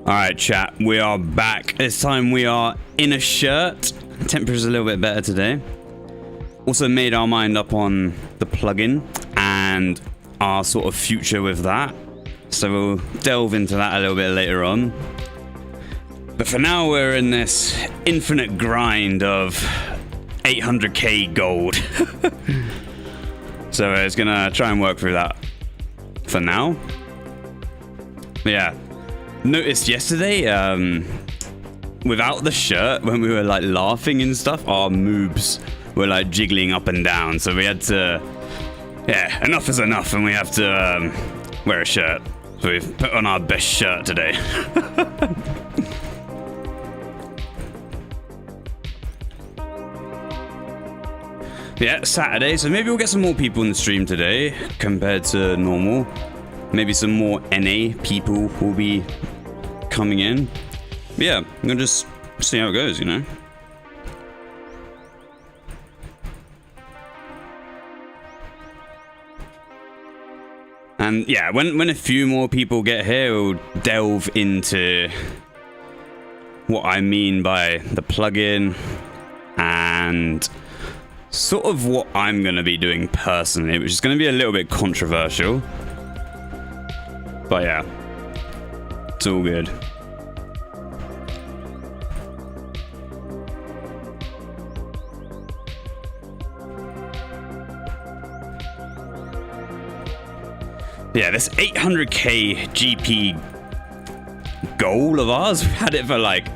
Alright, chat, we are back. This time we are in a shirt. Temperature's a little bit better today. Also made our mind up on the plugin and our sort of future with that. So we'll delve into that a little bit later on. But for now, we're in this infinite grind of 800k gold. So it's gonna try and work through that for now. But yeah. Noticed yesterday, without the shirt, when we were like laughing and stuff, our moobs were like jiggling up and down. So we had to, yeah, enough is enough, and we have to wear a shirt. So we've put on our best shirt today. Yeah, Saturday, so maybe we'll get some more people in the stream today compared to normal. Maybe some more NA people will be coming in. But yeah, I'm gonna just see how it goes, you know? And yeah, when a few more people get here, we'll delve into what I mean by the plugin and sort of what I'm gonna be doing personally, which is gonna be a little bit controversial. But yeah, it's all good. Yeah, this 800k GP goal of ours, we've had it for like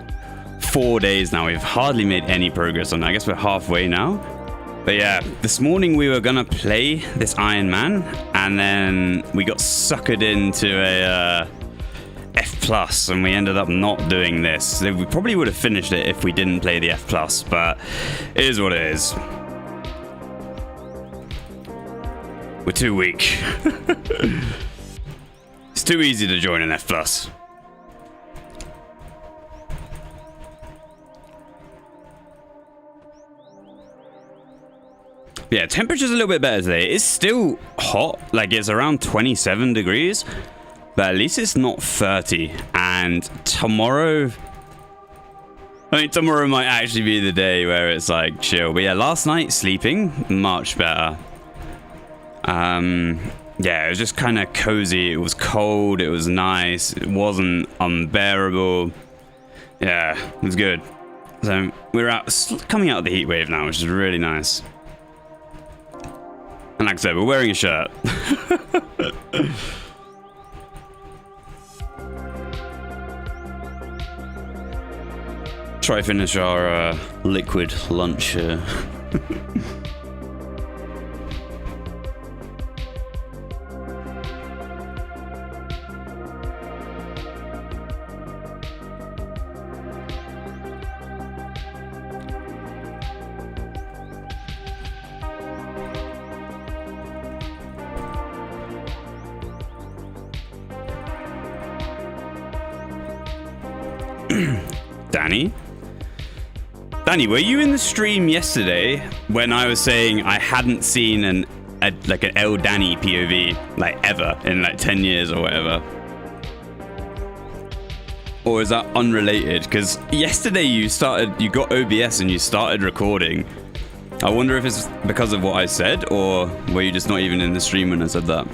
4 days now. We've hardly made any progress on it. I guess we're halfway now. But yeah, this morning we were gonna play this Iron Man, and then we got suckered into a F+, and we ended up not doing this. So we probably would have finished it if we didn't play the F+, but it is what it is. We're too weak. It's too easy to join an F+. Yeah, temperature's a little bit better today. It's still hot, like it's around 27 degrees, but at least it's not 30. And tomorrow, I mean, tomorrow might actually be the day where it's like chill. But yeah, last night sleeping, much better. Yeah, it was just kind of cozy. It was cold, it was nice, it wasn't unbearable. Yeah, it was good. So we're coming out of the heat wave now, which is really nice. And like I said, we're wearing a shirt. Try finish our liquid lunch here. Danny, were you in the stream yesterday when I was saying I hadn't seen an El Danny POV like ever in like 10 years or whatever? Or is that unrelated? Because yesterday you got OBS and you started recording. I wonder if it's because of what I said, or were you just not even in the stream when I said that?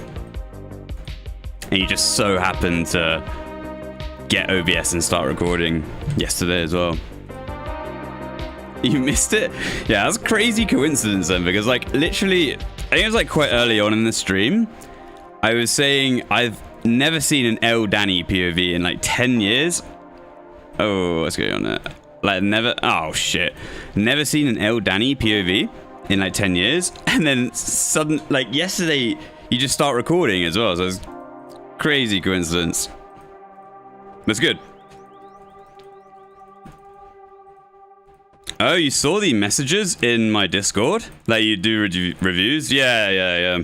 And you just so happened to get OBS and start recording yesterday as well. You missed it? Yeah, that's a crazy coincidence then, because like literally, I think it was like quite early on in the stream, I was saying I've never seen an El Danny POV in like 10 years. Oh, what's going on there? Like oh shit. Never seen an El Danny POV in like 10 years. And then like yesterday, you just start recording as well. So it's crazy coincidence. That's good. Oh, you saw the messages in my Discord that you do reviews? Yeah.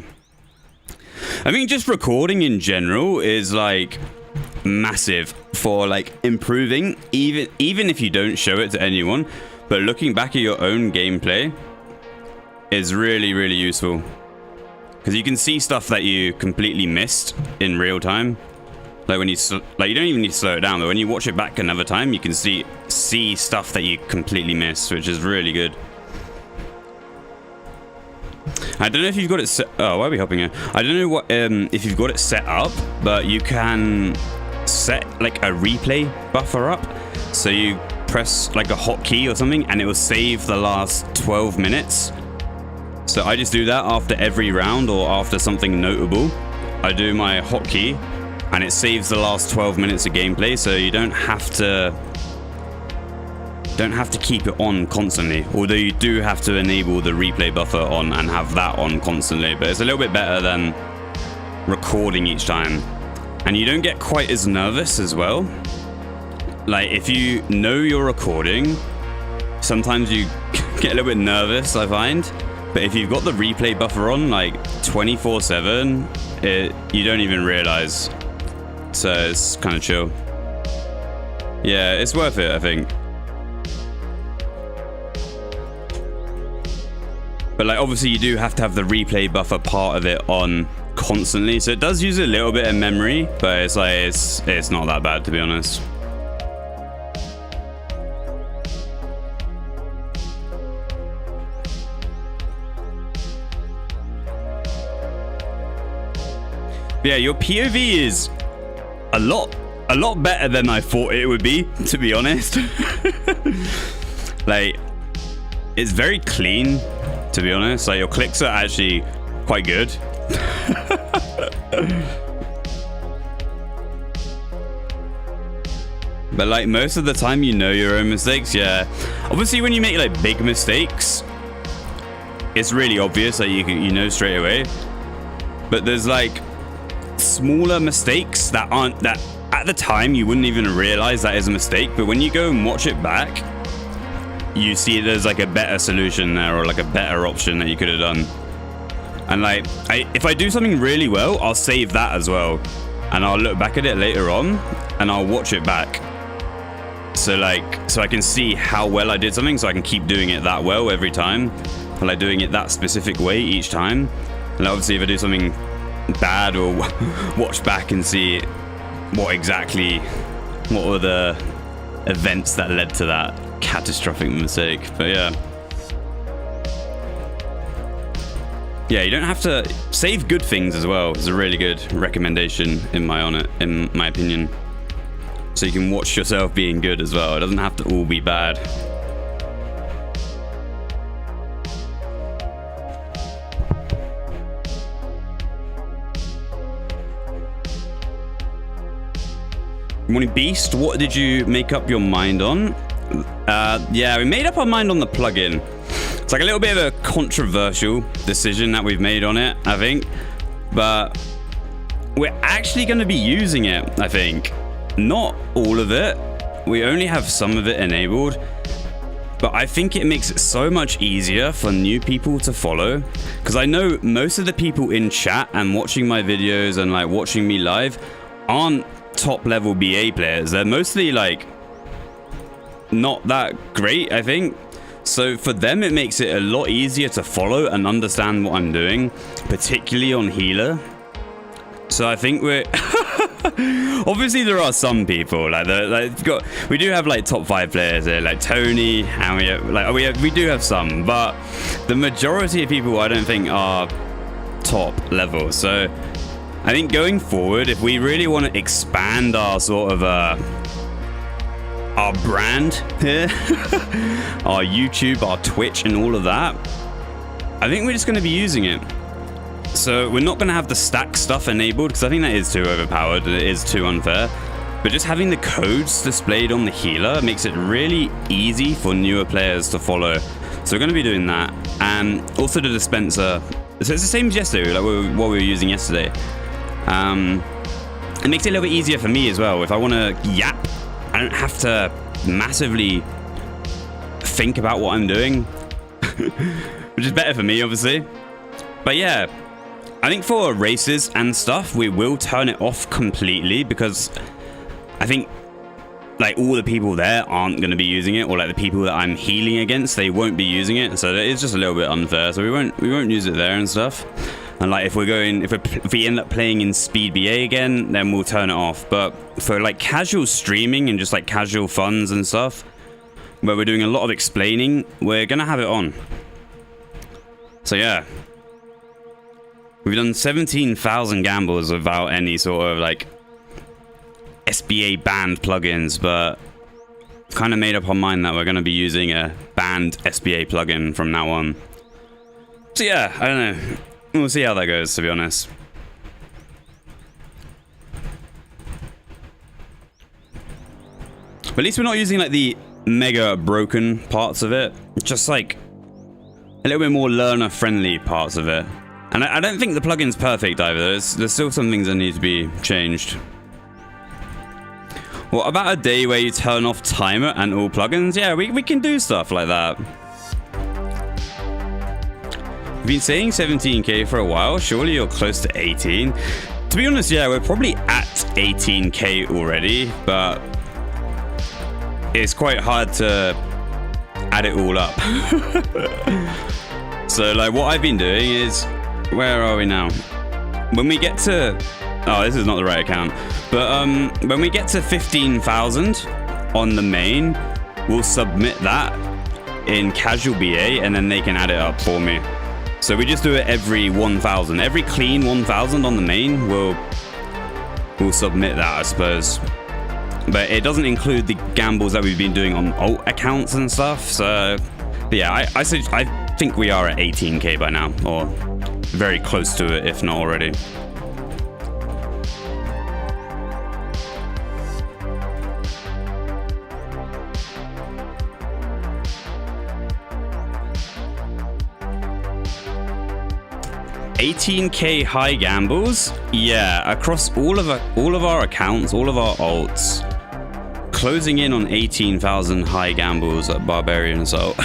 I mean, just recording in general is like massive for like improving, even if you don't show it to anyone. But looking back at your own gameplay is really, really useful, because you can see stuff that you completely missed in real time. Like when you like, you don't even need to slow it down, but when you watch it back another time, you can see stuff that you completely missed, which is really good. I don't know if you've got it set. Oh, why are we hopping in? I don't know what if you've got it set up, but you can set like a replay buffer up. So you press like a hotkey or something, and it will save the last 12 minutes. So I just do that after every round or after something notable. I do my hotkey, and it saves the last 12 minutes of gameplay. So you don't have to keep it on constantly, although you do have to enable the replay buffer on and have that on constantly, but it's a little bit better than recording each time, and you don't get quite as nervous as well. Like if you know you're recording, sometimes you get a little bit nervous, I find, but if you've got the replay buffer on like 24/7, you don't even realize, so it's kind of chill. Yeah, it's worth it, I think. But like obviously you do have to have the replay buffer part of it on constantly, so it does use a little bit of memory, but it's like it's not that bad, to be honest. But yeah, your POV is a lot better than I thought it would be, to be honest. Like it's very clean, to be honest. Like your clicks are actually quite good. But like most of the time you know your own mistakes. Yeah, obviously when you make like big mistakes, it's really obvious that you know straight away. But there's like smaller mistakes that at the time you wouldn't even realize that is a mistake, but when you go and watch it back, you see there's like a better solution there, or like a better option that you could have done. And like if I do something really well, I'll save that as well, and I'll look back at it later on and I'll watch it back, so I can see how well I did something, so I can keep doing it that well every time, and like doing it that specific way each time. And obviously if I do something bad, or watch back and see what were the events that led to that catastrophic mistake. But yeah, you don't have to save good things as well. It's a really good recommendation in my opinion, so you can watch yourself being good as well. It doesn't have to all be bad. Morning Beast, what did you make up your mind on? Yeah, we made up our mind on the plugin. It's like a little bit of a controversial decision that we've made on it, I think, but we're actually going to be using it, I think. Not all of it. We only have some of it enabled, but I think it makes it so much easier for new people to follow, because I know most of the people in chat and watching my videos and like watching me live aren't top level BA players. They're mostly like not that great, I think. So for them it makes it a lot easier to follow and understand what I'm doing, particularly on healer. So I think we're obviously there are some people we do have like top 5 players here, like Tony, and we do have some, but the majority of people I don't think are top level. So I think going forward, if we really want to expand our sort of our brand here, our YouTube, our Twitch, and all of that, I think we're just going to be using it. So we're not going to have the stack stuff enabled, because I think that is too overpowered and it is too unfair. But just having the codes displayed on the healer makes it really easy for newer players to follow. So we're going to be doing that, and also the dispenser. So it's the same as yesterday, like what we were using yesterday. It makes it a little bit easier for me as well. If I want to yap, I don't have to massively think about what I'm doing, which is better for me, obviously. But yeah, I think for races and stuff, we will turn it off completely, because I think like all the people there aren't going to be using it, or like the people that I'm healing against, they won't be using it. So it's just a little bit unfair. So we won't use it there and stuff. And like if we end up playing in speed BA again, then we'll turn it off. But for like casual streaming and just like casual funs and stuff, where we're doing a lot of explaining, we're gonna have it on. So yeah, we've done 17,000 gambles without any sort of like SBA banned plugins, but kind of made up our mind that we're going to be using a banned SBA plugin from now on. So yeah, I don't know. We'll see how that goes, to be honest. But at least we're not using like the mega broken parts of it. Just like a little bit more learner friendly parts of it. And I don't think the plugin's perfect either. There's still some things that need to be changed. What about a day where you turn off timer and all plugins? Yeah, we can do stuff like that. We've been saying 17k for a while. Surely you're close to 18. To be honest, yeah, we're probably at 18k already, but it's quite hard to add it all up. So like what I've been doing is, where are we now? When we get to, oh, this is not the right account, but when we get to 15,000 on the main, we'll submit that in casual BA and then they can add it up for me. So we just do it every 1,000. Every clean 1,000 on the main, we'll submit that, I suppose. But it doesn't include the gambles that we've been doing on alt accounts and stuff. So yeah, I think we are at 18k by now, or very close to it, if not already. $18k high gambles, yeah, across all of our accounts, all of our alts, closing in on 18,000 high gambles at Barbarian Assault.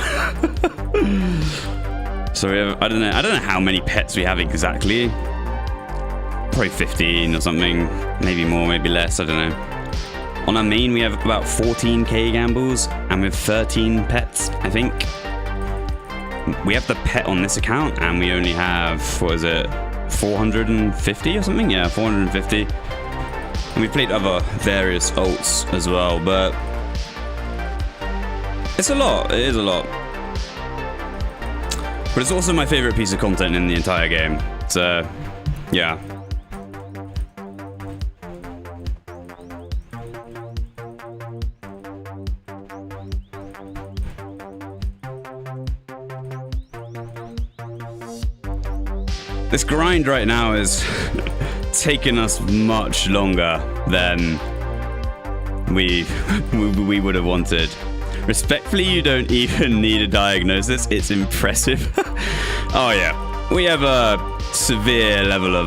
So we have, I don't know how many pets we have exactly. Probably 15 or something, maybe more, maybe less, I don't know. On our main, we have about 14k gambles, and we have 13 pets, I think. We have the pet on this account, and we only have, what is it, 450 or something? Yeah, 450. And we played other various alts as well, but it's a lot. It is a lot. But it's also my favorite piece of content in the entire game. So, yeah. This grind right now is taking us much longer than we would have wanted. Respectfully, you don't even need a diagnosis. It's impressive. Oh yeah, we have a severe level of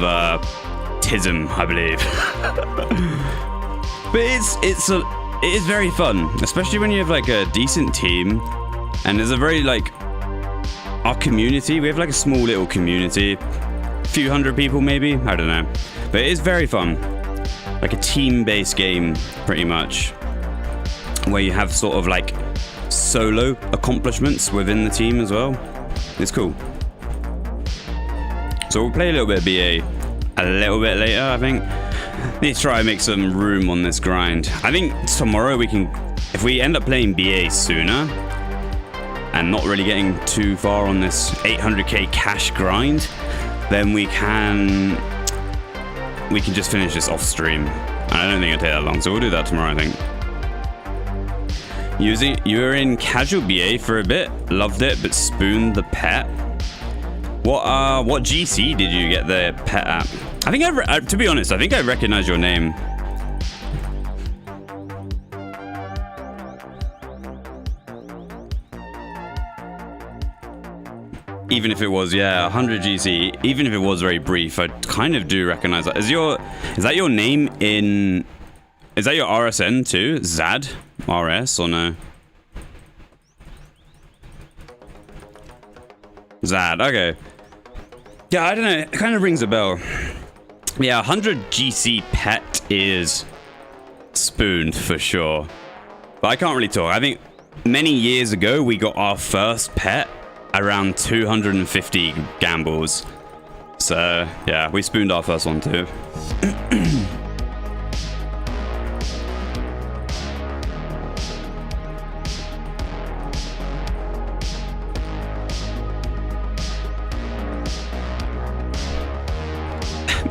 tism, I believe. But it is very fun, especially when you have like a decent team, and there's a very like our community. We have like a small little community. Few hundred people maybe, I don't know, but it is very fun, like a team-based game pretty much, where you have sort of like solo accomplishments within the team as well. It's cool. So we'll play a little bit of BA a little bit later, I think. Need to try and make some room on this grind. I think tomorrow we can, if we end up playing BA sooner and not really getting too far on this 800k cash grind, then we can just finish this off stream. I don't think it'll take that long, so we'll do that tomorrow, I think. You were in casual BA for a bit, loved it, but spooned the pet. What GC did you get the pet at? I think to be honest, I think I recognize your name. Even if it was, yeah, 100 GC, even if it was very brief, I kind of do recognize that. Is that your name in, is that your RSN too? Zad RS or no? Zad, okay. Yeah, I don't know, it kind of rings a bell. Yeah, 100 GC pet is spooned for sure. But I can't really talk. I think many years ago, we got our first pet around 250 gambles. So yeah, we spooned our first one too.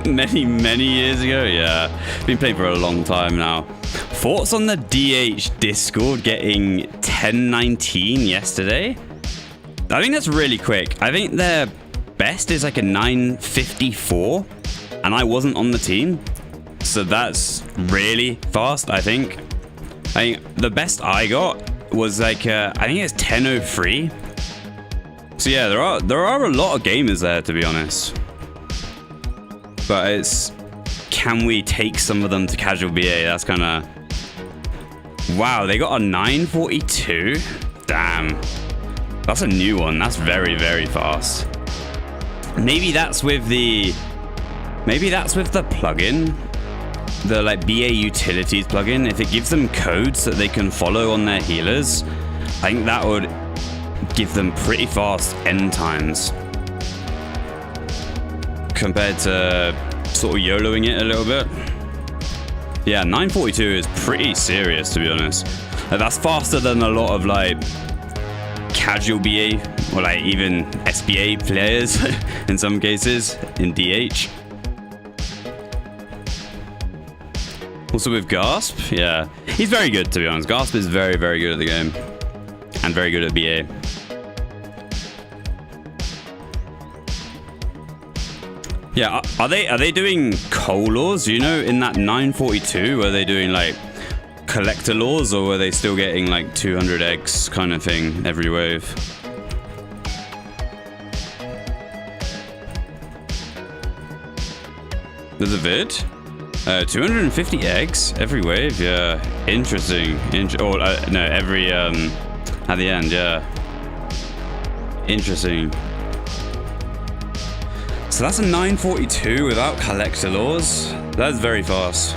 many years ago. Yeah, been playing for a long time now. Thoughts on the DH Discord getting 1019 yesterday? I think that's really quick. I think their best is like a 954, and I wasn't on the team, so that's really fast. I think the best I got was like I think it's 1003. So yeah, there are a lot of gamers there, to be honest. But it's, can we take some of them to casual BA? That's kind of... Wow, they got a 942? Damn. That's a new one. That's very, very fast. Maybe that's with the... Maybe that's with the plugin. The like BA Utilities plugin. If it gives them codes that they can follow on their healers, I think that would give them pretty fast end times. Compared to sort of YOLOing it a little bit. Yeah, 942 is pretty serious, to be honest. Like, that's faster than a lot of like casual BA or like even SBA players in some cases in DH. Also with Gasp, yeah, he's very good, to be honest. Gasp is very, very good at the game and very good at BA. Yeah, are they doing coal laws? Do you know, in that 942, were they doing like collector laws, or were they still getting like 200 eggs kind of thing every wave? There's a vid? 250 eggs every wave? Yeah, interesting. No, every, at the end, yeah. Interesting. So that's a 942 without collector laws. That's very fast.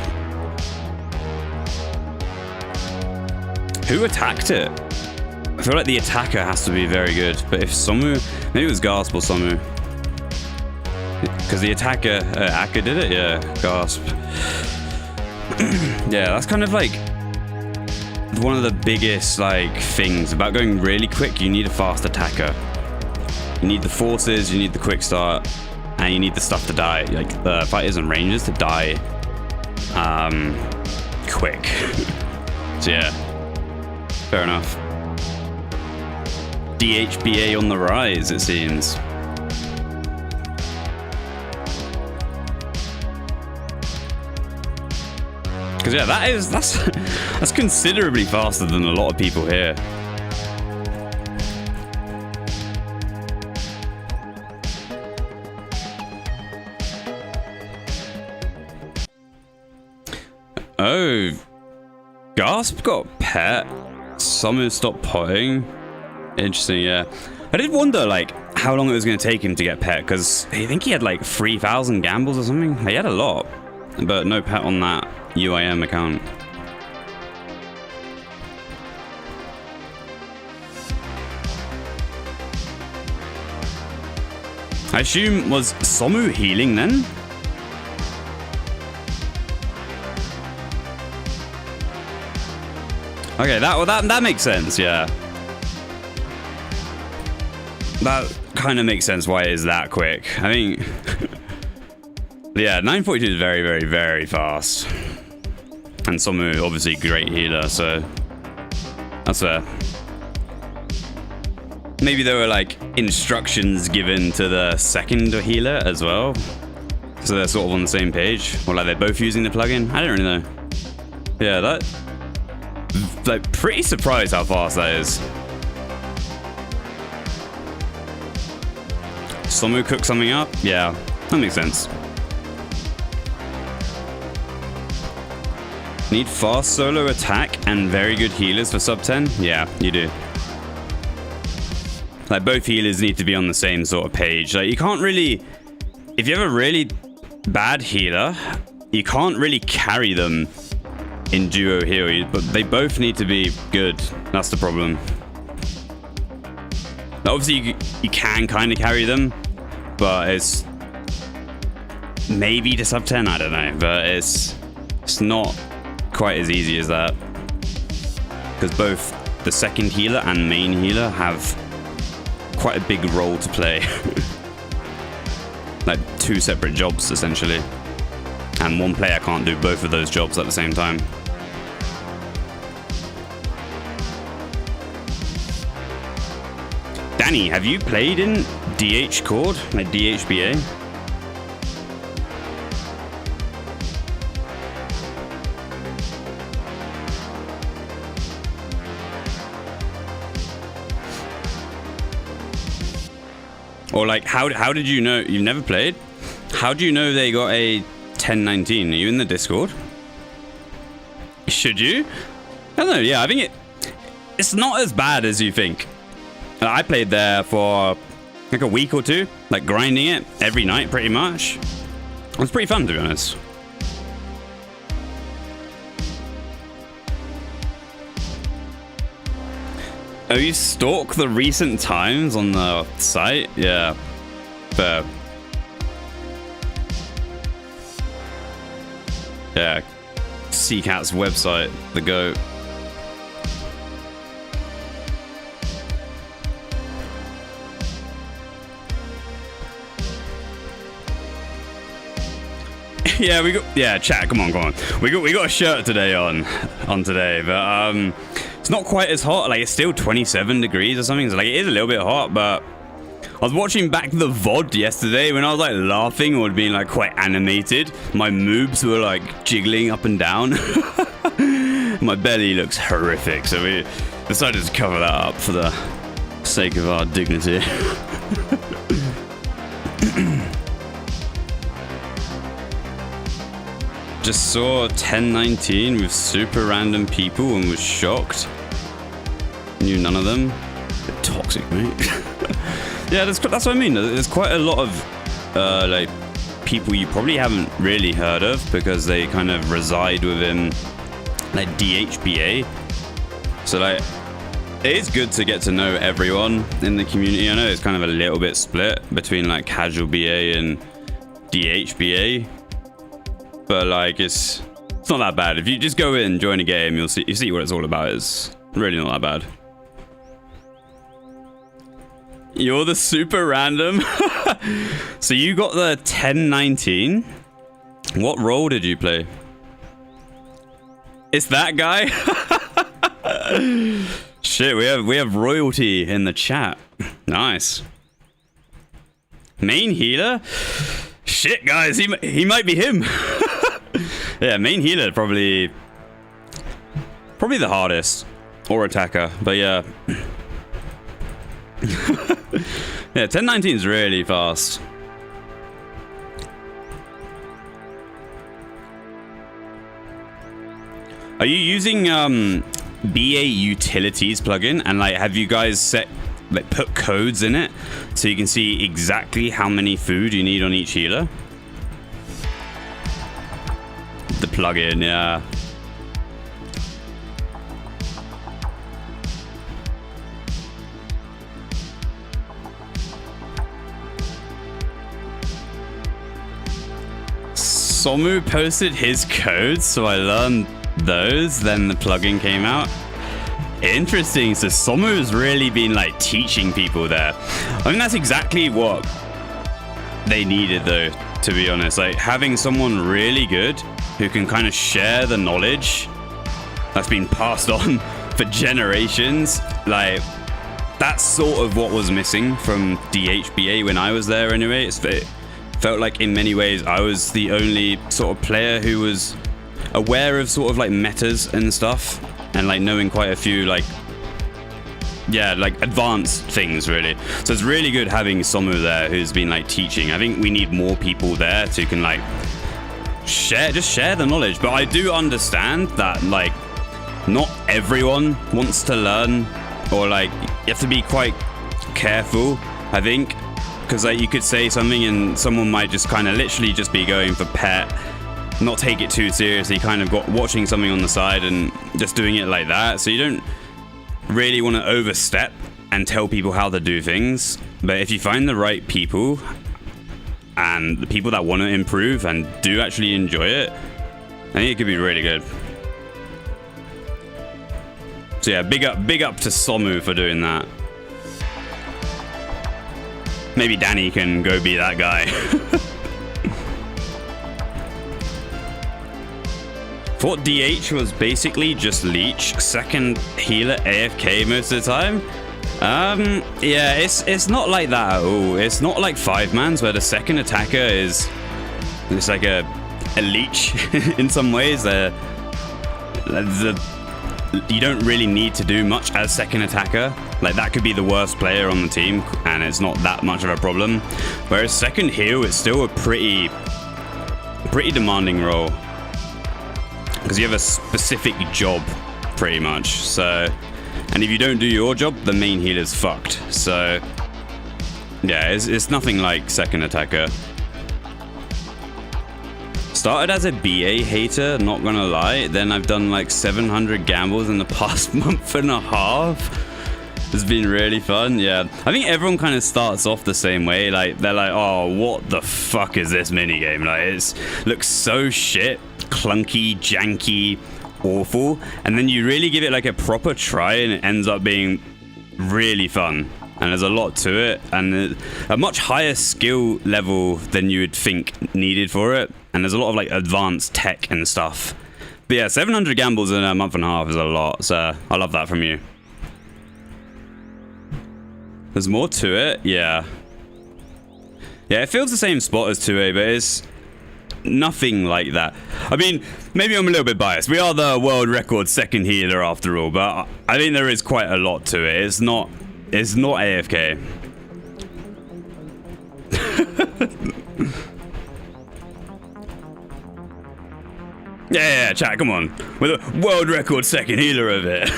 Who attacked it? I feel like the attacker has to be very good. But if Somu... Maybe it was Gasp or Somu. Because the attacker... Akka did it? Yeah, Gasp. Yeah, that's kind of like... one of the biggest like things about going really quick. You need a fast attacker. You need the forces, you need the quick start. And you need the stuff to die, like the fighters and rangers to die quick. So yeah, fair enough. DHBA on the rise, it seems. Because yeah, that's considerably faster than a lot of people here. Oh, Gasp got pet. Summer stopped potting. Interesting, yeah. I did wonder, like, how long it was going to take him to get pet, because I think he had like 3,000 gambles or something. He had a lot, but no pet on that UIM account. I assume, was Somu healing then? Okay, that makes sense, yeah. That kind of makes sense why it is that quick. I think... yeah, 942 is very, very, very fast. And Somu, obviously, great healer, so... that's fair. Maybe there were, like, instructions given to the second healer as well. So they're sort of on the same page. Or, like, they're both using the plugin. I don't really know. Yeah, that... like, pretty surprised how fast that is. Somu cook something up? Yeah, that makes sense. Need fast solo attack and very good healers for sub 10? Yeah, you do. Like, both healers need to be on the same sort of page. Like, you can't really... if you have a really bad healer, you can't really carry them in duo here, but they both need to be good. That's the problem. Now, obviously, you can kind of carry them, but it's maybe to sub 10, I don't know, but it's not quite as easy as that, because both the second healer and main healer have quite a big role to play. Like 2 separate jobs essentially, and one player can't do both of those jobs at the same time. Danny, have you played in DH Chord, like DHBA? Or like, how did you know? You've never played? How do you know they got a 1019? Are you in the Discord? Should you? I don't know. Yeah, I think it's not as bad as you think. I played there for like a week or 2, like grinding it every night pretty much. It was pretty fun, to be honest. Oh, you stalk the recent times on the site? Yeah, fair. Yeah, CCAT's website, the GOAT. Yeah, chat, come on. We got a shirt today on today, but it's not quite as hot. Like, it's still 27 degrees or something. So like, it is a little bit hot, but I was watching back the VOD yesterday when I was like laughing or being like quite animated. My moobs were like jiggling up and down. My belly looks horrific, so we decided to cover that up for the sake of our dignity. Just saw 1019 with super random people and was shocked. Knew none of them. Bit toxic, mate. Yeah, that's what I mean. There's quite a lot of like people you probably haven't really heard of because they kind of reside within like DHBA. So like, it is good to get to know everyone in the community. I know it's kind of a little bit split between like casual BA and DHBA. But like, it's not that bad. If you just go in, join a game, you see what it's all about. It's really not that bad. You're the super random. So you got the 1019. What role did you play? It's that guy. Shit, we have royalty in the chat. Nice. Main healer. Shit, guys, he might be him. Yeah, main healer probably the hardest, or attacker, but yeah. Yeah, 1019 is really fast. Are you using BA utilities plugin, and like, have you guys put codes in it so you can see exactly how many food you need on each healer? The plugin, yeah. Somu posted his codes, so I learned those, then the plugin came out. Interesting. So Somu's really been like teaching people there. I think that's exactly what they needed, though, to be honest. Like, having someone really good who can kind of share the knowledge that's been passed on for generations. Like, that's sort of what was missing from DHBA when I was there anyway. It felt like in many ways I was the only sort of player who was aware of sort of like metas and stuff, and like knowing quite a few like advanced things, really. So it's really good having Somu there who's been like teaching. I think we need more people there to can like share the knowledge. But I do understand that like not everyone wants to learn, or like you have to be quite careful, I think, because like you could say something and someone might just kind of literally just be going for pet, not take it too seriously, kind of watching something on the side and just doing it like that. So you don't really want to overstep and tell people how to do things. But if you find the right people, and the people that want to improve and do actually enjoy it, I think it could be really good. So yeah, big up to Somu for doing that. Maybe Danny can go be that guy. Thought DH was basically just leech, second healer AFK most of the time. Yeah, it's not like that at all. It's not like 5-mans where the second attacker is like a leech in some ways. You don't really need to do much as second attacker. Like, that could be the worst player on the team and it's not that much of a problem. Whereas second heal is still a pretty demanding role, because you have a specific job pretty much. So, and if you don't do your job, the main healer's fucked. So yeah, it's nothing like second attacker. Started as a BA hater, not gonna lie. Then I've done like 700 gambles in the past month and a half. It's been really fun. Yeah, I think everyone kind of starts off the same way. Like, they're like, oh, what the fuck is this minigame? Like, it looks so shit, clunky, janky, awful. And then you really give it like a proper try and it ends up being really fun. And there's a lot to it, and a much higher skill level than you would think needed for it. And there's a lot of like advanced tech and stuff. But yeah, 700 gambles in a month and a half is a lot, so I love that from you. There's more to it, yeah. Yeah, it feels the same spot as 2A, but it's nothing like that. I mean, maybe I'm a little bit biased. We are the world record second healer after all, but I think there is quite a lot to it. It's not AFK. Yeah, chat, come on. We're the world record second healer of it.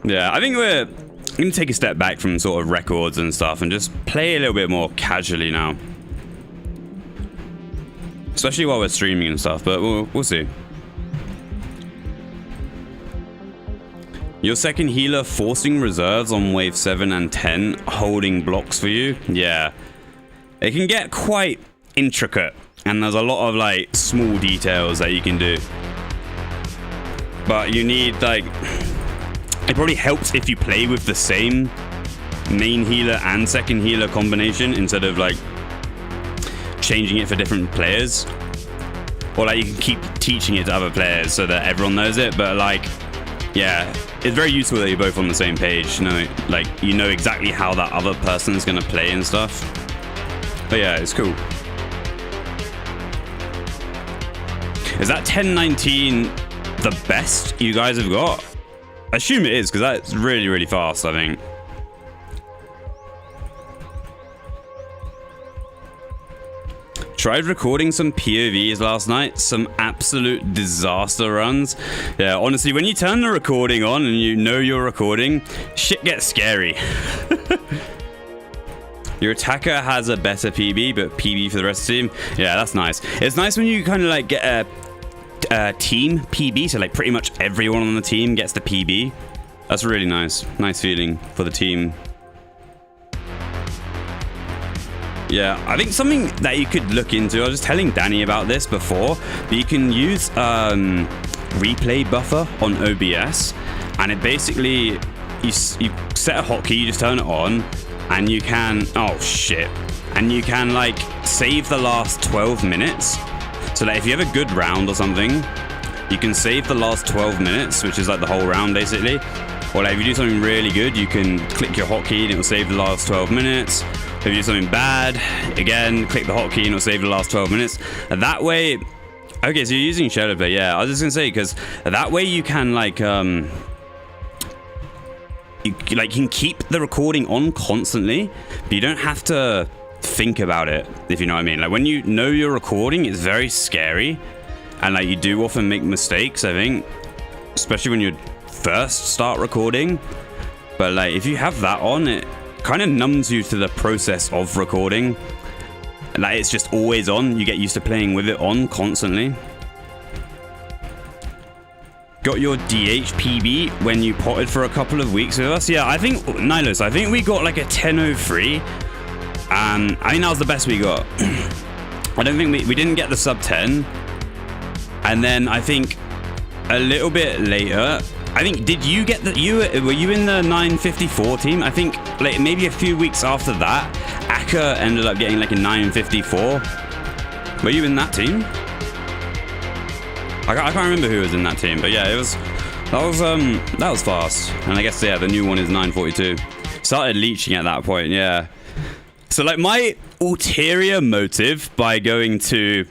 Yeah, I think we're going to take a step back from sort of records and stuff and just play a little bit more casually now. Especially while we're streaming and stuff, but we'll see. Your second healer forcing reserves on wave 7 and 10, holding blocks for you. Yeah, it can get quite intricate, and there's a lot of like small details that you can do. But you need like, it probably helps if you play with the same main healer and second healer combination instead of like changing it for different players. Or like you can keep teaching it to other players so that everyone knows it, but like, yeah, it's very useful that you're both on the same page. You know, like, you know exactly how that other person is going to play and stuff. But yeah, it's cool. Is that 1019 the best you guys have got? I assume it is, because that's really, really fast, I think. Tried recording some POVs last night, some absolute disaster runs. Yeah, honestly, when you turn the recording on and you know you're recording, shit gets scary. Your attacker has a better PB, but PB for the rest of the team. Yeah, that's nice. It's nice when you kind of like get a team PB, so like pretty much everyone on the team gets the PB. That's really nice. Nice feeling for the team. Yeah, I think something that you could look into, I was just telling Danny about this before, but you can use replay buffer on OBS, and it basically, you set a hotkey, you just turn it on, and you can, oh shit, and you can like save the last 12 minutes, so that if you have a good round or something, you can save the last 12 minutes, which is like the whole round basically, or like if you do something really good, you can click your hotkey and it will save the last 12 minutes. If you do something bad, again, click the hotkey and it'll save the last 12 minutes. And that way, okay, so you're using Shadowplay, yeah. I was just gonna say, because that way you can like, you can keep the recording on constantly, but you don't have to think about it, if you know what I mean. Like when you know you're recording, it's very scary, and like you do often make mistakes, I think, especially when you first start recording. But like if you have that on, it kind of numbs you to the process of recording. Like it's just always on. You get used to playing with it on constantly. Got your DHPB when you potted for a couple of weeks with us. Yeah, I think Nilos, I think we got like a 10:03, I think that was the best we got. I don't think we didn't get the sub 10. And then I think a little bit later, I think, did you get were you in the 954 team? I think like maybe a few weeks after that, Aka ended up getting like a 954. Were you in that team? I can't remember who was in that team, but yeah, that was fast. And I guess, yeah, the new one is 942. Started leeching at that point, yeah. So like my ulterior motive by going to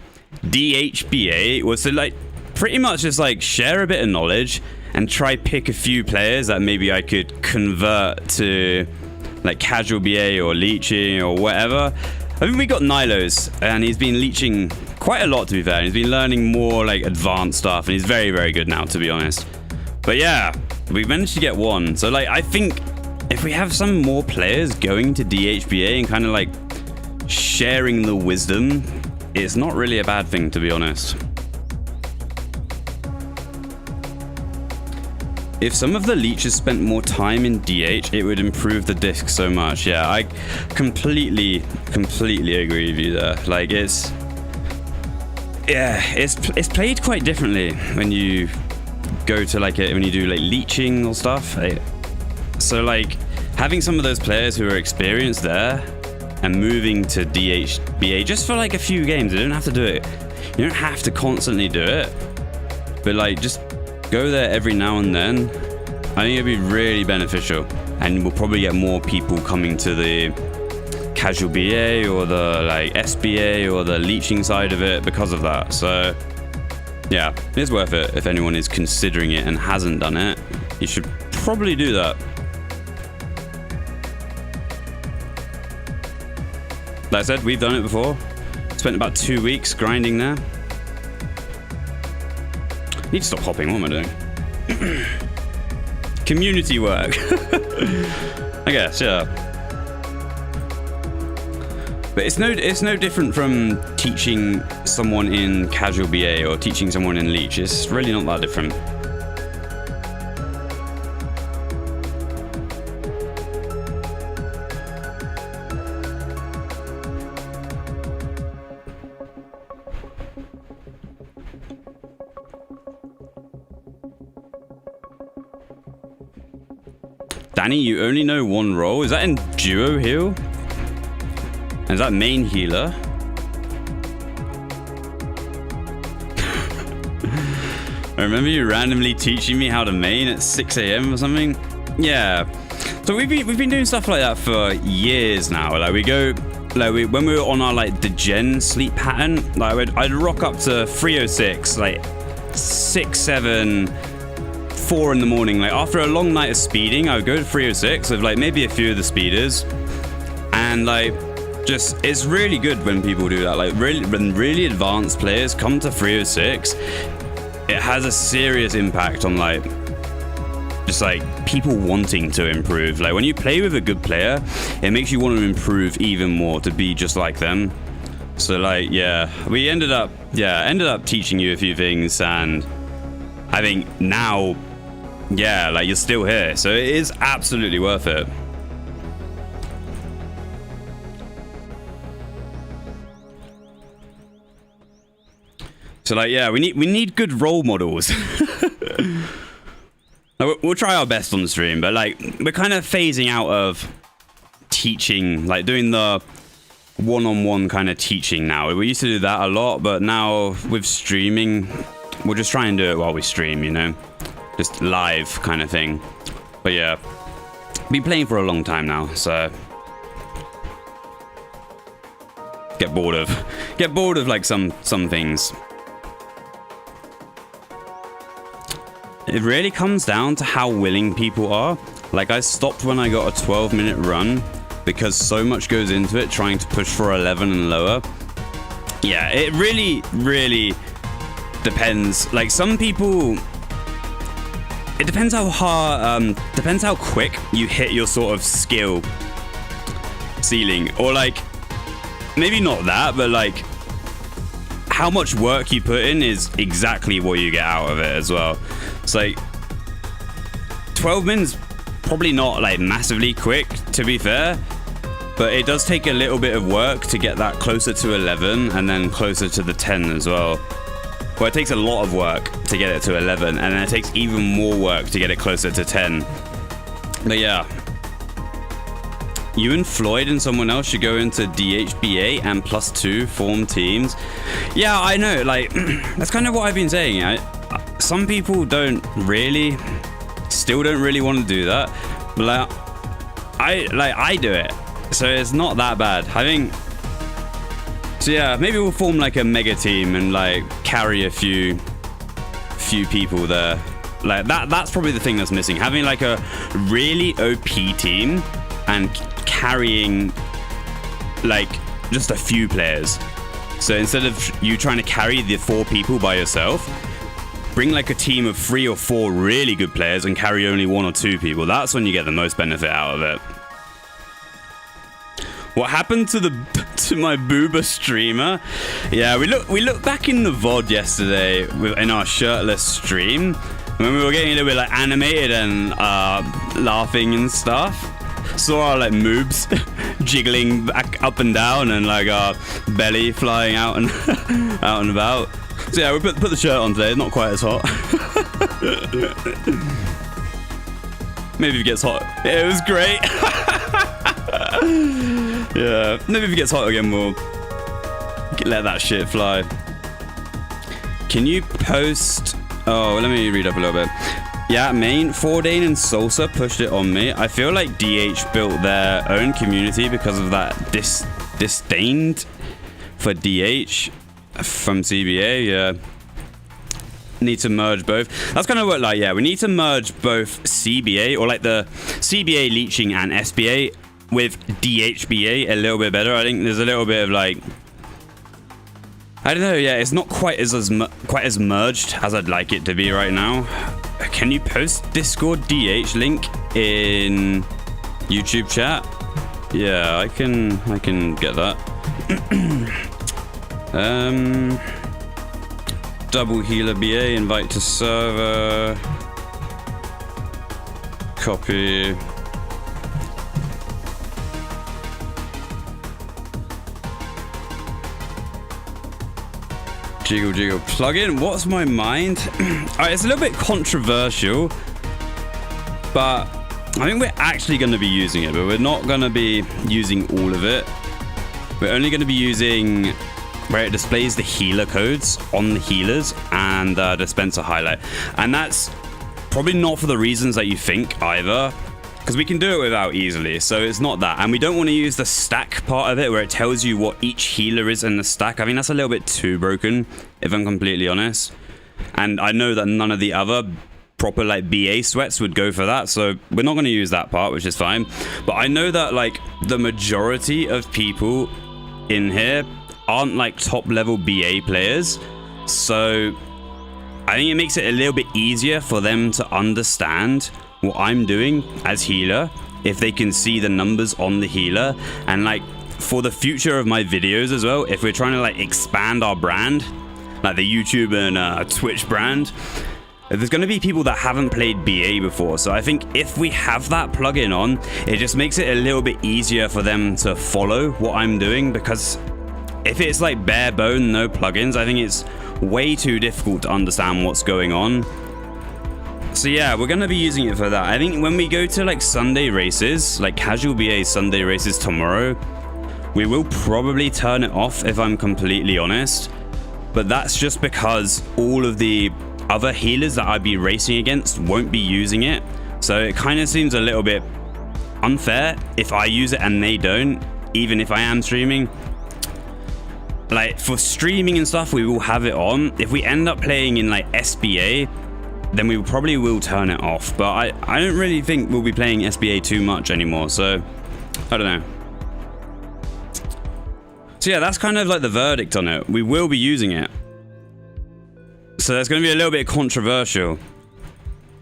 DHBA was to like pretty much just like share a bit of knowledge and try pick a few players that maybe I could convert to like casual BA or leeching or whatever. I think we got Nilos, and he's been leeching quite a lot, to be fair. And he's been learning more like advanced stuff, and he's very, very good now, to be honest. But yeah, we managed to get one. So like I think if we have some more players going to DHBA and kind of like sharing the wisdom, it's not really a bad thing, to be honest. If some of the leeches spent more time in DH, it would improve the disc so much. Yeah, I completely agree with you there. Like it's played quite differently when you go to like when you do like leeching or stuff. So like having some of those players who are experienced there and moving to DHBA just for like a few games. You don't have to do it. You don't have to constantly do it. But like just go there every now and then. I think it'd be really beneficial, and we'll probably get more people coming to the casual BA or the like SBA or the leeching side of it because of that. So yeah, it's worth it. If anyone is considering it and hasn't done it, you should probably do that. Like I said, we've done it before. Spent about 2 weeks grinding there. Need to stop hopping. What am I doing? Community work. I guess, yeah. But it's no different from teaching someone in casual BA or teaching someone in leech. It's really not that different. Danny, you only know one role? Is that in duo heal? And is that main healer? I remember you randomly teaching me how to main at 6 a.m. or something. Yeah. So we've been doing stuff like that for years now. Like we go, like when we were on our like degen sleep pattern, like I'd rock up to 3:06, like 6, 7. 4 in the morning. Like after a long night of speeding, I would go to 3:06 with like maybe a few of the speeders, and like just it's really good when people do that. Like really, when really advanced players come to 3:06, it has a serious impact on like just like people wanting to improve. Like when you play with a good player, it makes you want to improve even more to be just like them. So like yeah, we ended up teaching you a few things, and I think now, yeah, like you're still here, so it is absolutely worth it. So like, yeah, we need good role models. We'll try our best on the stream, but like we're kind of phasing out of teaching, like doing the one-on-one kind of teaching now. We used to do that a lot, but now with streaming, we'll just try and do it while we stream, you know, just live kind of thing. But yeah, been playing for a long time now, so get bored of like some things. It really comes down to how willing people are. Like I stopped when I got a 12-minute run because so much goes into it trying to push for 11 and lower. Yeah, it really depends. Like some people, it depends how hard, depends how quick you hit your sort of skill ceiling, or like maybe not that, but like how much work you put in is exactly what you get out of it as well. It's like 12 min's probably not like massively quick, to be fair, but But it does take a little bit of work to get that closer to 11 and then closer to the 10 as well. Well, it takes a lot of work to get it to 11, and then it takes even more work to get it closer to 10. But yeah. You and Floyd and someone else should go into DHBA and +2 form teams. Yeah, I know, like, that's kind of what I've been saying. Some people still don't really want to do that. But I do it. So it's not that bad. I think, so yeah, maybe we'll form like a mega team and like carry a few people there. Like that's probably the thing that's missing. Having like a really OP team and carrying like just a few players. So instead of you trying to carry the 4 people by yourself, bring like a team of 3 or 4 really good players and carry only 1 or 2 people. That's when you get the most benefit out of it. What happened to my booba streamer? Yeah, we looked back in the VOD yesterday in our shirtless stream when we were getting a little bit like animated and laughing and stuff. Saw our like moobs jiggling back up and down and like our belly flying out and out and about. So yeah, we put the shirt on today. Not quite as hot. Maybe if it gets hot. Yeah, it was great. Yeah, maybe if it gets hot again, we'll let that shit fly. Can you post? Oh, let me read up a little bit. Yeah, main, Fordane and Salsa pushed it on me. I feel like DH built their own community because of that disdain for DH from CBA. Yeah. Need to merge both. That's kind of what, like, yeah, we need to merge both CBA or like the CBA leeching and SBA with DHBA a little bit better. I think there's a little bit of like, I don't know, yeah, it's not quite as merged as I'd like it to be right now. Can you post Discord DH link in YouTube chat? Yeah, I can get that. Double healer BA, invite to server. Copy. Jiggle plugin. What's my mind? Alright, it's a little bit controversial, but I think we're actually going to be using it, but we're not going to be using all of it. We're only going to be using where it displays the healer codes on the healers and dispenser highlight, and that's probably not for the reasons that you think either, because we can do it without easily, so it's not that. And we don't want to use the stack part of it where it tells you what each healer is in the stack. I think that's a little bit too broken, if I'm completely honest. And I know that none of the other proper like BA sweats would go for that, so we're not going to use that part, which is fine. But I know that like the majority of people in here aren't like top level BA players, so I think it makes it a little bit easier for them to understand what I'm doing as healer if they can see the numbers on the healer. And like for the future of my videos as well, if we're trying to like expand our brand, like the YouTube and Twitch brand, there's going to be people that haven't played BA before. So I think if we have that plugin on, it just makes it a little bit easier for them to follow what I'm doing, because if it's like bare bone, no plugins, I think it's way too difficult to understand what's going on. So yeah, we're going to be using it for that. I think when we go to like Sunday races, like casual BA Sunday races tomorrow, we will probably turn it off if I'm completely honest. But that's just because all of the other healers that I'd be racing against won't be using it. So it kind of seems a little bit unfair if I use it and they don't, even if I am streaming. Like for streaming and stuff, we will have it on. If we end up playing in like SBA, then we probably will turn it off. But I don't really think we'll be playing SBA too much anymore, so I don't know. So yeah, that's kind of like the verdict on it. We will be using it. So that's going to be a little bit controversial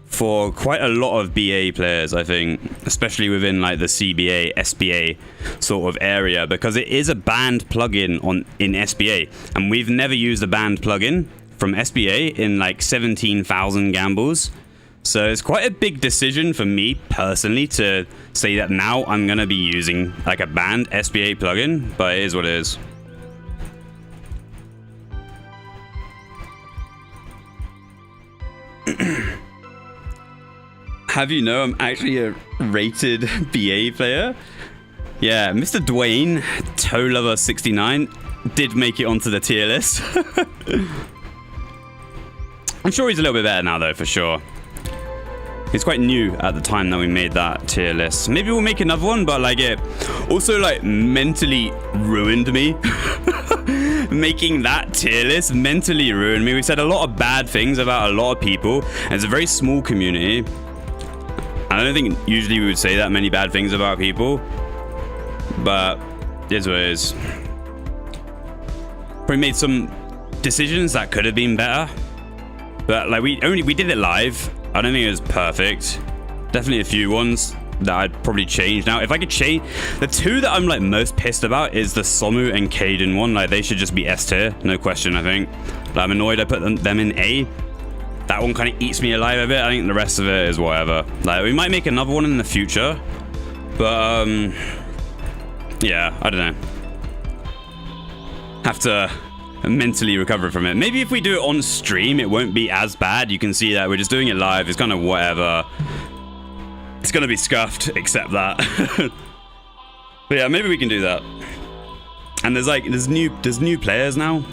for quite a lot of BA players, I think, especially within like the CBA, SBA sort of area, because it is a banned plugin in SBA, and we've never used a banned plugin from SBA in like 17,000 gambles. So it's quite a big decision for me personally to say that now I'm going to be using like a banned SBA plugin, but it is what it is. Have you know I'm actually a rated BA player? Yeah, Mr. Dwayne, Toe Lover 69, did make it onto the tier list. I'm sure he's a little bit better now though, for sure. He's quite new at the time that we made that tier list. Maybe we'll make another one, but like it also like mentally ruined me. Making that tier list mentally ruined me. We said a lot of bad things about a lot of people. And it's a very small community. I don't think usually we would say that many bad things about people. But it is what it is. We made some decisions that could have been better. But like we did it live. I don't think it was perfect. Definitely a few ones that I'd probably change now. If I could change, the two that I'm like most pissed about is the Somu and Kaden one. Like they should just be S tier, no question. I think. Like, I'm annoyed I put them in A. That one kind of eats me alive a bit. I think the rest of it is whatever. Like we might make another one in the future, but yeah, I don't know. Have to mentally recover from it. Maybe if we do it on stream, it won't be as bad. You can see that we're just doing it live. It's kind of whatever. It's gonna be scuffed, accept that. But yeah, maybe we can do that. And there's new players now.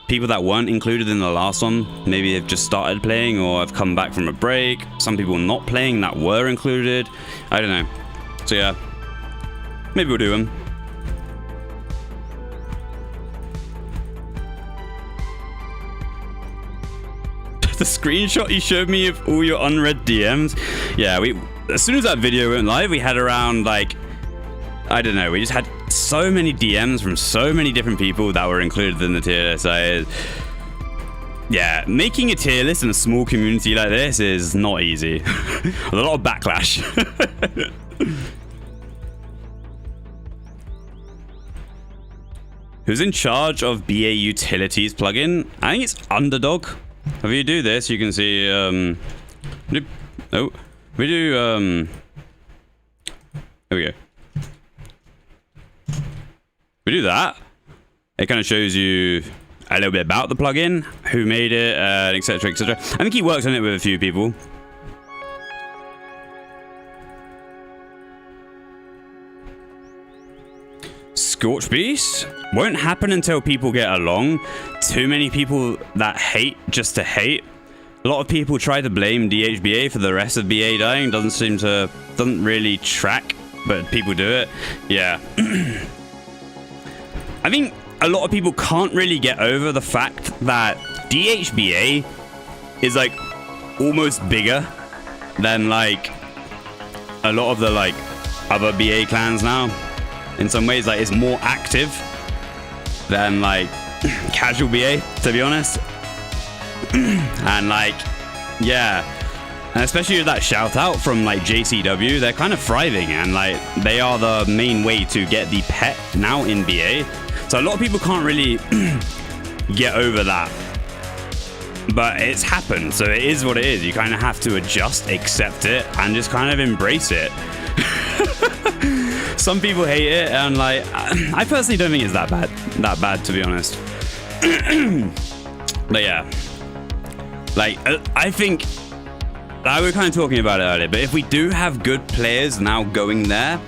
People that weren't included in the last one. Maybe they've just started playing or have come back from a break. Some people not playing that were included. I don't know. So yeah, maybe we'll do them. The screenshot you showed me of all your unread DMs. Yeah, as soon as that video went live, we had around like, I don't know, we just had so many DMs from so many different people that were included in the tier list. Yeah, making a tier list in a small community like this is not easy. There's a lot of backlash. Who's in charge of BA Utilities plugin? I think it's Underdog. If you do this, you can see, there we go. We do that. It kind of shows you a little bit about the plugin, who made it, etc, etc. I think he works on it with a few people. Scorch Beast won't happen until people get along. Too many people that hate just to hate. A lot of people try to blame DHBA for the rest of BA dying. Doesn't really track, but people do it. Yeah. I think a lot of people can't really get over the fact that DHBA is like almost bigger than like a lot of the like other BA clans now. In some ways, like it's more active than like casual BA, to be honest. And like, yeah, and especially with that shout out from like JCW, they're kind of thriving, and like they are the main way to get the pet now in BA. So a lot of people can't really get over that, but it's happened, so it is what it is. You kind of have to adjust, accept it, and just kind of embrace it. Some people hate it, and like I personally don't think it's that bad to be honest. But yeah, like I think we were kind of talking about it earlier, but if we do have good players now going there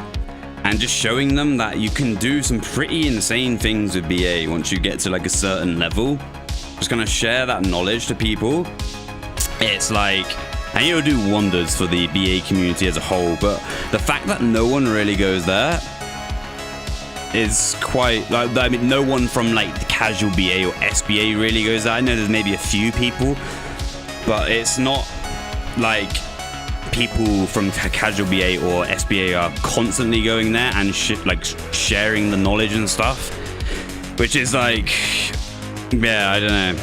and just showing them that you can do some pretty insane things with BA once you get to like a certain level, just gonna share that knowledge to people, it's like, and it'll do wonders for the BA community as a whole. But the fact that no one really goes there is quite like, I mean, no one from like the casual BA or SBA really goes there. I know there's maybe a few people, but it's not like people from casual BA or SBA are constantly going there and like sharing the knowledge and stuff, which is like, yeah, I don't know.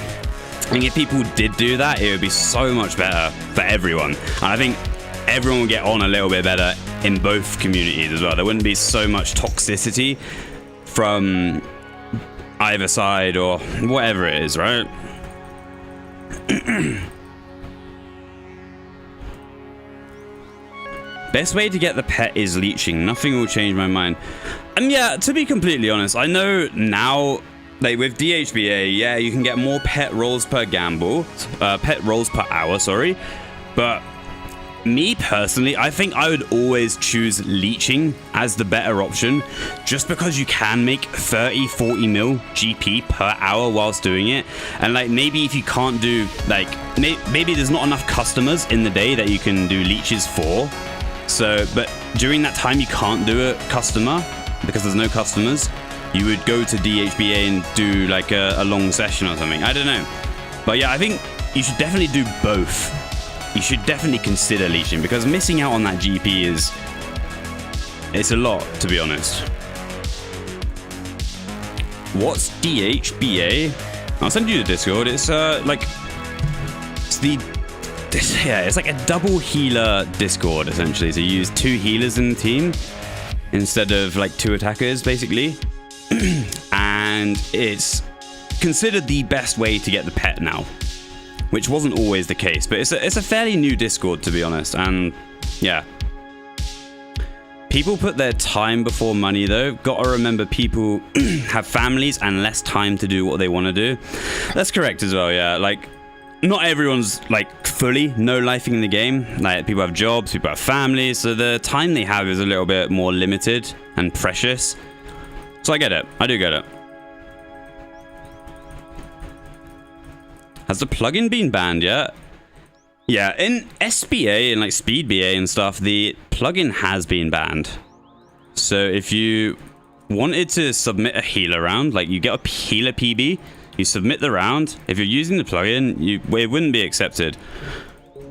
I think if people did do that, it would be so much better for everyone. And I think everyone would get on a little bit better in both communities as well. There wouldn't be so much toxicity from either side or whatever it is, right? Best way to get the pet is leeching. Nothing will change my mind. And yeah, to be completely honest, I know now, like with DHBA, yeah, you can get more pet rolls per gamble, pet rolls per hour, sorry. But me personally, I think I would always choose leeching as the better option, just because you can make 30-40 mil GP per hour whilst doing it. And like maybe if you can't do like maybe there's not enough customers in the day that you can do leeches for. So, but during that time you can't do a customer because there's no customers. You would go to DHBA and do like a long session or something. I don't know. But yeah, I think you should definitely do both. You should definitely consider leeching because missing out on that GP it's a lot, to be honest. What's DHBA? I'll send you the Discord. It's it's like a double healer Discord essentially. So you use 2 healers in the team instead of like 2 attackers basically. And it's considered the best way to get the pet now, which wasn't always the case, but it's a fairly new Discord, to be honest. And yeah, people put their time before money though. Gotta remember, people have families and less time to do what they want to do. That's correct as well. Yeah, like not everyone's like fully no lifing in the game. Like people have jobs, people have families, so the time they have is a little bit more limited and precious. So I get it. I do get it. Has the plugin been banned yet? Yeah, in SBA and like Speed BA and stuff, the plugin has been banned. So if you wanted to submit a healer round, like you get a healer PB, you submit the round. If you're using the plugin, it wouldn't be accepted.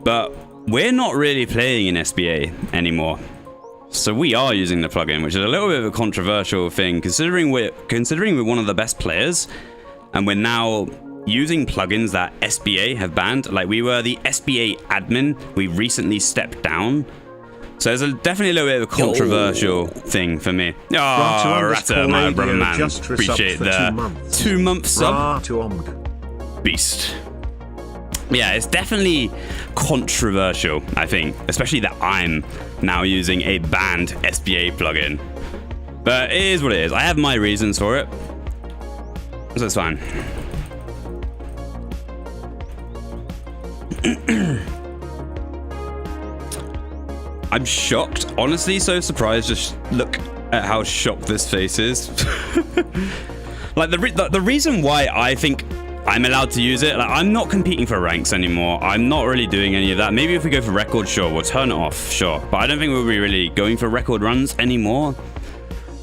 But we're not really playing in SBA anymore. So we are using the plugin, which is a little bit of a controversial thing, considering we're one of the best players, and we're now using plugins that SBA have banned. Like we were the SBA admin, we recently stepped down. So there's definitely a little bit of a controversial thing for me. Oh, Ratta, my brother man. Appreciate the 2-month sub. Beast. Yeah, it's definitely controversial, I think. Especially that I'm now using a banned SBA plugin. But it is what it is. I have my reasons for it. So it's fine. I'm shocked, honestly, so surprised. Just look at how shocked this face is. Like the reason why I think I'm allowed to use it, like I'm not competing for ranks anymore. I'm not really doing any of that. Maybe if we go for record, sure, we'll turn it off, sure. But I don't think we'll be really going for record runs anymore.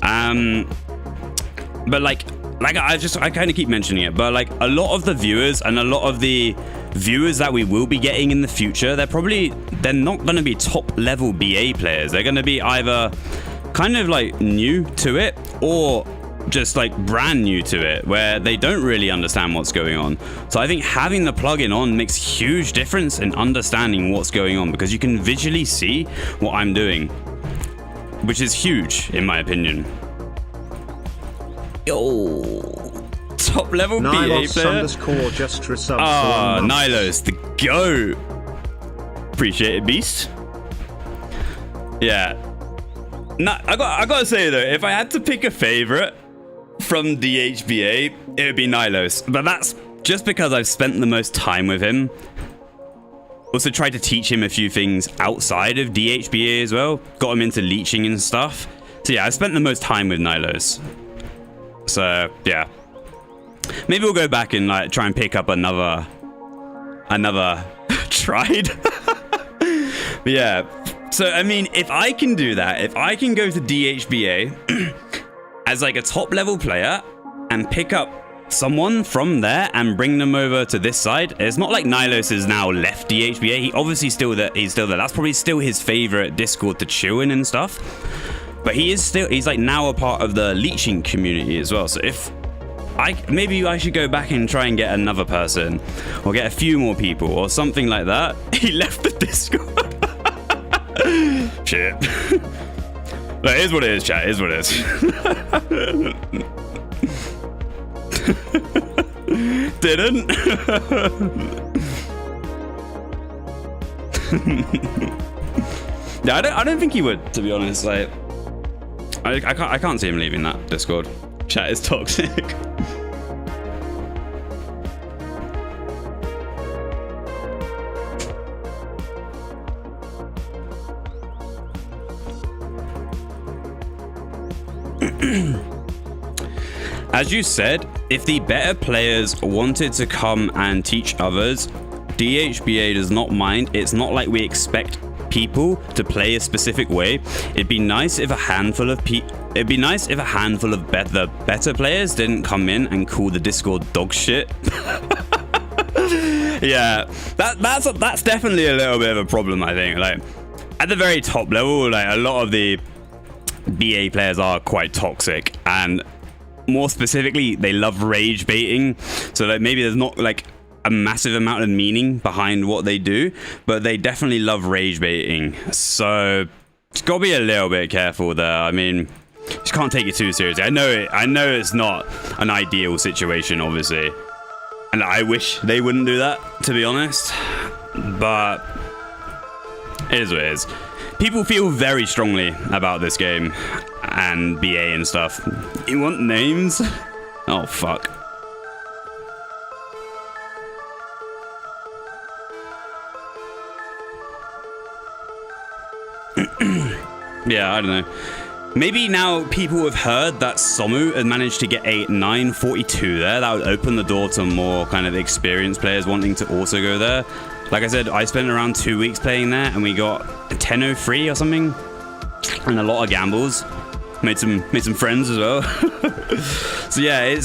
But like I kind of keep mentioning it, but like a lot of the viewers and a lot of the viewers that we will be getting in the future, they're not going to be top level BA players. They're going to be either kind of like new to it or just like brand new to it, where they don't really understand what's going on. So I think having the plugin on makes huge difference in understanding what's going on, because you can visually see what I'm doing, which is huge in my opinion. Yo, top level BA player. Nilos, the GOAT. Appreciate it, Beast. Yeah. I gotta say though, if I had to pick a favorite from DHBA, it would be Nilos. But that's just because I've spent the most time with him. Also tried to teach him a few things outside of DHBA as well. Got him into leeching and stuff. So yeah, I spent the most time with Nilos. So yeah, maybe we'll go back and like try and pick up another tried. But yeah, so I mean, if I can do that, if I can go to DHBA as like a top level player and pick up someone from there and bring them over to this side, it's not like Nilos is now left DHBA. He obviously he's still there. That's probably still his favorite Discord to chill in and stuff. But he's like now a part of the leeching community as well. So maybe I should go back and try and get another person or get a few more people or something like that. He left the Discord. Shit. But it is what it is, chat. It is what it is. Didn't. Yeah, I don't think he would, to be honest. Like, I can't see him leaving that Discord. Chat is toxic. As you said, if the better players wanted to come and teach others, DHBA does not mind. It's not like we expect people to play a specific way. It'd be nice if a handful of better players didn't come in and call the Discord dog shit. Yeah, that's definitely a little bit of a problem, I think. Like, at the very top level, like, a lot of the BA players are quite toxic, and more specifically, they love rage baiting. So like, maybe there's not like a massive amount of meaning behind what they do, but they definitely love rage baiting. So just gotta be a little bit careful there. I mean, just can't take it too seriously. I know it's not an ideal situation, obviously, and I wish they wouldn't do that, to be honest, but it is what it is. People feel very strongly about this game and BA and stuff. You want names? Oh, fuck. Yeah, I don't know. Maybe now people have heard that Somu had managed to get a 942 there. That would open the door to more kind of experienced players wanting to also go there. Like I said, I spent around 2 weeks playing there, and we got a 1003 or something, and a lot of gambles. Made some friends as well. So yeah, it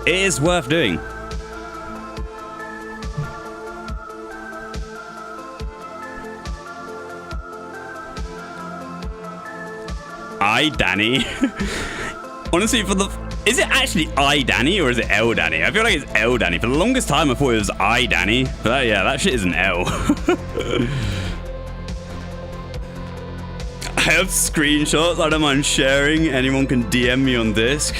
is worth doing. Danny. Honestly, is it actually Danny or is it L Danny? I feel like it's L Danny. For the longest time, I thought it was Danny. But yeah, that shit is an L. I have screenshots. I don't mind sharing. Anyone can DM me on Disc.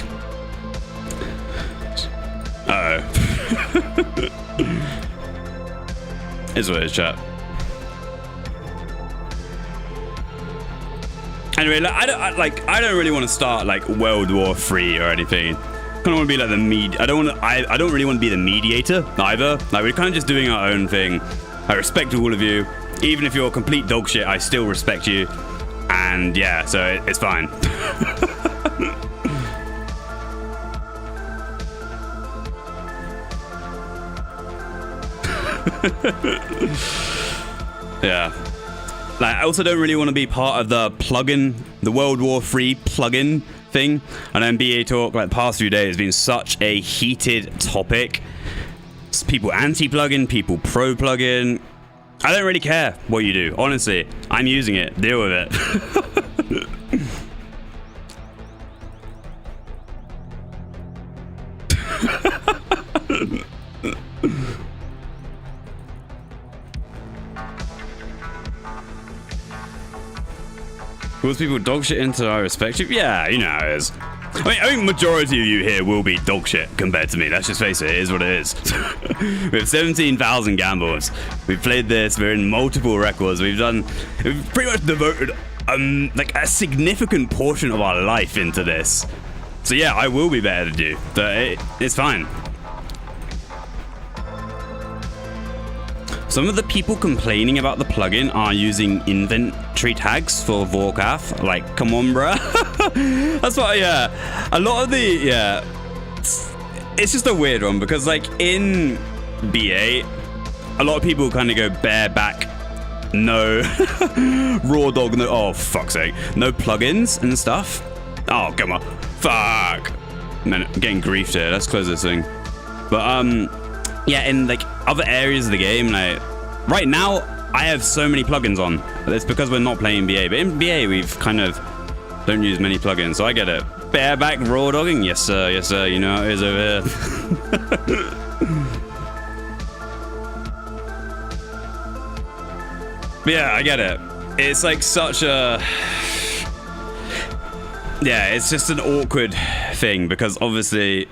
It's what it is, chat. Anyway, like, I don't really want to start like World War III or anything. I kind of want to be like the I don't really want to be the mediator either. Like, we're kind of just doing our own thing. I respect all of you. Even if you're complete dog shit, I still respect you. And yeah, so it's fine. Yeah. Like, I also don't really want to be part of the plugin, the World War III plugin thing. And then BA Talk, like, the past few days has been such a heated topic. It's people anti-plugin, people pro-plugin. I don't really care what you do, honestly. I'm using it. Deal with it. Calls people dog shit into I respect you? Yeah, you know how it is. I think majority of you here will be dog shit compared to me. Let's just face it, it is what it is. We have 17,000 gambles. We've played this, we're in multiple records. We've pretty much devoted like a significant portion of our life into this. So yeah, I will be better than you. But it's fine. Some of the people complaining about the plugin are using inventory tags for Vorkath. Like, come on, bruh. That's what, yeah. A lot of it's just a weird one because, like, in BA, a lot of people kind of go bareback, no raw dog, no, oh, fuck's sake, no plugins and stuff. Oh, come on. Fuck. Man, I'm getting griefed here. Let's close this thing. But, yeah, in like other areas of the game, like right now, I have so many plugins on. It's because we're not playing BA. But in BA, we've kind of don't use many plugins, so I get it. Bareback raw dogging, yes sir, yes sir. You know how it is over here. But yeah, I get it. It's like such a it's just an awkward thing because obviously.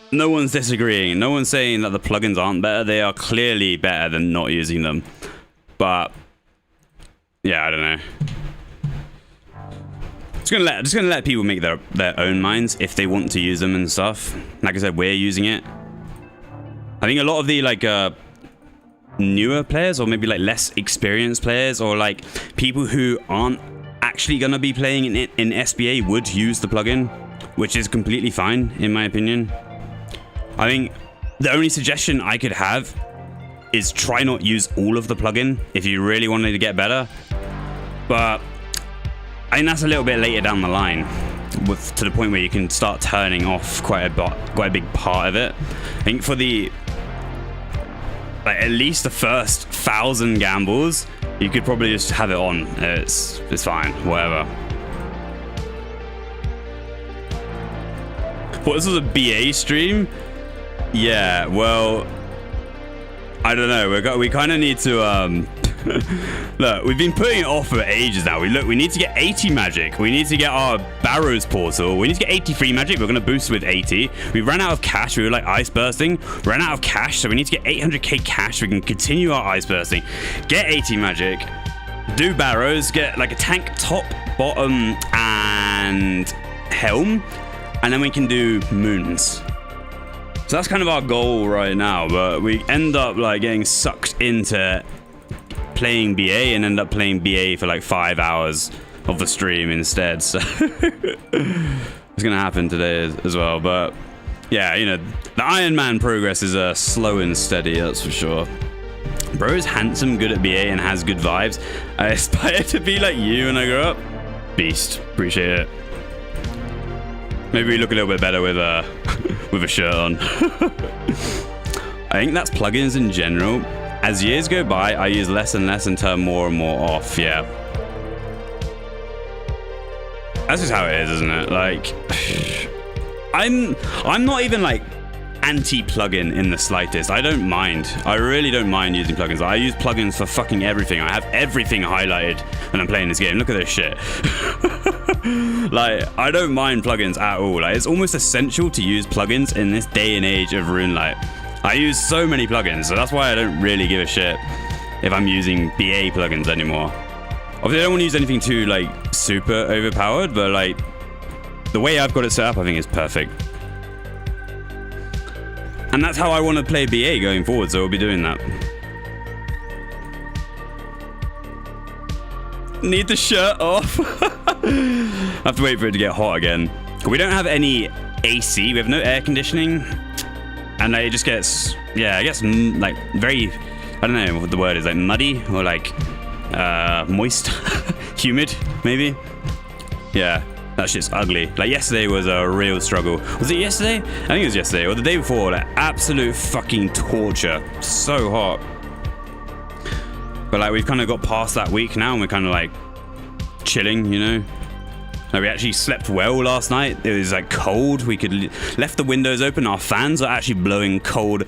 No one's disagreeing. No one's saying that the plugins aren't better. They are clearly better than not using them. But yeah, I don't know. Just gonna let people make their own minds if they want to use them and stuff. Like I said, we're using it. I think a lot of the like newer players, or maybe like less experienced players, or like people who aren't actually gonna be playing in SBA would use the plugin, which is completely fine in my opinion. I think the only suggestion I could have is try not use all of the plugin if you really wanted to get better. But I think that's a little bit later down the line, to the point where you can start turning off quite a big part of it. I think for the like at least the first 1,000 gambles, you could probably just have it on. It's fine, whatever. Thought this was a BA stream. Yeah, well, I don't know. We kind of need to look, we've been putting it off for ages now. We need to get 80 magic. We need to get our Barrows portal. We need to get 83 magic. We're going to boost with 80. We ran out of cash. We were like ice bursting. Ran out of cash, so we need to get 800k cash. We can continue our ice bursting. Get 80 magic. Do Barrows. Get like a tank top, bottom, and helm. And then we can do moons. So that's kind of our goal right now. But we end up like getting sucked into playing BA and end up playing BA for like 5 hours of the stream instead. So it's gonna happen today as well. But yeah, you know, the Iron Man progress is slow and steady, that's for sure. Bro is handsome, good at BA, and has good vibes. I aspire to be like you when I grow up. Beast, appreciate it. Maybe we look a little bit better with with a shirt on. I think that's plugins in general. As years go by, I use less and less and turn more and more off. Yeah, that's just how it is, isn't it? Like, I'm not even like anti-plugin in the slightest. I don't mind. I really don't mind using plugins. I use plugins for fucking everything. I have everything highlighted when I'm playing this game. Look at this shit. Like, I don't mind plugins at all. Like, it's almost essential to use plugins in this day and age of RuneLite. I use so many plugins, so that's why I don't really give a shit if I'm using BA plugins anymore. Obviously, I don't want to use anything too like super overpowered, but like the way I've got it set up, I think is perfect. And that's how I want to play BA going forward, so we'll be doing that. Need the shirt off. I have to wait for it to get hot again. We don't have any AC, we have no air conditioning. And it just gets, yeah, I guess like very, I don't know what the word is, like muddy or like moist, humid, maybe. Yeah, that shit's ugly. Like yesterday was a real struggle. Was it yesterday? I think it was yesterday or the day before. Like absolute fucking torture. So hot. But like we've kind of got past that week now and we're kind of like chilling, you know. Like we actually slept well last night. It was like cold. We could left the windows open. Our fans are actually blowing cold.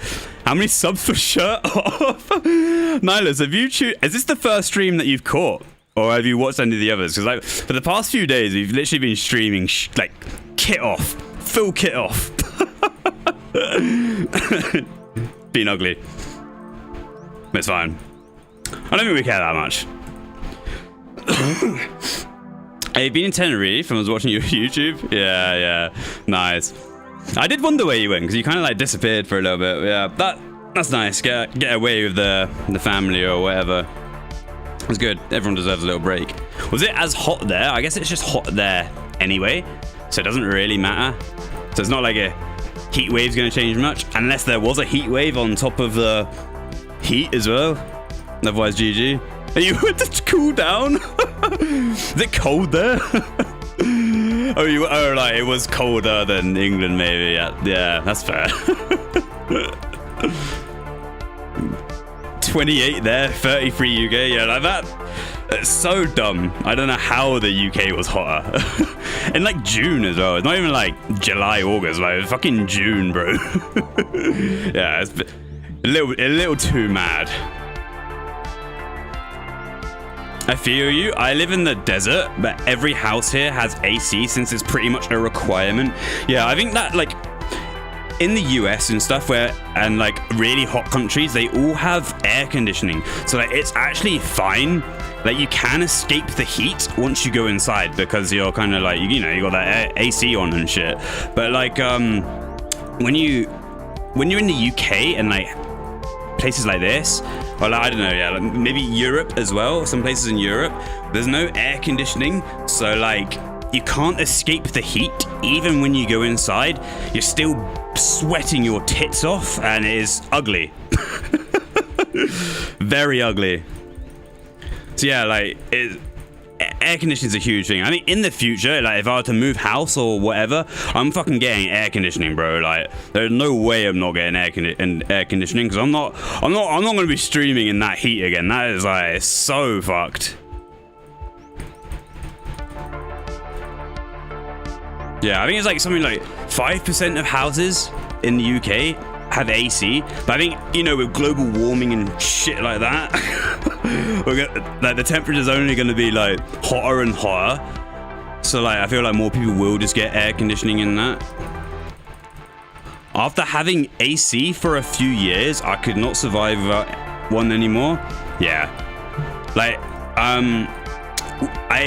How many subs for shirt off? Nihilus, have you is this the first stream that you've caught? Or have you watched any of the others? Because like for the past few days, we've literally been streaming like kit off. Full kit off. Being ugly. It's fine. I don't think we care that much. Have you been in Tenerife and was watching your YouTube? Yeah, nice. I did wonder where you went because you kind of like disappeared for a little bit. Yeah, that's nice. Get away with the family or whatever. It's good. Everyone deserves a little break. Was it as hot there? I guess it's just hot there anyway, so it doesn't really matter. So it's not like a heat wave's going to change much, unless there was a heat wave on top of the heat as well. Otherwise, GG. Are you went to cool down? Is it cold there? Oh, like it was colder than England, maybe. Yeah, that's fair. 28 there, 33 UK. Yeah, like that. It's so dumb. I don't know how the UK was hotter. In like June as well. It's not even like July, August. Like it's fucking June, bro. Yeah, it's a little too mad. I feel you. I live in the desert, but every house here has AC since it's pretty much a requirement. Yeah, I think that like in the US and stuff and like really hot countries, they all have air conditioning. So like it's actually fine. Like you can escape the heat once you go inside because you're kind of like, you know, you got that AC on and shit. But like when you're in the UK and like places like this, or like, I don't know, yeah, like maybe Europe as well, some places in Europe, there's no air conditioning, so like you can't escape the heat. Even when you go inside, you're still sweating your tits off, and it is ugly. Very ugly. So yeah, like air conditioning is a huge thing. I think in the future, like if I were to move house or whatever, I'm fucking getting air conditioning, bro. Like there's no way I'm not getting air conditioning because I'm not going to be streaming in that heat again. That is like so fucked. Yeah, I think it's like something like 5% of houses in the UK have AC, but I think, you know, with global warming and shit like that, like the temperature's only going to be like hotter and hotter. So like I feel like more people will just get air conditioning in that. After having AC for a few years, I could not survive without one anymore. Yeah, like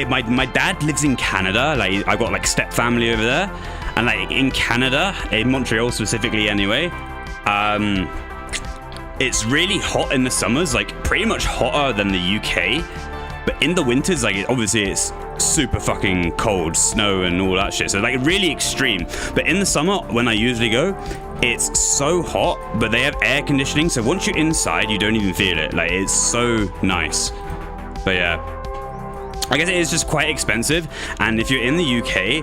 my dad lives in Canada. Like I've got like step family over there, and like in Canada, in Montreal specifically anyway, it's really hot in the summers, like pretty much hotter than the UK, but in the winters, like obviously it's super fucking cold, snow and all that shit, so like really extreme. But in the summer when I usually go, it's so hot, but they have air conditioning, so once you're inside you don't even feel it. Like it's so nice. But yeah, I guess it is just quite expensive, and if you're in the UK,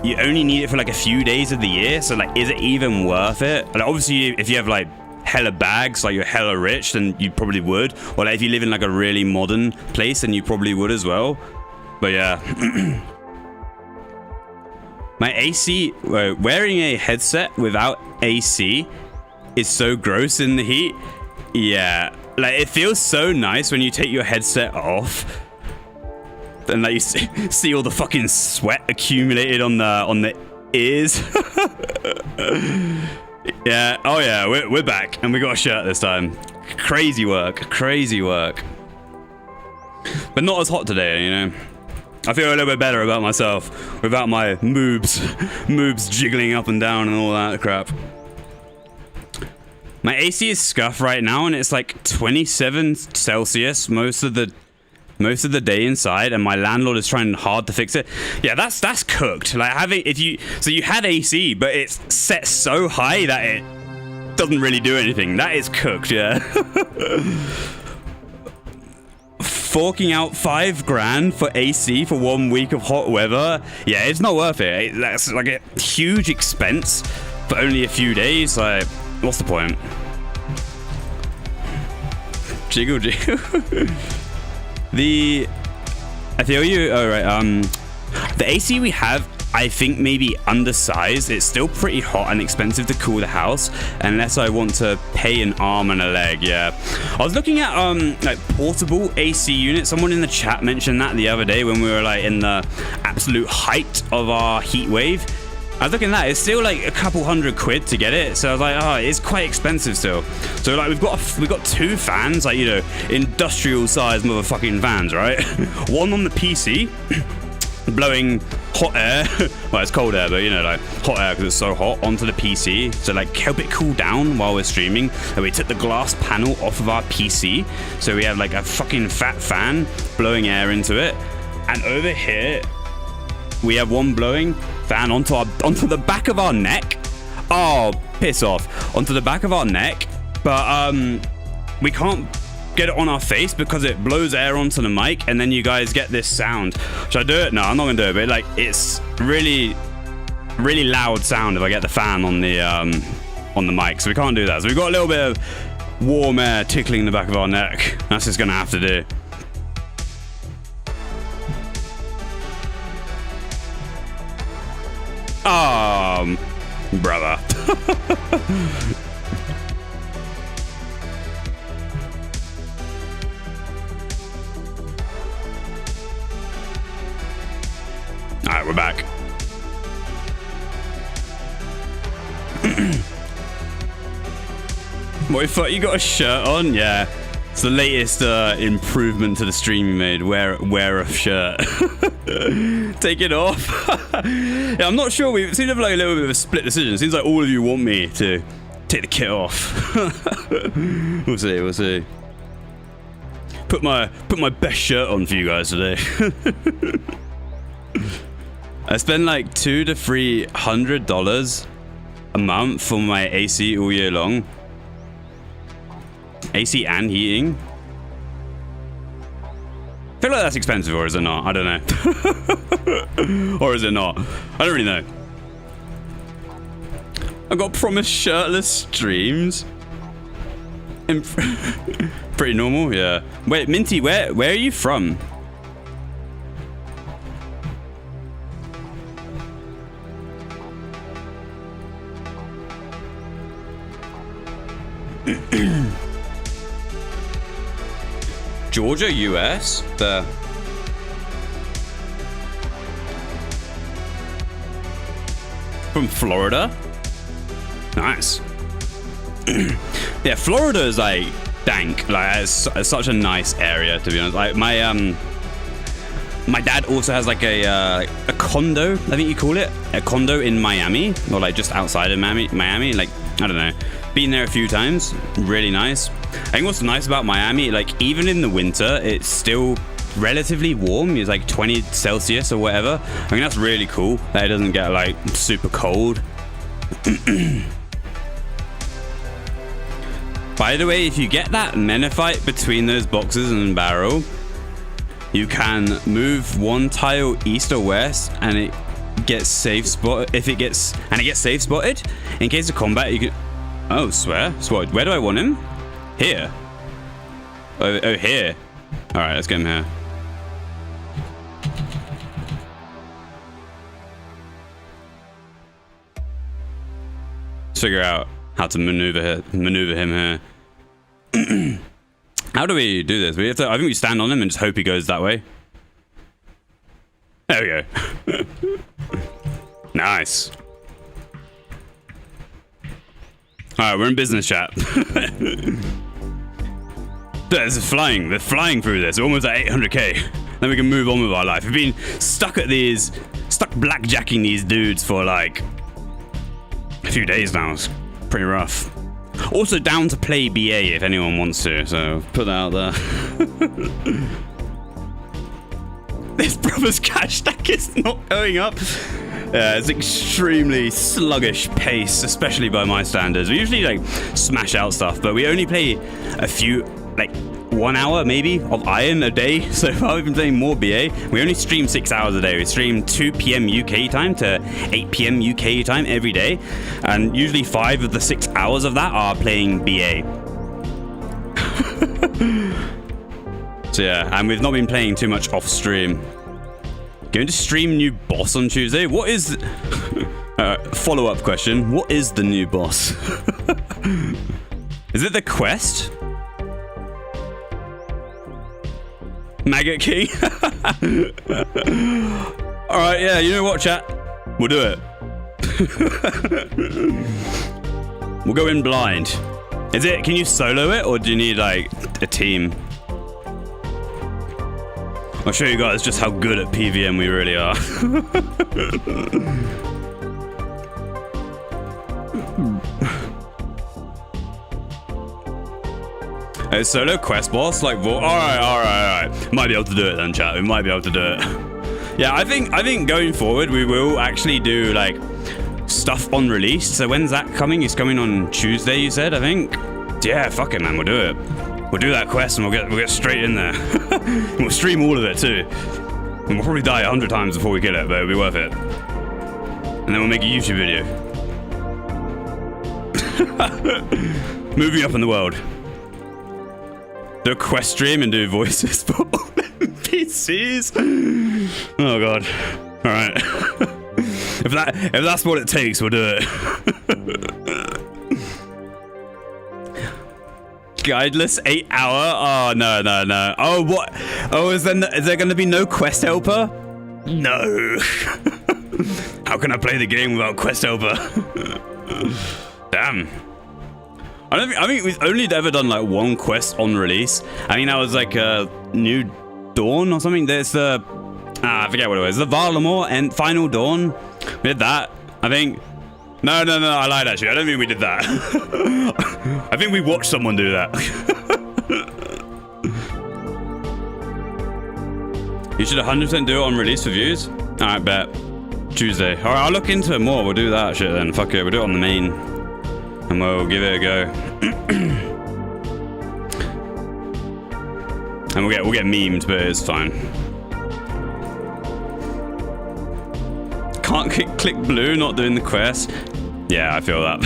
you only need it for like a few days of the year, so like is it even worth it? Like obviously if you have like hella bags, like you're hella rich, then you probably would, or like if you live in like a really modern place, then you probably would as well. But yeah. My AC, wearing a headset without AC is so gross in the heat. Yeah, like it feels so nice when you take your headset off and like you see all the fucking sweat accumulated on the ears. Yeah, oh yeah, we're back and we got a shirt this time. Crazy work. But not as hot today, you know. I feel a little bit better about myself without my moobs jiggling up and down and all that crap. My AC is scuffed right now and it's like 27 Celsius most of the day inside, and my landlord is trying hard to fix it. Yeah, that's cooked. Like you had AC, but it's set so high that it doesn't really do anything. That is cooked, yeah. Forking out $5,000 for AC for 1 week of hot weather. Yeah, it's not worth it. That's like a huge expense for only a few days. Like, what's the point? Jiggle. I feel you. Oh, right. The AC we have, I think maybe undersized. It's still pretty hot and expensive to cool the house, unless I want to pay an arm and a leg. Yeah, I was looking at like portable AC units. Someone in the chat mentioned that the other day when we were like in the absolute height of our heat wave. I was looking at that, it's still like a couple £100 to get it. So I was like, oh, it's quite expensive still. So like we've got two fans, like, you know, industrial sized motherfucking fans, right? One on the PC, blowing hot air. Well, it's cold air, but you know, like hot air because it's so hot, onto the PC. So like help it cool down while we're streaming. And we took the glass panel off of our PC. So we have like a fucking fat fan blowing air into it. And over here, we have one blowing fan onto the back of our neck. Oh, piss off. Onto the back of our neck. But we can't get it on our face because it blows air onto the mic and then you guys get this sound. Should I do it? No, I'm not gonna do it, but like it's really loud sound if I get the fan on the mic, so we can't do that. So we've got a little bit of warm air tickling the back of our neck. That's just gonna have to do. Brother. Alright, we're back. What, you thought you got a shirt on? Yeah. It's the latest improvement to the stream you made. Wear a shirt. Take it off. Yeah, I'm not sure. We seem to have like a little bit of a split decision. It seems like all of you want me to take the kit off. We'll see. We'll see. Put my best shirt on for you guys today. I spend like $200 to $300 a month for my AC all year long. AC and heating. I feel like that's expensive, or is it not? I don't know. Or is it not? I don't really know. I got promised shirtless streams. Pretty normal, yeah. Wait, Minty, where are you from? Georgia, US? From Florida? Nice. Yeah, Florida is like dank. Like it's such a nice area, to be honest. Like my dad also has like a condo, I think you call it, a condo in Miami, or like just outside of Miami. Like I don't know, been there a few times. Really nice. I think what's nice about Miami, like even in the winter, it's still relatively warm. It's like 20 Celsius or whatever. I mean that's really cool that it doesn't get like super cold. By the way, if you get that Menifite between those boxes and barrel, you can move one tile east or west, and it gets safe spot. If it gets safe spotted, in case of combat, you can. Oh, swear. So where do I want him? Here. Oh, here. All right, let's get him here. Let's figure out how to maneuver him here. How do we do this? We have to. I think we stand on him and just hope he goes that way. There we go. Nice. All right, we're in business chat. There's flying. They're flying through this. We're almost at 800k. Then we can move on with our life. We've been stuck blackjacking these dudes for like a few days now. It's pretty rough. Also down to play BA if anyone wants to, so put that out there. This brother's cash stack is not going up. Yeah, it's extremely sluggish pace, especially by my standards. We usually like smash out stuff, but we only play a few, like 1 hour maybe of Iron a day. So far we've been playing more BA. We only stream 6 hours a day. We stream 2 p.m. UK time to 8 p.m. UK time every day. And usually 5 of the 6 hours of that are playing BA. So yeah, and we've not been playing too much off stream. Going to stream new boss on Tuesday. What is... follow-up question. What is the new boss? Is it the quest? Maggot King? Alright, yeah, you know what, chat? We'll do it. We'll go in blind. Can you solo it, or do you need, like, a team? I'll show you guys just how good at PVM we really are. A solo quest boss? Like, well, alright. Might be able to do it then, chat. We might be able to do it. Yeah, I think going forward, we will actually do, like, stuff on release. So when's that coming? It's coming on Tuesday, you said, I think? Yeah, fuck it, man. We'll do it. We'll do that quest and we'll get straight in there. And we'll stream all of it too. And we'll probably die 100 times before we kill it, but it'll be worth it. And then we'll make a YouTube video. Moving up in the world. Do a quest stream and do voices for all NPCs. Oh god. Alright. If that's what it takes, we'll do it. Guideless 8 hour? Oh no. Oh what? Oh, is there gonna be no quest helper? No. How can I play the game without quest helper? Damn. I think we've only ever done like one quest on release. I think that was like a New Dawn or something. There's the I forget what it was. The Varlamore and Final Dawn. We did that. I think. No, I lied actually. I don't think we did that. I think we watched someone do that. You should 100% do it on release reviews. Alright, bet. Tuesday. Alright, I'll look into it more. We'll do that shit then. Fuck it. We'll do it on the main. And we'll give it a go. And we'll get memed, but it's fine. Can't click blue, not doing the quest. Yeah, I feel that.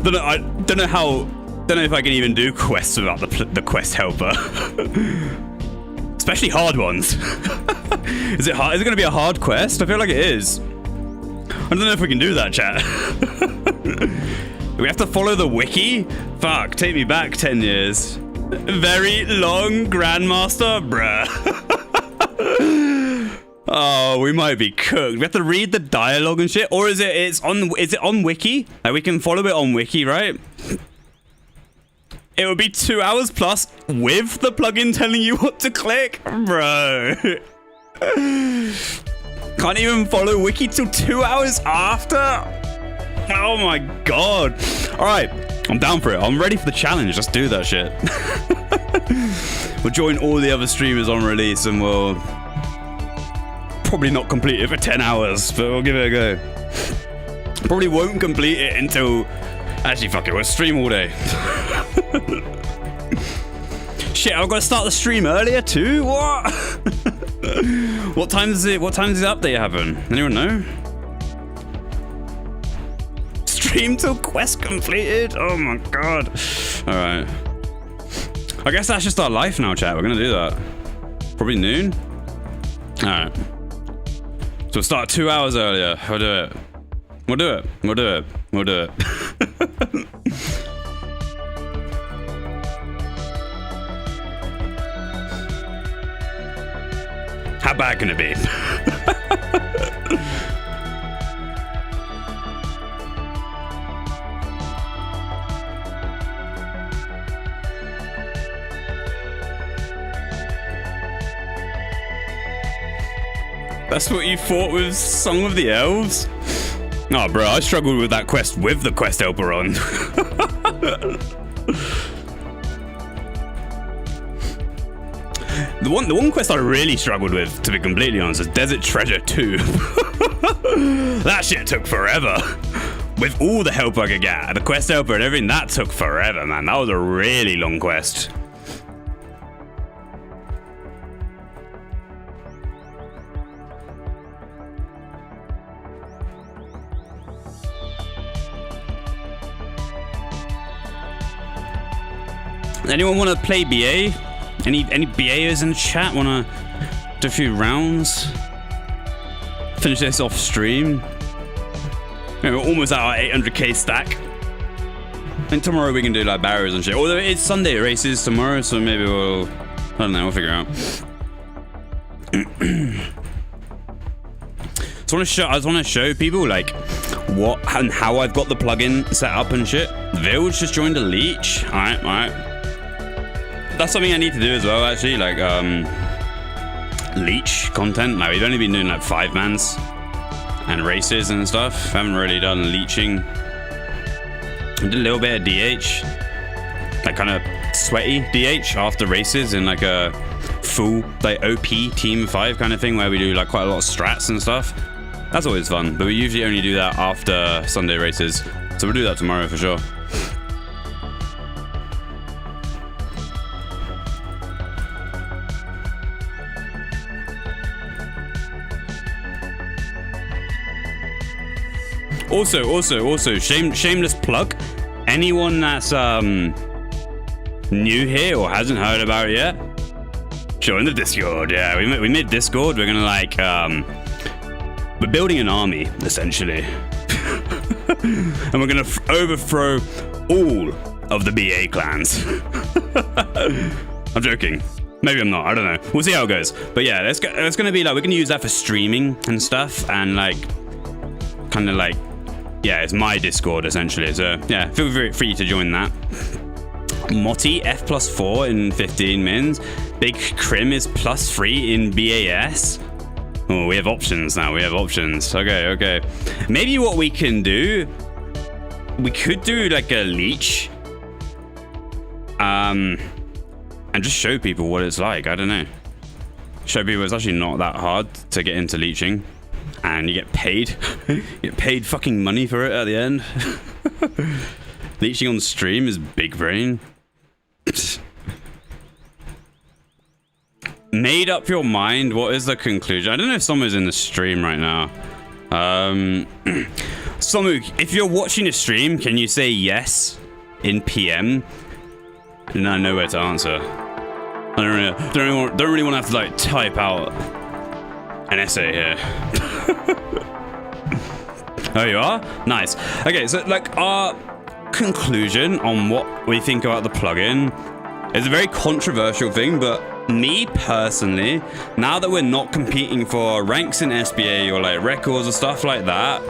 Don't know if I can even do quests without the quest helper. Especially hard ones. Is it hard? Is it going to be a hard quest? I feel like it is. I don't know if we can do that, chat. Do we have to follow the wiki? Fuck, take me back 10 years. Very long Grandmaster, bruh. Oh, we might be cooked. We have to read the dialogue and shit, or is it on wiki? Like we can follow it on wiki, right? It would be 2 hours plus with the plugin telling you what to click, bro. Can't even follow wiki till 2 hours after. Oh my god. All right, I'm down for it. I'm ready for the challenge. Let's do that shit. We'll join all the other streamers on release and we'll probably not complete it for 10 hours, but we'll give it a go. Probably won't complete it until... Actually, fuck it, we'll stream all day. Shit, I've got to start the stream earlier too? What? What time does the update happen? Anyone know? Stream till quest completed? Oh my god. Alright. I guess that's just our life now, chat. We're gonna do that. Probably noon? Alright. So we'll start 2 hours earlier. We'll do it. We'll do it. We'll do it. We'll do it. How bad can it be? That's what you fought with Song of the Elves? Oh, bro, I struggled with that quest with the quest helper on. The one quest I really struggled with, to be completely honest, is Desert Treasure 2. That shit took forever. With all the help I could get, the quest helper and everything, that took forever, man. That was a really long quest. Anyone want to play BA? Any BAers in the chat want to do a few rounds? Finish this off stream. We're almost at our 800k stack. And tomorrow we can do like barriers and shit. Although it's Sunday races tomorrow, so maybe we'll... I don't know, we'll figure out. I just want to show people like what and how I've got the plugin set up and shit. Village just joined a leech. Alright. That's something I need to do as well, actually, like leech content. Like we've only been doing like 5-mans and races and stuff. Haven't really done leeching. I did a little bit of DH, like kind of sweaty DH after races in like a full like OP team 5 kind of thing where we do like quite a lot of strats and stuff. That's always fun, but we usually only do that after Sunday races, so we'll do that tomorrow for sure. Also, shameless plug. Anyone that's new here or hasn't heard about it yet, join the Discord. Yeah, we made Discord. We're gonna like we're building an army essentially, and we're gonna overthrow all of the BA clans. I'm joking. Maybe I'm not. I don't know. We'll see how it goes. But yeah, it's gonna be like we're gonna use that for streaming and stuff, and like kind of like yeah, it's my Discord essentially. So yeah, feel free to join that. Motti F+4 in 15 mins. Big Crim is +3 in BAS. Oh, we have options now. We have options. Okay. Maybe what we can do, we could do like a leech. And just show people what it's like. I don't know. Show people it's actually not that hard to get into leeching. And you get paid. You get paid fucking money for it at the end. Leeching on stream is big brain. Made up your mind. What is the conclusion? I don't know if someone's in the stream right now. Somu, if you're watching the stream, can you say yes in PM? And I know where to answer. I don't really want to have to like type out an essay here. Oh, you are? Nice. Okay, so like our conclusion on what we think about the plugin is a very controversial thing, but me personally, now that we're not competing for ranks in SBA or like records or stuff like that,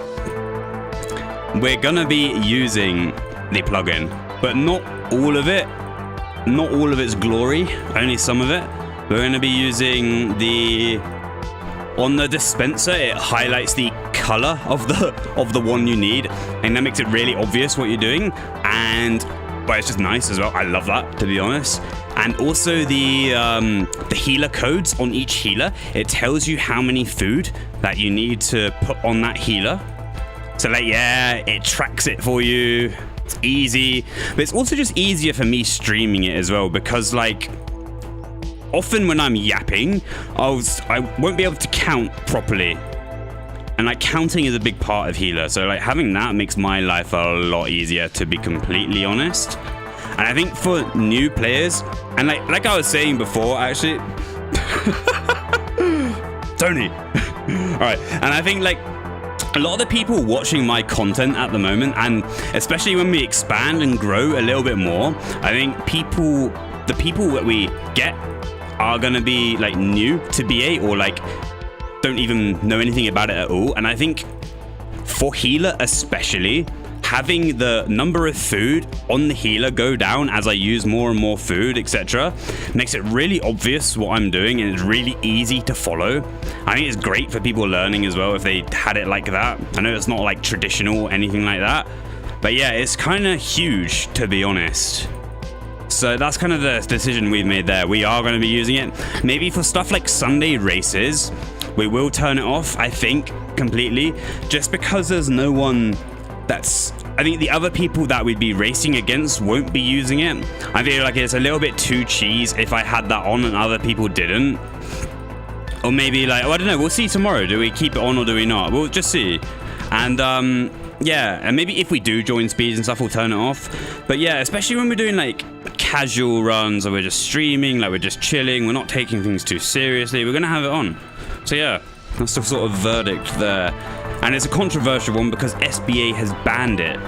we're gonna be using the plugin, but not all of it. Not all of its glory, only some of it. We're going to be using on the dispenser, it highlights the color of the one you need, and that makes it really obvious what you're doing. But it's just nice as well. I love that, to be honest. And also the healer codes on each healer, it tells you how many food that you need to put on that healer. So like, yeah, it tracks it for you. It's easy, but it's also just easier for me streaming it as well, because like often when I'm yapping, I won't be able to count properly, and like counting is a big part of healer, so like having that makes my life a lot easier, to be completely honest. And I think for new players, and like I was saying before, actually, Tony. All right, and I think like a lot of the people watching my content at the moment, and especially when we expand and grow a little bit more, I think the people that we get are going to be like new to BA or like don't even know anything about it at all. And I think for healer especially, having the number of food on the healer go down as I use more and more food, etc., makes it really obvious what I'm doing, and it's really easy to follow. I think it's great for people learning as well if they had it like that. I know it's not like traditional or anything like that, but yeah, it's kind of huge, to be honest. So that's kind of the decision we've made there. We are going to be using it. Maybe for stuff like Sunday races, we will turn it off, I think, completely, just because there's no one that's... I think the other people that we'd be racing against won't be using it. I feel like it's a little bit too cheese if I had that on and other people didn't. Or maybe like, oh, I don't know, we'll see tomorrow. Do we keep it on or do we not? We'll just see. And yeah, and maybe if we do join speeds and stuff, we'll turn it off. But yeah, especially when we're doing like casual runs, or we're just streaming, like we're just chilling, we're not taking things too seriously, we're gonna have it on. So yeah, that's the sort of verdict there. And it's a controversial one because SBA has banned it.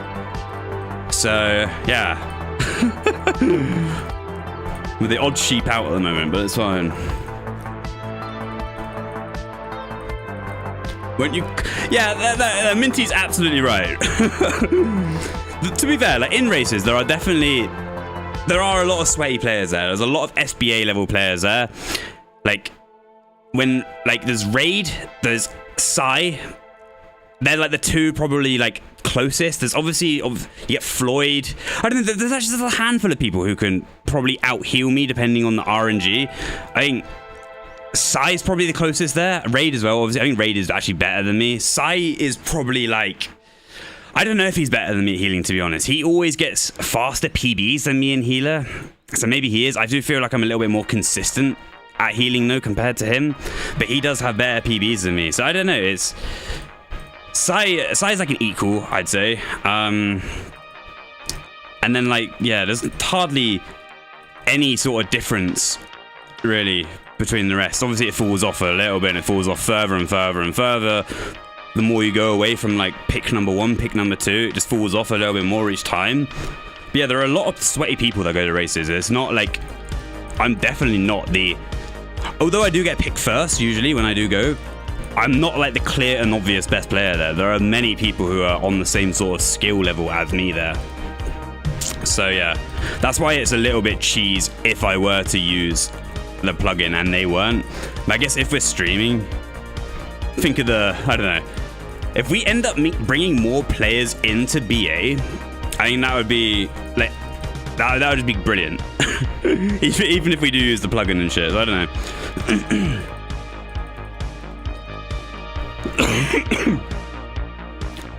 So yeah. With the odd sheep out at the moment, but it's fine. Won't you? Yeah, Minty's absolutely right. To be fair, like in races, there are a lot of sweaty players there. There's a lot of SBA level players there. Like when there's Raid, there's Psy. They're like the two probably like closest. There's obviously you get Floyd. I don't know. There's actually a handful of people who can probably out heal me depending on the RNG. I think Psy is probably the closest there. Raid as well. Obviously, I think Raid is actually better than me. Psy is probably like, I don't know if he's better than me at healing, to be honest. He always gets faster PBs than me in healer, so maybe he is. I do feel like I'm a little bit more consistent at healing though compared to him, but he does have better PBs than me. So I don't know. It's Psy's like an equal, I'd say. And then like, yeah, there's hardly any sort of difference really between the rest. Obviously it falls off a little bit, and it falls off further and further and further the more you go away from like pick number 1, pick number 2. It just falls off a little bit more each time. But yeah, there are a lot of sweaty people that go to races. It's not like, I'm definitely not the, although I do get picked first usually when I do go, I'm not like the clear and obvious best player there. There are many people who are on the same sort of skill level as me there. So yeah, that's why it's a little bit cheese if I were to use the plugin and they weren't. But I guess if we're streaming, think of I don't know. If we end up bringing more players into BA, I think that would be like, that would just be brilliant. Even if we do use the plugin and shit, I don't know.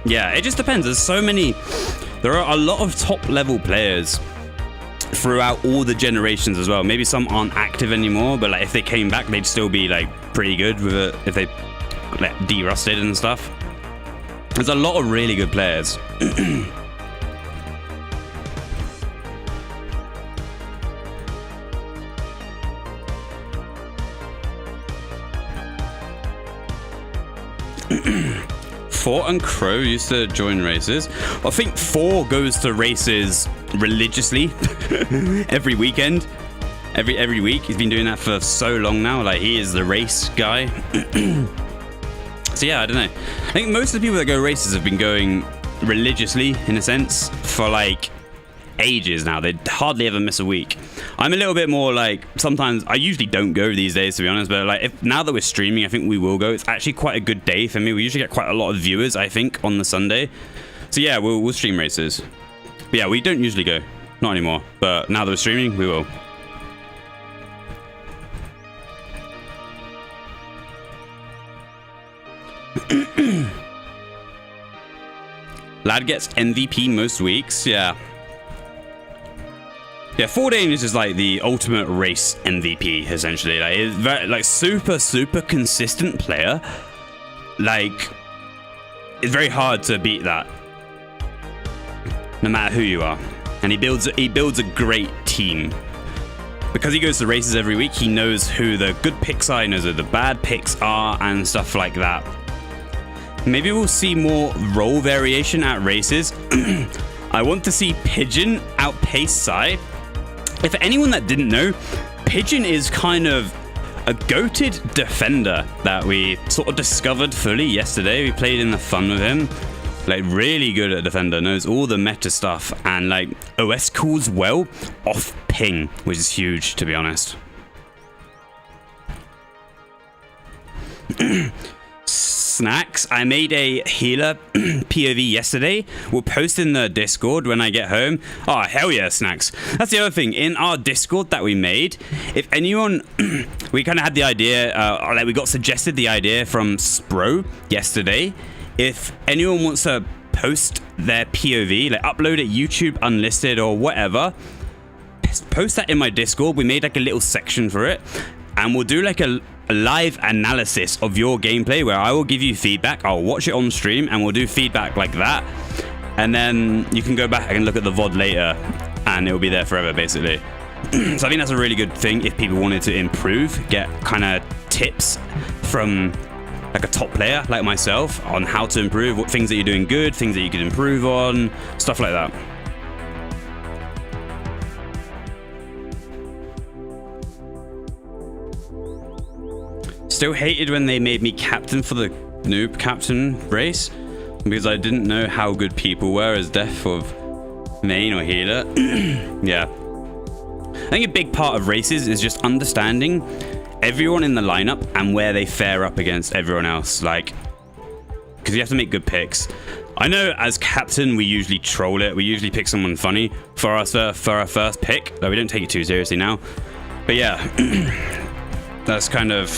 Yeah, it just depends. There are a lot of top level players throughout all the generations as well. Maybe some aren't active anymore, but like if they came back, they'd still be like pretty good with it if they like derusted and stuff. There's a lot of really good players. Four and Crow used to join races. I think Four goes to races religiously every weekend, every week. He's been doing that for so long now. Like, he is the race guy. So yeah, I don't know. I think most of the people that go races have been going religiously, in a sense, for like ages now. They hardly ever miss a week. I'm a little bit more like, sometimes I usually don't go these days, to be honest, but like now that we're streaming, I think we will go. It's actually quite a good day for me. We usually get quite a lot of viewers, I think, on the Sunday. So yeah, we'll stream races. But yeah, we don't usually go, not anymore, but now that we're streaming, we will. Lad gets MVP most weeks. Yeah, 14 is just like the ultimate race MVP, essentially. Like, it's very, like, super consistent player. Like, it's very hard to beat that, no matter who you are. And he builds a great team. Because he goes to races every week, he knows who the good picks are, he knows who the bad picks are, and stuff like that. Maybe we'll see more role variation at races. I want to see Pigeon outpace Sai. If anyone that didn't know, Pigeon is kind of a goated defender that we sort of discovered fully yesterday. We played in the fun with him. Like, really good at defender, knows all the meta stuff, and like OS calls well off ping, which is huge, to be honest. Snacks, I made a healer POV yesterday. We'll post in the Discord when I get home. Oh, hell yeah, Snacks. That's the other thing. In our Discord that we made, if anyone... we kind of had the idea, like we got suggested the idea from Spro yesterday. If anyone wants to post their POV, like upload it YouTube unlisted or whatever, post that in my Discord. We made like a little section for it, and we'll do like a live analysis of your gameplay where I will give you feedback. I'll watch it on stream and we'll do feedback like that, and then you can go back and look at the VOD later and it will be there forever, basically. So I think that's a really good thing if people wanted to improve, get kind of tips from like a top player like myself on how to improve, what things that you're doing good, things that you could improve on, stuff like that. Still hated when they made me captain for the noob captain race because I didn't know how good people were as def of main or healer. Yeah. I think a big part of races is just understanding everyone in the lineup and where they fare up against everyone else. Like, because you have to make good picks. I know as captain, we usually troll it. We usually pick someone funny for our first pick, though we don't take it too seriously now. But yeah, that's kind of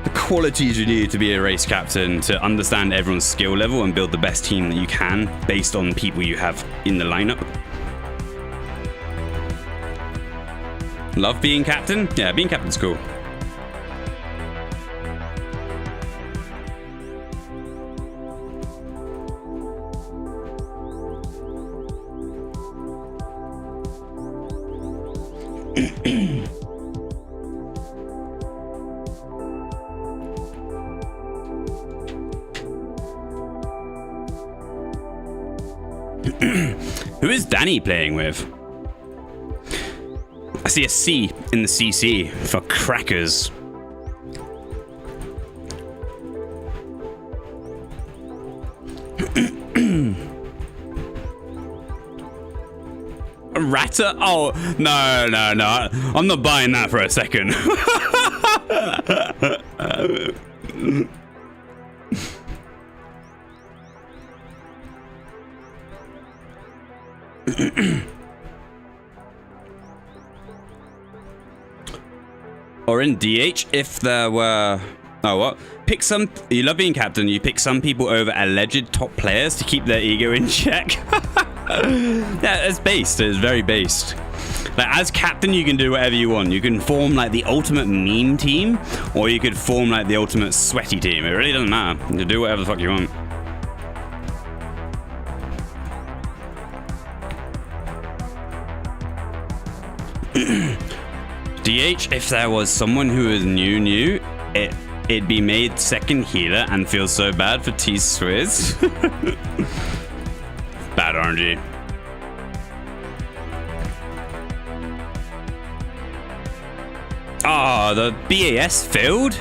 the qualities you need to be a race captain, to understand everyone's skill level and build the best team that you can based on people you have in the lineup. Love being captain? Yeah, being captain's cool. Who is Danny playing with? I see a C in the CC for crackers. Ratter? Oh, no. I'm not buying that for a second. Or in DH, if there were... Oh, what? Pick some... You love being captain. You pick some people over alleged top players to keep their ego in check. Yeah, it's based. It's very based. Like, as captain, you can do whatever you want. You can form, like, the ultimate meme team, or you could form, like, the ultimate sweaty team. It really doesn't matter. You do whatever the fuck you want. DH, if there was someone who was new, it'd be made second healer and feel so bad for T-Swizz. Bad RNG. Oh, the BAS failed?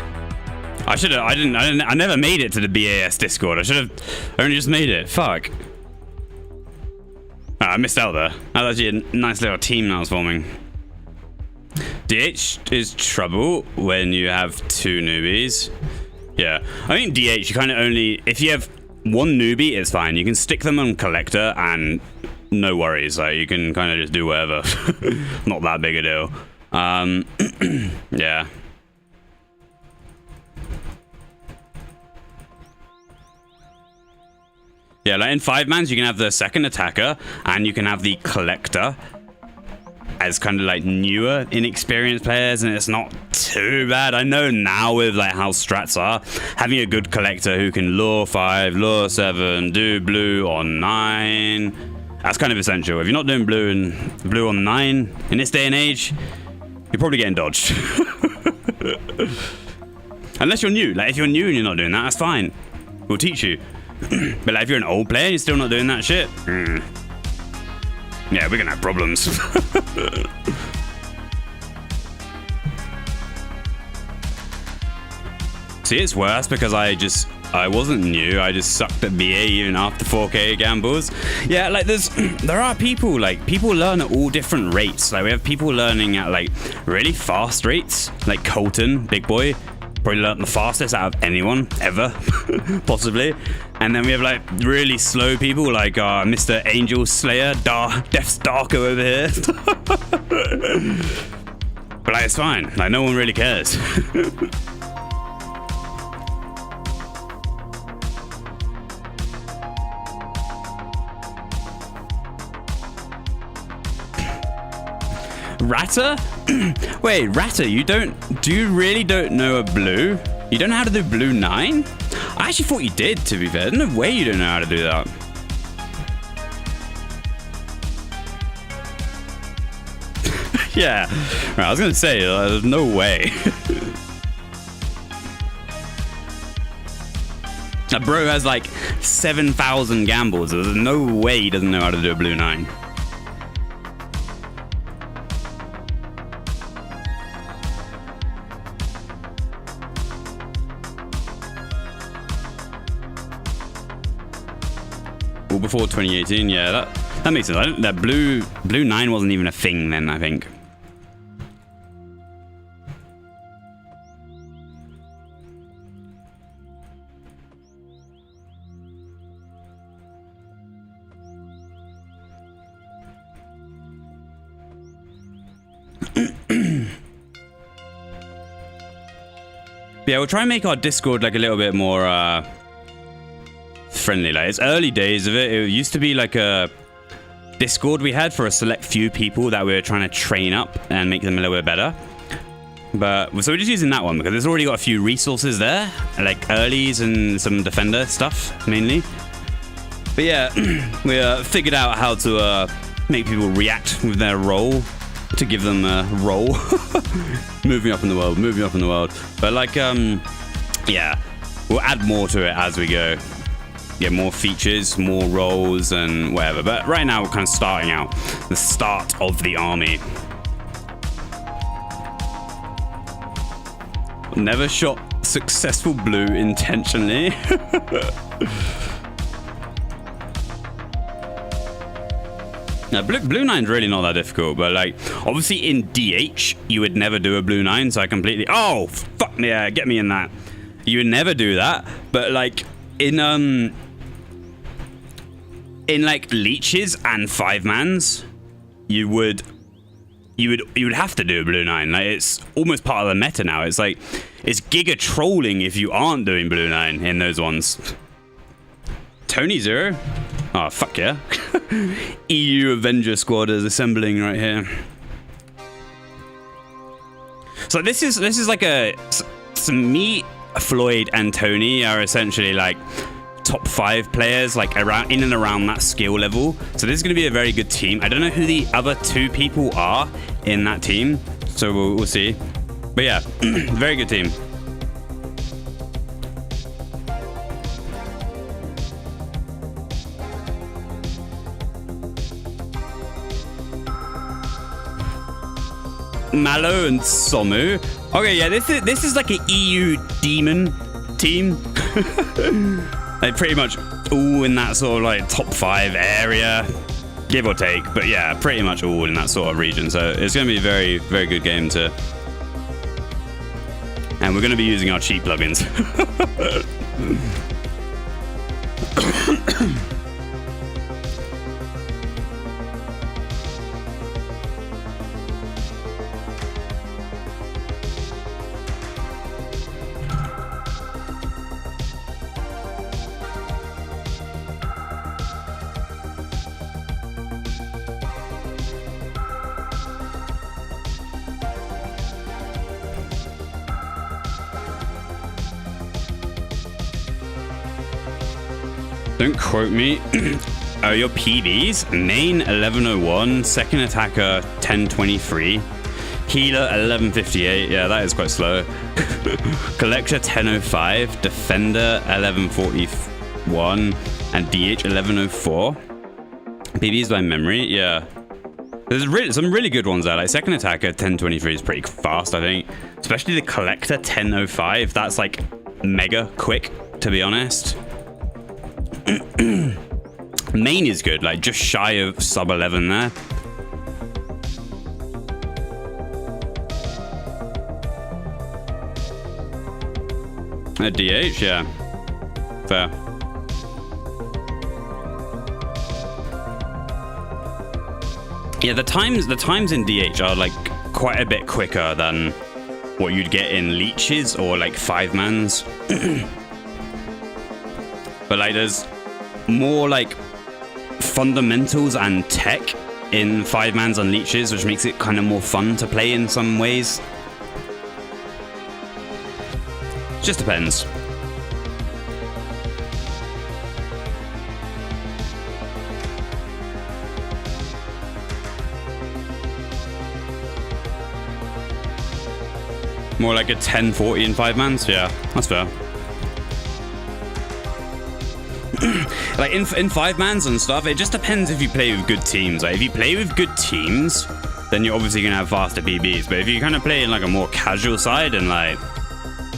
I never made it to the BAS Discord. I should have only just made it. Fuck. Oh, I missed out there. That was actually a nice little team I was forming. DH is trouble when you have two newbies. Yeah, I think DH, you kind of only... If you have one newbie, it's fine. You can stick them on collector and no worries. Like, you can kind of just do whatever. Not that big a deal. Yeah. Yeah, like in 5-mans, you can have the second attacker and you can have the collector as kind of like newer, inexperienced players, and it's not too bad. I know now with like how strats are, having a good collector who can lure 5, lure 7, do blue on 9, that's kind of essential. If you're not doing blue on 9 in this day and age, you're probably getting dodged. Unless you're new. Like if you're new and you're not doing that, that's fine. We'll teach you. But like if you're an old player and you're still not doing that shit, yeah, we're gonna have problems. See, it's worse because I wasn't new. I just sucked at BA even after 4K gambles. Yeah, like there are people, like people learn at all different rates. Like we have people learning at like really fast rates, like Colton, big boy, probably learned the fastest out of anyone ever, possibly. And then we have like really slow people like Mr. Angel Slayer, Death's Darker over here. But like it's fine. Like no one really cares. Ratter? Wait, Ratter, do you really don't know a blue? You don't know how to do blue 9? I actually thought you did, to be fair. There's no way you don't know how to do that. Yeah, right, I was gonna say, there's no way. That bro has like 7,000 gambles. There's no way he doesn't know how to do a blue 9. Before 2018, yeah, that makes sense. That blue 9 wasn't even a thing then, I think. Yeah, we'll try and make our Discord like a little bit more friendly. Like it's early days of it. It used to be like a Discord we had for a select few people that we were trying to train up and make them a little bit better. But so we're just using that one because it's already got a few resources there, like earlies and some defender stuff mainly. But yeah, we figured out how to make people react with their role to give them a role. moving up in the world. But like, yeah, we'll add more to it as we go. Get more features, more roles, and whatever. But right now, we're kind of starting out. The start of the army. Never shot successful blue intentionally. No, blue 9's really not that difficult, but like obviously in DH you would never do a blue 9, so I completely fuck yeah, get me in that. You would never do that, but like in like leeches and 5-mans, you would have to do a blue 9. Like it's almost part of the meta now. It's like it's giga trolling if you aren't doing blue 9 in those ones. Tony 0. Oh, fuck yeah. EU Avenger squad is assembling right here. So this is like me, Floyd, and Tony are essentially like top 5 players, like around in and around that skill level. So this is going to be a very good team. I don't know who the other 2 people are in that team, so we'll see. But yeah, very good team. Mallow and Somu. Okay, yeah, this is like an EU demon team. Like pretty much all in that sort of like top 5 area, give or take. But yeah, pretty much all in that sort of region. So it's going to be a very, very good game to. And we're going to be using our cheap plugins. Don't quote me. Oh, your PBs? Main 1101, second attacker 1023, healer 1158. Yeah, that is quite slow. Collector 1005, defender 1141, and DH 1104. PBs by memory, yeah. There's some really good ones there. Like second attacker 1023 is pretty fast, I think. Especially the collector 1005. That's like mega quick, to be honest. Main is good, like just shy of sub 11 there. A DH, yeah, fair. Yeah, the times in DH are like quite a bit quicker than what you'd get in leeches or like 5-mans. But like there's more like fundamentals and tech in 5-mans and leeches, which makes it kind of more fun to play in some ways. Just depends. More like a 1040 in 5-mans? Yeah, that's fair. Like in 5-mans and stuff, it just depends if you play with good teams. Like if you play with good teams, then you're obviously gonna have faster PBs. But if you kind of play in like a more casual side, and like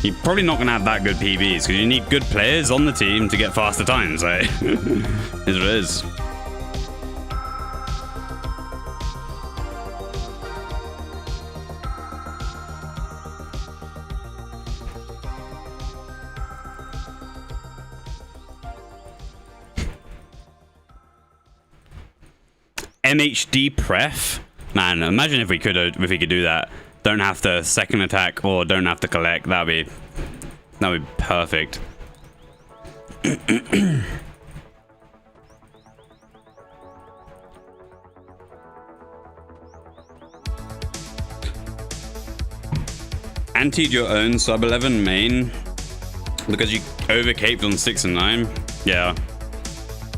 you're probably not gonna have that good PBs because you need good players on the team to get faster times. Like is what it is. MHD pref, man. Imagine if we could do that. Don't have to second attack or don't have to collect. That'd be perfect. Antied your own sub 11 main because you overcaped on 6 and 9. Yeah,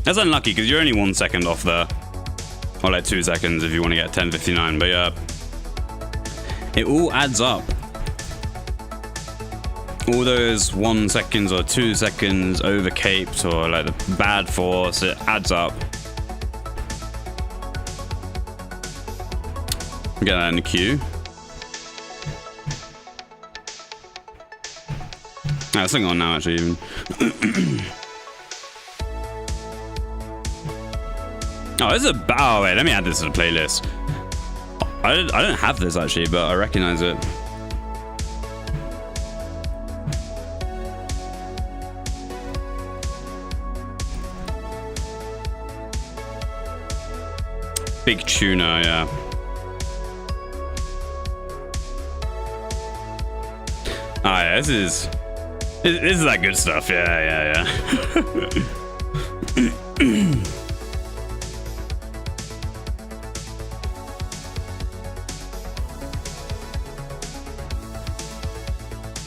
that's unlucky because you're only 1 second off there. Or like 2 seconds if you want to get 1059, but yeah. It all adds up. All those 1 seconds or 2 seconds over caped or like the bad force, it adds up. Get that in the queue. It's something on now actually even. Oh, this is a... Oh, wait, let me add this to the playlist. I don't have this, actually, but I recognize it. Big tuna, yeah. Oh, yeah, this is that good stuff. Yeah.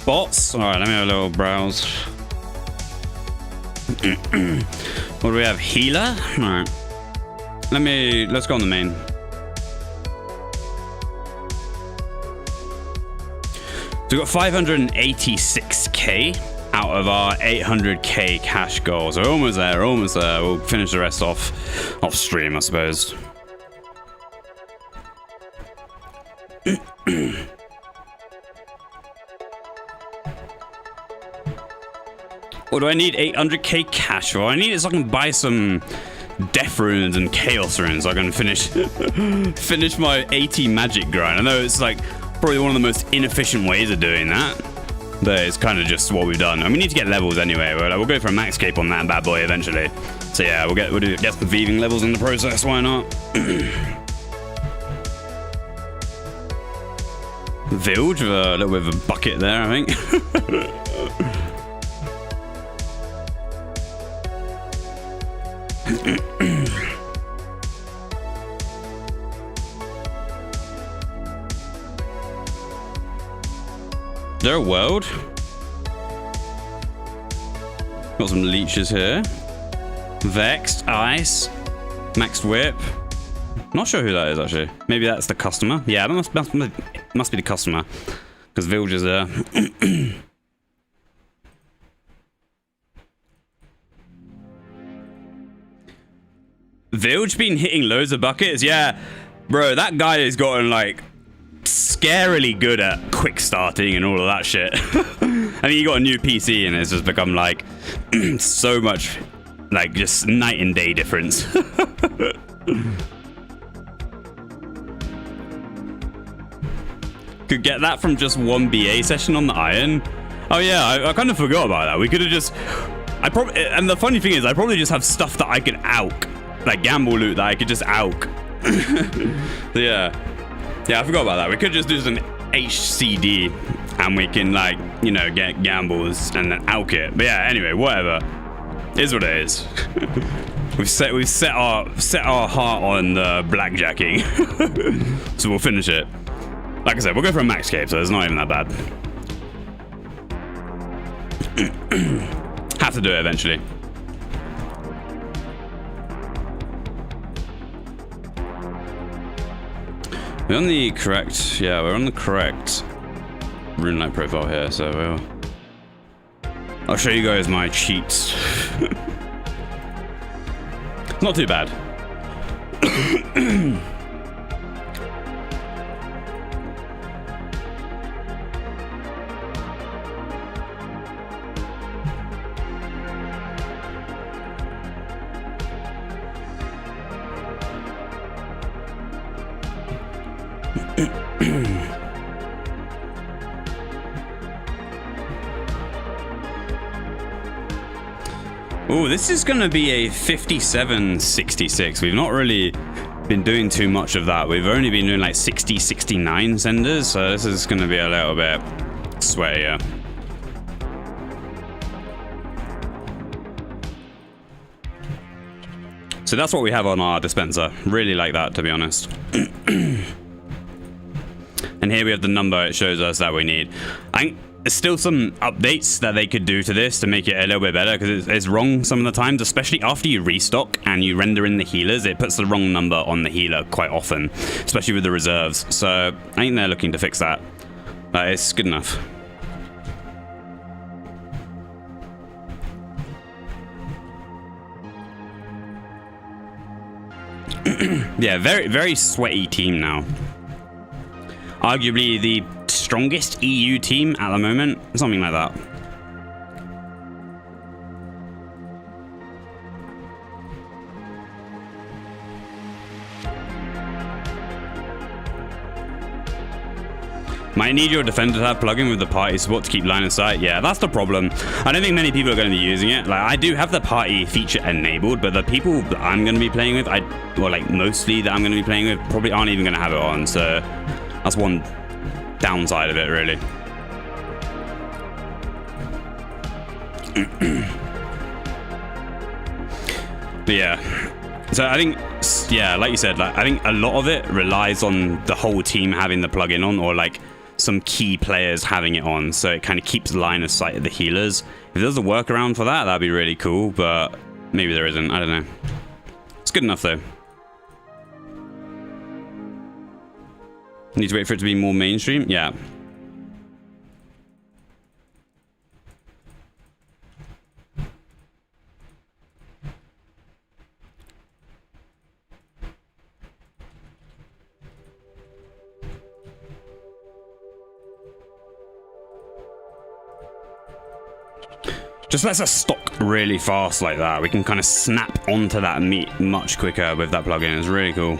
Bots. All right, let me have a little browse. What do we have? Healer. All right. Let's go on the main. So we got 586k out of our 800k cash goal. So almost there. We'll finish the rest off stream, I suppose. What do I need 800k cash for? I need it so I can buy some death runes and chaos runes so I can finish my 80 magic grind. I know it's like probably one of the most inefficient ways of doing that, but it's kind of just what we've done. And we need to get levels anyway. We'll go for a max cape on that bad boy eventually. So yeah, we'll get some thieving levels in the process. Why not? Village with a little bit of a bucket there, I think. Is there a world? Got some leeches here. Vexed, ice, maxed whip. Not sure who that is actually. Maybe that's the customer. Yeah, that must be the customer because Village is there. Village been hitting loads of buckets. Yeah, bro, that guy has gotten like scarily good at quick starting and all of that shit. I mean, he got a new PC and it's just become like so much like just night and day difference. Could get that from just one BA session on the iron. Oh yeah, I kind of forgot about that. We could have just and the funny thing is I probably just have stuff that I could auk, like gamble loot that I could just auk. So yeah, I forgot about that. We could just do some HCD and we can, like, you know, get gambles and then auk it. But yeah, anyway, whatever. It is what it is. we've set our heart on blackjacking. So we'll finish it. Like I said, we'll go for a max cape, so it's not even that bad. Have to do it eventually. We're on the correct, yeah, we're on the correct rune light profile here, so I'll show you guys my cheats. Not too bad. Oh, this is going to be a 5766. We've not really been doing too much of that. We've only been doing like 60, 69 senders, so this is going to be a little bit sweatier. So that's what we have on our dispenser. Really like that, to be honest. And here we have the number it shows us that we need. I think there's still some updates that they could do to this to make it a little bit better, because it's wrong some of the times, especially after you restock and you render in the healers. It puts the wrong number on the healer quite often, especially with the reserves. So I think they're looking to fix that. But it's good enough. Yeah, very, very sweaty team now. Arguably the strongest EU team at the moment, something like that. Might need your defender to have plugin with the party support to keep line of sight. Yeah, that's the problem. I don't think many people are going to be using it. Like, I do have the party feature enabled, but the people that I'm going to be playing with, mostly that I'm going to be playing with, probably aren't even going to have it on. So that's one downside of it, really. But yeah. So I think, yeah, like you said, like, I think a lot of it relies on the whole team having the plugin on, or like some key players having it on, so it kind of keeps line of sight of the healers. If there's a workaround for that, that'd be really cool, but maybe there isn't. I don't know. It's good enough though. Need to wait for it to be more mainstream? Yeah. Just lets us stock really fast like that. We can kind of snap onto that meat much quicker with that plugin. It's really cool.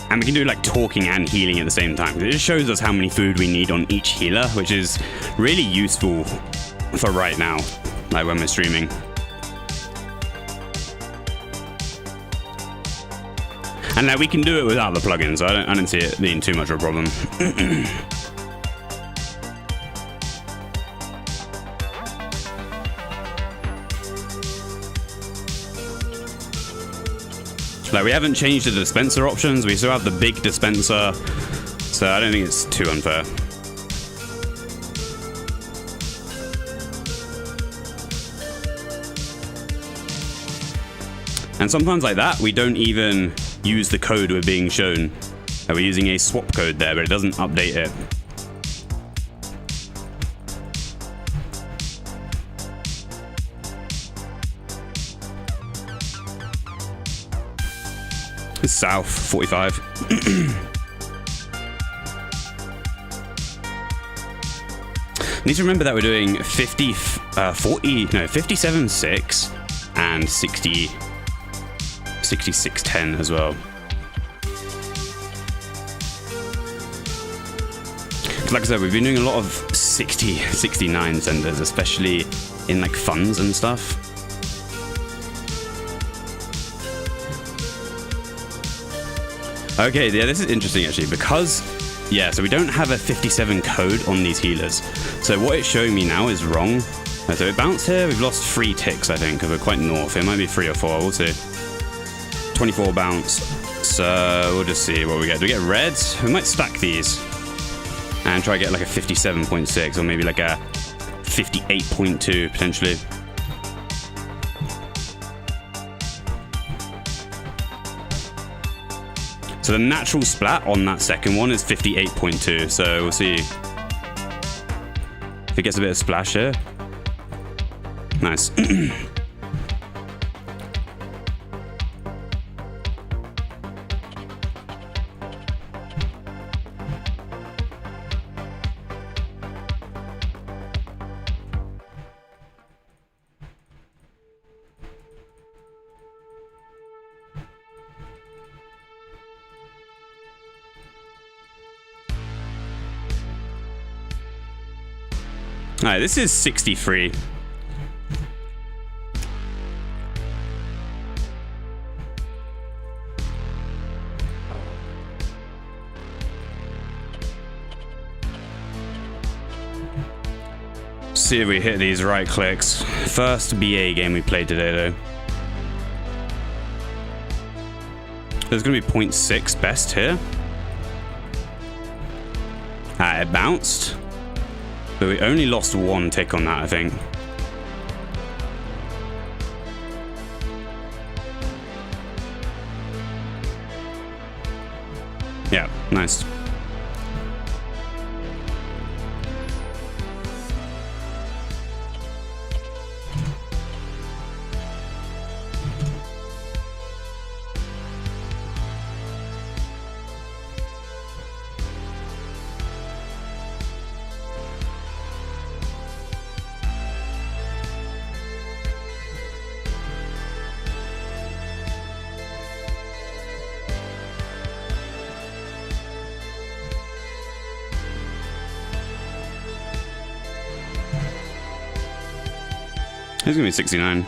And we can do like talking and healing at the same time. It just shows us how many food we need on each healer, which is really useful for right now, like when we're streaming. And we can do it without the plugin, so I don't see it being too much of a problem. Like, we haven't changed the dispenser options. We still have the big dispenser, so I don't think it's too unfair. And sometimes like that, we don't even use the code we're being shown. We're using a swap code there, but it doesn't update it. It's south, 45. Need to remember that we're doing 57.6 and 66.10 as well. Like I said, we've been doing a lot of 69 senders, especially in like funds and stuff. Okay, yeah, this is interesting actually, because yeah, so we don't have a 57 code on these healers. So what it's showing me now is wrong. So it bounced here. We've lost 3 ticks, I think, because we're quite north. It might be 3 or 4. We'll see. 24 bounce. So we'll just see what we get. Do we get reds? We might stack these and try to get like a 57.6 or maybe like a 58.2 potentially. So the natural splat on that second one is 58.2. So we'll see if it gets a bit of splash here. Nice. Alright, this is 63. See if we hit these right clicks. First BA game we played today, though. There's going to be 0.6 best here. It bounced. But we only lost 1 tick on that, I think. Yeah, nice. It's gonna be 69.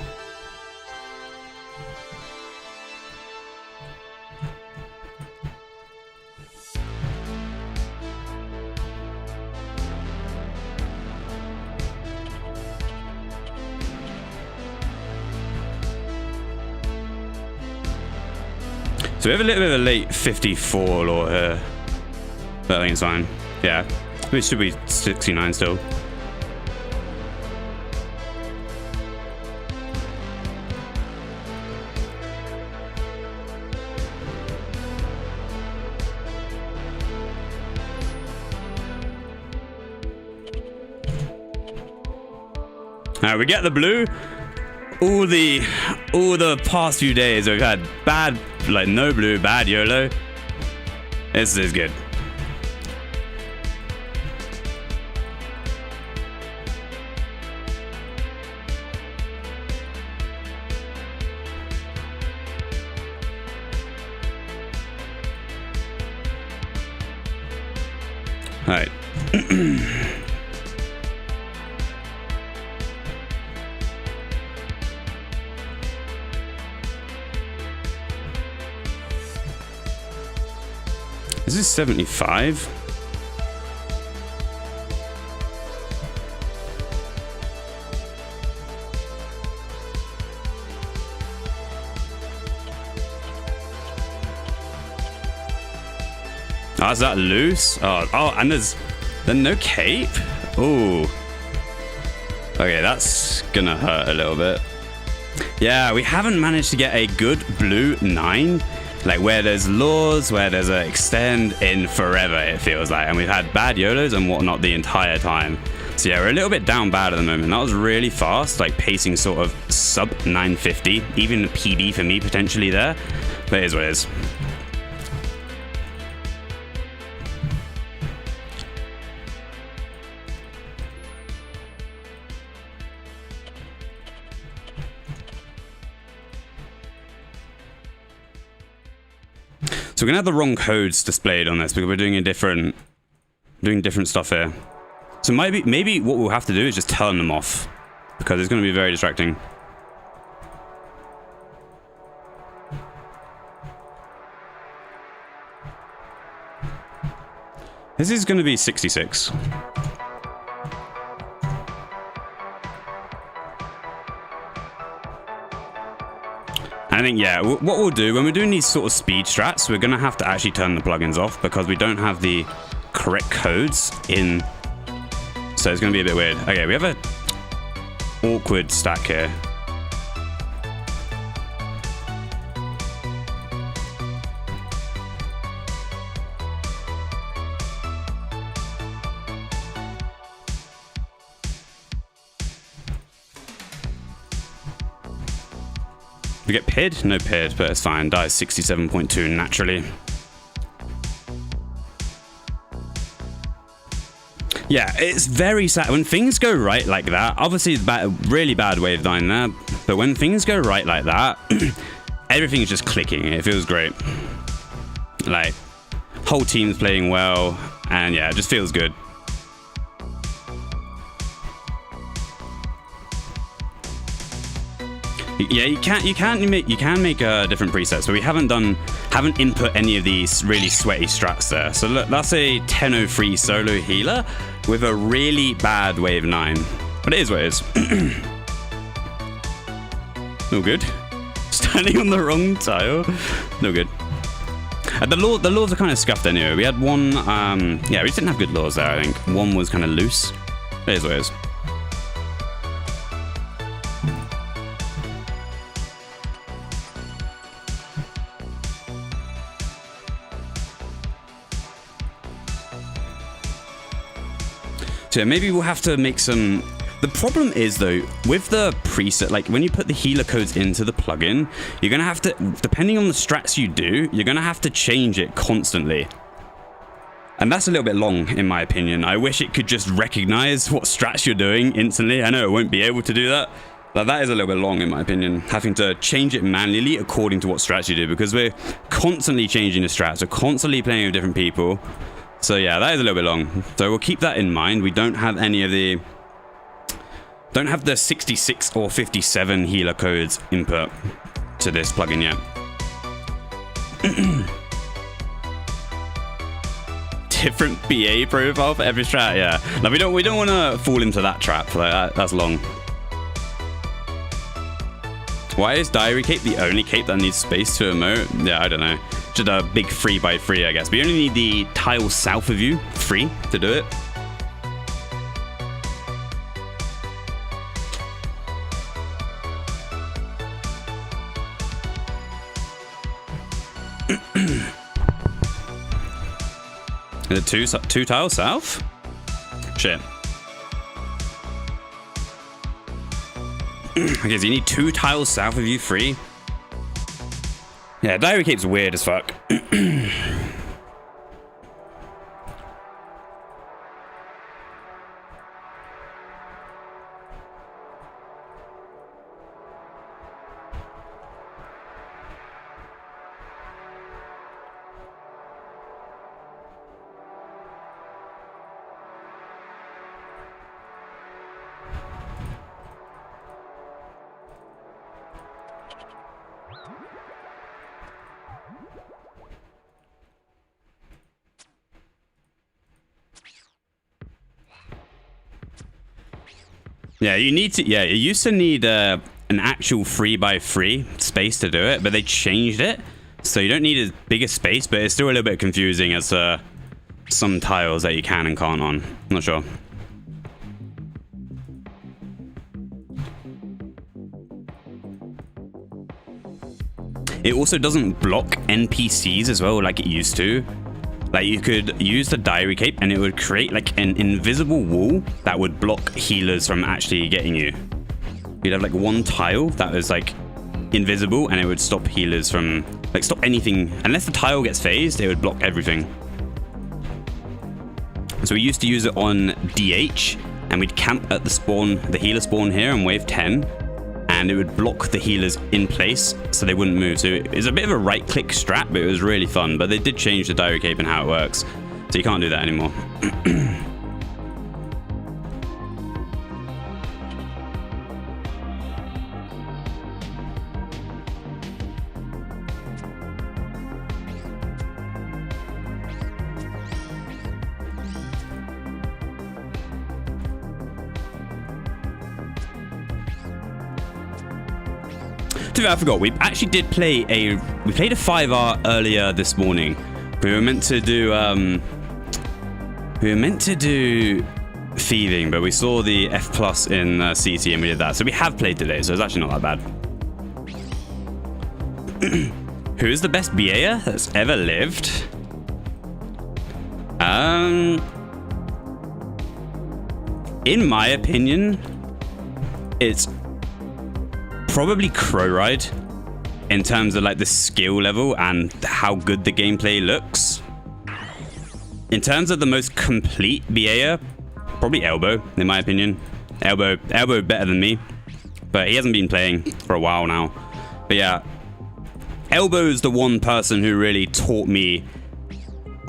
So we have a little bit of a late 54 law here. But I think it's fine. Yeah. It should be 69 still. Alright, we get the blue. All the past few days we've had bad, like no blue, bad YOLO. This is good. All right. Is this 75? Oh, is that loose? Oh, and there's no cape? Ooh. Okay, that's gonna hurt a little bit. Yeah, we haven't managed to get a good blue 9. Like where there's laws, where there's a extend in forever, it feels like. And we've had bad YOLOs and whatnot the entire time. So yeah, we're a little bit down bad at the moment. That was really fast, like pacing sort of sub 950, even PB for me potentially there. But it is what it is. So we're gonna have the wrong codes displayed on this because we're doing different stuff here. So maybe what we'll have to do is just turn them off because it's gonna be very distracting. This is gonna be 66. I think, yeah, what we'll do when we're doing these sort of speed strats, we're going to have to actually turn the plugins off because we don't have the correct codes in. So it's going to be a bit weird. Okay, we have a awkward stack here. We get PID? No PID, but it's fine. Dies 67.2 naturally. Yeah, it's very sad. When things go right like that, obviously really bad wave 9 there, but when things go right like that, everything is just clicking. It feels great. Like, whole team's playing well, and yeah, it just feels good. Yeah, you can make different presets, but we haven't input any of these really sweaty strats there. So look, that's a 1003 solo healer with a really bad wave 9, but it is what it is. No good. Standing on the wrong tile. No good. The laws are kind of scuffed anyway. We had one. Yeah, we just didn't have good laws there. I think one was kind of loose. It is what it is. So maybe we'll have to make some. The problem is though, with the preset, like when you put the healer codes into the plugin, you're gonna have to, depending on the strats you do, you're gonna have to change it constantly. And that's a little bit long in my opinion. I wish it could just recognize what strats you're doing instantly. I know it won't be able to do that, but that is a little bit long in my opinion. Having to change it manually according to what strats you do, because we're constantly changing the strats. We're constantly playing with different people. So yeah, that is a little bit long. So we'll keep that in mind. We don't have any of the Don't have the 66 or 57 healer codes input to this plugin yet. Different BA profile for every strat, yeah. Now we don't want to fall into that trap. Like that's long. Why is Diary Cape the only cape that needs space to emote? Yeah, I don't know. Just a big 3x3, I guess. We only need the tile south of you, 3, to do it. Is it two tiles south? Shit. Okay, so you need 2 tiles south of you, 3. Yeah, Diary Cape's weird as fuck. Yeah, you need to. Yeah, you used to need an actual 3x3 space to do it, but they changed it, so you don't need as big a space. But it's still a little bit confusing as to some tiles that you can and can't on. I'm not sure. It also doesn't block NPCs as well, like it used to. Like you could use the Diary Cape and it would create like an invisible wall that would block healers from actually getting you. You'd have like one tile that was like invisible and it would stop healers from, like stop anything. Unless the tile gets phased, it would block everything. So we used to use it on DH and we'd camp at the spawn, the healer spawn here on wave 10. And it would block the healers in place so they wouldn't move. So it's a bit of a right click strat, but it was really fun. But they did change the Diary Cape and how it works, so you can't do that anymore. I forgot. We actually did play a 5R earlier this morning. We were meant to do thieving, but we saw the F+ in CT and we did that. So we have played today, so it's actually not that bad. Who is the best BAer that's ever lived? In my opinion, it's probably Crowride in terms of like the skill level and how good the gameplay looks. In terms of the most complete BAer, probably Elbow in my opinion. Elbow better than me, but he hasn't been playing for a while now. But yeah, Elbow's the one person who really taught me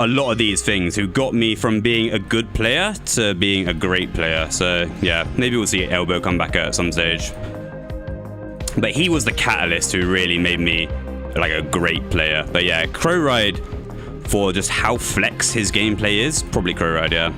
a lot of these things, who got me from being a good player to being a great player. So yeah, maybe we'll see Elbow come back at some stage. But he was the catalyst who really made me like a great player. But yeah, Crowride, for just how flex his gameplay is, probably Crowride, yeah.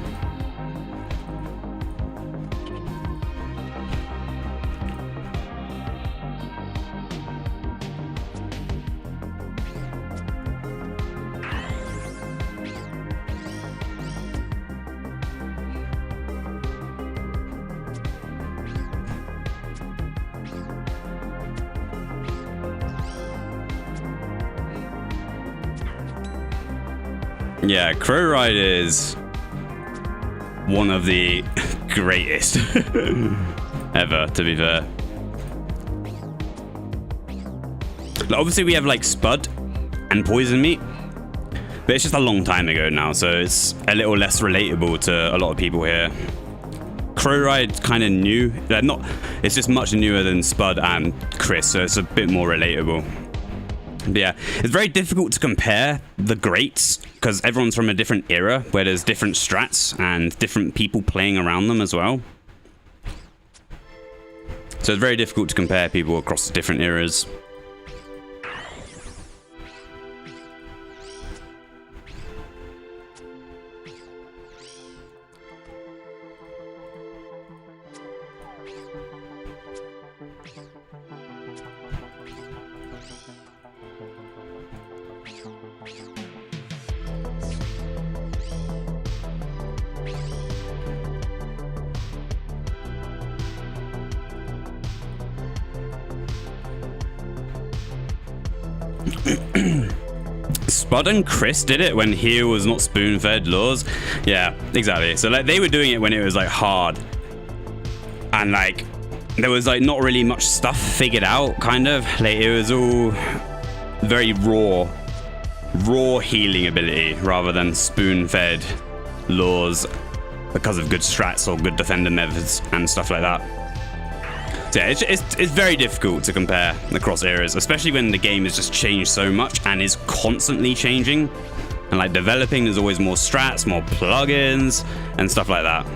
Yeah, Crowride is one of the greatest ever, to be fair. Like, obviously, we have like Spud and Poison Meat, but it's just a long time ago now, so it's a little less relatable to a lot of people here. Crowride's kind of new. It's just much newer than Spud and Chris, so it's a bit more relatable. But yeah, it's very difficult to compare the greats because everyone's from a different era where there's different strats and different people playing around them as well. So it's very difficult to compare people across different eras. Spud and Chris did it when Here was not spoon-fed laws. Yeah, exactly. So like they were doing it when it was like hard. And like there was like not really much stuff figured out, kind of. Like it was all very raw healing ability rather than spoon-fed laws because of good strats or good defender methods and stuff like that. So yeah, it's very difficult to compare across eras, especially when the game has just changed so much and is constantly changing. And like developing, there's always more strats, more plugins, and stuff like that.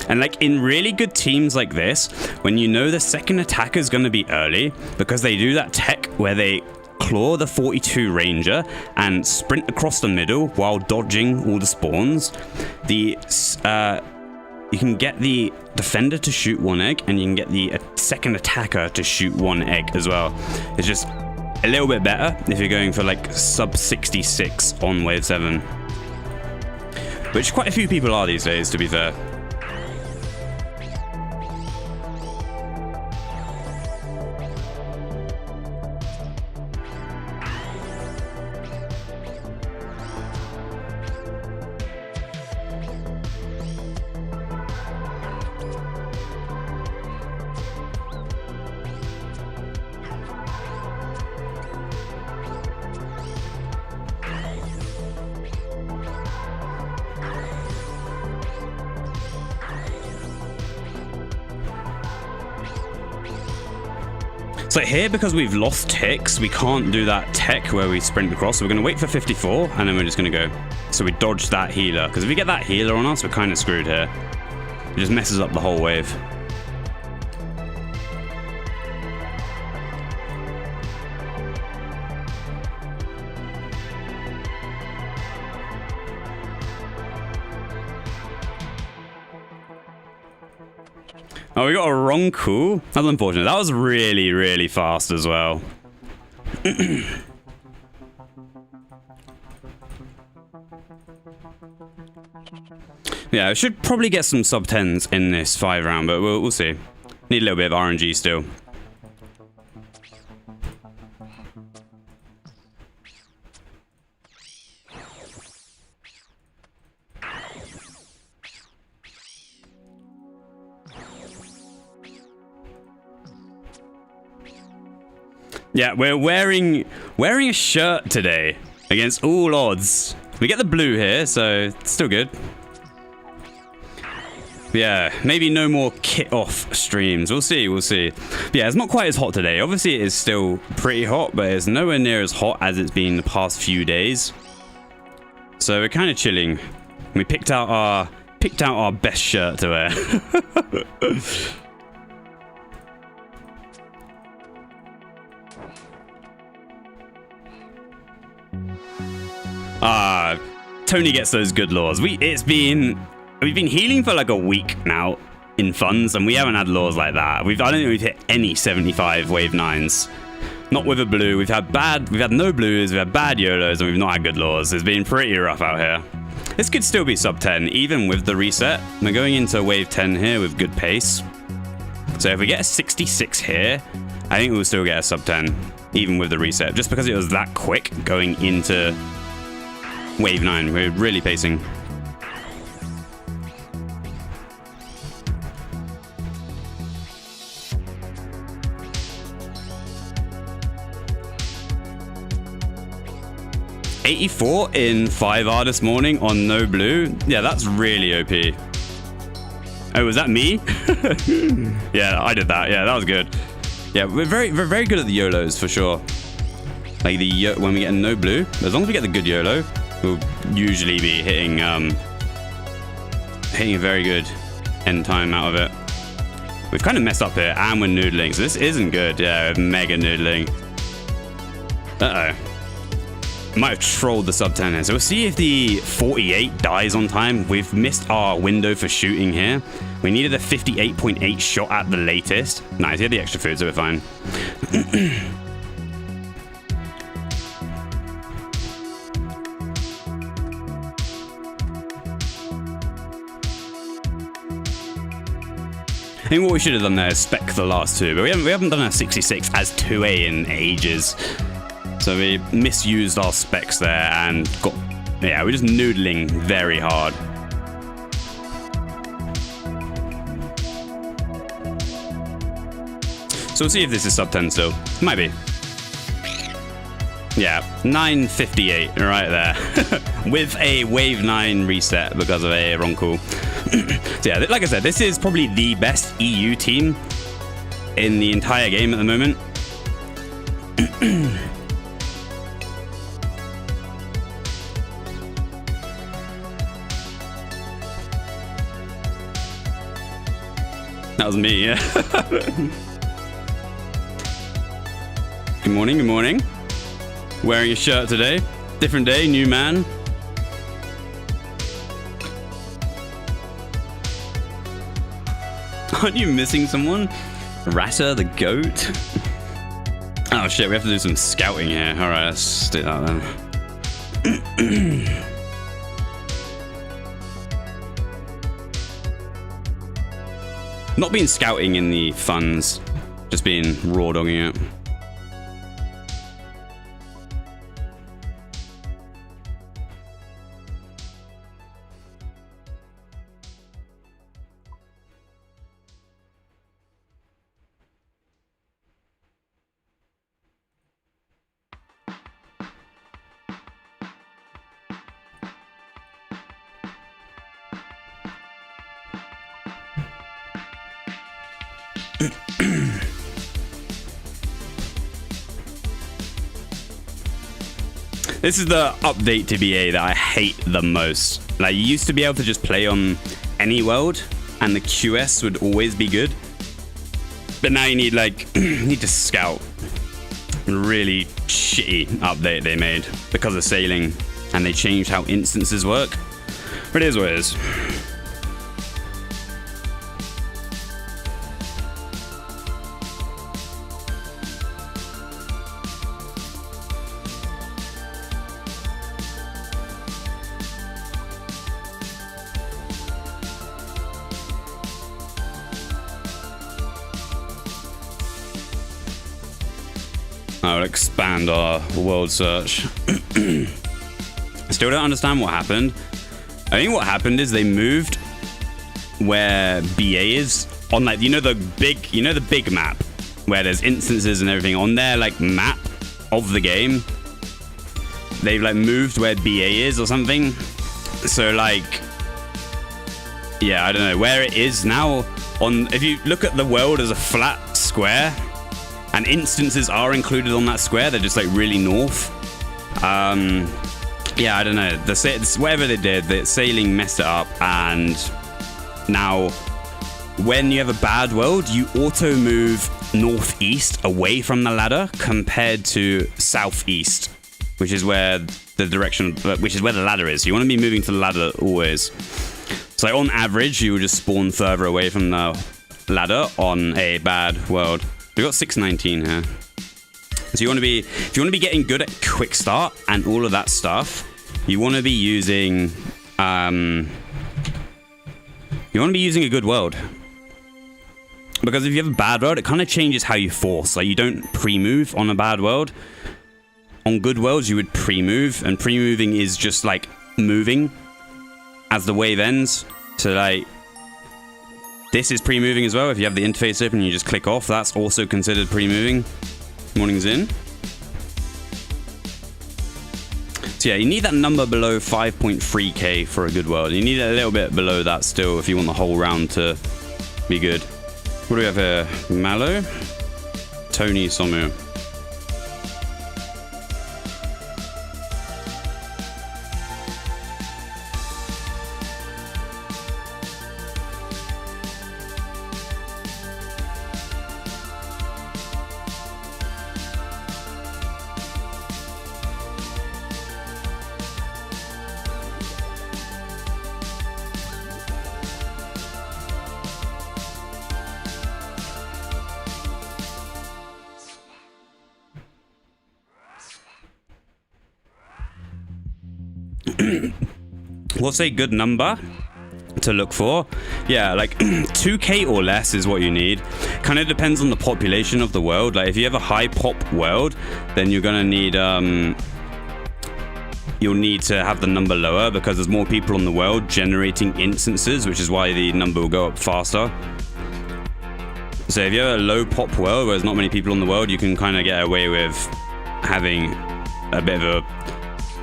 And like in really good teams like this, when you know the second attacker is going to be early, because they do that tech where they claw the 42 ranger and sprint across the middle while dodging all the spawns, you can get the defender to shoot one egg and you can get the second attacker to shoot one egg as well. It's just a little bit better if you're going for like sub 66 on wave 7, which quite a few people are these days, to be fair. So here, because we've lost ticks, we can't do that tech where we sprint across. So we're going to wait for 54, and then we're just going to go. So we dodge that healer, because if we get that healer on us, we're kind of screwed here. It just messes up the whole wave. Oh, we got a wrong cool. That's unfortunate. That was really, really fast as well. Yeah, I should probably get some sub 10s in this 5 round, but we'll see. Need a little bit of RNG still. Yeah, we're wearing a shirt today against all odds. We get the blue here, so it's still good. Yeah, maybe no more kit off streams. We'll see, we'll see. But yeah, it's not quite as hot today. Obviously, it is still pretty hot, but it's nowhere near as hot as it's been the past few days. So we're kind of chilling. We picked out our best shirt to wear. Tony gets those good laws. We've been healing for like a week now in funds, and we haven't had laws like that. I don't think we've hit any 75 wave 9s. Not with a blue. We've had no blues, we've had bad YOLOs, and we've not had good laws. It's been pretty rough out here. This could still be sub 10, even with the reset. We're going into wave 10 here with good pace. So if we get a 66 here, I think we'll still get a sub 10, even with the reset, just because it was that quick going into wave 9. We're really pacing. 84 in 5R this morning on no blue. Yeah, that's really OP. Oh, was that me? Yeah, I did that. Yeah, that was good. Yeah, we're very good at the YOLOs for sure. Like when we get a no blue, as long as we get the good YOLO, we'll usually be hitting a very good end time out of it. We've kind of messed up here, and we're noodling, so this isn't good. Yeah, mega noodling. Uh-oh. Might have trolled the sub 10 here. So we'll see if the 48 dies on time. We've missed our window for shooting here. We needed a 58.8 shot at the latest. Nice, he had the extra food, so we're fine. I think what we should have done there is spec the last two, but we haven't done a 66 as 2A in ages. So we misused our specs there and we're just noodling very hard. So we'll see if this is sub 10 still. Might be. Yeah, 958 right there. With a wave 9 reset because of a wrong call. So yeah, like I said, this is probably the best EU team in the entire game at the moment. That was me, yeah. Good morning, good morning. Wearing a shirt today. Different day, new man. Aren't you missing someone? Rata the goat? Oh shit, we have to do some scouting here. Alright, let's do that then. Not being scouting in the funds, just being raw dogging it. This is the update to BA that I hate the most. Like, you used to be able to just play on any world and the QS would always be good. But now you need you need to scout. Really shitty update they made because of sailing, and they changed how instances work. But it is what it is. I will expand our world search. Still don't understand what happened. I think what happened is they moved where BA is on, like, the big map where there's instances and everything on their map of the game. They've moved where BA is or something. So yeah, I don't know where it is now. If you look at the world as a flat square, and instances are included on that square, they're just really north. Yeah, I don't know. Whatever they did, the sailing messed it up, and now when you have a bad world, you auto move northeast away from the ladder compared to southeast, which is where the ladder is. So you want to be moving to the ladder always. So on average, you will just spawn further away from the ladder on a bad world. We've got 619 here. So if you want to be getting good at quick start and all of that stuff, you want to be using a good world. Because if you have a bad world, it kind of changes how you force. You don't pre-move on a bad world. On good worlds, you would pre-move, and pre-moving is just moving as the wave ends. So this is pre-moving as well. If you have the interface open and you just click off, that's also considered pre-moving. Morning's in. So So yeah, you need that number below 5.3k for a good world. You need it a little bit below that still if you want the whole round to be good. What do we have here? Mallow? Tony Somu. What's a good number to look for? Yeah, like 2k or less is what you need. Kind of depends on the population of the world. Like if you have a high pop world, then you're gonna need you'll need to have the number lower because there's more people on the world generating instances, which is why the number will go up faster. So if you have a low pop world where there's not many people on the world, you can kind of get away with having a bit of a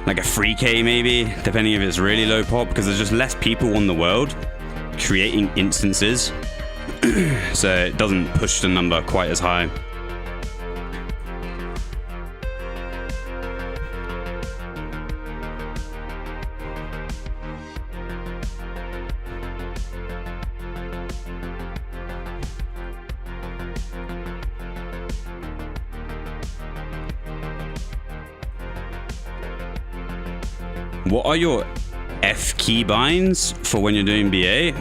like a 3k maybe, depending if it's really low pop, because there's just less people on the world creating instances. So it doesn't push the number quite as high. What are your F keybinds for when you're doing BA?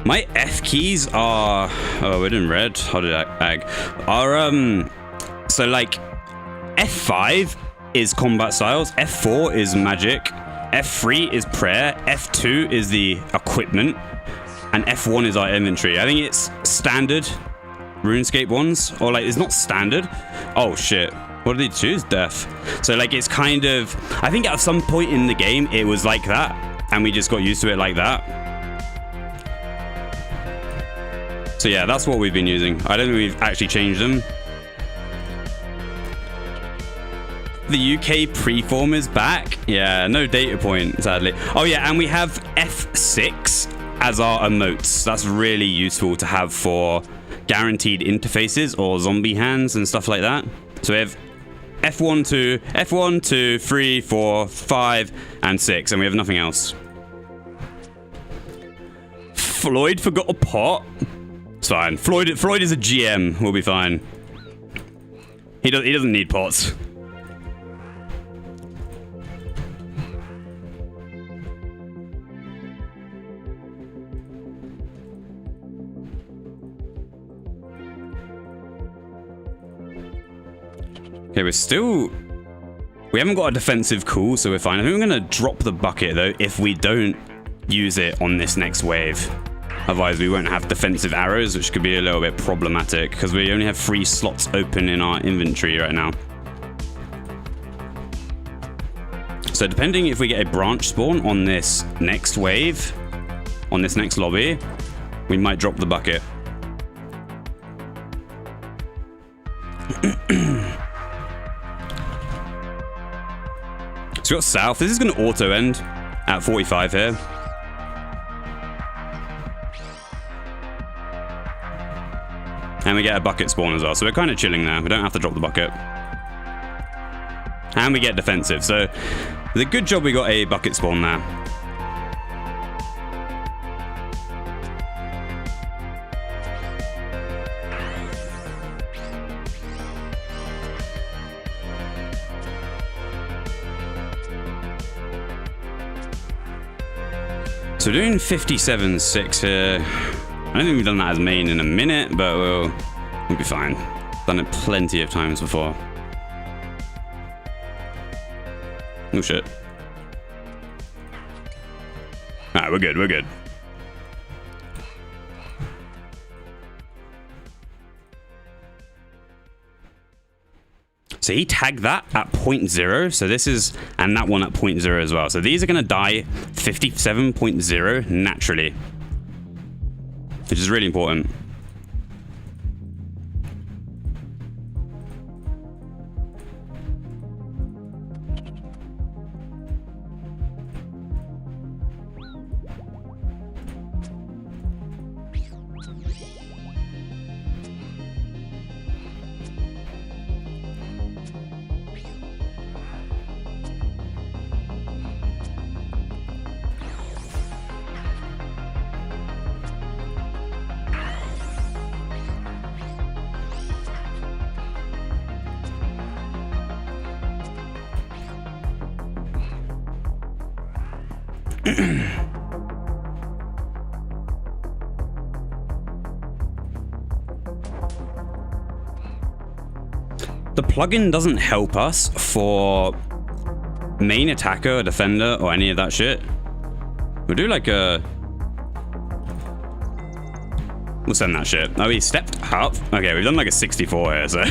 My F keys are, oh, we're in red. How did I ag? Are so like F5 is combat styles, F4 is magic, F3 is prayer, F2 is the equipment, and F1 is our inventory. I think it's standard RuneScape ones, or like it's not standard. Oh shit. What did he choose? Death. So like it's kind of, I think at some point in the game it was like that and we just got used to it like that. So yeah, that's what we've been using. I don't think we've actually changed them. The UK preform is back. Yeah, no data point, sadly. Oh yeah, and we have F6 as our emotes. That's really useful to have for guaranteed interfaces or zombie hands and stuff like that. So we have F1, 2, 3, 4, 5, and 6, and we have nothing else. Floyd forgot a pot. It's fine. Floyd is a GM. We'll be fine. He doesn't need pots. Okay, we haven't got a defensive cool, so we're fine. I think we're going to drop the bucket, though, if we don't use it on this next wave. Otherwise, we won't have defensive arrows, which could be a little bit problematic, because we only have 3 slots open in our inventory right now. So depending if we get a branch spawn on this next wave, on this next lobby, we might drop the bucket. So we got south. This is going to auto end at 45 here. And we get a bucket spawn as well. So we're kind of chilling there. We don't have to drop the bucket. And we get defensive. So it's a good job we got a bucket spawn there. So we're doing 57.6 here. I don't think we've done that as main in a minute, but we'll be fine. Done it plenty of times before. Oh shit. Alright, we're good, we're good. So he tagged that at 0.0. So this is, and that one at 0.0 as well. So these are going to die 57.0 naturally, which is really important. The plugin doesn't help us for main attacker or defender or any of that shit. We'll do like a... We'll send that shit. Oh, he stepped up. Okay, we've done like a 64 here, so...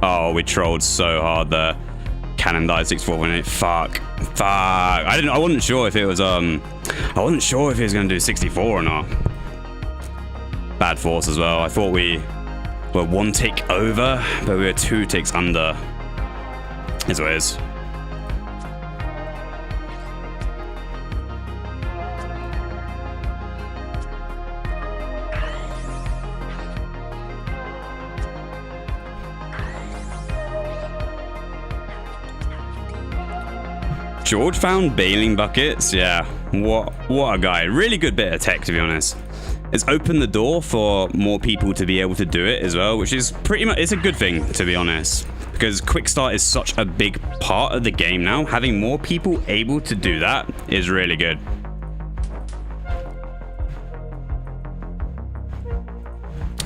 Oh, we trolled so hard there. Cannon died 64.8. Fuck. I wasn't sure if it was I wasn't sure if he was gonna do 64 or not. Bad force as well. I thought we were 1 tick over, but we were 2 ticks under. Is what it is. George found bailing buckets. Yeah, what a guy. Really good bit of tech, to be honest. It's opened the door for more people to be able to do it as well, which is pretty much, it's a good thing, to be honest, because quick start is such a big part of the game now. Having more people able to do that is really good.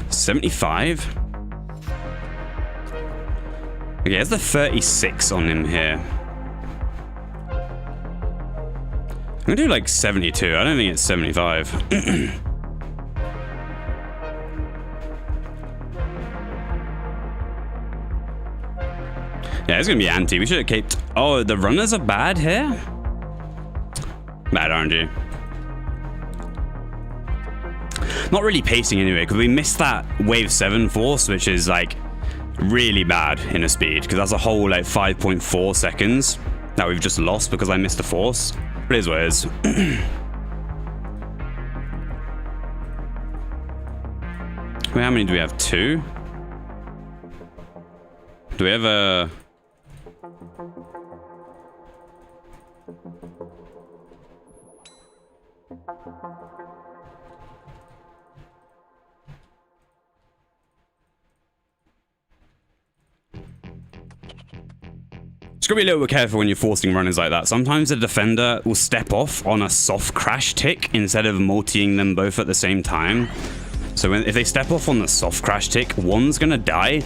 $75. Okay, there's the 36 on him here. I'm gonna do like 72. I don't think it's 75. Yeah, it's gonna be anti. We should have kept... Oh, the runners are bad here? Bad RNG. Not really pacing anyway, because we missed that wave 7 force, which is like really bad in a speed, because that's a whole like 5.4 seconds that we've just lost because I missed a force. But it is what it is. Wait, how many do we have? 2? Do we have a... Just gotta be a little bit careful when you're forcing runners like that. Sometimes the defender will step off on a soft crash tick instead of multiing them both at the same time. So if they step off on the soft crash tick, one's gonna die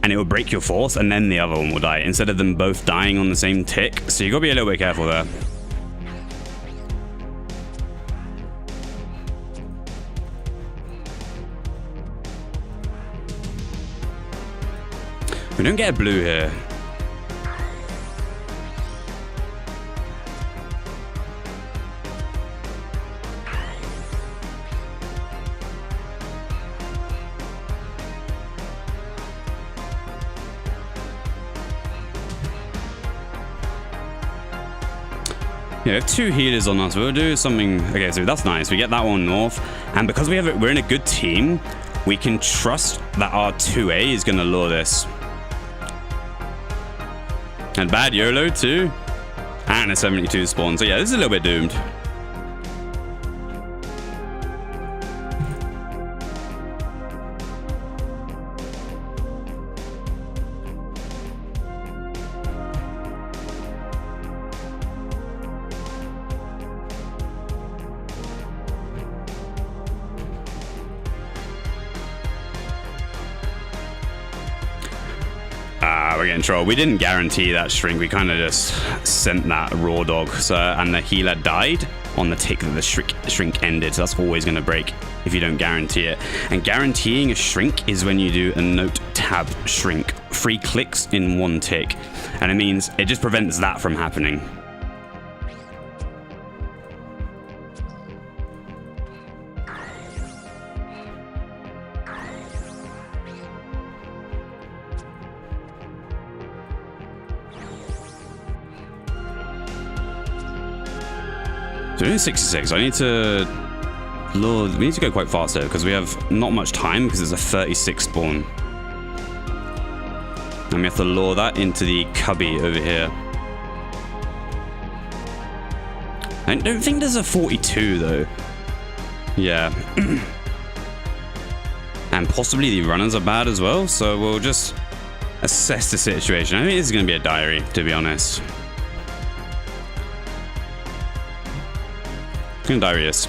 and it will break your force, and then the other one will die instead of them both dying on the same tick. So you gotta be a little bit careful there. We don't get a blue here. Yeah, we have 2 healers on us. We'll do something. Okay, so that's nice. We get that one north, and because we're in a good team, we can trust that our 2A is going to lure this. And bad YOLO too, and a 72 spawn. So yeah, this is a little bit doomed. We're getting trolled. We didn't guarantee that shrink. We kind of just sent that raw dog. So, and the healer died on the tick that the shrink ended. So that's always going to break if you don't guarantee it. And guaranteeing a shrink is when you do a note tab shrink. 3 clicks in 1 tick. And it means it just prevents that from happening. So we're doing 66. I need to lure. We need to go quite fast here because we have not much time because it's a 36 spawn. And we have to lure that into the cubby over here. I don't think there's a 42 though. Yeah. And possibly the runners are bad as well, so we'll just assess the situation. I think this is going to be a diary, to be honest. It's going to diary us.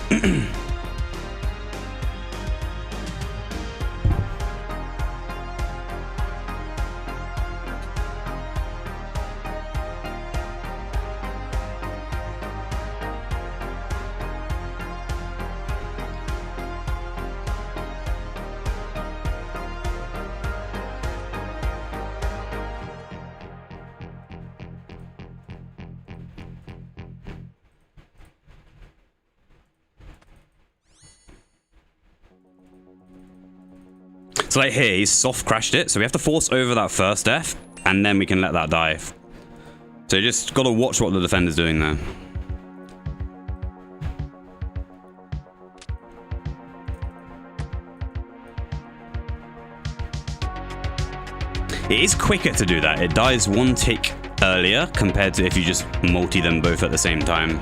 So like here, he's soft crashed it, so we have to force over that first F, and then we can let that dive. So you just got to watch what the defender's doing there. It is quicker to do that. It dies one tick earlier compared to if you just multi them both at the same time.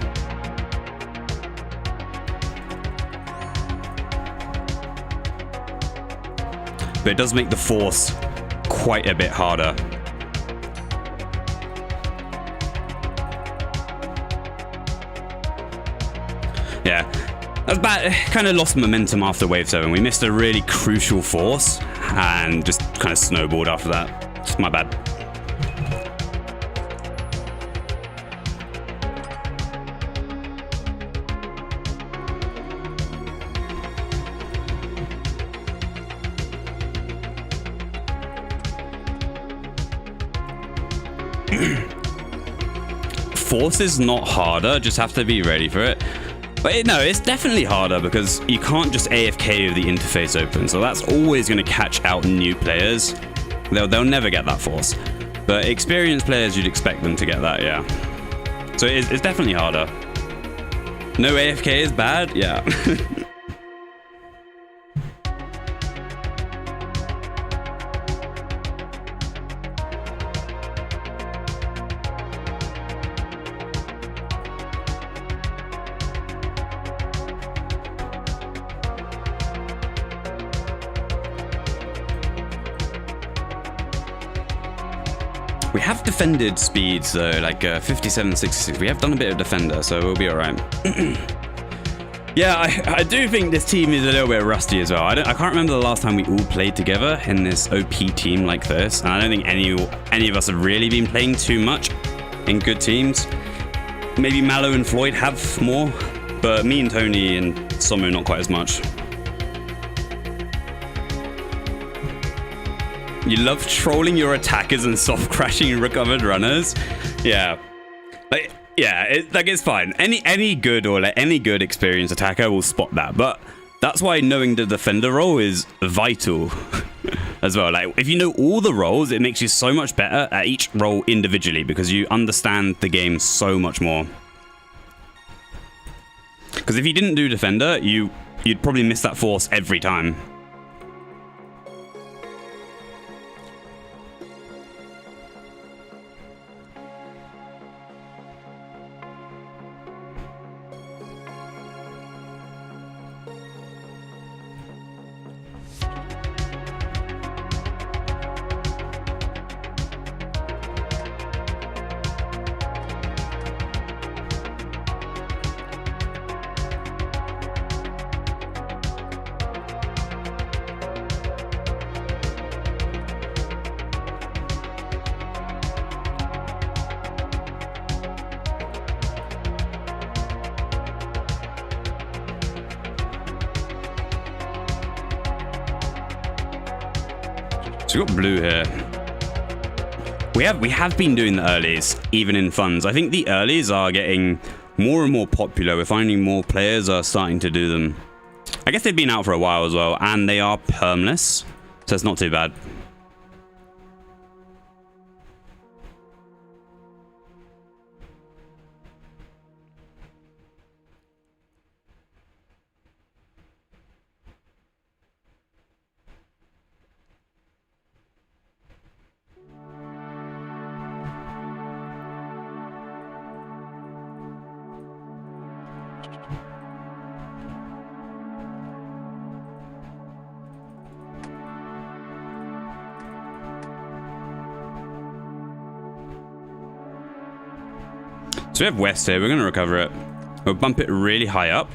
But it does make the force quite a bit harder. Yeah, that's bad. Kind of lost momentum after wave 7. We missed a really crucial force and just kind of snowballed after that. It's my bad. Force is not harder, just have to be ready for it. But no, it's definitely harder because you can't just AFK with the interface open, so that's always going to catch out new players. They'll never get that force. But experienced players, you'd expect them to get that, yeah. So it's definitely harder. No AFK is bad, yeah. We have defended speeds though, like 57, 66. We have done a bit of defender, so we'll be all right. Yeah, I do think this team is a little bit rusty as well. I can't remember the last time we all played together in this OP team like this, and I don't think any of us have really been playing too much in good teams. Maybe Mallow and Floyd have more, but me and Tony and Somu not quite as much. You love trolling your attackers and soft crashing recovered runners. Yeah, like it's fine. Any good or like any good experienced attacker will spot that. But that's why knowing the defender role is vital as well. Like if you know all the roles, it makes you so much better at each role individually because you understand the game so much more. Because if you didn't do defender, you'd probably miss that force every time. So we got blue here. We have been doing the earlies, even in funds. I think the earlies are getting more and more popular. We're finding more players are starting to do them. I guess they've been out for a while as well, and they are permless, so it's not too bad. So we have west here. We're going to recover it. We'll bump it really high up.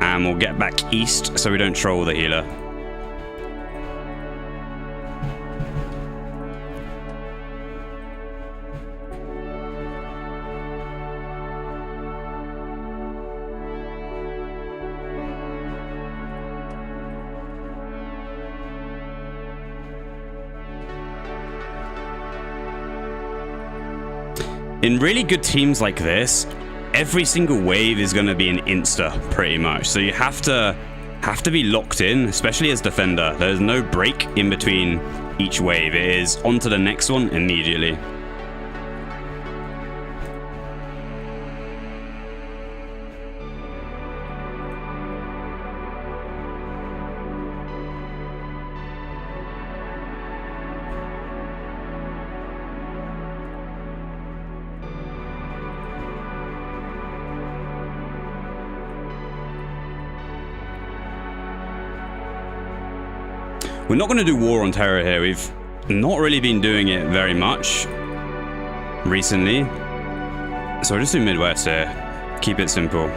And we'll get back east so we don't troll the healer. In really good teams like this, every single wave is going to be an insta, pretty much. So you have to be locked in, especially as defender. There's no break in between each wave. It is on to the next one immediately. We're not going to do War on Terror here. We've not really been doing it very much recently. So we'll just do Midwest here. Keep it simple.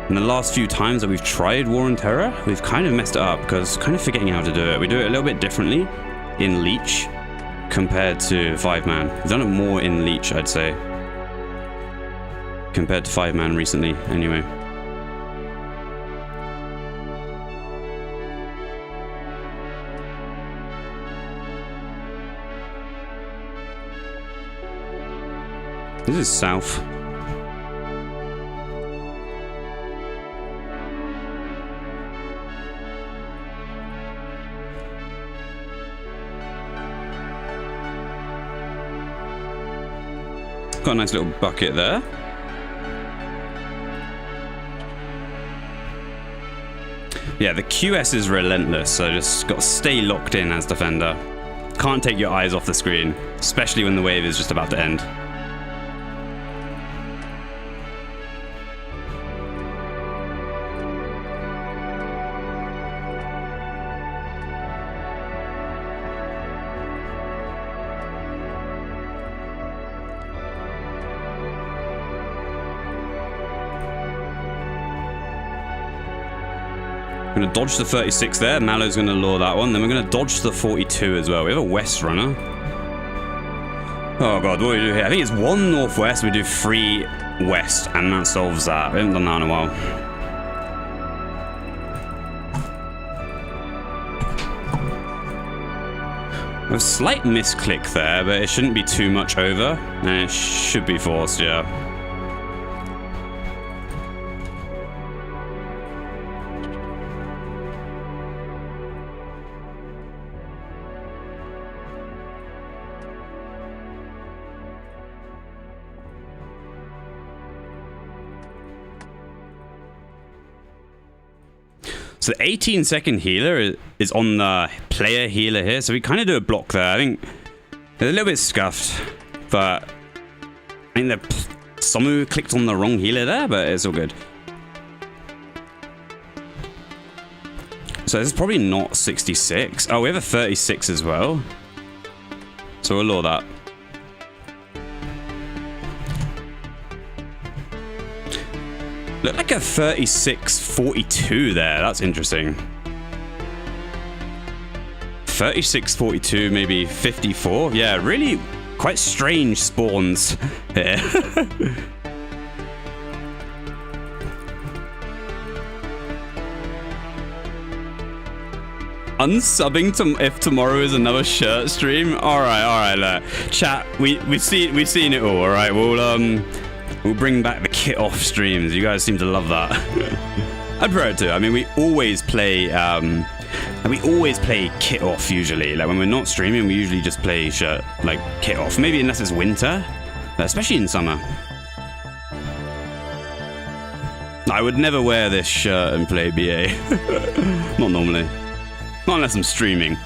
And the last few times that we've tried War on Terror, we've kind of messed it up because kind of forgetting how to do it. We do it a little bit differently in Leech compared to 5-man. We've done it more in Leech, I'd say, compared to 5-man recently, anyway. This is south. Got a nice little bucket there. Yeah, the QS is relentless, so just got to stay locked in as defender. Can't take your eyes off the screen, especially when the wave is just about to end. We're going to dodge the 36 there. Mallow's going to lure that one. Then we're going to dodge the 42 as well. We have a west runner. Oh god, what do we do here? I think it's 1 northwest. We do 3 west, and that solves that. We haven't done that in a while. We have a slight misclick there, but it shouldn't be too much over. And it should be forced, yeah. So the 18-second healer is on the player healer here, so we kind of do a block there. I think they're a little bit scuffed, but I think that someone clicked on the wrong healer there, but it's all good. So this is probably not 66. Oh, we have a 36 as well. So we'll lure that. Look like a 36-42 there. That's interesting. 36-42, maybe 54. Yeah, really quite strange spawns here. Unsubbing if tomorrow is another shirt stream. All right. Look. Chat. We've seen it all. All right. We'll bring back the kit off streams. You guys seem to love that. I'd prefer it to. I mean, we always play kit off usually. Like when we're not streaming, we usually just play shirt like kit off. Maybe unless it's winter, especially in summer. I would never wear this shirt and play BA. Not normally. Not unless I'm streaming.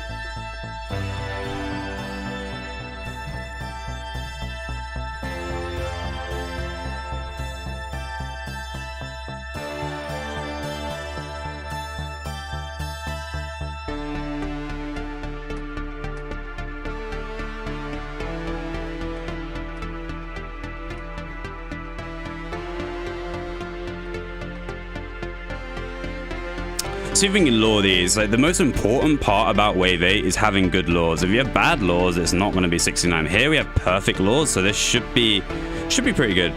see if we can lure these. Like, the most important part about Wave 8 is having good lures. If you have bad lures, it's not going to be 69. Here we have perfect lures, so this should be pretty good.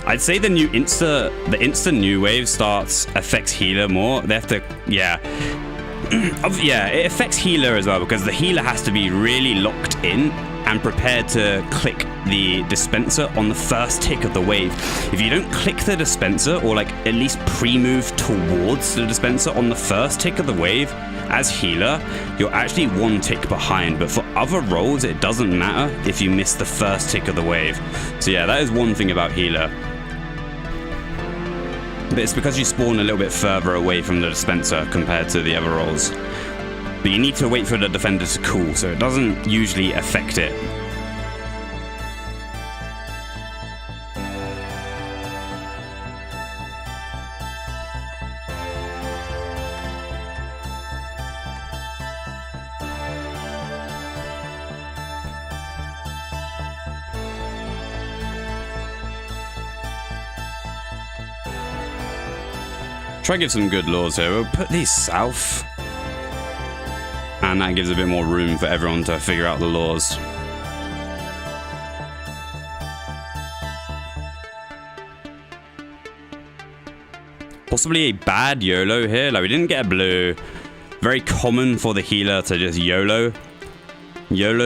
I'd say the insta new wave affects healer more. They have to, yeah, it affects healer as well, because the healer has to be really locked in and prepared to click the dispenser on the first tick of the wave. If you don't click the dispenser, or like at least pre-move towards the dispenser on the first tick of the wave as healer, you're actually one tick behind. But for other roles, it doesn't matter if you miss the first tick of the wave. So yeah, that is one thing about healer. But it's because you spawn a little bit further away from the dispenser compared to the other roles. But you need to wait for the defender to cool, so it doesn't usually affect it. Try to give some good lures here. We'll put these south. And that gives a bit more room for everyone to figure out the laws. Possibly a bad YOLO here. Like, we didn't get a blue. Very common for the healer to just YOLO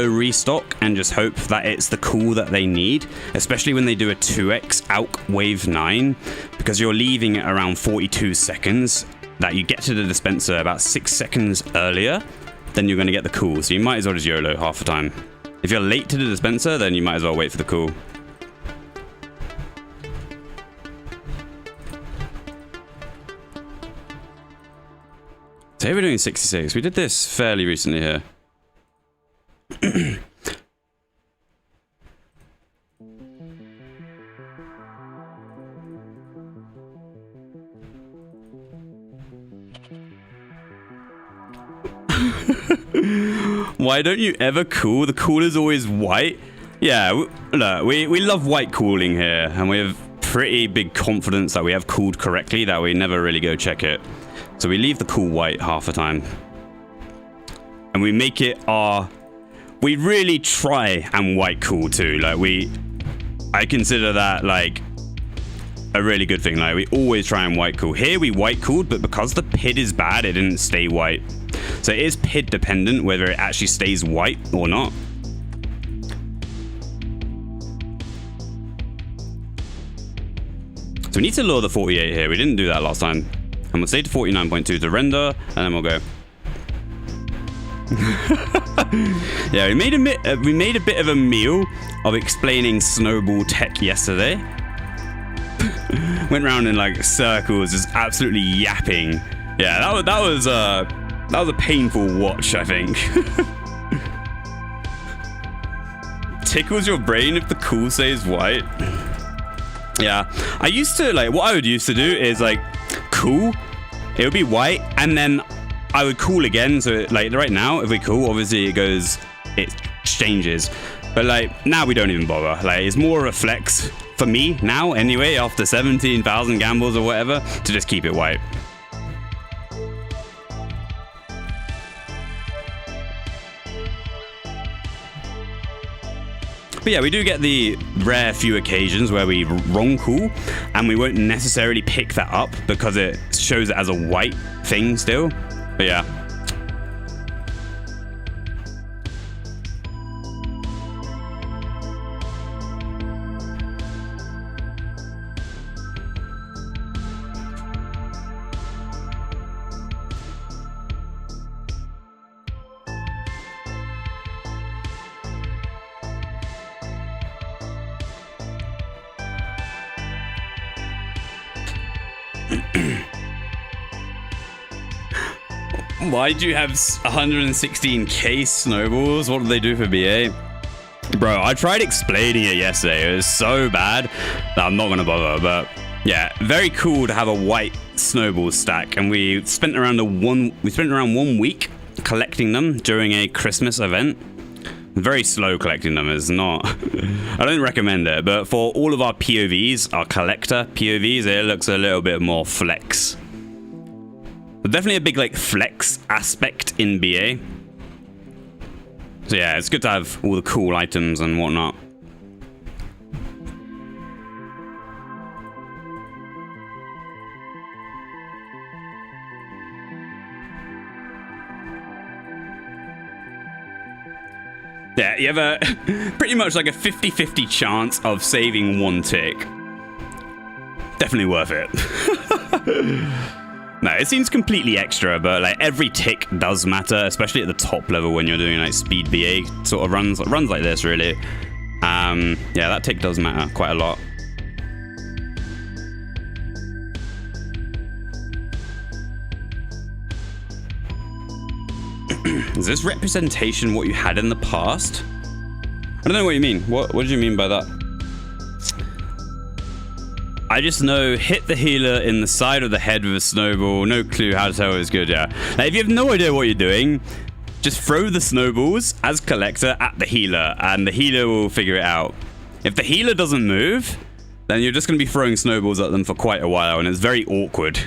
restock and just hope that it's the cool that they need, especially when they do a 2x out wave 9, because you're leaving it around 42 seconds, that you get to the dispenser about 6 seconds earlier, then you're going to get the cool. So you might as well just YOLO half the time. If you're late to the dispenser, then you might as well wait for the cool. So here we're doing 66. We did this fairly recently here. Why don't you ever cool? The cool is always white. Yeah, look, we love white cooling here, and we have pretty big confidence that we have cooled correctly, that we never really go check it. So we leave the cool white half the time. And we make it our... We really try and white cool too. Like, I consider that like a really good thing. Like, we always try and white cool. Here we white cooled, but because the PID is bad, it didn't stay white. So it is PID dependent whether it actually stays white or not. So we need to lower the 48 here. We didn't do that last time. And we'll stay to 49.2 to render, and then we'll go. Yeah, we made a bit of a meal of explaining snowball tech yesterday. Went around in like circles, just absolutely yapping. Yeah, that was a painful watch, I think. Tickles your brain if the cool stays white. Yeah, I used to, like, what I would used to do is like cool, it would be white, and then I would cool again. So like right now, if we cool, obviously it changes. But like now we don't even bother. Like, it's more of a flex for me now anyway, after 17,000 gambles or whatever, to just keep it white. But yeah, we do get the rare few occasions where we wrong cool, and we won't necessarily pick that up because it shows it as a white thing still. But yeah. Why do you have 116k snowballs? What did they do for BA? Bro, I tried explaining it yesterday. It was so bad that I'm not gonna bother. But yeah, very cool to have a white snowball stack. And we spent around 1 week collecting them during a Christmas event. Very slow collecting them. Is not. I don't recommend it, but for all of our POVs, our collector POVs, it looks a little bit more flex. But definitely a big like flex aspect in BA. So yeah, it's good to have all the cool items and whatnot. Yeah, you have a pretty much like a 50-50 chance of saving 1 tick. Definitely worth it. No, it seems completely extra, but like every tick does matter, especially at the top level when you're doing like speed BA sort of runs like this, really. Yeah, that tick does matter quite a lot. Is this representation what you had in the past? I don't know what you mean. What do you mean by that? I just know hit the healer in the side of the head with a snowball. No clue how to tell it's good, yeah. Now, if you have no idea what you're doing, just throw the snowballs as collector at the healer and the healer will figure it out. If the healer doesn't move, then you're just going to be throwing snowballs at them for quite a while and it's very awkward.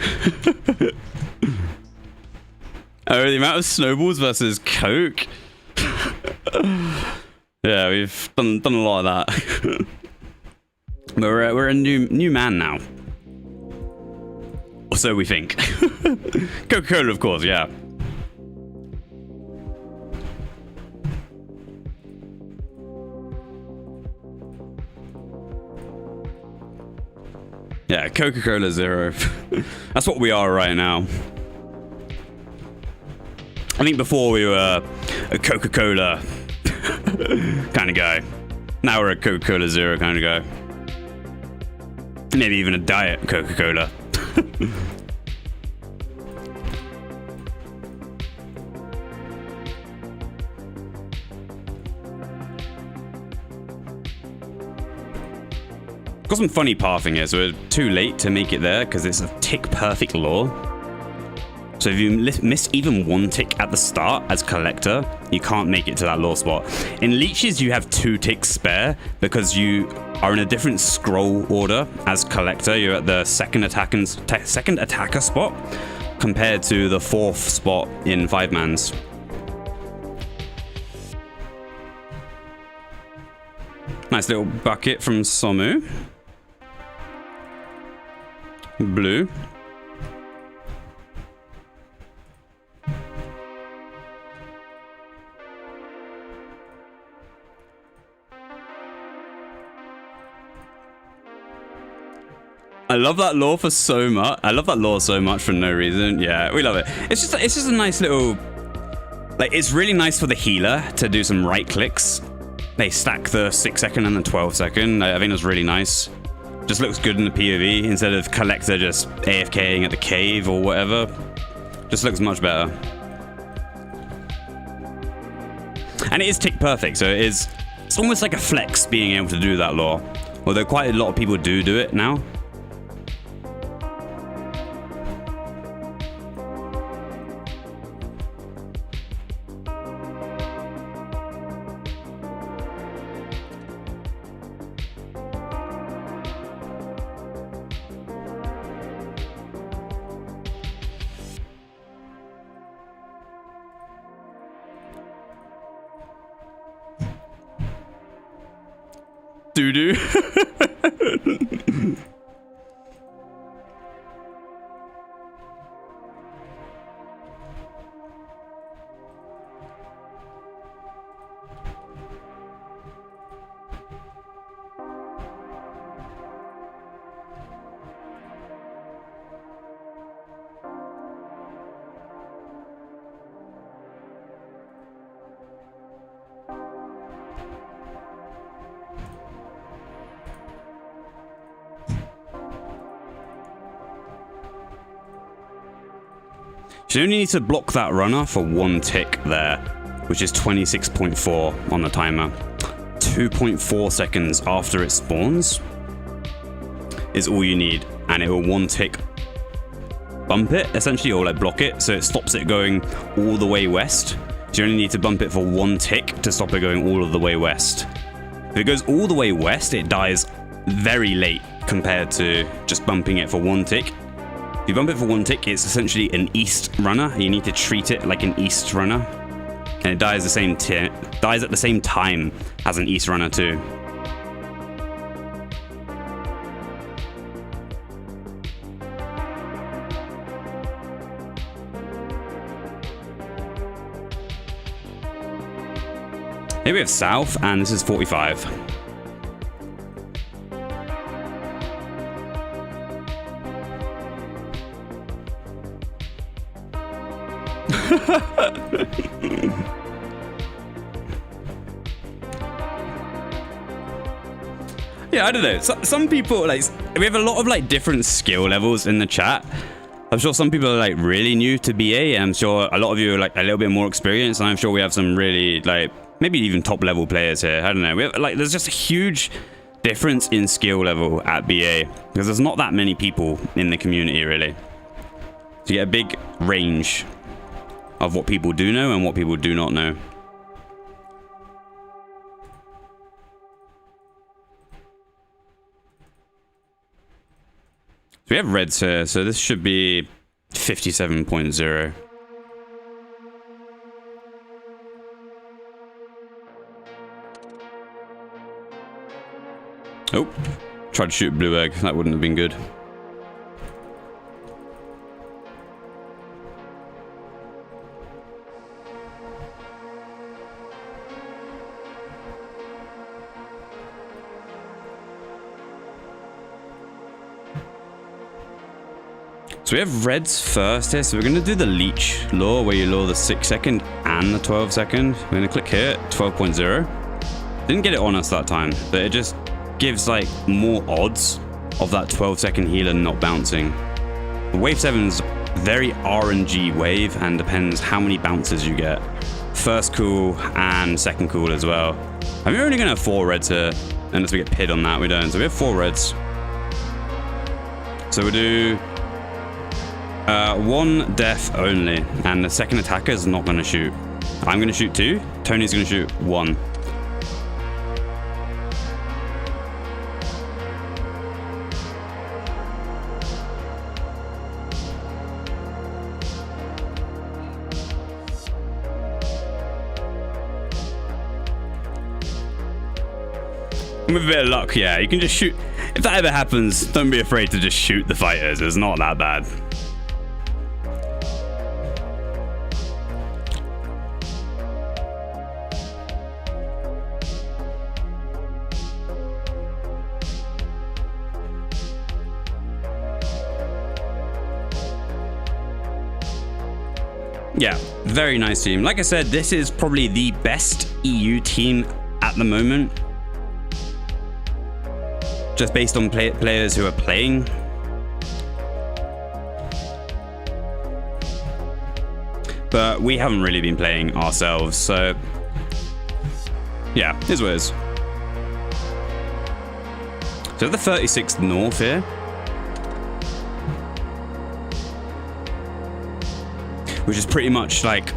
Oh, the amount of snowballs versus Coke? Yeah, we've done a lot of that. But we're a new man now. Or so we think. Coca-Cola, of course, yeah. Yeah, Coca-Cola Zero. That's what we are right now. I think before we were a Coca-Cola kind of guy. Now we're a Coca-Cola Zero kind of guy. Maybe even a diet Coca-Cola. Got some funny pathing here, so we're too late to make it there because it's a tick perfect lore. So if you miss even 1 tick at the start as collector, you can't make it to that lore spot. In leeches, you have 2 ticks spare because you are in a different scroll order as collector. You're at the second attacker spot compared to the 4th spot in 5-mans. Nice little bucket from Somu. Blue. I love that lore for so much. I love that lore so much for no reason. Yeah, we love it. It's just a nice little, like, it's really nice for the healer to do some right clicks. They stack the 6-second and the 12-second. I think that's really nice. Just looks good in the POV instead of collector just AFKing at the cave or whatever. Just looks much better. And it is tick perfect, so it's almost like a flex being able to do that lore. Although quite a lot of people do it now. Doo-doo. You only need to block that runner for 1 tick there, which is 26.4 on the timer. 2.4 seconds after it spawns is all you need, and it will 1 tick bump it, essentially, or like block it, so it stops it going all the way west, So you only need to bump it for 1 tick to stop it going all of the way west. If it goes all the way west, it dies very late compared to just bumping it for 1 tick. If you bump it for 1 tick, it's essentially an east runner. You need to treat it like an east runner. And it dies at the same time as an east runner too. Here we have south, and this is 45. Yeah, I don't know. Some people, like, we have a lot of like different skill levels in the chat. I'm sure some people are like really new to BA, and I'm sure a lot of you are like a little bit more experienced, and I'm sure we have some really like maybe even top level players here. I don't know. We have, like, there's just a huge difference in skill level at BA because there's not that many people in the community really. So you get a big range of what people do know and what people do not know. So we have reds here, so this should be 57.0. Oh, tried to shoot blue egg. That wouldn't have been good. So we have reds first here, so we're going to do the leech lure where you lure the 6 second and the 12 second. We're going to click here, 12.0. Didn't get it on us that time, but it just gives like more odds of that 12-second healer not bouncing. The wave 7's very RNG wave and depends how many bounces you get. First cool and second cool as well. And we're only going to have 4 reds here, unless we get pid on that. We don't. So we have 4 reds. So we'll do 1 death only, and the second attacker is not going to shoot. I'm going to shoot 2. Tony's going to shoot 1. With a bit of luck, yeah, you can just shoot. If that ever happens, don't be afraid to just shoot the fighters. It's not that bad. Yeah, very nice team. Like I said, this is probably the best EU team at the moment. Just based on players who are playing. But we haven't really been playing ourselves, so yeah, here's what it is. So the 36th North here. Which is pretty much like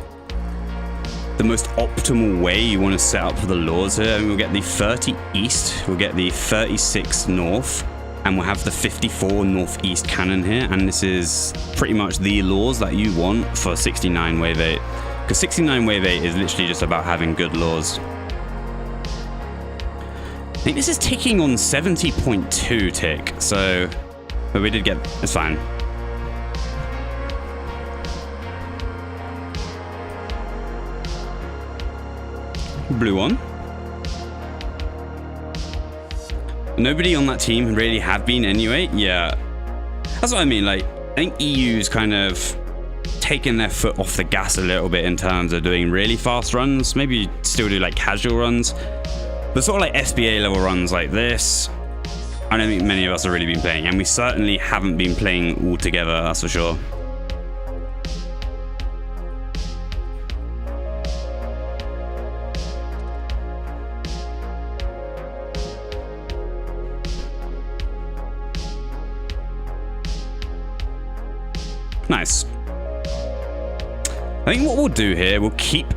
the most optimal way you want to set up for the lures here. And we'll get the 30 East, we'll get the 36 North, and we'll have the 54 Northeast cannon here. And this is pretty much the lures that you want for 69 Wave 8. Because 69 Wave 8 is literally just about having good lures. I think this is ticking on 70.2 tick, so, but we did get, it's fine. Blue one. Nobody on that team really have been anyway. Yeah, that's what I mean. Like, I think EU's kind of taken their foot off the gas a little bit in terms of doing really fast runs. Maybe still do like casual runs, but sort of like SBA level runs like this, I don't think many of us have really been playing, and we certainly haven't been playing all together, that's for sure. Nice. I think what we'll do here, we'll keep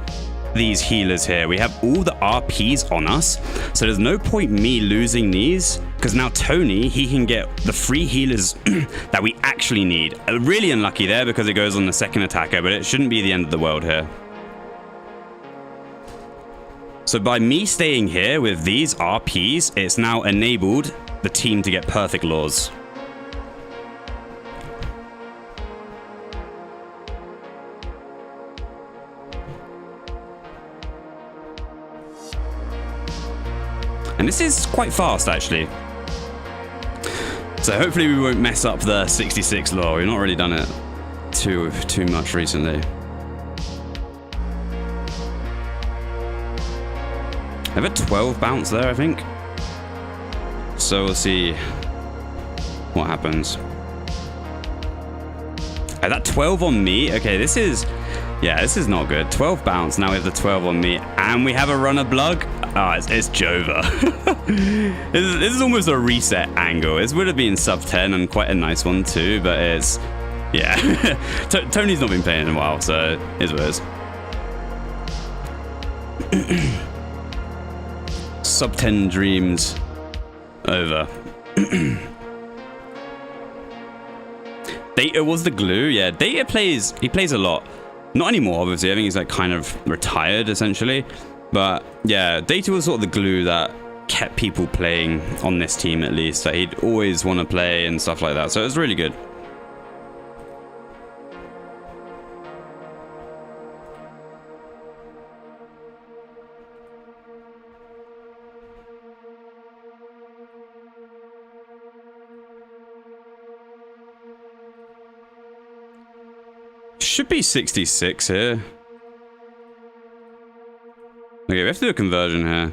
these healers here. We have all the RPs on us, so there's no point me losing these, because now Tony, he can get the free healers that we actually need. Really unlucky there because it goes on the second attacker, but it shouldn't be the end of the world here. So by me staying here with these RPs, it's now enabled the team to get perfect laws. And this is quite fast, actually. So hopefully we won't mess up the 66 law. We've not really done it too much recently. I have a 12 bounce there, I think. So we'll see what happens. Oh, that 12 on me. Okay, this is not good. 12 bounce. Now we have the 12 on me, and we have a runner blug. Oh, it's Jova. This is almost a reset angle. This would have been sub 10 and quite a nice one too, but it's, yeah. Tony's not been playing in a while, so it is what it is. Sub 10 dreams over. Data was the glue. Yeah, Data plays a lot. Not anymore, obviously. I think he's like kind of retired essentially. But yeah, Data was sort of the glue that kept people playing on this team, at least. That he'd always want to play and stuff like that. So it was really good. Should be 66 here. Okay, we have to do a conversion here.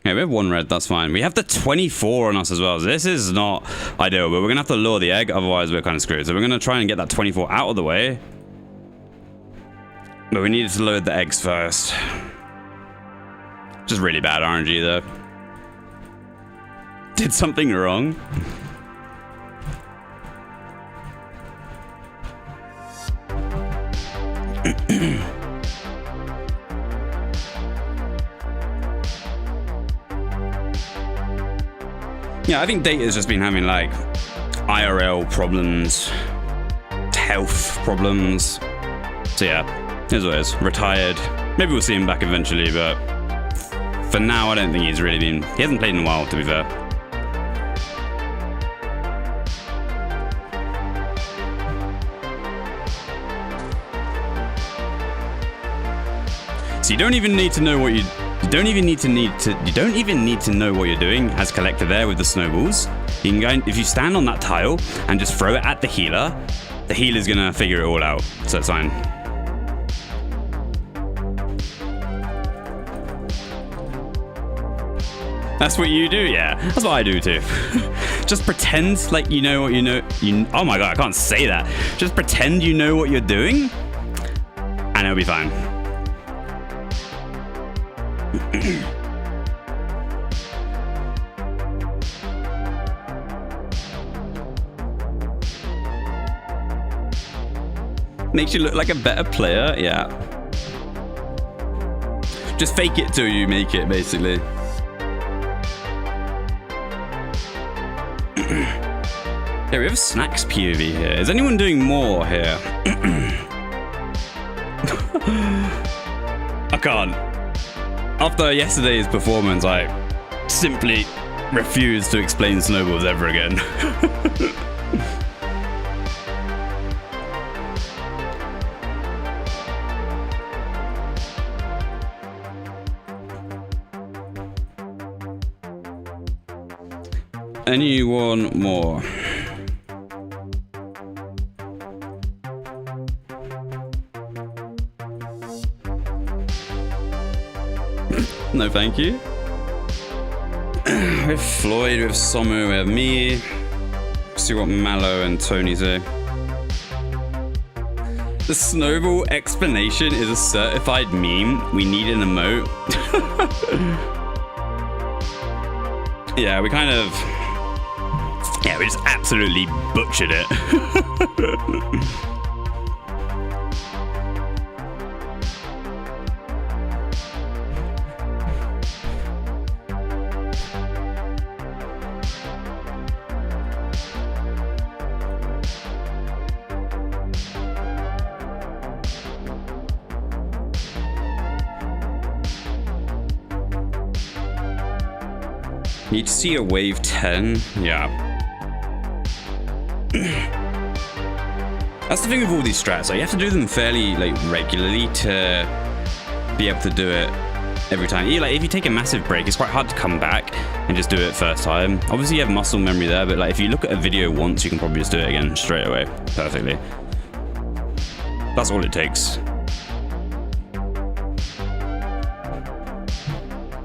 Okay, we have one red, that's fine. We have the 24 on us as well. So this is not ideal, but we're going to have to lure the egg, otherwise we're kind of screwed. So we're going to try and get that 24 out of the way. But we needed to load the eggs first. Just really bad RNG though. Did something wrong? Yeah, I think Data's just been having like IRL problems, health problems. So yeah, here's what it is. Retired. Maybe we'll see him back eventually, but for now I don't think he's really been... He hasn't played in a while, to be fair. So you don't even need to know what you don't even need to know what you're doing as collector there with the snowballs. You can go if you stand on that tile and just throw it at the healer's gonna figure it all out. So it's fine. That's what you do, yeah. That's what I do too. Just pretend like you know what you know. Oh my god, I can't say that. Just pretend you know what you're doing, and it'll be fine. Makes you look like a better player, yeah. Just fake it till you make it, basically. Yeah, we have snacks POV here. Is anyone doing more here? I can't. After yesterday's performance, I simply refuse to explain snowballs ever again. Anyone more? No, thank you. We have Floyd, we have Somu, we have me. See what Mallow and Tony say. The snowball explanation is a certified meme. We need an emote. Yeah, we kind of... Yeah, we just absolutely butchered it. Need to see a wave 10. Yeah. That's the thing with all these strats. Like, you have to do them fairly like regularly to be able to do it every time. Yeah, like if you take a massive break, it's quite hard to come back and just do it first time. Obviously, you have muscle memory there, but like if you look at a video once, you can probably just do it again straight away, perfectly. That's all it takes.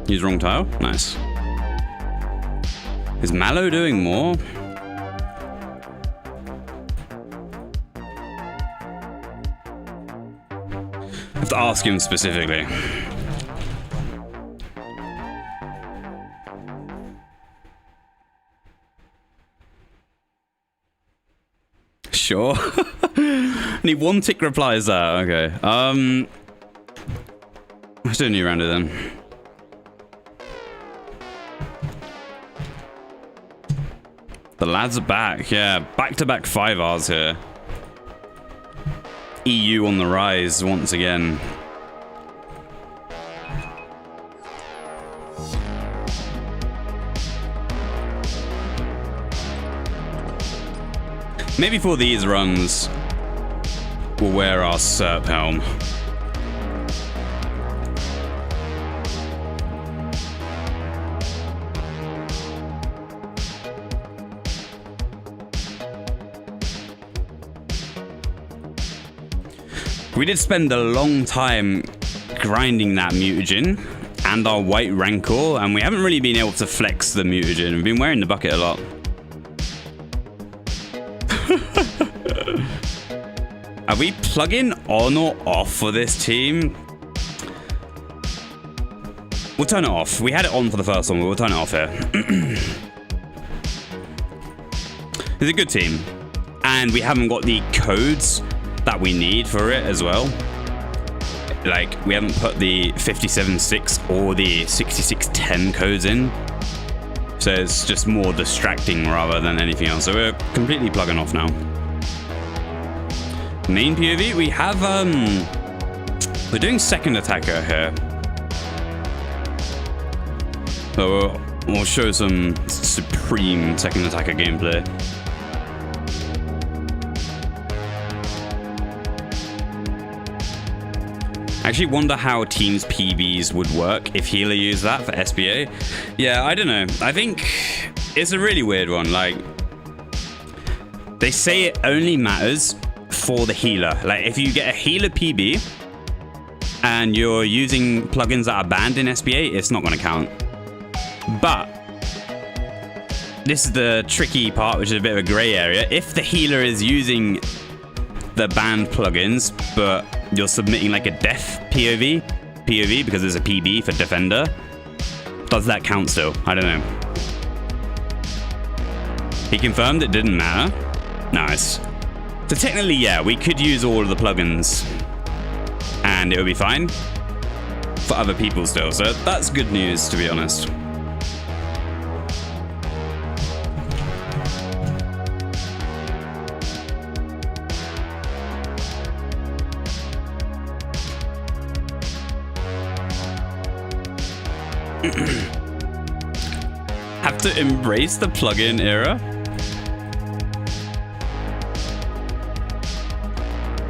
Use wrong tile. Nice. Is Mallow doing more? I have to ask him specifically. Sure. Need one tick replies there. Okay. Let's do a new rounder then. The lads are back, yeah. Back-to-back 5Rs here. EU on the rise once again. Maybe for these runs, we'll wear our SERP helm. We did spend a long time grinding that mutagen and our white rancor, and we haven't really been able to flex the mutagen. We've been wearing the bucket a lot. Are we plug-in on or off for this team? We'll turn it off. We had it on for the first one, but we'll turn it off here. It's a good team, and we haven't got the codes that we need for it as well. Like, we haven't put the 57.6 or the 66.10 codes in, so it's just more distracting rather than anything else. So we're completely plugging off now. Main POV, we have we're doing second attacker here, so we'll show some supreme second attacker gameplay. I actually wonder how Team's PBs would work if healer used that for SBA. Yeah, I don't know. I think it's a really weird one. Like, they say it only matters for the healer. Like, if you get a healer PB and you're using plugins that are banned in SBA, it's not going to count. But this is the tricky part, which is a bit of a gray area. If the healer is using the banned plugins, but you're submitting like a def POV because there's a PB for defender, does that count still? I don't know. He confirmed it didn't matter. Nice. So technically, yeah, we could use all of the plugins and it would be fine for other people still. So that's good news, to be honest. Have to embrace the plugin era.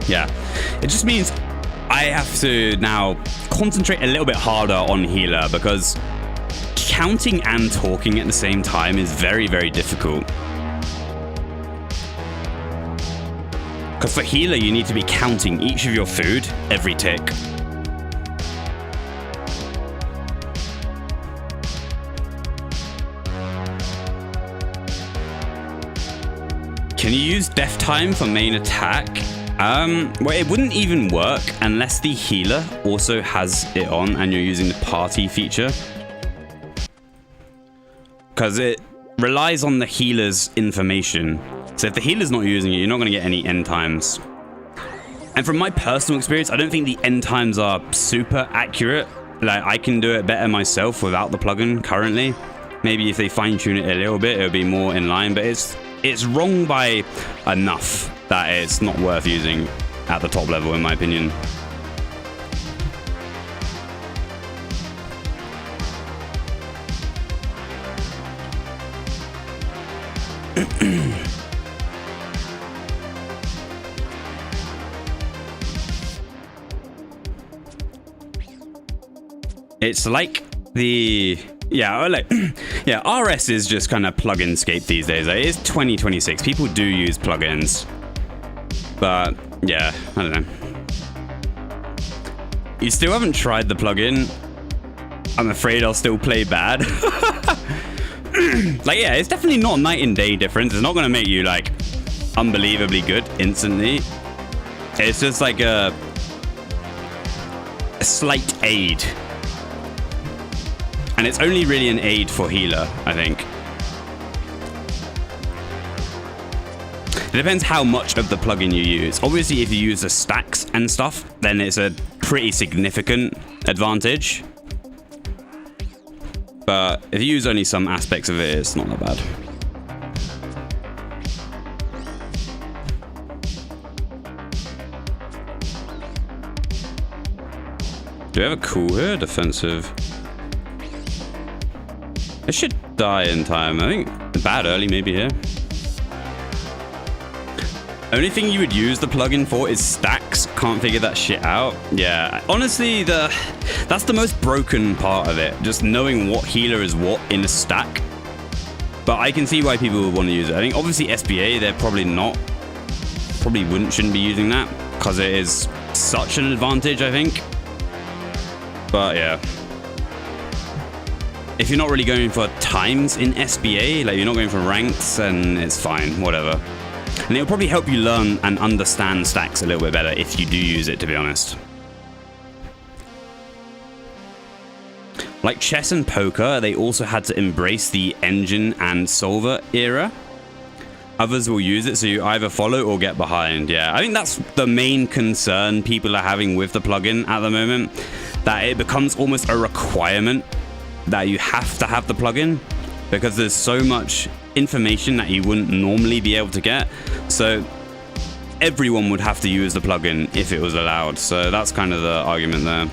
Yeah, it just means I have to now concentrate a little bit harder on healer, because counting and talking at the same time is very, very difficult. Because for healer, you need to be counting each of your food every tick. Can you use def time for main attack? Well, it wouldn't even work unless the healer also has it on and you're using the party feature. Because relies on the healer's information. So if the healer's not using it, you're not going to get any end times. And from my personal experience, I don't think the end times are super accurate. Like, I can do it better myself without the plugin currently. Maybe if they fine-tune it a little bit, it'll be more in line, but it's wrong by enough that it's not worth using at the top level, in my opinion. It's like the RS is just kind of plugin-scape these days. Like, it's 2026. People do use plugins, but yeah, I don't know. You still haven't tried the plugin. I'm afraid I'll still play bad. Like, yeah, it's definitely not night and day difference. It's not going to make you like unbelievably good instantly. It's just like a slight aid. And it's only really an aid for healer, I think. It depends how much of the plugin you use. Obviously, if you use the stacks and stuff, then it's a pretty significant advantage. But if you use only some aspects of it, it's not that bad. Do we have a cool here? Defensive. It should die in time. I think bad early maybe here. Only thing you would use the plugin for is stacks. Can't figure that shit out. Yeah, honestly, that's the most broken part of it. Just knowing what healer is what in a stack. But I can see why people would want to use it. I think obviously SBA, they're probably not. Probably shouldn't be using that because it is such an advantage, I think. But yeah. If you're not really going for times in SBA, like you're not going for ranks, then it's fine, whatever. And it'll probably help you learn and understand stacks a little bit better if you do use it, to be honest. Like chess and poker, they also had to embrace the engine and solver era. Others will use it, so you either follow or get behind. Yeah, I think that's the main concern people are having with the plugin at the moment, that it becomes almost a requirement that you have to have the plugin because there's so much information that you wouldn't normally be able to get. So everyone would have to use the plugin if it was allowed. So that's kind of the argument there.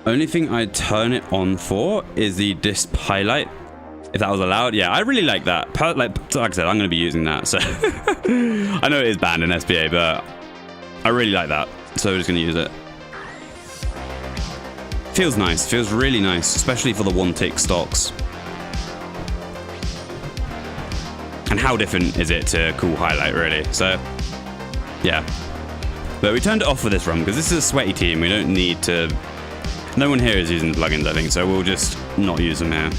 Only thing I'd turn it on for is the disp highlight, if that was allowed. Yeah, I really like that. Like I said, I'm going to be using that. So I know it is banned in SBA, but I really like that. So we're just going to use it. Feels nice. Feels really nice, especially for the one-tick stocks. And how different is it to cool highlight, really? So yeah. But we turned it off for this run because this is a sweaty team. We don't need to... No one here is using the plugins, I think, so we'll just not use them here.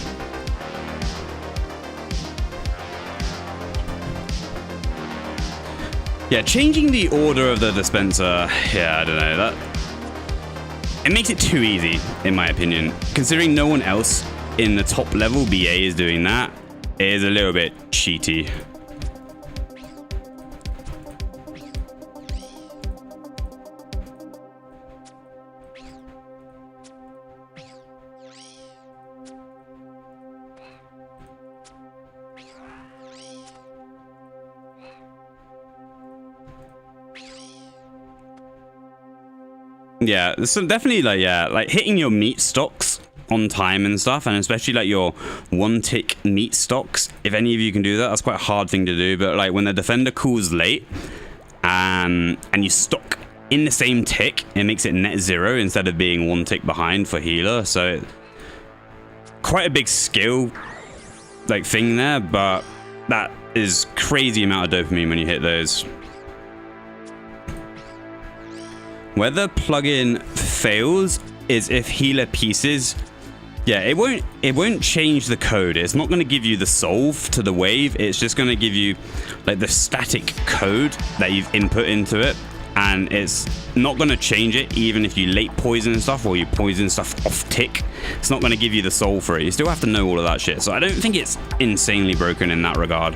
Yeah, changing the order of the dispenser, yeah, I don't know, that... It makes it too easy, in my opinion. Considering no one else in the top level BA is doing that, it is a little bit cheaty. Yeah, so definitely like, yeah, like hitting your meat stocks on time and stuff, and especially like your one tick meat stocks. If any of you can do that, that's quite a hard thing to do. But like when the defender cools late and you stock in the same tick, it makes it net 0 instead of being one tick behind for healer. So quite a big skill like thing there, but that is crazy amount of dopamine when you hit those. Where the plugin fails is if healer pieces. Yeah, it won't change the code. It's not going to give you the solve to the wave. It's just going to give you like the static code that you've input into it, and it's not going to change it even if you late poison stuff or you poison stuff off tick. It's not going to give you the solve for it. You still have to know all of that shit. So I don't think it's insanely broken in that regard.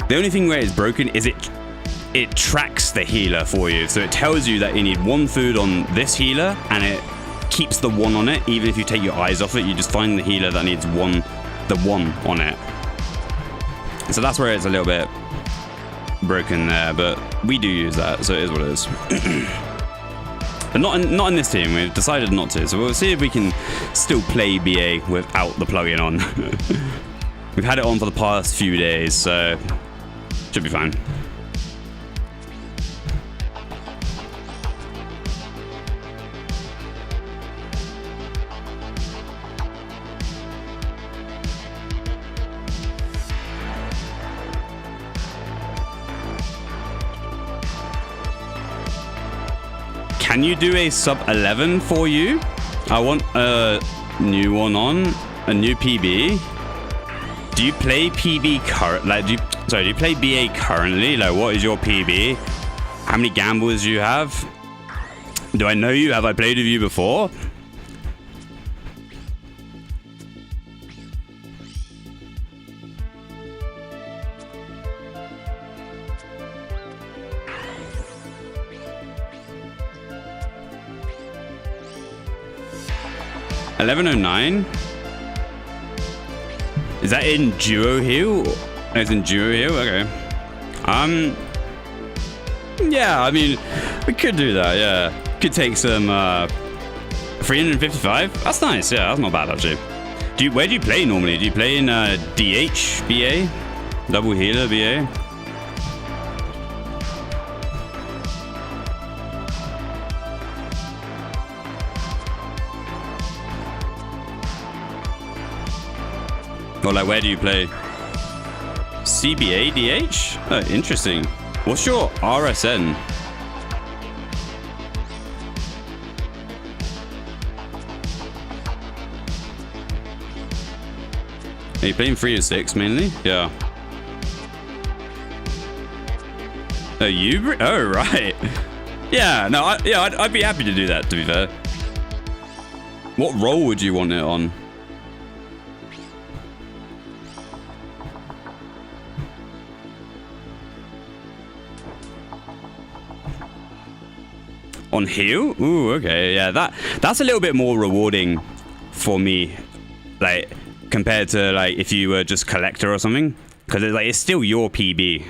The only thing where it's broken is it tracks the healer for you. So it tells you that you need 1 food on this healer, and it keeps the 1 on it. Even if you take your eyes off it, you just find the healer that needs the 1 on it. So that's where it's a little bit broken there, but we do use that, so it is what it is. But not in this team. We've decided not to, so we'll see if we can still play BA without the plugin on. We've had it on for the past few days, so should be fine. Can you do a sub 11 for you? I want a new one on, a new PB. Do you play PB current? Like, do you play BA currently? Like, what is your PB? How many gambles do you have? Do I know you? Have I played with you before? $11.09. Is that in duo heal? It's in duo heal. Okay. Yeah. I mean, we could do that. Yeah. Could take some 355. That's nice. Yeah, that's not bad actually. Where do you play normally? Do you play in DH BA? Double healer BA? Or like, where do you play? CBA DH? Oh, interesting. What's your RSN? Are you playing 3 or 6 mainly? Yeah. Oh, you? Oh, right. Yeah, no, I'd be happy to do that, to be fair. What role would you want it on? On heal? Ooh, okay. Yeah, that's a little bit more rewarding for me, like, compared to, like, if you were just collector or something. Because it's still your PB.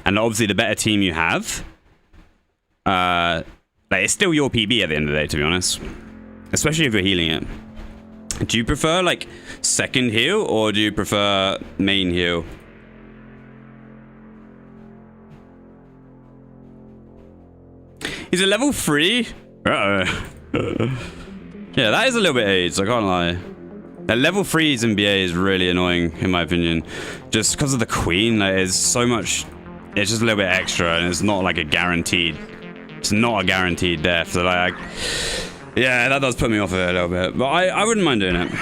And obviously, the better team you have, like, it's still your PB at the end of the day, to be honest. Especially if you're healing it. Do you prefer, like, second heal, or do you prefer main heal? He's a level 3? Uh-oh. Yeah, that is a little bit AIDS, I can't lie. That level 3s in BA is really annoying, in my opinion. Just because of the queen, like, it's so much... It's just a little bit extra, and it's not like a guaranteed... It's not a guaranteed death, so like... Yeah, that does put me off it a little bit. But I wouldn't mind doing it.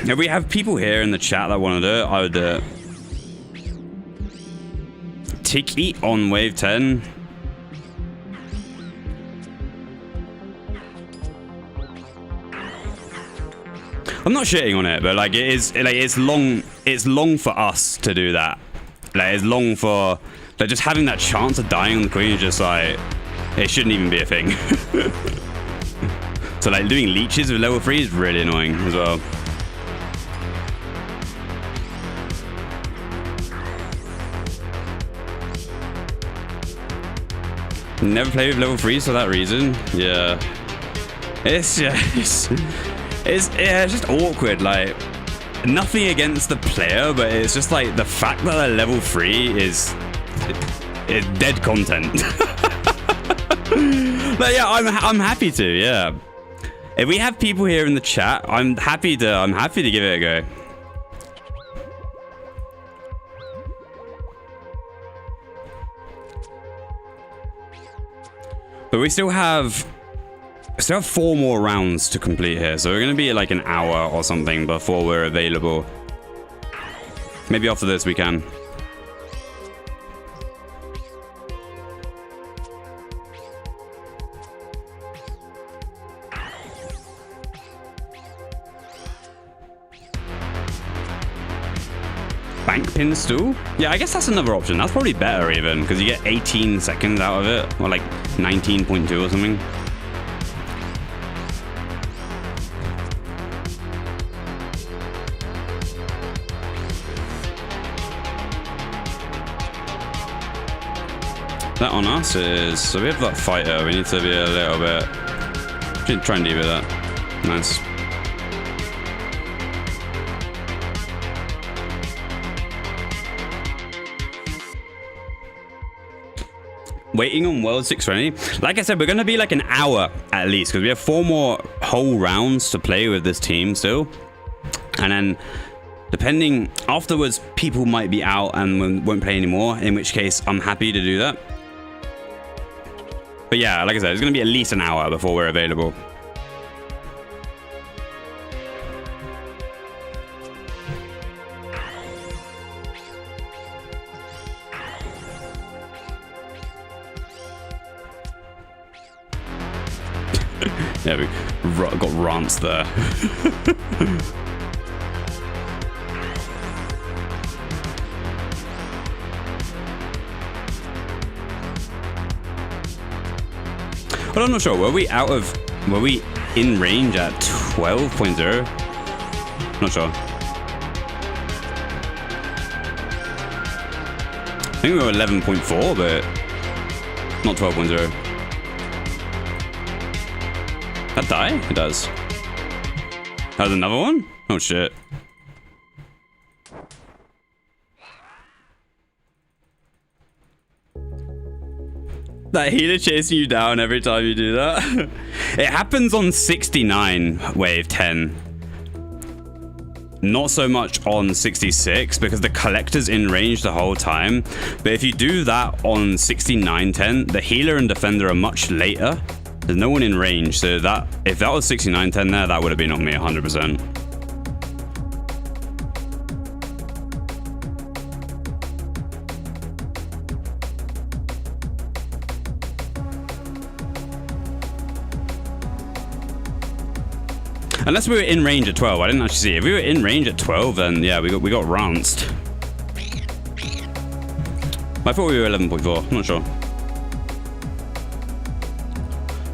If we have people here in the chat that want to do it, I would do it. Tiki on wave 10. I'm not shitting on it, but like it's long for us to do that. Like it's long for like just having that chance of dying on the queen is just like it shouldn't even be a thing. So like doing leeches with level 3 is really annoying as well. Never played with level 3s for that reason. Yeah. It's just awkward, like nothing against the player, but it's just like the fact that they're level 3 is dead content. But yeah, I'm happy to, yeah. If we have people here in the chat, I'm happy to give it a go. But we still have 4 more rounds to complete here, so we're gonna be like an hour or something before we're available. Maybe after this we can. Bank pin stool? Yeah, I guess that's another option. That's probably better even, because you get 18 seconds out of it, or like 19.2 or something. That on us is, so we have that fighter, we need to be a little bit, try and deal with that. Nice. Waiting on World 620. Like I said, we're going to be like an hour at least, because we have 4 more whole rounds to play with this team still. And then depending, afterwards, people might be out and won't play anymore, in which case I'm happy to do that. But yeah, like I said, it's going to be at least an hour before we're available. Yeah, we got rants there. But I'm not sure. Were we in range at 12.0? Not sure. I think we were 11.4, but not 12.0. That die? It does. That was another one? Oh shit. That healer chasing you down every time you do that. It happens on 69 wave 10. Not so much on 66 because the collector's in range the whole time. But if you do that on 6910, the healer and defender are much later. There's no one in range, so that if that was 6910 there, that would have been on me 100%. Unless we were in range at 12, I didn't actually see. If we were in range at 12, then yeah, we got ranced. I thought we were 11.4. I'm not sure.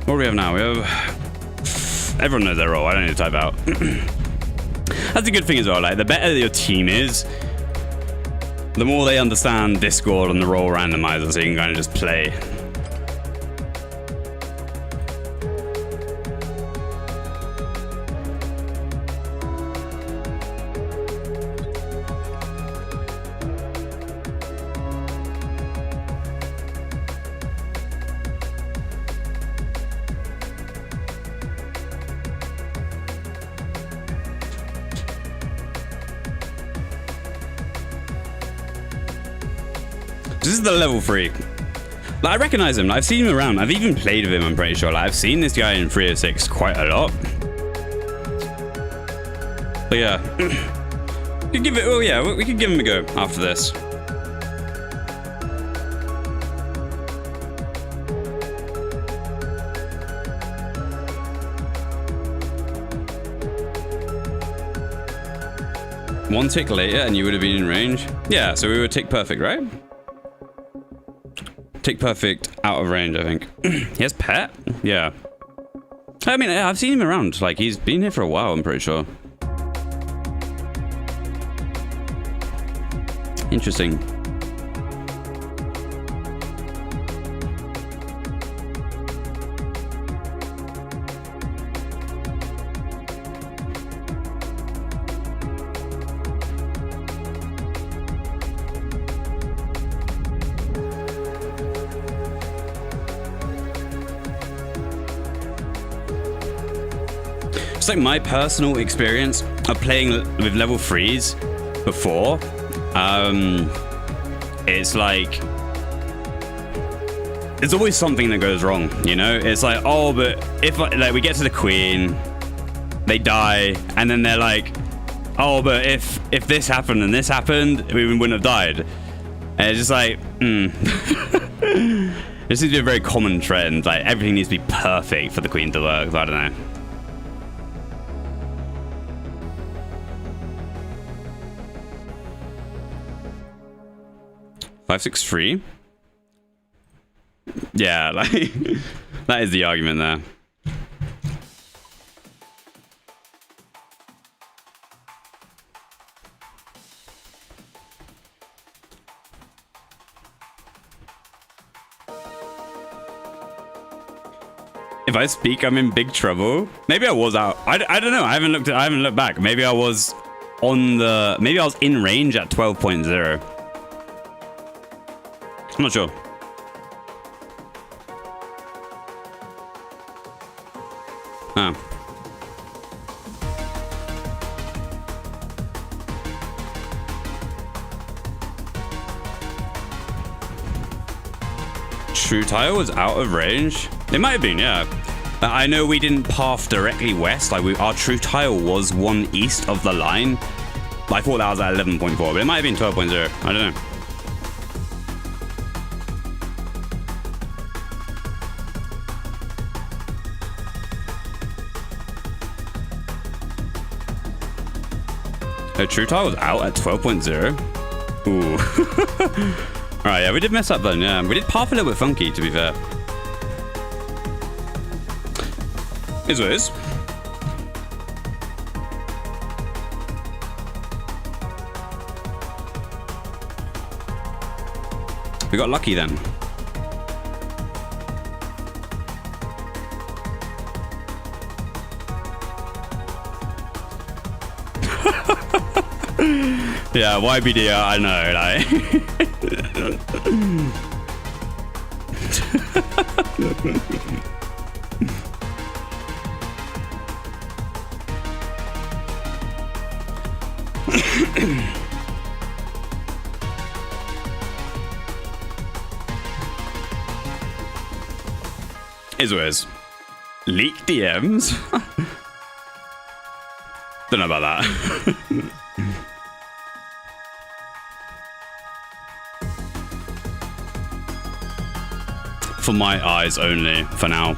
What do we have now? We have... Everyone knows their role. I don't need to type out. That's a good thing as well. Like, the better your team is, the more they understand Discord and the role randomizer, so you can kind of just play. This is the level 3. Like, I recognize him. I've seen him around. I've even played with him, I'm pretty sure. Like, I've seen this guy in 306 quite a lot. But yeah. We could give it... Oh yeah, we could give him a go after this. One tick later and you would have been in range? Yeah, so we were tick perfect, right? Tick perfect out of range, I think. He has pet? Yeah. I mean, I've seen him around. Like, he's been here for a while, I'm pretty sure. Interesting. Like my personal experience of playing with level 3s before, it's like there's always something that goes wrong, you know? It's like, oh, but if like we get to the queen, they die, and then they're like, oh, but if this happened and this happened, we wouldn't have died. And it's just like, This seems to be a very common trend. Like, everything needs to be perfect for the queen to work. I don't know. Five, 6, 3. Yeah, like that is the argument there. If I speak, I'm in big trouble. Maybe I was out. I don't know. I haven't looked back. Maybe I was maybe I was in range at 12.0. I'm not sure. Oh. True tile was out of range? It might have been, yeah. I know we didn't path directly west. Like our true tile was one east of the line. I thought that was at 11.4, but it might have been 12.0. I don't know. Oh, true tile was out at 12.0. Ooh. Alright, yeah, we did mess up then, yeah. We did path a little bit funky, to be fair. Is what it is. We got lucky then. Yeah, YBD, I know, like. Is what it is. Leak DMs? Don't know about that. For my eyes only, for now.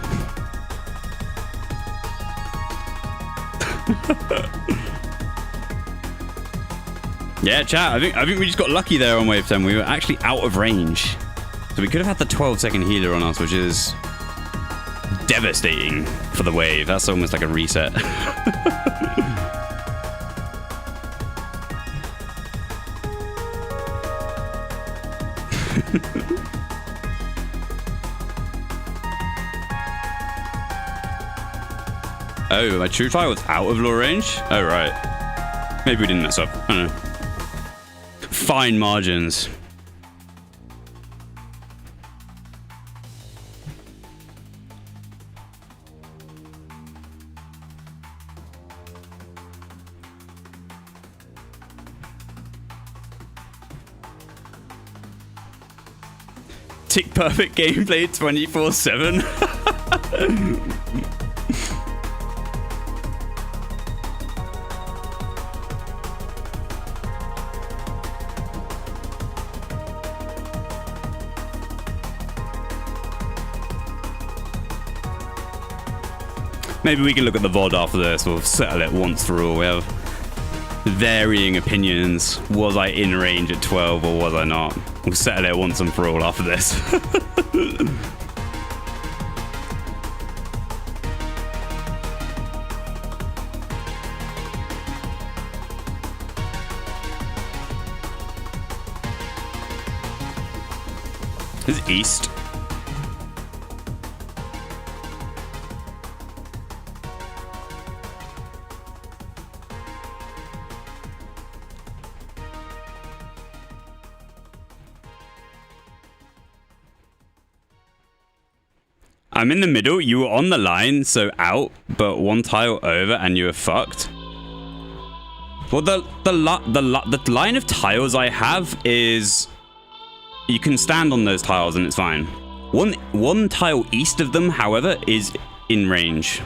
Yeah, chat, I think we just got lucky there on wave 10. We were actually out of range. So we could have had the 12-second healer on us, which is devastating for the wave. That's almost like a reset. Oh, my true tile was out of law range? Oh, right. Maybe we didn't mess up. I don't know. Fine margins. Tick perfect gameplay 24/7. Maybe we can look at the VOD after this. We'll settle it once for all. We have varying opinions. Was I in range at 12 or was I not? We'll settle it once and for all after this. This is east. I'm in the middle. You were on the line, so out, but one tile over, and you were fucked. Well, the line of tiles I have is you can stand on those tiles and it's fine. One tile east of them, however, is in range.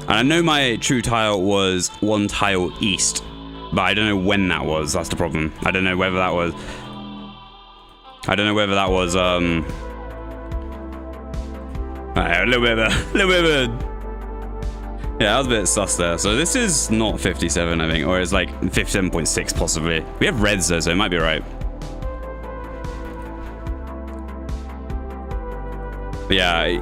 And I know my true tile was one tile east, but I don't know when that was. That's the problem. I don't know whether that was... a little bit of a... Yeah, I was a bit sus there. So this is not 57, I think, or it's like 57.6 possibly. We have reds though, so it might be right. But yeah,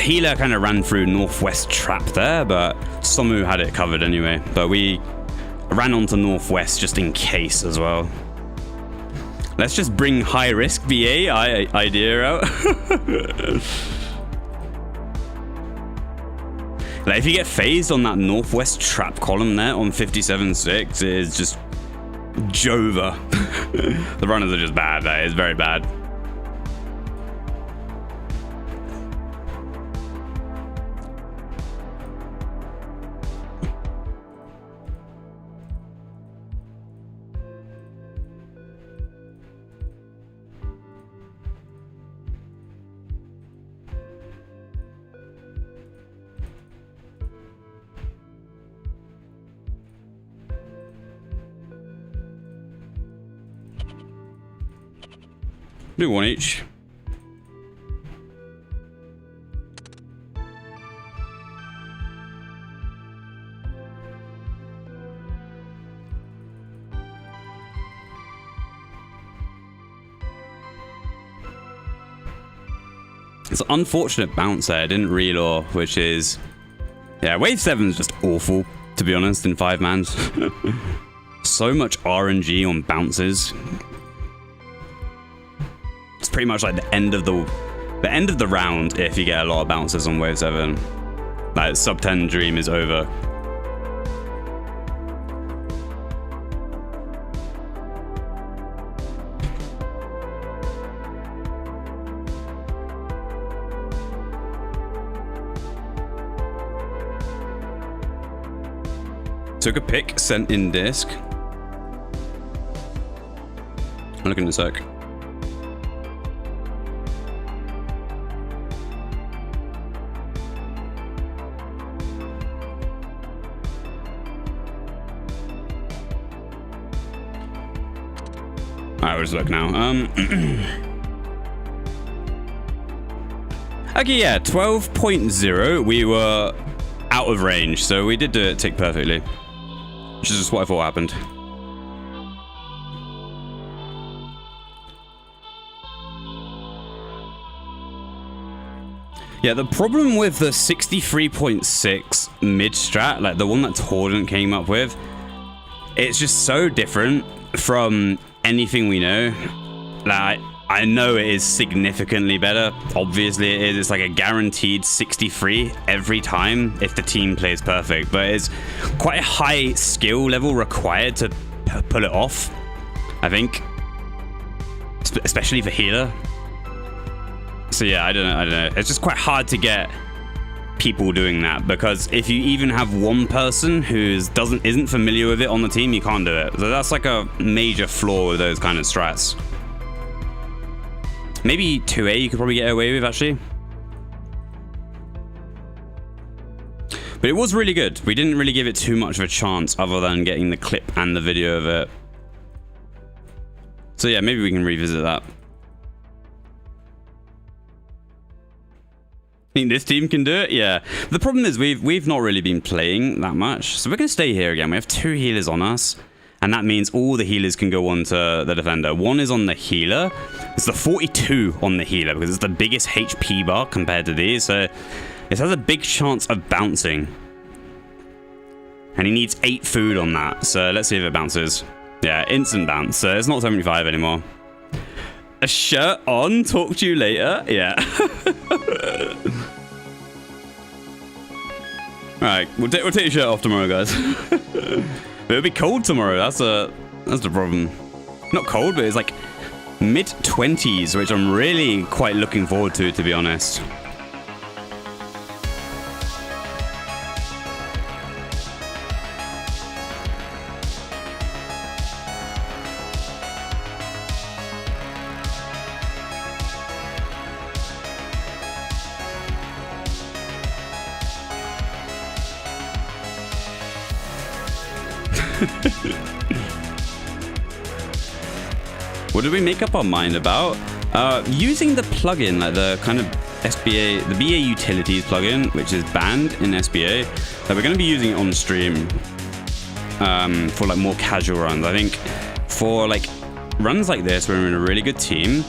healer kind of ran through northwest trap there, but Somu had it covered anyway. But we ran onto northwest just in case as well. Let's just bring high risk VA idea out. Like if you get phased on that northwest trap column there on 57.6, it is just Jova. The runners are just bad. That is very bad. Do one each. It's an unfortunate bounce there. I didn't reel, which is... Yeah, wave 7 is just awful, to be honest, in 5-man. So much RNG on bounces. It's pretty much like the end of the round if you get a lot of bounces on wave 7. Like sub 10 dream is over. Took a pick, sent in disc. I'm looking in a sec. Alright, we'll just look now. Okay, yeah, 12.0. We were out of range, so we did do it tick perfectly. Which is just what I thought happened. Yeah, the problem with the 63.6 mid strat, like the one that Tordant came up with, it's just so different from anything we know. Like, I know it is significantly better. Obviously it is. It's like a guaranteed 63 every time if the team plays perfect. But it's quite a high skill level required to pull it off, I think. Especially for healer. So yeah, I don't know. It's just quite hard to get people doing that, because if you even have one person who isn't familiar with it on the team, you can't do it. So that's like a major flaw with those kind of strats. Maybe 2A you could probably get away with, actually. But it was really good. We didn't really give it too much of a chance other than getting the clip and the video of it. So yeah, maybe we can revisit that. Think this team can do it? Yeah. The problem is we've not really been playing that much. So we're going to stay here again. We have 2 healers on us. And that means all the healers can go on to the defender. 1 is on the healer. It's the 42 on the healer because it's the biggest HP bar compared to these. So it has a big chance of bouncing. And he needs 8 food on that. So let's see if it bounces. Yeah, instant bounce. So it's not 75 anymore. A shirt on, talk to you later. Yeah. Alright, we'll take your shirt off tomorrow, guys. But it'll be cold tomorrow. That's the problem. Not cold, but it's like mid-20s, which I'm really quite looking forward to be honest. What did we make up our mind about? Using the plugin, like the kind of SBA, the BA utilities plugin, which is banned in SBA, that we're going to be using it on stream for like more casual runs. I think for like runs like this, where we're in a really good team,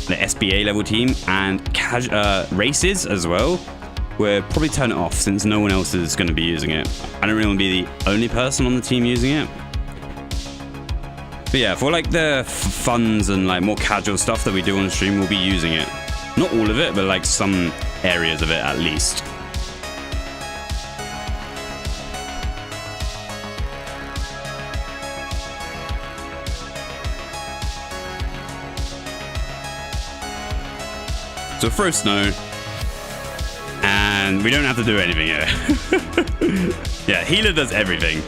the SBA level team, and races as well, we'll probably turn it off since no one else is going to be using it. I don't really want to be the only person on the team using it. But yeah, for like the funds and like more casual stuff that we do on stream, we'll be using it. Not all of it, but like some areas of it at least. So throw snow, and we don't have to do anything here. Yeah, healer does everything.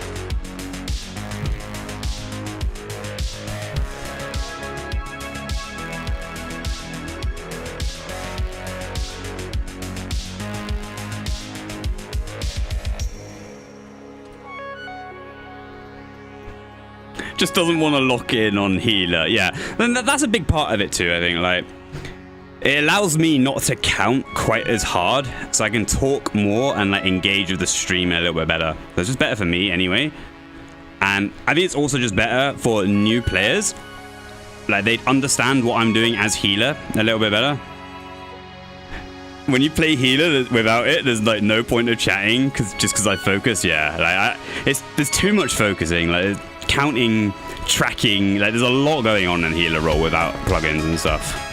Just doesn't want to lock in on healer. Yeah, and that's a big part of it too, I think. Like, it allows me not to count quite as hard, so I can talk more and like engage with the stream a little bit better. So it's just better for me anyway. And I think it's also just better for new players. Like, they'd understand what I'm doing as healer a little bit better. When you play healer without it, there's like no point of chatting just because I focus. Yeah, like there's too much focusing. Like, counting, tracking, like there's a lot going on in healer role without plugins and stuff.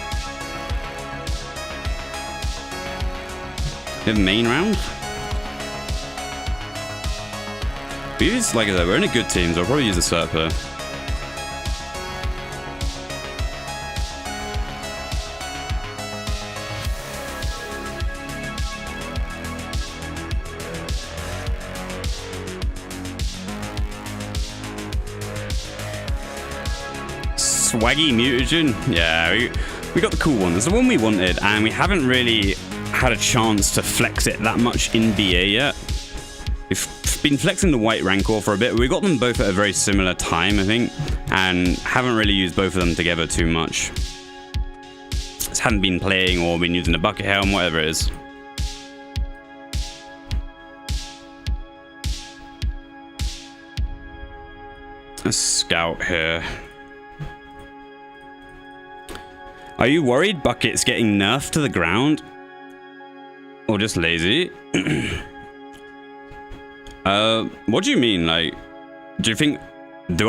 We have main round. We use, like I said, we're in a good team, so I'll probably use a Serper. Swaggy mutagen. Yeah, we got the cool one. It's the one we wanted, and we haven't really had a chance to flex it that much in BA yet. We've been flexing the white Rancor for a bit. We got them both at a very similar time, I think, and haven't really used both of them together too much. Just hadn't been playing or been using a bucket helm, whatever it is. A scout here. Are you worried Bucket's getting nerfed to the ground? Or just lazy? What do you mean? Like, do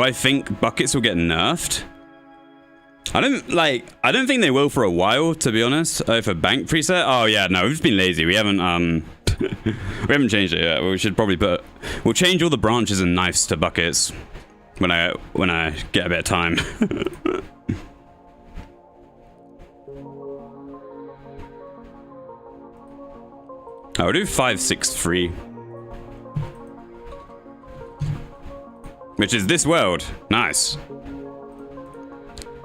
I think Buckets will get nerfed? I don't think they will for a while, to be honest. For bank preset? Oh yeah, no, we've just been lazy. We haven't we haven't changed it yet. We should probably we'll change all the branches and knives to Buckets when I get a bit of time. I'll do 563, which is this world. Nice.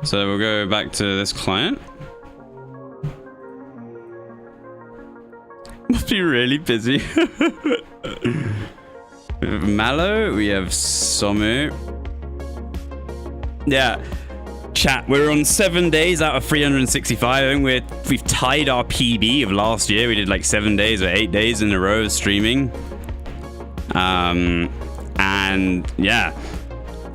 So we'll go back to this client. Must be really busy. We have Mallow, we have Somu. Yeah. Chat, we're on 7 days out of 365. I think we've tied our PB of last year. We did like 7 days or 8 days in a row of streaming. And yeah,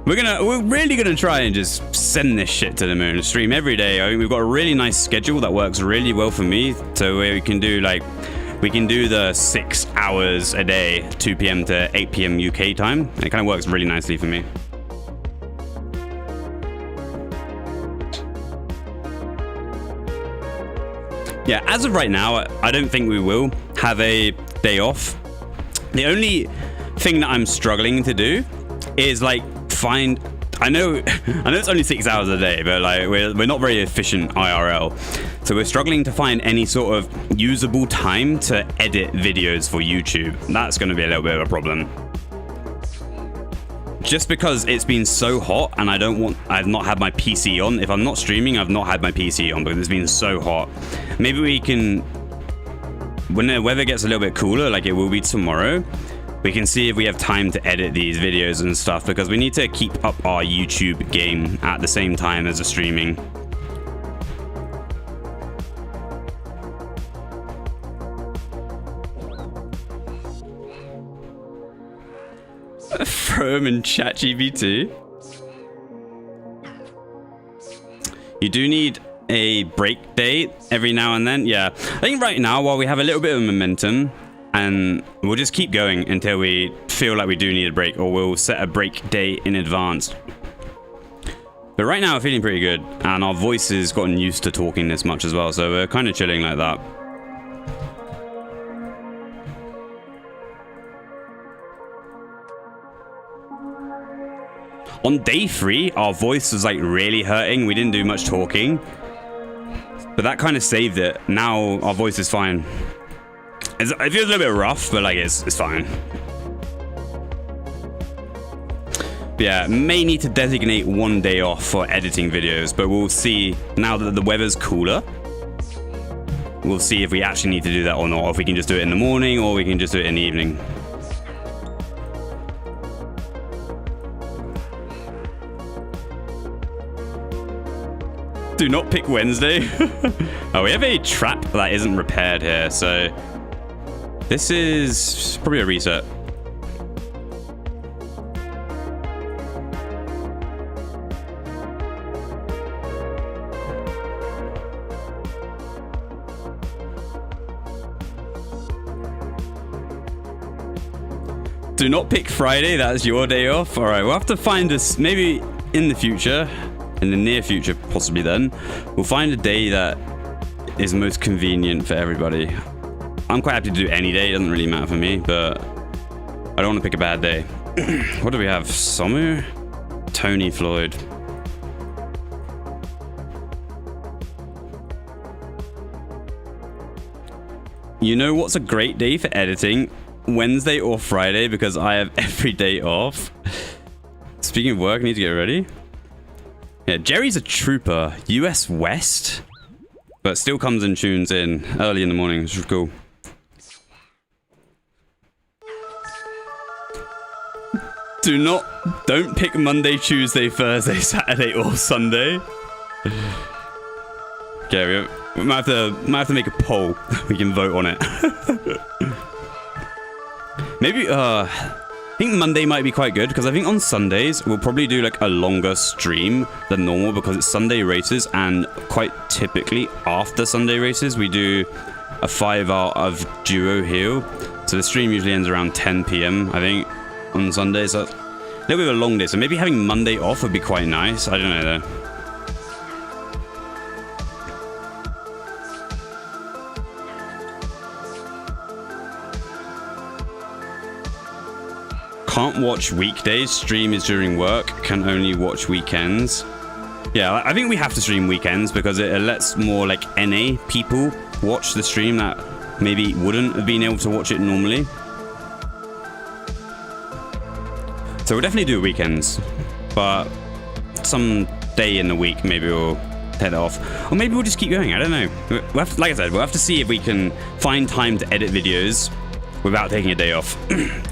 we're really gonna try and just send this shit to the moon. Stream every day. I think we've got a really nice schedule that works really well for me. So we can do the 6 hours a day, 2 p.m. to 8 p.m. UK time. It kind of works really nicely for me. Yeah, as of right now, I don't think we will have a day off. The only thing that I'm struggling to do is like find. I know it's only 6 hours a day, but like we're not very efficient IRL, so we're struggling to find any sort of usable time to edit videos for YouTube. That's going to be a little bit of a problem. Just because it's been so hot and I've not had my PC on. If I'm not streaming, I've not had my PC on because it's been so hot. Maybe we can, when the weather gets a little bit cooler, like it will be tomorrow, we can see if we have time to edit these videos and stuff, because we need to keep up our YouTube game at the same time as the streaming. Throw him in ChatGPT. You do need a break day every now and then. Yeah, I think right now, while we have a little bit of momentum, and we'll just keep going until we feel like we do need a break, or we'll set a break day in advance. But right now, we're feeling pretty good, and our voice has gotten used to talking this much as well, so we're kind of chilling like that. On day 3, our voice was like really hurting. We didn't do much talking, but that kind of saved it. Now our voice is fine. It feels a little bit rough, but like it's fine. But yeah, may need to designate one day off for editing videos, but we'll see now that the weather's cooler. We'll see if we actually need to do that or not, or if we can just do it in the morning, or we can just do it in the evening. Do not pick Wednesday. Oh, we have a trap that isn't repaired here, so this is probably a reset. Do not pick Friday, that's your day off. All right, we'll have to find us maybe in the future. In the near future, possibly then, we'll find a day that is most convenient for everybody. I'm quite happy to do any day, it doesn't really matter for me, but I don't want to pick a bad day. What do we have? Samu? Tony Floyd. You know what's a great day for editing? Wednesday or Friday, because I have every day off. Speaking of work, I need to get ready. Yeah, Jerry's a trooper. US West. But still comes and tunes in early in the morning, which is cool. Don't pick Monday, Tuesday, Thursday, Saturday, or Sunday. Okay, we might have to make a poll. We can vote on it. Maybe, I think Monday might be quite good, because I think on Sundays we'll probably do like a longer stream than normal, because it's Sunday races, and quite typically after Sunday races we do a 5 hour of duo heal. So the stream usually ends around 10 PM, I think, on Sundays. So a little bit of a long day, so maybe having Monday off would be quite nice. I don't know though. Can't watch weekdays, stream is during work, can only watch weekends. Yeah, I think we have to stream weekends because it lets more like NA people watch the stream that maybe wouldn't have been able to watch it normally. So we'll definitely do weekends, but some day in the week maybe we'll take that off. Or maybe we'll just keep going, I don't know. We'll have to, like I said, we'll have to see if we can find time to edit videos without taking a day off.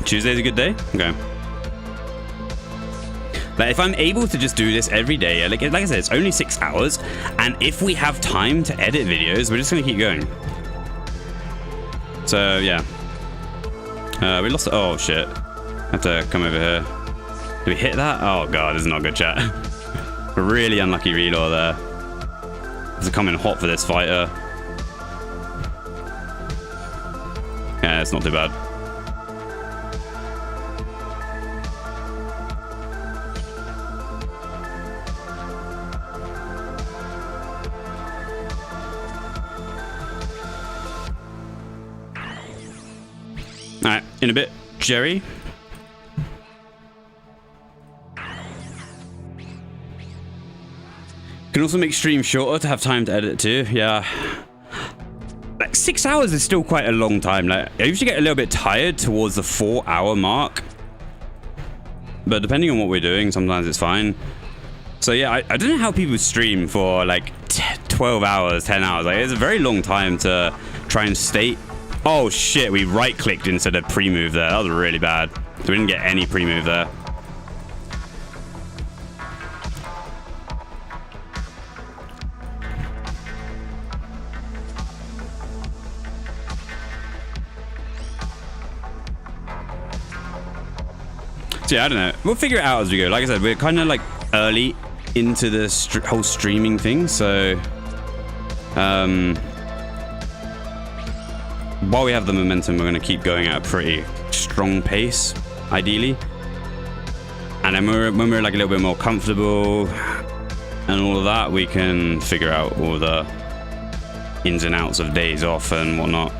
Tuesday's a good day? Okay. But if I'm able to just do this every day, like I said, it's only 6 hours, and if we have time to edit videos, we're just gonna keep going. So yeah. We lost it. Oh shit. I have to come over here. Did we hit that? Oh god, this is not good, chat. Really unlucky reload there. It's coming hot for this fighter. Yeah, it's not too bad. Alright, in a bit, Jerry. Can also make streams shorter to have time to edit too. Yeah. Like 6 hours is still quite a long time. Like I usually get a little bit tired towards the 4 hour mark. But depending on what we're doing, sometimes it's fine. So yeah, I don't know how people stream for like 12 hours, 10 hours. Like it's a very long time to try and stay Oh shit, we right-clicked instead of pre-move there. That was really bad. So we didn't get any pre-move there. So yeah, I don't know. We'll figure it out as we go. Like I said, we're kind of like early into the whole streaming thing, so while we have the momentum, we're going to keep going at a pretty strong pace, ideally. And then when we're like a little bit more comfortable and all of that, we can figure out all the ins and outs of days off and whatnot.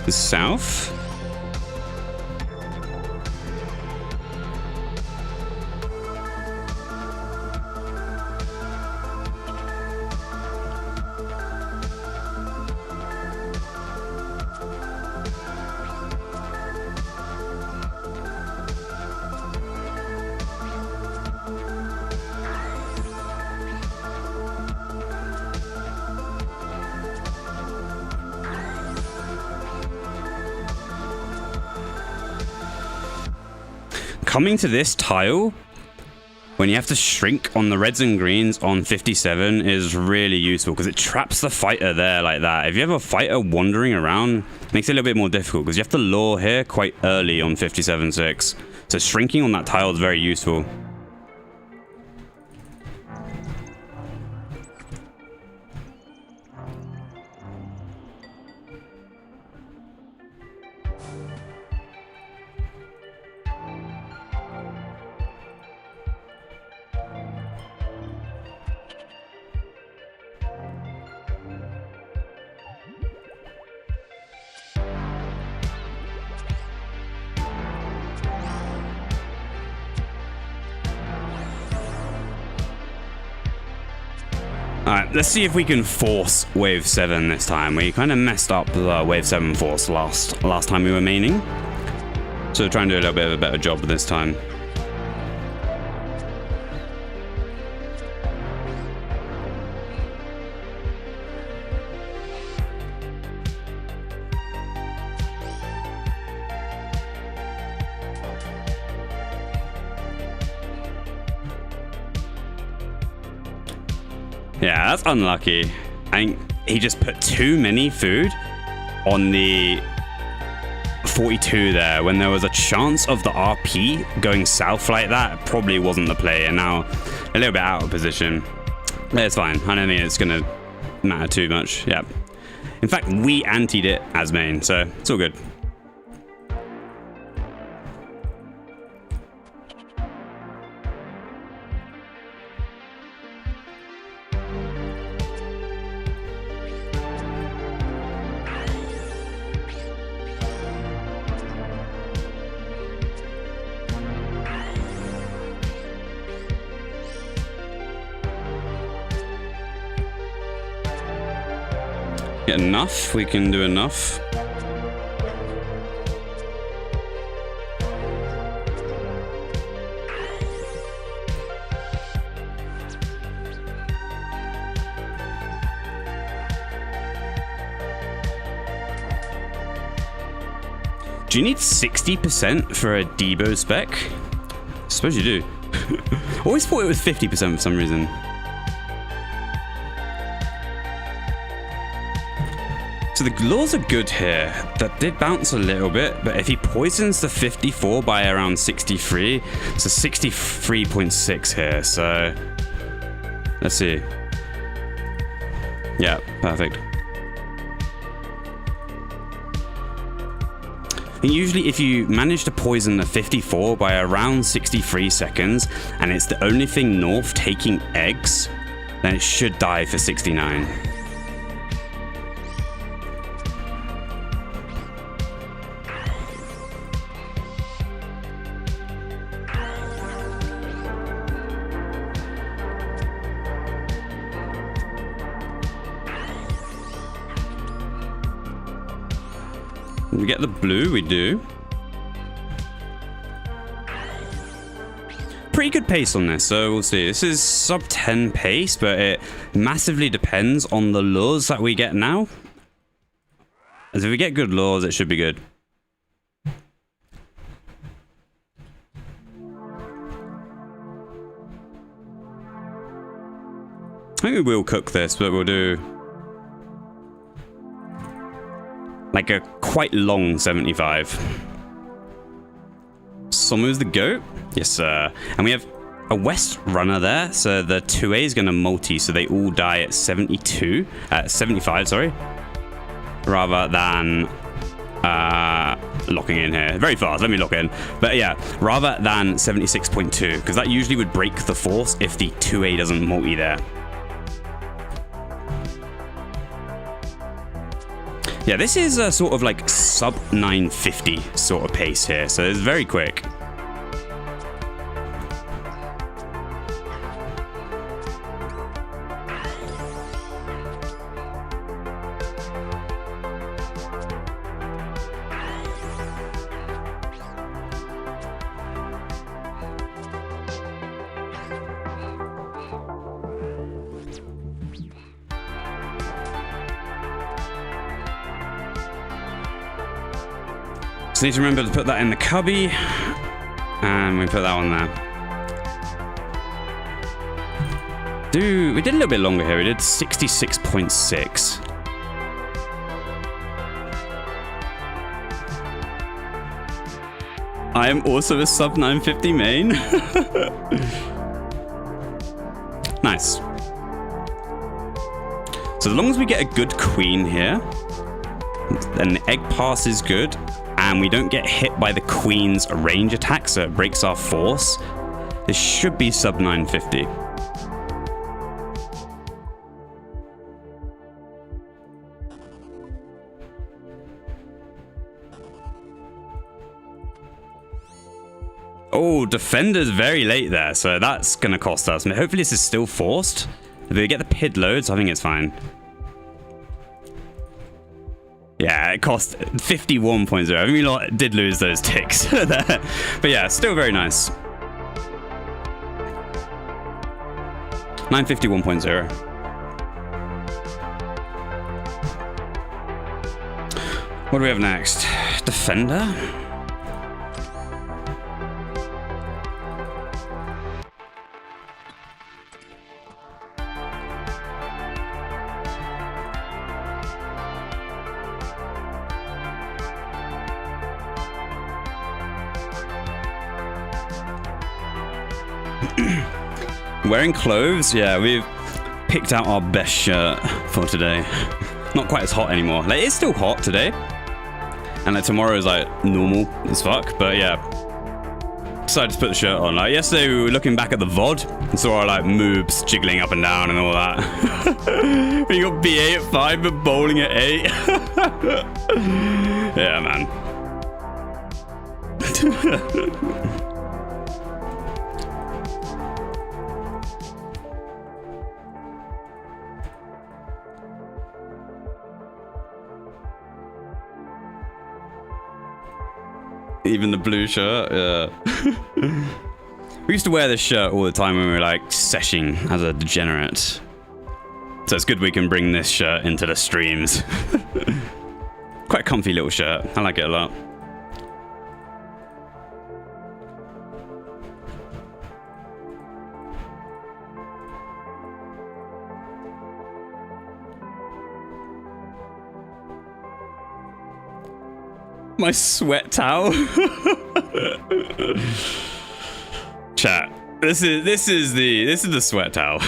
The south. Coming to this tile, when you have to shrink on the reds and greens on 57 is really useful because it traps the fighter there like that. If you have a fighter wandering around, it makes it a little bit more difficult because you have to lure here quite early on 57-6. So shrinking on that tile is very useful. Alright, let's see if we can force wave 7 this time. We kind of messed up the wave 7 force last time we were maining. So try and do a little bit of a better job this time. Yeah, that's unlucky. And he just put too many food on the 42 there when there was a chance of the RP going south like that. It probably wasn't the play, and now a little bit out of position. But it's fine. I don't think it's going to matter too much. Yeah. In fact, we antied it as main, so it's all good. Get enough, we can do enough. Do you need 60% for a Debo spec? I suppose you do. Always thought it was 50% for some reason. So the lures are good here. That did bounce a little bit, but if he poisons the 54 by around 63, it's a 63.6 here, so let's see. Yeah, perfect. And usually if you manage to poison the 54 by around 63 seconds, and it's the only thing north taking eggs, then it should die for 69. We get the blue, we do. Pretty good pace on this, so we'll see. This is sub 10 pace, but it massively depends on the lures that we get now. As if we get good laws, it should be good. I think we will cook this, but we'll do like a quite long 75. Somu's the GOAT? Yes, sir. And we have a West runner there, so the 2A is going to multi, so they all die at 75, sorry. Rather than locking in here. Very fast, let me lock in. But yeah, rather than 76.2, because that usually would break the force if the 2A doesn't multi there. Yeah, this is a sort of like sub 950 sort of pace here, so it's very quick. Just need to remember to put that in the cubby, and we put that one there. Dude, we did a little bit longer here. We did 66.6. I am also a sub 950 main. Nice. So as long as we get a good queen here, then the egg pass is good, and we don't get hit by the queen's range attack, so it breaks our force, this should be sub 950. Oh, defender's very late there, so that's going to cost us. I mean, hopefully this is still forced. If we get the PID loads, I think it's fine. Yeah, it cost 51.0. I mean, we did lose those ticks there. But yeah, still very nice. 951.0. What do we have next? Defender? Wearing clothes? Yeah, we've picked out our best shirt for today. Not quite as hot anymore. Like, it's still hot today. And like tomorrow is like normal as fuck, but yeah. Decided to put the shirt on. Like yesterday we were looking back at the VOD and saw our like moves jiggling up and down and all that. We got BA at 5 but bowling at 8. Yeah, man. Even the blue shirt, yeah. We used to wear this shirt all the time when we were like seshing as a degenerate. So it's good we can bring this shirt into the streams. Quite a comfy little shirt. I like it a lot. My sweat towel. Chat. This is the sweat towel.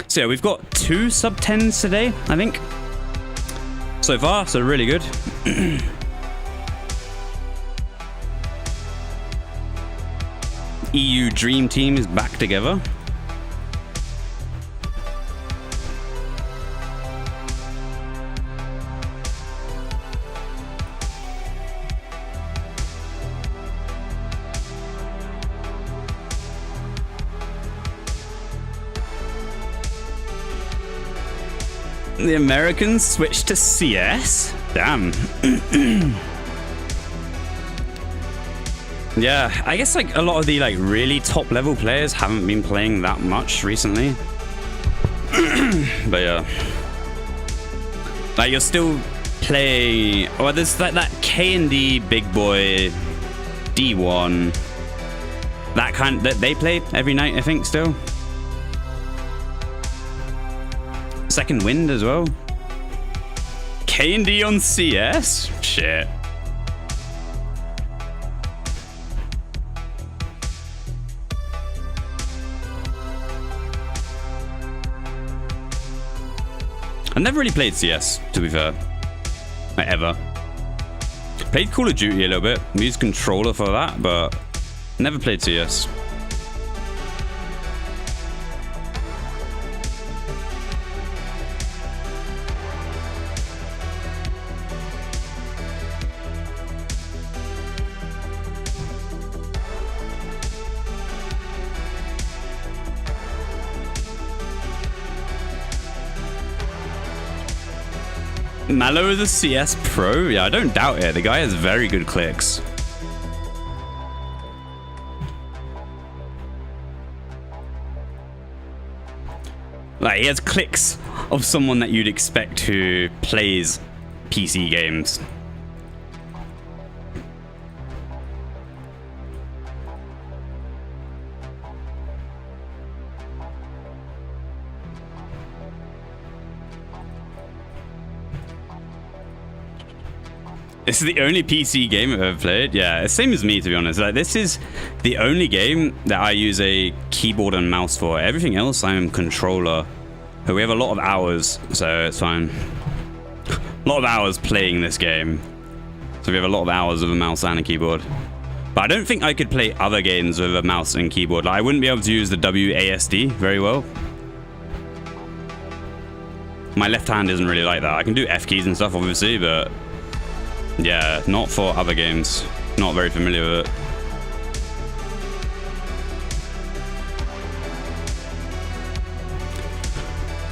So yeah, we've got 2 sub 10s today, I think. So far, so really good. EU Dream Team is back together. The Americans switched to CS? Damn. Yeah, I guess like a lot of the like really top level players haven't been playing that much recently. But yeah. Like you're still playing, well there's like that K&D big boy D1. That kind that they play every night, I think still. Second Wind as well. K&D on CS? Shit. I've never really played CS, to be fair. Like, ever. Played Call of Duty a little bit. We used controller for that, but never played CS. Mallow is a CS pro? Yeah, I don't doubt it. The guy has very good clicks. Like, he has clicks of someone that you'd expect who plays PC games. This is the only PC game I've ever played. Yeah, it's same as me, to be honest. Like, this is the only game that I use a keyboard and mouse for. Everything else, I'm controller. But we have a lot of hours, so it's fine. A lot of hours playing this game. So we have a lot of hours with a mouse and a keyboard. But I don't think I could play other games with a mouse and keyboard. Like, I wouldn't be able to use the WASD very well. My left hand isn't really like that. I can do F keys and stuff, obviously, but yeah, not for other games. Not very familiar with it.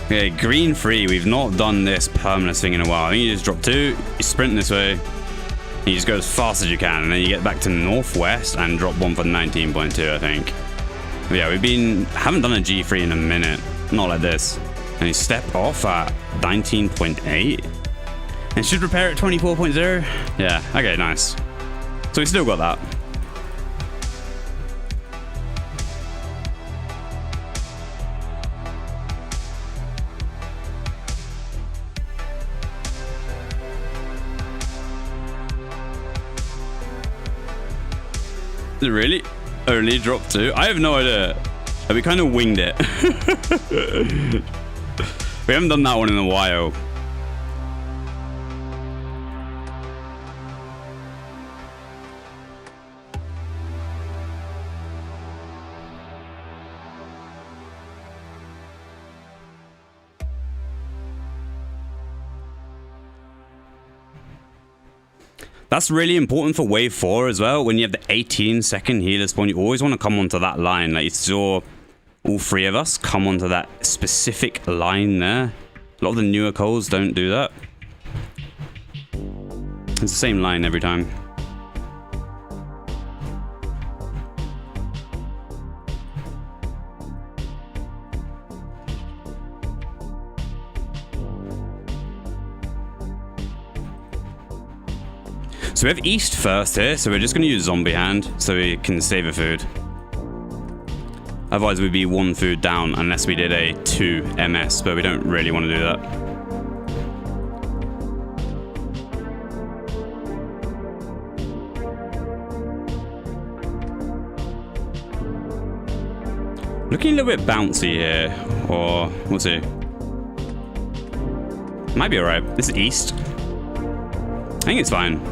Okay, green free. We've not done this permanent thing in a while. I think you just drop 2, you sprint this way, and you just go as fast as you can, and then you get back to northwest and drop 1 for 19.2, I think. But yeah, haven't done a G3 in a minute. Not like this. And you step off at 19.8. And should repair at 24.0. Yeah, okay, nice. So we still got that. Did it really only drop 2? I have no idea. We kind of winged it. We haven't done that one in a while. That's really important for wave 4 as well. When you have the 18-second healer spawn, you always want to come onto that line. Like you saw all 3 of us come onto that specific line there. A lot of the newer calls don't do that. It's the same line every time. So we have east first here, so we're just going to use zombie hand so we can save a food. Otherwise we'd be 1 food down unless we did a 2 MS, but we don't really want to do that. Looking a little bit bouncy here, or we'll see. Might be alright. This is east. I think it's fine.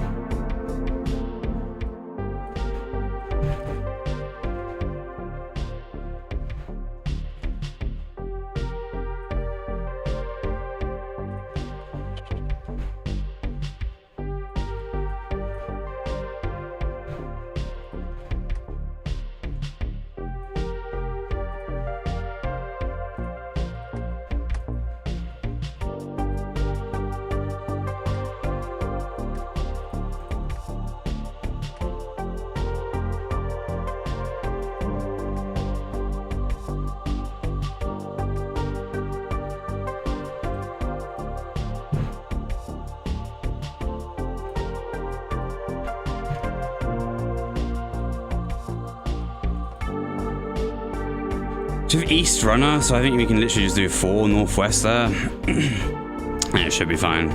We have east runner, so I think we can literally just do 4 northwest there. And it should be fine.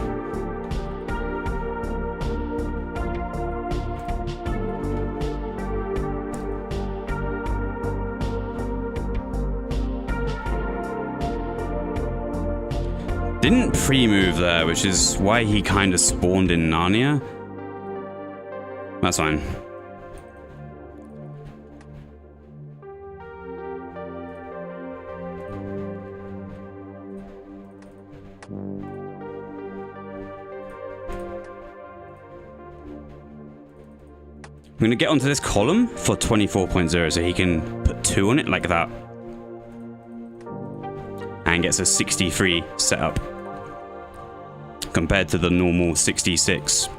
Didn't pre-move there, which is why he kind of spawned in Narnia. That's fine. I'm going to get onto this column for 24.0 so he can put 2 on it like that. And gets a 63 setup compared to the normal 66.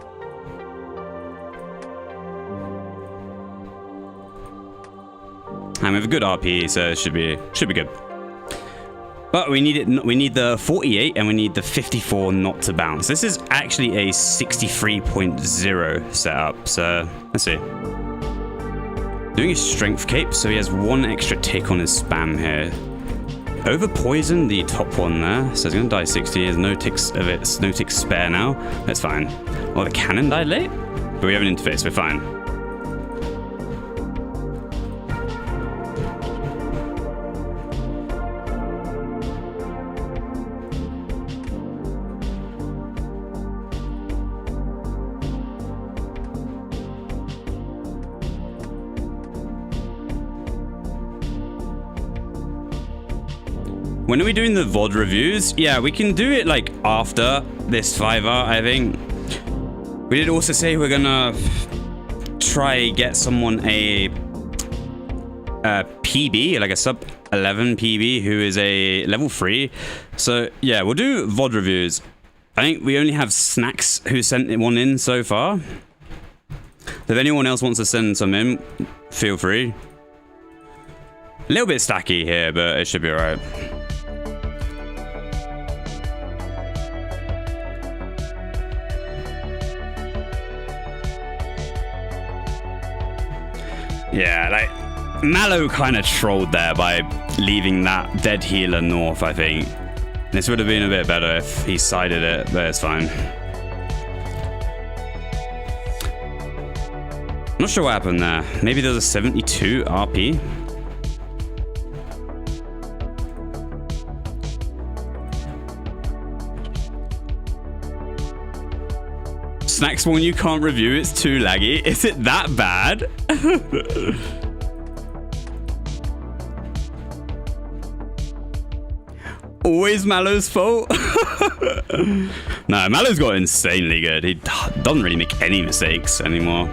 And we have a good RP, so it should be good. But we need it. We need the 48 and we need the 54 not to bounce. This is actually a 63.0 setup. So let's see. Doing his strength cape, so he has 1 extra tick on his spam here. Over poison the top one there, so he's gonna die 60. There's no ticks of it, no ticks spare now. That's fine. Oh, the cannon died late, but we have an interface. We're fine. When are we doing the VOD reviews? Yeah, we can do it like after this 5R, I think. We did also say we're gonna try get someone a PB, like a sub 11 PB, who is a level 3. So yeah, we'll do VOD reviews. I think we only have Snacks who sent one in so far. If anyone else wants to send some in, feel free. A little bit stacky here, but it should be alright. Yeah, like, Mallow kind of trolled there by leaving that dead healer north, I think. This would have been a bit better if he sided it, but it's fine. Not sure what happened there. Maybe there's a 72 RP. Snacks one you can't review, it's too laggy. Is it that bad? Always Mallow's fault? No, Mallow's got insanely good. He doesn't really make any mistakes anymore.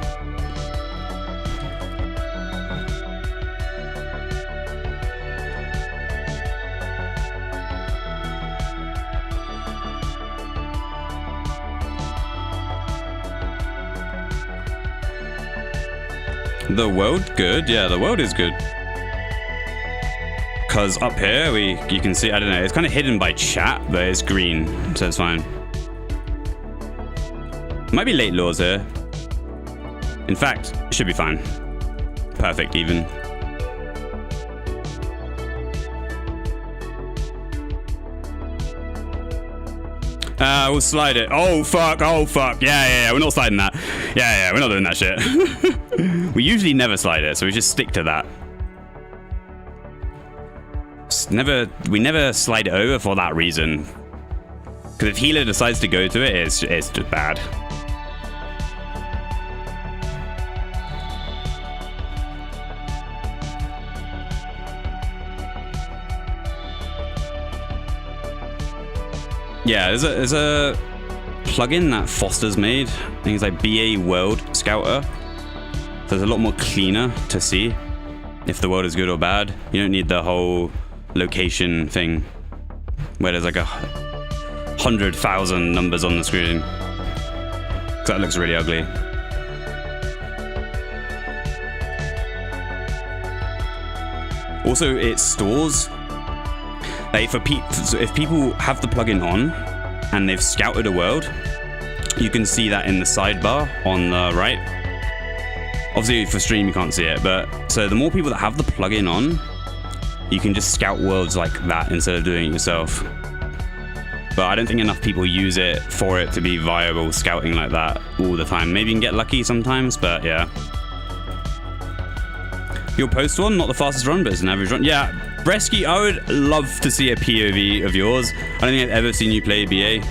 The world good? Yeah, the world is good. Because up here, you can see, I don't know, it's kind of hidden by chat, but it's green, so it's fine. Might be late laws here. In fact, it should be fine. Perfect, even. We'll slide it. Oh, fuck. Oh, fuck. Yeah. We're not sliding that. Yeah. We're not doing that shit. We usually never slide it, so we just stick to that. We never slide it over for that reason. Because if healer decides to go to it, it's just bad. Yeah, there's a plugin that Foster's made. I think it's like BA World Scouter. So it's a lot more cleaner to see if the world is good or bad. You don't need the whole location thing where there's like 100,000 numbers on the screen. That looks really ugly. Also, it stores. Like if people have the plugin on and they've scouted a world, you can see that in the sidebar on the right. Obviously for stream you can't see it, but so the more people that have the plugin on, you can just scout worlds like that instead of doing it yourself. But I don't think enough people use it for it to be viable scouting like that all the time. Maybe you can get lucky sometimes, but yeah. Your post one, not the fastest run, but it's an average run. Yeah, Bresky, I would love to see a POV of yours. I don't think I've ever seen you play BA.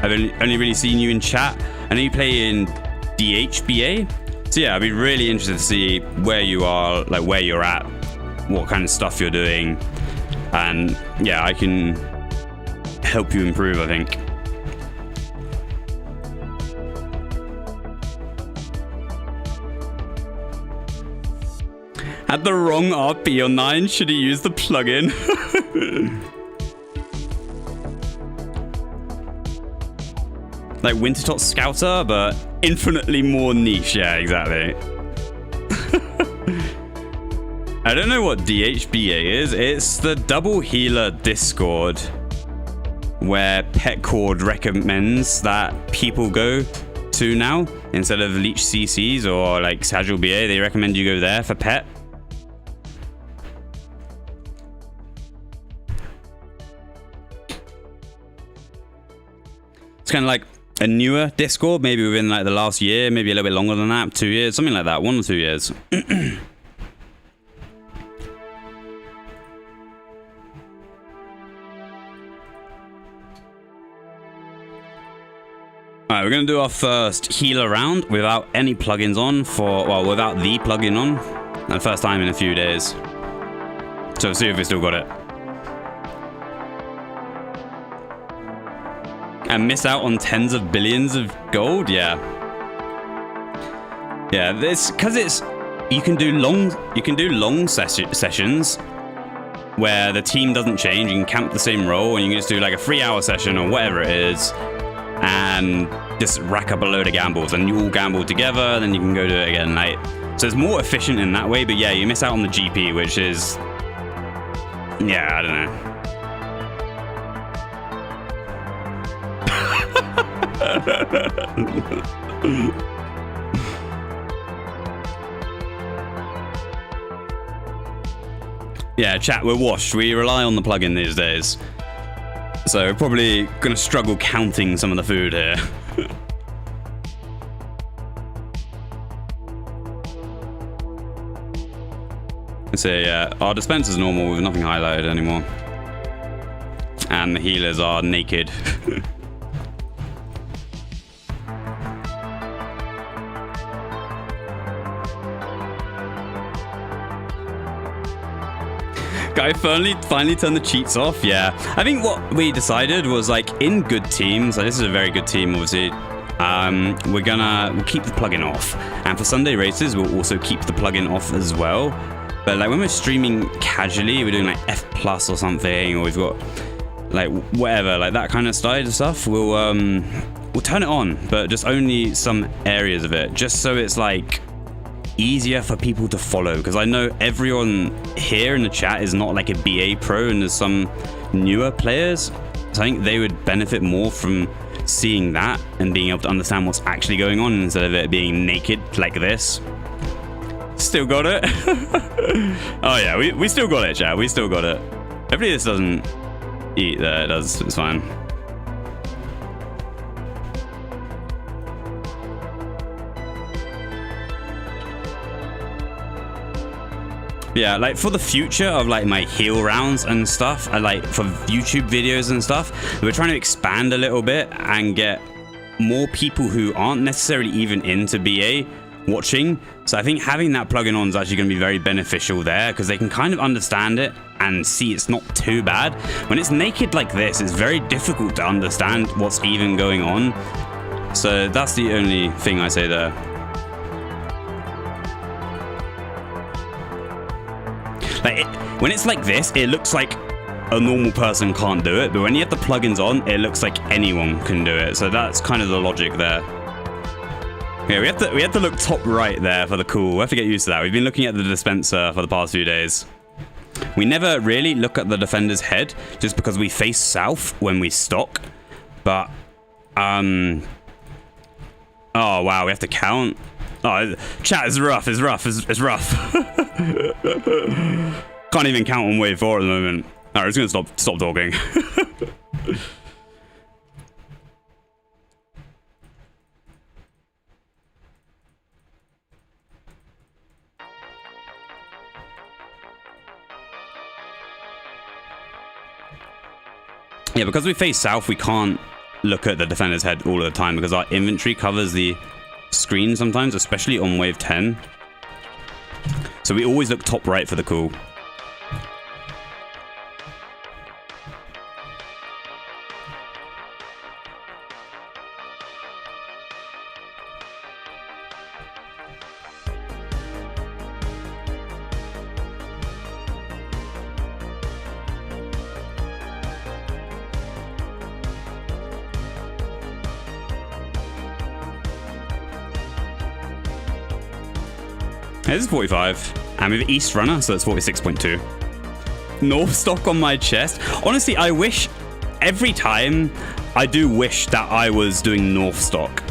I've only really seen you in chat. I know you play in DHBA. So yeah, I'd be really interested to see where you are, like where you're at, what kind of stuff you're doing. And yeah, I can help you improve, I think. Had the wrong RP on 9. Should he use the plugin? Like Wintertot Scouter, but infinitely more niche. Yeah, exactly. I don't know what DHBA is. It's the double healer Discord where Petcord recommends that people go to now instead of Leech CCs or like Sagil BA. They recommend you go there for pet. It's kind of like a newer Discord, maybe within like the last year, maybe a little bit longer than that, 2 years, something like that, 1 or 2 years. Alright, we're going to do our first healer round without any plugins on without the plugin on. And first time in a few days. So we'll see if we still got it. And miss out on tens of billions of gold? Yeah. Yeah, this because you can do long sessions where the team doesn't change. You can camp the same role and you can just do like a 3-hour session or whatever it is and just rack up a load of gambles and you all gamble together, then you can go do it again. Like, so it's more efficient in that way, but yeah, you miss out on the GP, which is, yeah, I don't know. Yeah, chat, we're washed. We rely on the plugin these days. So we're probably gonna struggle counting some of the food here. So yeah, our dispenser's normal with nothing highlighted anymore. And the healers are naked. Guy finally turned the cheats off. Yeah, I think what we decided was like in good teams, like this is a very good team obviously, we'll keep the plugin off, and for Sunday races we'll also keep the plugin off as well. But like when we're streaming casually, we're doing like F+ or something, or we've got like whatever, like that kind of style of stuff, we'll turn it on, but just only some areas of it, just so it's like easier for people to follow, because I know everyone here in the chat is not like a BA pro, and there's some newer players, so I think they would benefit more from seeing that and being able to understand what's actually going on instead of it being naked like this. Still got it. Oh yeah, we still got it, chat, we still got it. Hopefully this doesn't eat there. It does, it's fine. Yeah, like for the future of like my heal rounds and stuff, I like for YouTube videos and stuff, we're trying to expand a little bit and get more people who aren't necessarily even into BA watching. So I think having that plugin on is actually going to be very beneficial there, because they can kind of understand it and see it's not too bad. When it's naked like this, it's very difficult to understand what's even going on. So that's the only thing I say there. Like when it's like this, it looks like a normal person can't do it, but when you have the plugins on, it looks like anyone can do it. So that's kind of the logic there. Yeah, we have to look top right there for the cool. We have to get used to that. We've been looking at the dispenser for the past few days. We never really look at the defender's head just because we face south when we stock. But oh wow, we have to count. Oh, chat is rough. It's rough. It's rough. Can't even count on wave 4 at the moment. Alright, I'm just gonna stop talking. Yeah, because we face south, we can't look at the defender's head all the time because our inventory covers the screen sometimes, especially on wave 10. So we always look top right for the call. This is 45. And we have East Runner, so that's 46.2. North stock on my chest. Honestly, I wish every time I do wish that I was doing North stock.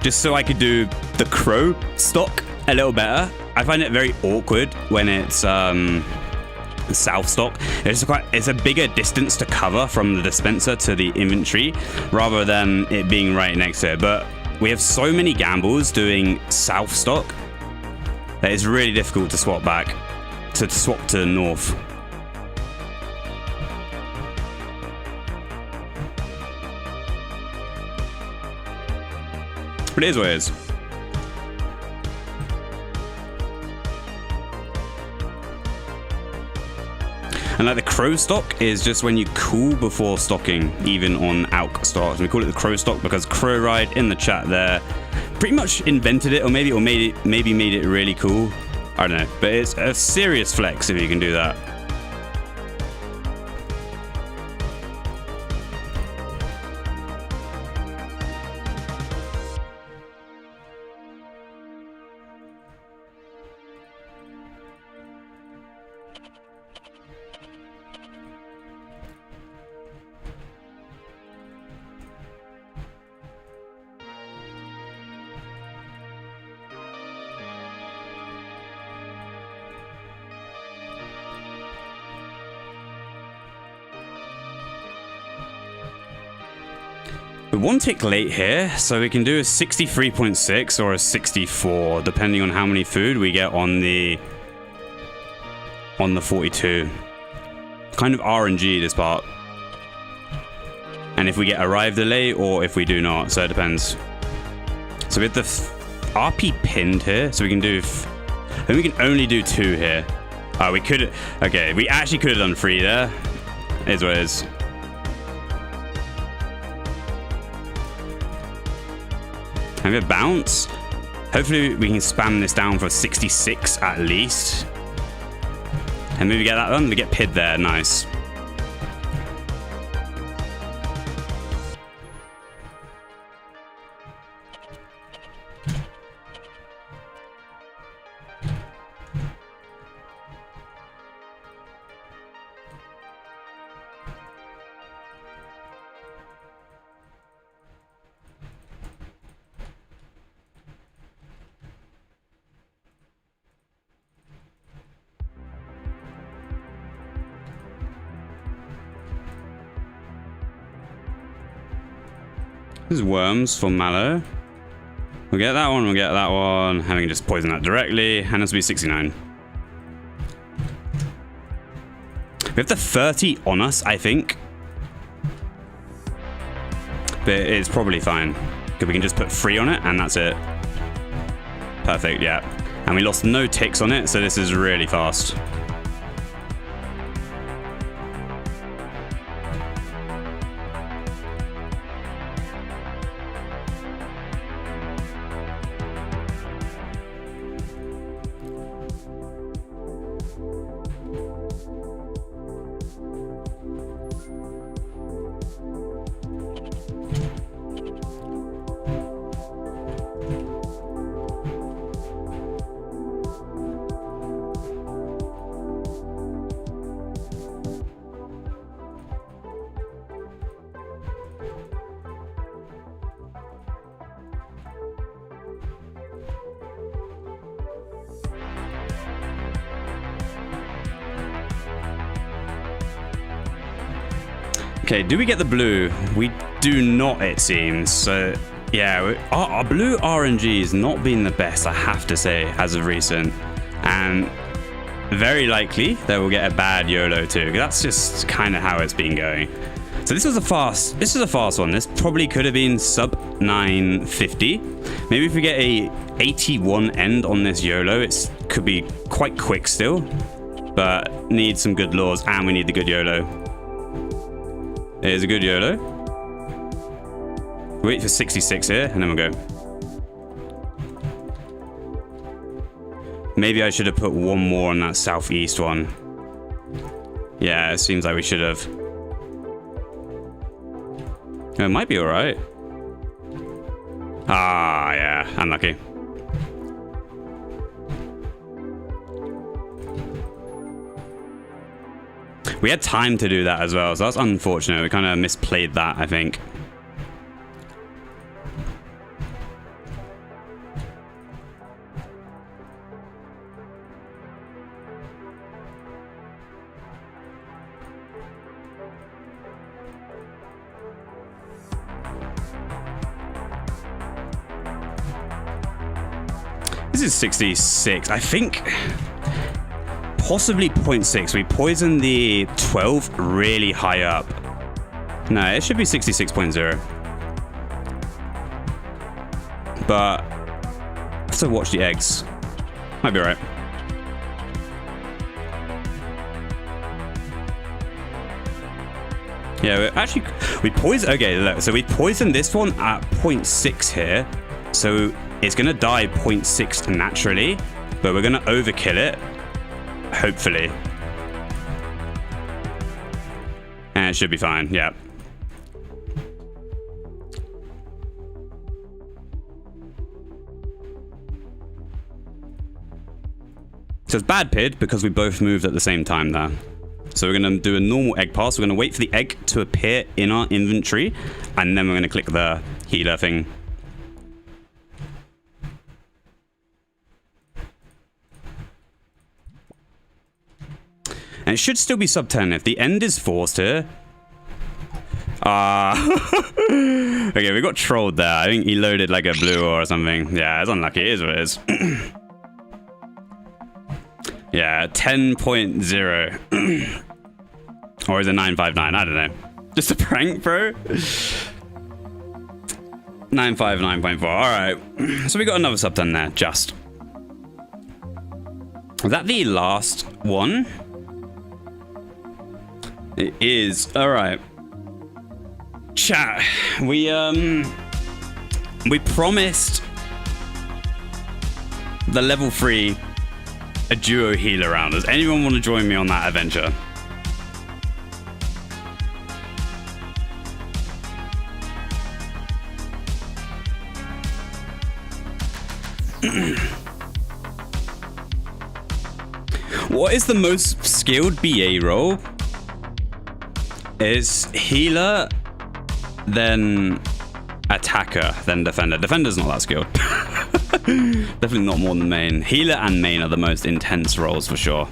Just so I could do the Crow stock a little better. I find it very awkward when it's South stock. It's a bigger distance to cover from the dispenser to the inventory rather than it being right next to it. But we have so many gambles doing South stock that it's really difficult to swap back, to swap to North. But it is what it is. And like the Crow stock is just when you cool before stocking, even on AUK stocks. We call it the Crow stock because Crow Ride in the chat there pretty much invented it, or maybe made it really cool. I don't know, but it's a serious flex if you can do that. We're one tick late here, so we can do a 63.6 or a 64, depending on how many food we get on the 42. Kind of RNG this part. And if we get arrive delay or if we do not, so it depends. So we have the RP pinned here, so we can do, and we can only do 2 here. We could, okay, we actually could have done 3 there. It is what it is. And we have bounce. Hopefully we can spam this down for 66 at least. And maybe get that done. We get PID there. Nice. This is worms for Mallow. We'll get that one, we'll get that one. And we can just poison that directly. And this will be 69. We have the 30 on us, I think. But it's probably fine. Because we can just put 3 on it and that's it. Perfect, yeah. And we lost no ticks on it, so this is really fast. Okay, do we get the blue? We do not, it seems. So, yeah, our blue RNG has not been the best, I have to say, as of recent. And very likely that we'll get a bad YOLO too. That's just kind of how it's been going. So this is a fast one. This probably could have been sub 950. Maybe if we get a 81 end on this YOLO, it could be quite quick still. But need some good laws, and we need the good YOLO. It is a good YOLO. Wait for 66 here, and then we'll go. Maybe I should have put one more on that southeast one. Yeah, it seems like we should have. It might be alright. Ah, yeah, unlucky. We had time to do that as well, so that's unfortunate. We kind of misplayed that, I think. This is 66. I think possibly 0.6. We poisoned the 12 really high up. No, it should be 66.0. But I have to watch the eggs. Might be right. Yeah, we poisoned. Okay, look. So we poisoned this one at 0.6 here. So it's gonna die 0.6 naturally, but we're gonna overkill it. Hopefully. And it should be fine, yeah. So it's bad PID because we both moved at the same time there. So we're going to do a normal egg pass. We're going to wait for the egg to appear in our inventory, and then we're going to click the healer thing. And it should still be sub 10 if the end is forced here. Okay, we got trolled there. I think he loaded like a blue or something. Yeah, it's unlucky. It is what it is. Yeah, 10.0. Or is it 959? I don't know. Just a prank, bro. 959.4. Alright. So we got another sub 10 there, just. Is that the last one? It is. Alright. Chat. We promised the level 3 a duo healer round. Does anyone want to join me on that adventure? What is the most skilled BA role? Is healer, then attacker, then defender. Defender's not that skilled. Definitely not more than main. Healer and main are the most intense roles for sure.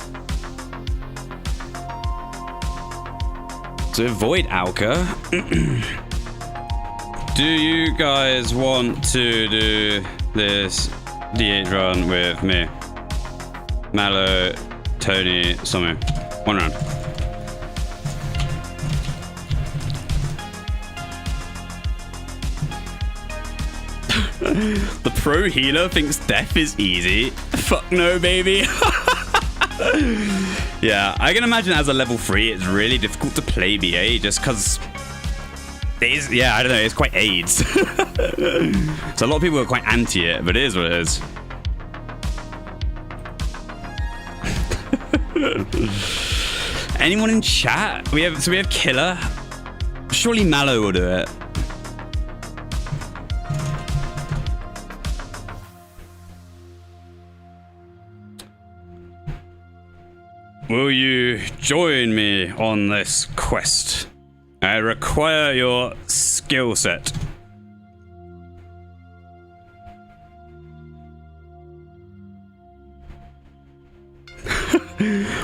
To avoid Alka, do you guys want to do this D8 run with me? Mallow, Tony, Somu. One round. The pro healer thinks death is easy. Fuck no, baby. Yeah, I can imagine as a level 3, it's really difficult to play BA just because it is, yeah, I don't know, it's quite AIDS. So a lot of people are quite anti it, but it is what it is. Anyone in chat? We have Killer. Surely Mallow will do it. Will you join me on this quest? I require your skill set.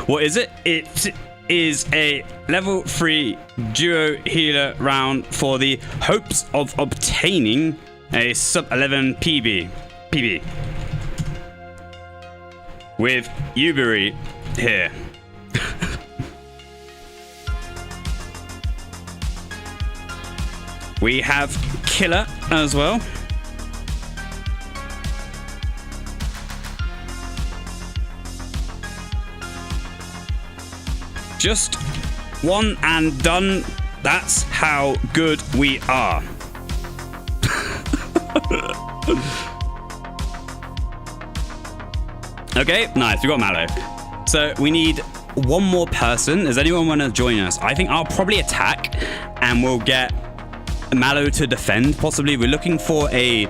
What is it? is a level 3 duo healer round for the hopes of obtaining a sub 11 PB with Ubery here. We have Killer as well. Just one and done. That's how good we are. Okay, nice. We got Mallow. So we need one more person. Does anyone want to join us? I think I'll probably attack and we'll get Mallow to defend, possibly. We're looking for a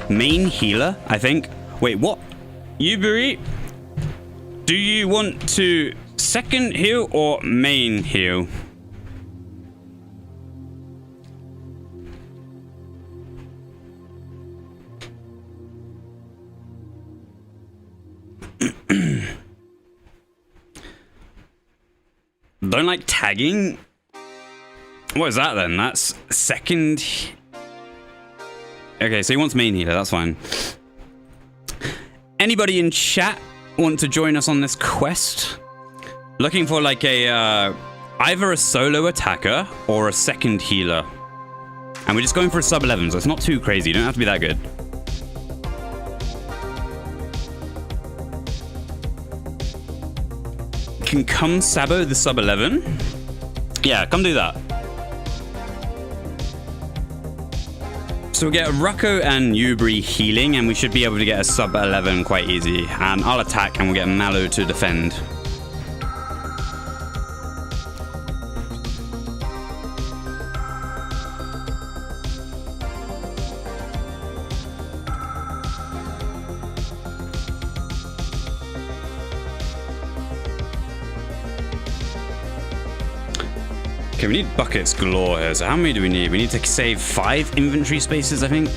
main healer, I think. Wait, what? Ubery, do you want to second heal or main heal? Don't like tagging? What is that then? That's second. Okay, so he wants main healer, that's fine. Anybody in chat want to join us on this quest? Looking for like a, either a solo attacker or a second healer. And we're just going for a sub 11, so it's not too crazy. You don't have to be that good. Can come Sabo the sub 11? Yeah, come do that. So we'll get Rucko and Ubery healing, and we should be able to get a sub 11 quite easy. And I'll attack, and we'll get Mallow to defend. Okay, we need buckets galore here. So how many do we need? We need to save 5 inventory spaces, I think.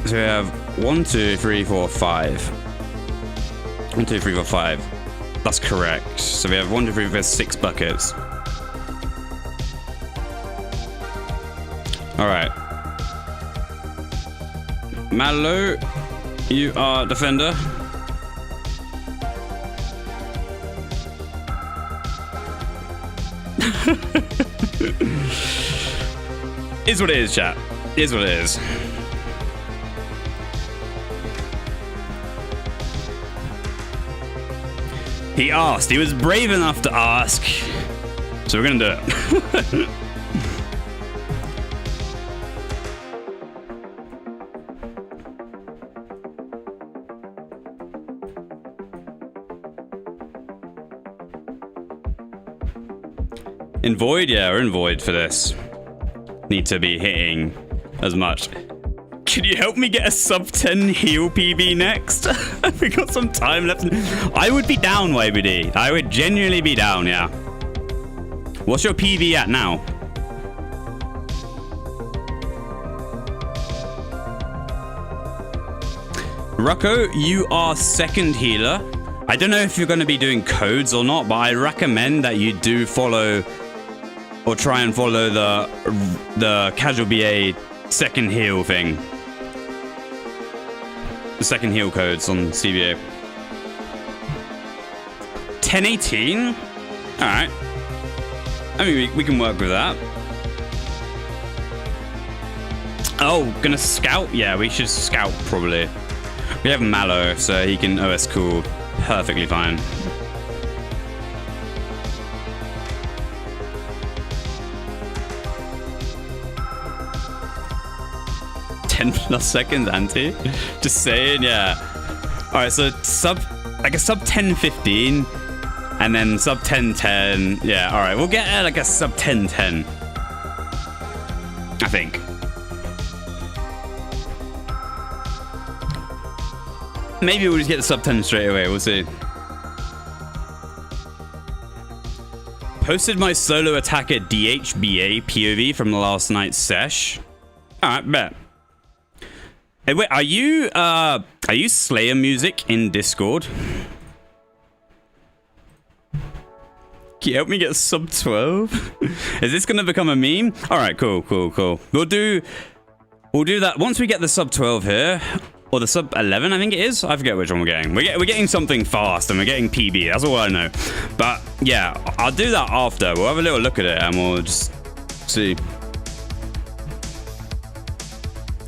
So we have 1, 2, 3, 4, 5. 1, 2, 3, 4, 5. That's correct. So we have 1, 2, 3, 4, 6 buckets. All right. Mallow, you are defender. Is what it is, chat. Is what it is. He asked. He was brave enough to ask. So we're gonna do it. In Void? Yeah, we're in Void for this. Need to be hitting as much. Can you help me get a sub 10 heal PB next? We got some time left. I would be down, YBD. I would genuinely be down, yeah. What's your PB at now? Rucko, you are second healer. I don't know if you're going to be doing codes or not, but I recommend that you do follow or try and follow the casual BA second heal thing. The second heal codes on CBA. 1018? Alright. I mean, we can work with that. Oh, gonna scout? Yeah, we should scout probably. We have Mallow, so he can OS cool perfectly fine. 10+ seconds anti. Just saying, yeah. Alright, so sub 10-15 and then sub 10-10. Yeah, alright, we'll get like a sub 10-10. I think. Maybe we'll just get the sub 10 straight away, we'll see. Posted my solo attacker DHBA POV from the last night's sesh. Alright, bet. Hey, wait, are you Slayer music in Discord? Can you help me get sub 12? Is this gonna become a meme? All right, cool. We'll do that once we get the sub 12 here, or the sub 11, I think it is. I forget which one we're getting. We're getting something fast, and we're getting PB. That's all I know. But yeah, I'll do that after. We'll have a little look at it, and we'll just see.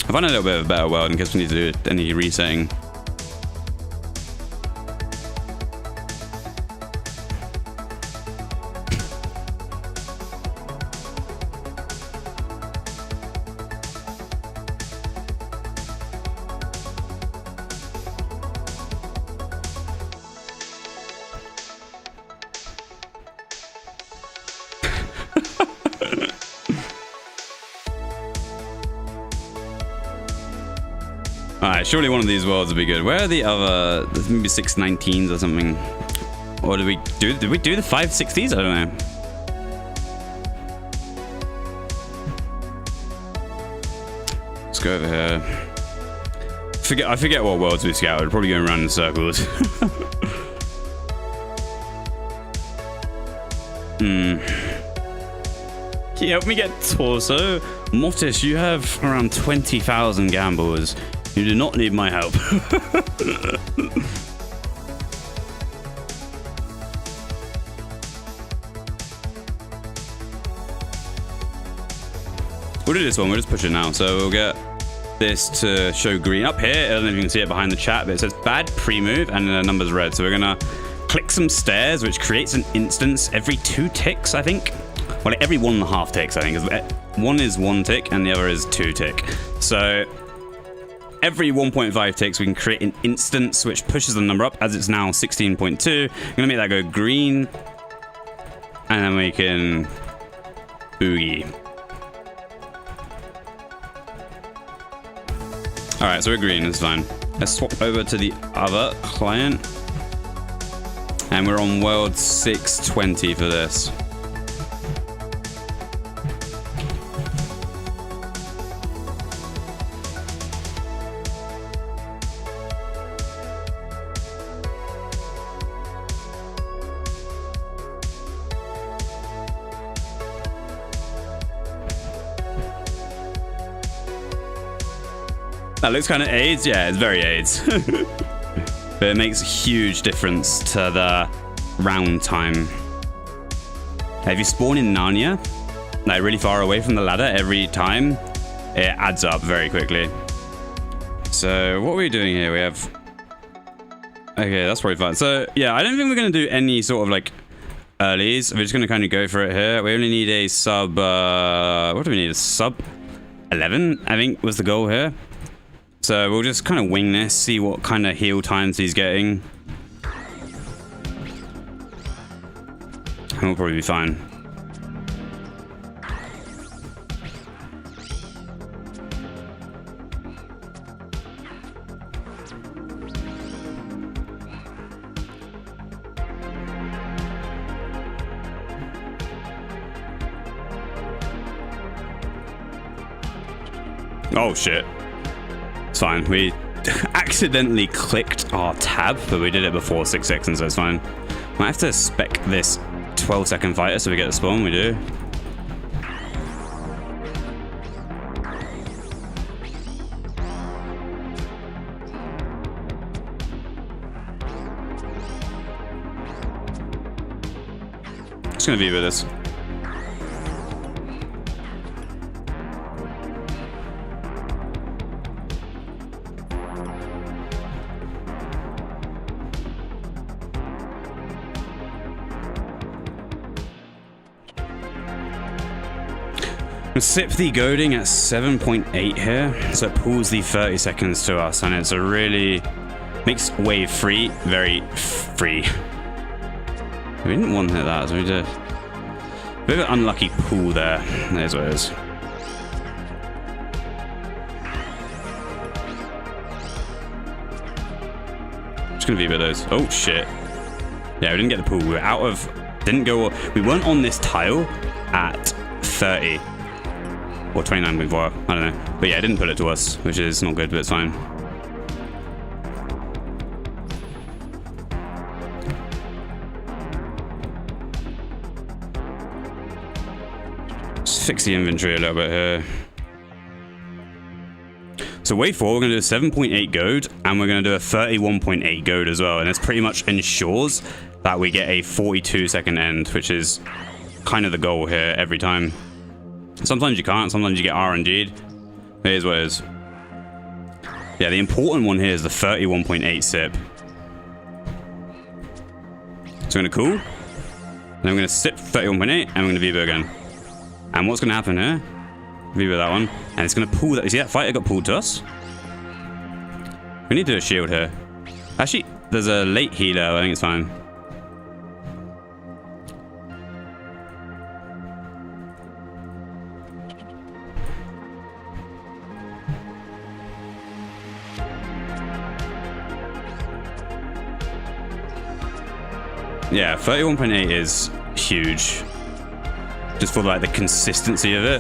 I find a little bit of a better world in case we need to do any resetting. Alright, surely one of these worlds would be good. Where are the other, there's maybe 619s or something? Or did we do the 560s? I don't know. Let's go over here. I forget what worlds we scouted. Probably going around in circles. Can you help me get torso? Mortis, you have around 20,000 gambles. You do not need my help. We'll do this one. We'll just push it now. So we'll get this to show green up here. I don't know if you can see it behind the chat, but it says bad pre-move and the number's red. So we're gonna click some stairs, which creates an instance every 2 ticks, I think. Well, every 1.5 ticks, I think. One is 1 tick and the other is 2 tick. So every 1.5 ticks, we can create an instance which pushes the number up, as it's now 16.2. I'm gonna make that go green, and then we can boogie. All right, so we're green. It's fine. Let's swap over to the other client, and we're on world 620 for this. That looks kind of AIDS. Yeah, it's very AIDS. But it makes a huge difference to the round time. If you spawn in Narnia, like really far away from the ladder every time, it adds up very quickly. So what are we doing here? We have... Okay, that's probably fine. So yeah, I don't think we're going to do any sort of like earlies. We're just going to kind of go for it here. We only need a sub... what do we need? A sub 11, I think, was the goal here. So we'll just kind of wing this, see what kind of heal times he's getting. And we'll probably be fine. Oh shit. It's fine. We accidentally clicked our tab, but we did it before 6 seconds, so it's fine. Might have to spec this 12-second fighter so we get the spawn. We do. Just gonna be with this. Sip the goading at 7.8 here, so it pulls the 30 seconds to us, and it's a really makes wave free very free. We didn't want to hit that, so we did. A bit of an unlucky pull there. There's what it is. Just gonna be a bit of those. Oh shit! Yeah, we didn't get the pull. We were out of. Didn't go. We weren't on this tile at 30. Or 29.4, I don't know. But yeah, it didn't put it to us, which is not good, but it's fine. Let's fix the inventory a little bit here. So wave 4, we're going to do a 7.8 goad, and we're going to do a 31.8 goad as well. And this pretty much ensures that we get a 42-second end, which is kind of the goal here every time. Sometimes you can't, sometimes you get RNG'd. It is what it is. Yeah, the important one here is the 31.8 sip. So we're going to cool. Then we're going to sip 31.8, and we're going to Vivo again. And what's going to happen here? Vivo that one. And it's going to pull that. You see that fighter got pulled to us? We need to do a shield here. Actually, there's a late healer. I think it's fine. Yeah, 31.8 is huge. Just for like the consistency of it.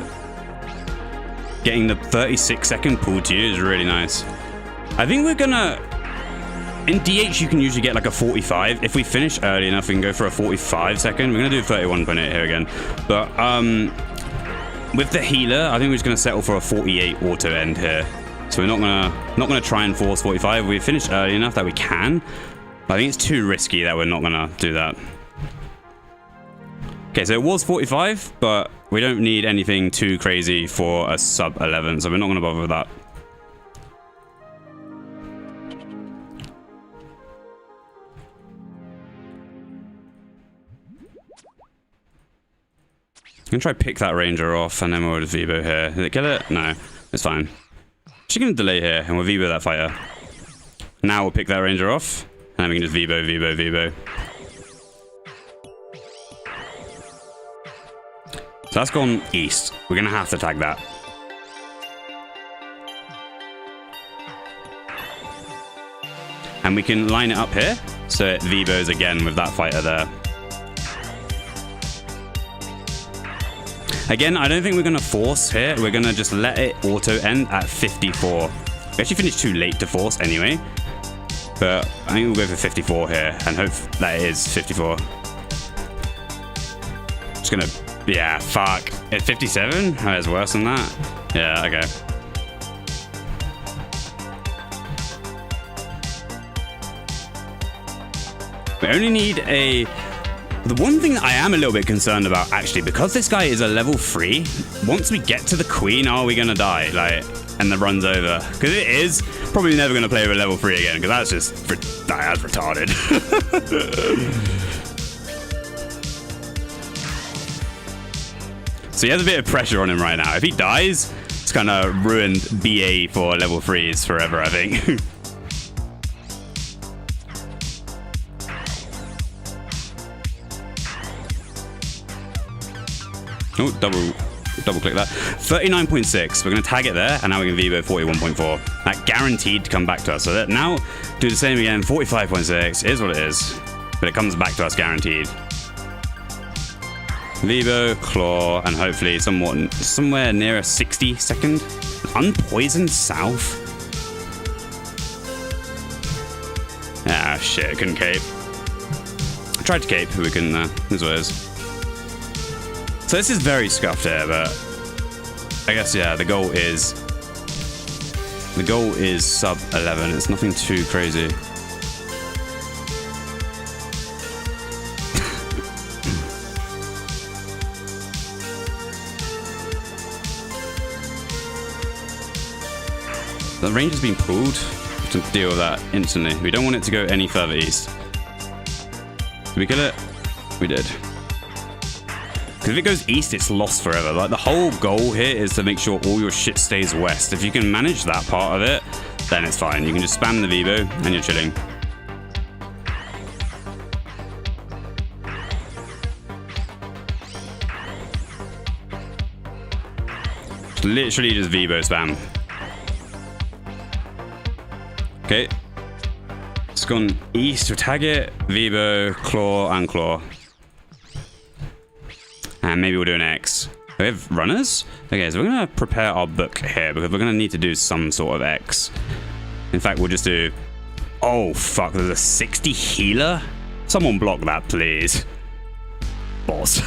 Getting the 36-second pull to you is really nice. I think we're gonna... In DH, you can usually get like a 45. If we finish early enough, we can go for a 45-second. We're gonna do 31.8 here again. But with the healer, I think we're just gonna settle for a 48 auto end here. So we're not gonna try and force 45. We finish early enough that we can. I think it's too risky that we're not gonna do that. Okay, so it was 45, but we don't need anything too crazy for a sub 11, so we're not gonna bother with that. I'm gonna try pick that ranger off, and then we'll just Vivo here. Did it kill it? No, it's fine. Just gonna delay here, and we'll Vivo that fighter. Now we'll pick that ranger off. And then we can just Vivo, Vivo, Vivo. So that's gone east. We're going to have to tag that. And we can line it up here. So it Vivos again with that fighter there. Again, I don't think we're going to force here. We're going to just let it auto end at 54. We actually finished too late to force anyway. But I think we'll go for 54 here, and hope that is 54. Just gonna, yeah, fuck. At 57? Oh, it's worse than that. Yeah, okay. We only need a... The one thing that I am a little bit concerned about, actually, because this guy is a level 3, once we get to the queen, are we gonna die? Like, and the run's over. Because it is probably never gonna play with a level 3 again, because that's just, that's retarded. So he has a bit of pressure on him right now. If he dies, it's gonna ruin BA for level 3s forever, I think. Oh, double click that. 39.6. We're going to tag it there, and now we can Vivo 41.4. That guaranteed to come back to us. So that now do the same again. 45.6 is what it is, but it comes back to us guaranteed. Vivo, claw, and hopefully somewhere near a 60-second. Unpoisoned south. Ah, shit, couldn't cape. I tried to cape, but we couldn't. This is what it is. So this is very scuffed here, but I guess, yeah, the goal is sub 11. It's nothing too crazy. The range has been pulled to deal with that instantly. We don't want it to go any further east. Did we kill it? We did. Because if it goes east, it's lost forever. Like, the whole goal here is to make sure all your shit stays west. If you can manage that part of it, then it's fine. You can just spam the Vivo, and you're chilling. It's literally just Vivo spam. Okay. It's gone east. We'll tag it, Vivo, claw, and claw. And maybe we'll do an X. We have runners? Okay, so we're going to prepare our book here, because we're going to need to do some sort of X. In fact, we'll just do... Oh, fuck, there's a 60 healer? Someone block that, please. Boss.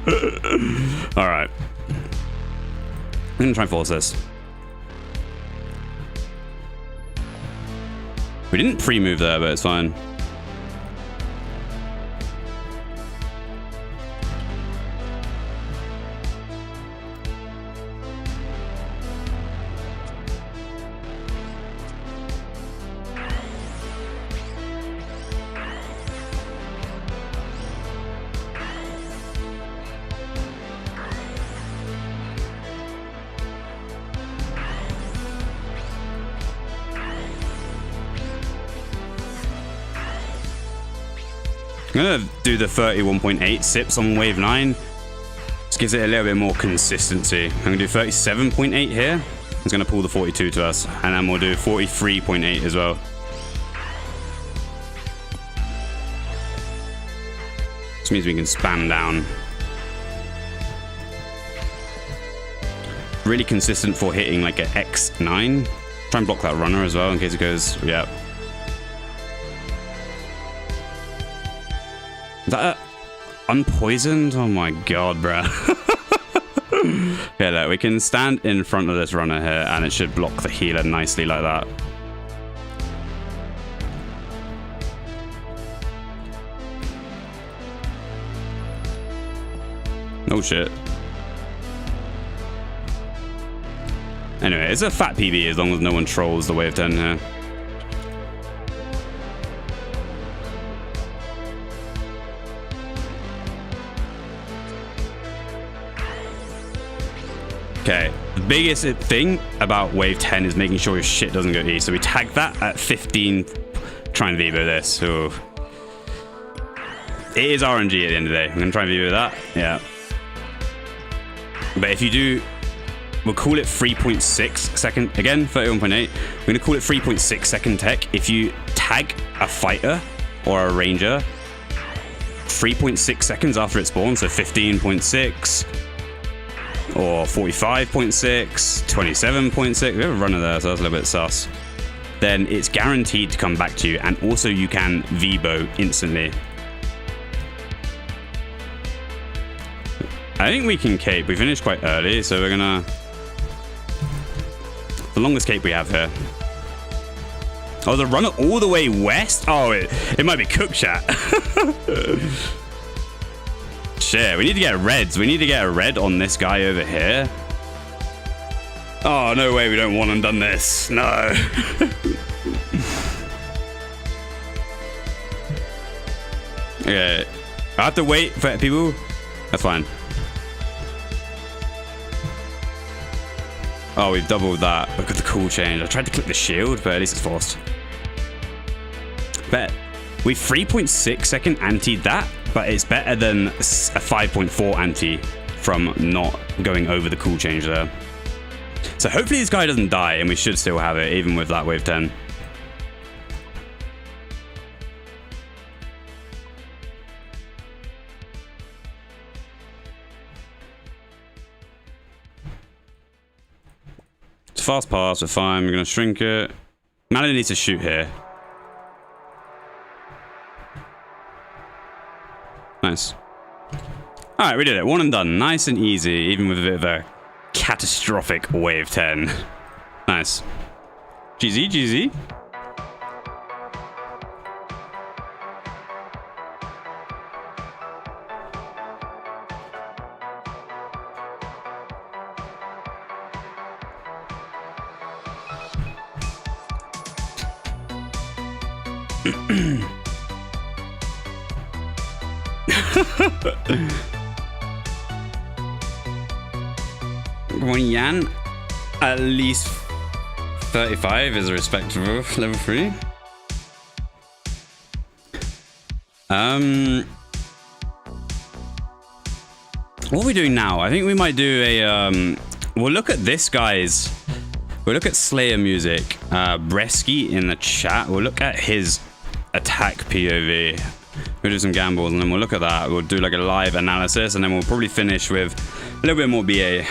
All right. I'm gonna try and force this. We didn't pre-move there, but it's fine. I'm gonna do the 31.8 sips on wave 9. Just gives it a little bit more consistency. I'm gonna do 37.8 here. It's gonna pull the 42 to us, and then we'll do 43.8 as well. This means we can spam down. Really consistent for hitting like an X9. Try and block that runner as well in case it goes, yeah. Is that unpoisoned? Oh my god, bruh. Yeah, look, we can stand in front of this runner here and it should block the healer nicely like that. Oh shit. Anyway, it's a fat PB as long as no one trolls the wave 10 here. Okay, the biggest thing about wave 10 is making sure your shit doesn't go E. So we tag that at 15. Try and Vivo this. So it is RNG at the end of the day. I'm gonna try and Vivo that. Yeah. But if you do, we'll call it 3.6 second. Again, 31.8. We're gonna call it 3.6 second tech. If you tag a fighter or a ranger 3.6 seconds after it spawns, so 15.6. Or 45.6, 27.6, we have a runner there, so that's a little bit sus. Then it's guaranteed to come back to you, and also you can Vibo instantly. I think we can cape. We finished quite early, so we're gonna... The longest cape we have here. Oh, the runner all the way west? Oh, it might be cook chat. Shit, we need to get reds. We need to get a red on this guy over here. Oh, no way we don't want undone this. No. Okay. I have to wait for people. That's fine. Oh, we've doubled that. Look at the cool change. I tried to click the shield, but at least it's forced. Bet. We 3.6 second antied that, but it's better than a 5.4 anti from not going over the cool change there. So hopefully this guy doesn't die, and we should still have it, even with that wave 10. It's fast pass, we're fine. We're going to shrink it. Malin needs to shoot here. Nice. All right, we did it. One and done. Nice and easy, even with a bit of a catastrophic wave 10. Nice. GG, GG. Yan, at least 35 is respectable. Level 3. What are we doing now? I think we might do a we'll look at this guy's. We'll look at Slayer music. Bresky in the chat. We'll look at his attack POV. We'll do some gambles and then we'll look at that. We'll do like a live analysis and then we'll probably finish with a little bit more BA.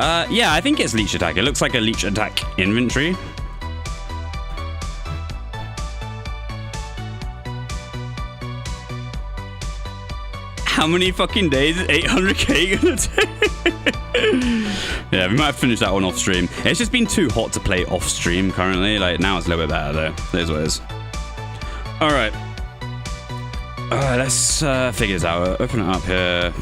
Yeah, I think it's leech attack. It looks like a leech attack inventory. How many fucking days is 800k gonna take? Yeah, we might have finished that one off stream. It's just been too hot to play off stream currently. Like, now it's a little bit better though. It is what it is. Alright. Let's figure this out. Open it up here.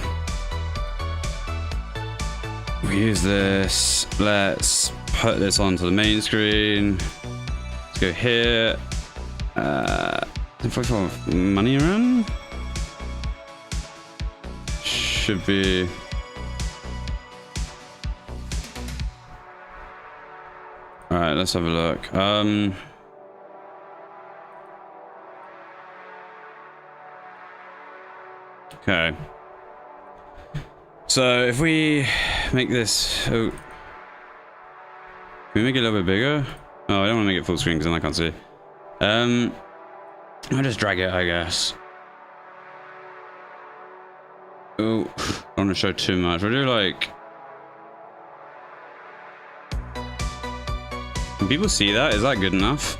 We use this. Let's put this onto the main screen. Let's go here. Money around? Should be. Alright, let's have a look. Okay. So if we make this, can we make it a little bit bigger? Oh, I don't want to make it full screen because then I can't see. I'll just drag it, I guess. Oh, I don't want to show too much. We'll do like. Can people see that? Is that good enough?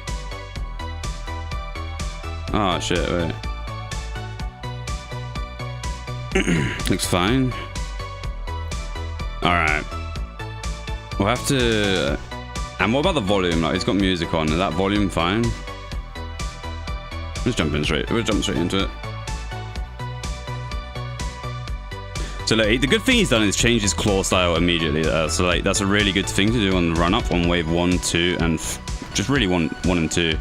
Oh shit! Wait. Looks fine. Alright. We'll have to... And what about the volume? Like, it's got music on. Is that volume fine? We'll jump straight into it. So like, the good thing he's done is change his claw style immediately. So like, that's a really good thing to do on the run up on wave 1, 2, and just really 1 and 2.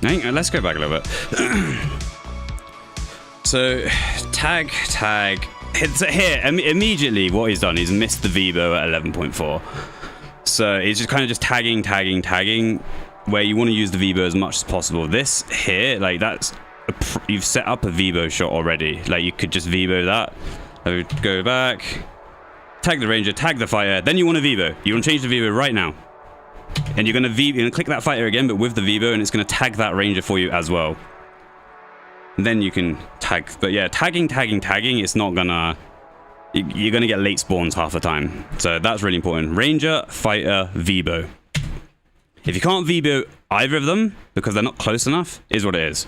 Let's go back a little bit. So, tag. So here, immediately what he's done, he's missed the Vibo at 11.4. So he's just kind of just tagging, where you want to use the Vibo as much as possible. This here, like that's, you've set up a Vibo shot already. Like you could just Vibo that. I would go back, tag the ranger, tag the fighter, then you want a Vibo. You want to change the Vibo right now. And you're gonna click that fighter again, but with the Vibo, and it's gonna tag that ranger for you as well. And then you can tag, but yeah, tagging, it's not gonna, you're gonna get late spawns half the time. So that's really important. Ranger, fighter, Vibo. If you can't Vibo either of them, because they're not close enough, is what it is.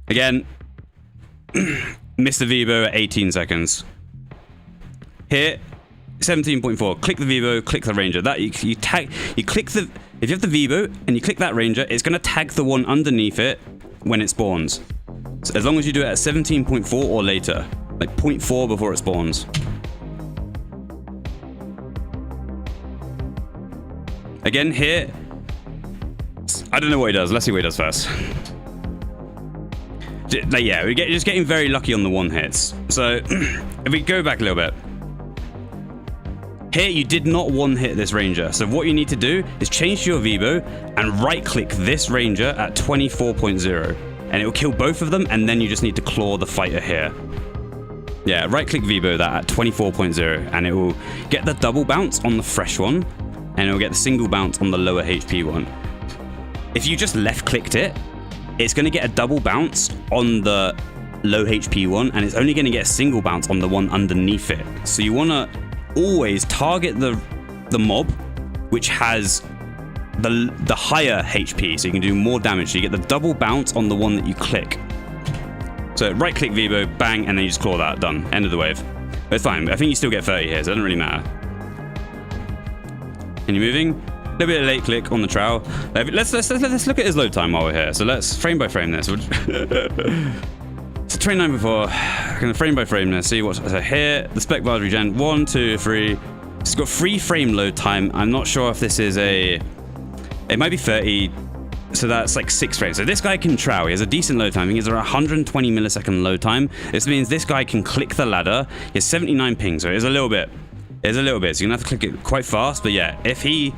Again, miss the Vibo at 18 seconds. Here, 17.4. Click the Vibo, click the ranger. That you click the. If you have the Vibo and you click that ranger, it's gonna tag the one underneath it when it spawns. So as long as you do it at 17.4 or later, like 0.4 before it spawns. Again, here, I don't know what he does. Let's see what he does first. Like, yeah, we're just getting very lucky on the one hits. So if we go back a little bit. Here, you did not one hit this ranger. So what you need to do is change to your Vibo and right click this ranger at 24.0. And it will kill both of them, and then you just need to claw the fighter here. Yeah, right click Vibo that at 24.0, and it will get the double bounce on the fresh one, and it will get the single bounce on the lower HP one. If you just left clicked it, it's going to get a double bounce on the low HP one, and it's only going to get a single bounce on the one underneath it. So you want to always target the mob which has the higher HP, so you can do more damage. So you get the double bounce on the one that you click. So right click Vibo, bang, and then you just claw that. Done. End of the wave. But it's fine. I think you still get 30 here, so it doesn't really matter. And you're moving. A little bit of late click on the trowel. Let's look at his load time while we're here. So let's frame by frame this. So 29 before, I'm gonna frame by frame this. See what's so here. The spec bars regen 1, 2, 3. It's got 3 frame load time. I'm not sure if this is it might be 30. So that's like 6 frames. So this guy can trowel. He has a decent load time. He has a 120 millisecond load time. This means this guy can click the ladder. He has 79 ping, so it is a little bit. So you're gonna have to click it quite fast. But yeah, if he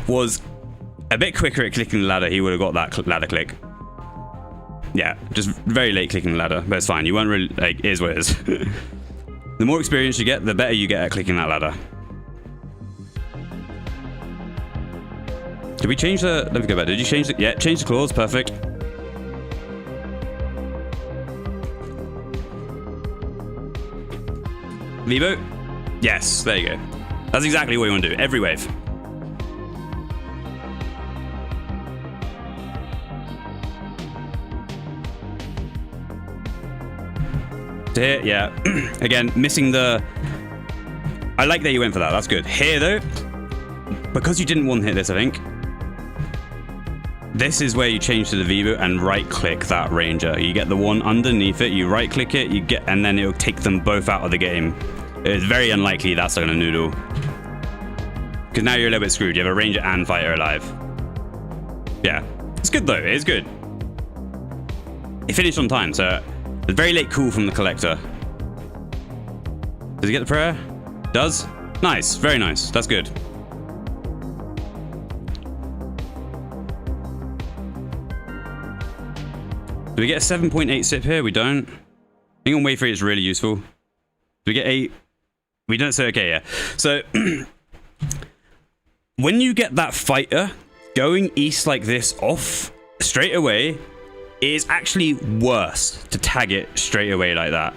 was a bit quicker at clicking the ladder, he would have got that ladder click. Yeah, just very late clicking the ladder, but it's fine. You won't really, like, it is what it is. The more experience you get, the better you get at clicking that ladder. Did we change the... Let me go back. Did you change the... Yeah, change the claws. Perfect. Vivo? Yes, there you go. That's exactly what you want to do. Every wave. To here, yeah. Again, missing the... I like that you went for that. That's good. Here, though, because you didn't one-hit this, I think, this is where you change to the Vivo and right-click that Ranger. You get the one underneath it, you right-click it, and then it'll take them both out of the game. It's very unlikely that's going to noodle. Because now you're a little bit screwed. You have a Ranger and Fighter alive. Yeah. It's good, though. It is good. It finished on time, so a very late call from the Collector. Does he get the prayer? Does? Nice. Very nice. That's good. Do we get a 7.8 sip here? We don't. I think on wave 3 it's really useful. Do we get 8? We don't say okay, yeah. So, when you get that Fighter going east like this off straight away, it is actually worse to tag it straight away like that.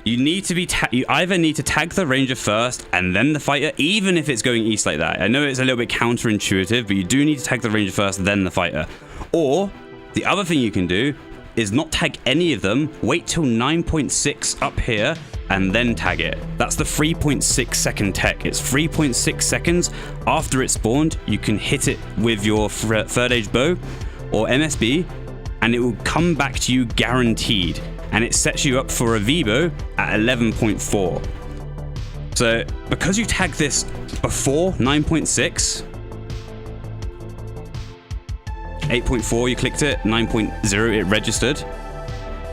You need to be you either need to tag the Ranger first and then the Fighter, even if it's going east like that. I know it's a little bit counterintuitive, but you do need to tag the Ranger first, then the Fighter. Or the other thing you can do is not tag any of them, wait till 9.6 up here, and then tag it. That's the 3.6 second tech. It's 3.6 seconds after it's spawned. You can hit it with your third age bow or MSB, and it will come back to you guaranteed. And it sets you up for a Vivo at 11.4. So because you tag this before 9.6, 8.4 you clicked it, 9.0 it registered.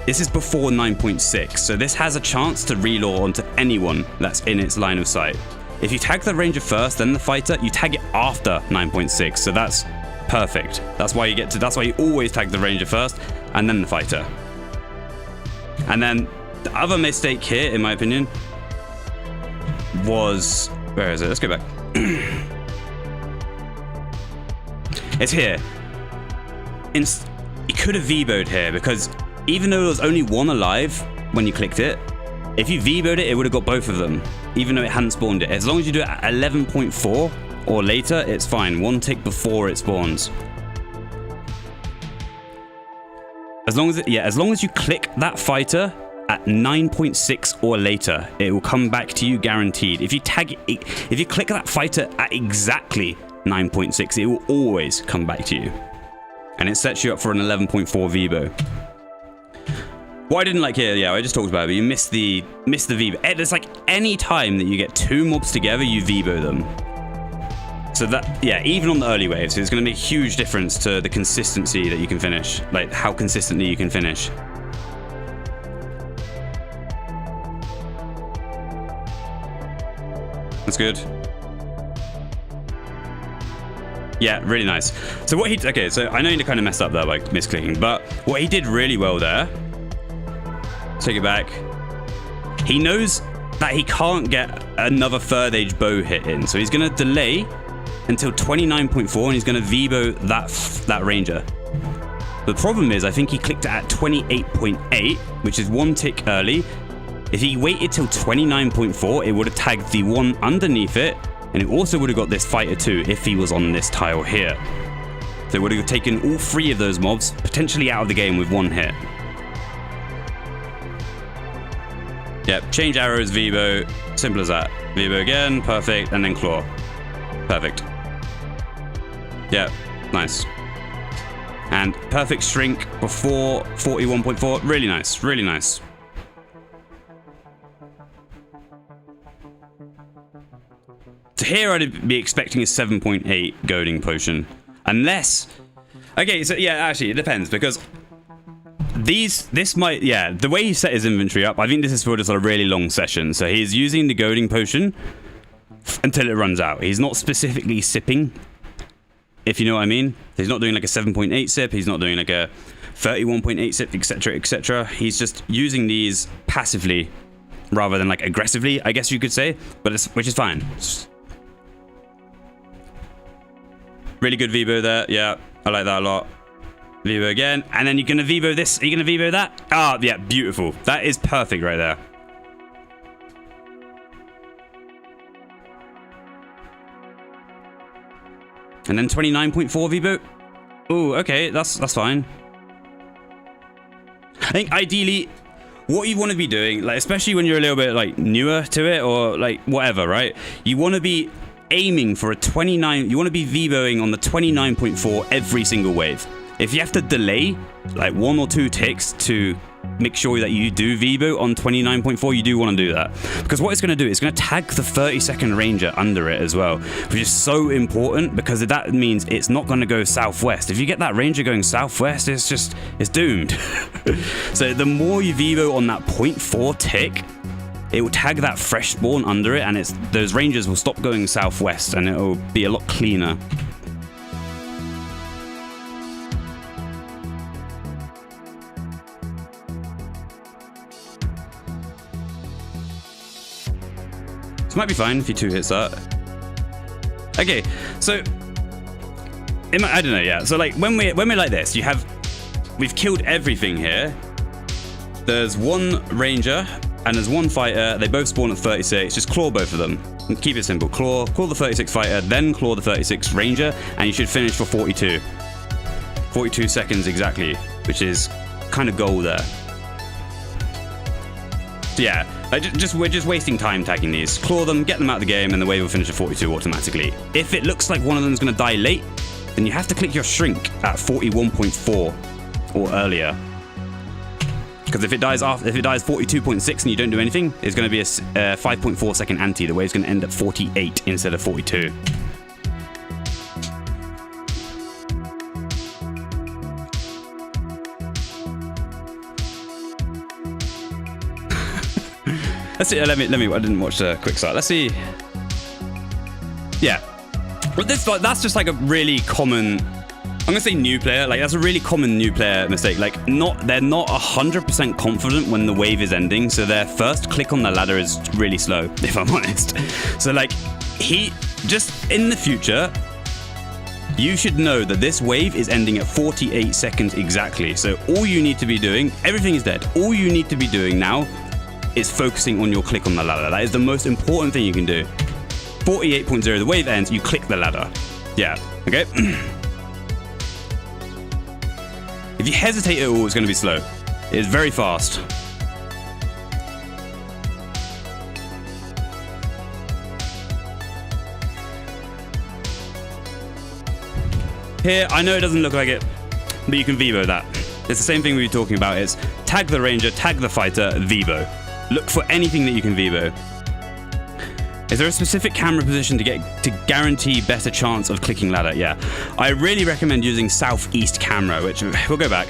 This is before 9.6, so this has a chance to reload onto anyone that's in its line of sight. If you tag the Ranger first, then the Fighter, you tag it after 9.6, so that's perfect. That's why you always tag the Ranger first, and then the Fighter. And then the other mistake here, in my opinion, was... Where is it? Let's go back. It's here. You could have Vivo'd here, because even though there was only one alive when you clicked it, if you Vivo'd it, it would have got both of them, even though it hadn't spawned it. As long as you do it at 11.4 or later, it's fine. One tick before it spawns. As long as you click that Fighter at 9.6 or later, it will come back to you guaranteed. If you click that Fighter at exactly 9.6, it will always come back to you. And it sets you up for an 11.4 Vivo. What I didn't like here, yeah, I just talked about it, but you missed the Vivo. It's like any time that you get two mobs together, you Vivo them. So that, yeah, even on the early waves, it's going to make a huge difference to the consistency that you can finish. Like, how consistently you can finish. That's good. Yeah, really nice. So what okay, so I know you kind of messed up there by misclicking, but what he did really well there, take it back, he knows that he can't get another third age bow hit in, so he's going to delay until 29.4 and he's going to Vivo that Ranger. The problem is, I think he clicked it at 28.8, which is one tick early. If he waited till 29.4, it would have tagged the one underneath it, and it also would have got this Fighter too if he was on this tile here. So it would have taken all three of those mobs potentially out of the game with one hit. Yep, change arrows, Vivo, simple as that. Vivo again, perfect, and then claw. Perfect. Yep, nice. And perfect shrink before 41.4, really nice, really nice. So here I'd be expecting a 7.8 goading potion. Unless... Okay, so yeah, actually, it depends, because this might... Yeah, the way he set his inventory up, I think this is for just a really long session. So he's using the goading potion until it runs out. He's not specifically sipping, if you know what I mean. He's not doing like a 7.8 sip. He's not doing like a 31.8 sip, etc., etc. He's just using these passively rather than like aggressively, I guess you could say, but which is fine. Really good Vibo there. Yeah, I like that a lot. Vibo again. And then you're going to Vibo this. Are you going to Vibo that? Ah, yeah, beautiful. That is perfect right there. And then 29.4 Vibo. Oh, okay, that's fine. I think ideally, what you want to be doing, like especially when you're a little bit like newer to it or like whatever, right? You want to be aiming for a 29. You want to be Viboing on the 29.4 every single wave. If you have to delay like 1 or 2 ticks to make sure that you do Vibo on 29.4, you do want to do that. Because what it's going to do, it's going to tag the 30-second ranger under it as well, which is so important because that means it's not going to go southwest. If you get that ranger going southwest, it's doomed. So the more you Vibo on that 0.4 tick, it will tag that fresh spawn under it, and those rangers will stop going southwest, and it will be a lot cleaner. This might be fine if you 2 hits that. Okay, so I don't know. Yeah, so like when we're like this, we've killed everything here. There's 1 ranger. And there's 1 fighter, they both spawn at 36, just claw both of them. And keep it simple, claw the 36 fighter, then claw the 36 ranger, and you should finish for 42. 42 seconds exactly, which is kind of goal there. So yeah, we're just wasting time tagging these. Claw them, get them out of the game, and the wave will finish at 42 automatically. If it looks like one of them is going to die late, then you have to click your shrink at 41.4 or earlier. Because if it dies 42.6 and you don't do anything, it's going to be a 5.4 second anti. The wave's going to end at 48 instead of 42. Let's see. Let me. I didn't watch the quick start. Let's see. Yeah, but that's just like a really common. I'm gonna say new player, like that's a really common new player mistake. Like they're not 100% confident when the wave is ending, so their first click on the ladder is really slow, if I'm honest. So like just in the future, you should know that this wave is ending at 48 seconds exactly. So all you need to be doing, everything is dead. All you need to be doing now is focusing on your click on the ladder. That is the most important thing you can do. 48.0, the wave ends, you click the ladder. Yeah, okay? If you hesitate at all, it's going to be slow. It is very fast. Here, I know it doesn't look like it, but you can Vibo that. It's the same thing we were talking about. It's tag the ranger, tag the fighter, Vibo. Look for anything that you can Vibo. Is there a specific camera position to guarantee better chance of clicking ladder? Yeah. I really recommend using southeast camera, which we'll go back,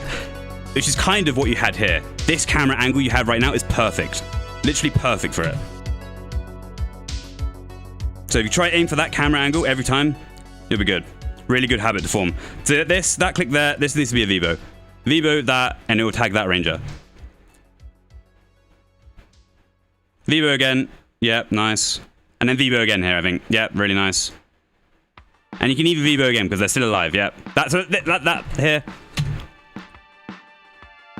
which is kind of what you had here. This camera angle you have right now is perfect. Literally perfect for it. So if you try aim for that camera angle every time, you'll be good. Really good habit to form. So that click there, this needs to be a Vibo. Vibo that, and it will tag that ranger. Vibo again. Yep, nice. And then Vibo again here, I think. Yep, really nice. And you can even Vibo again because they're still alive. Yep. That here.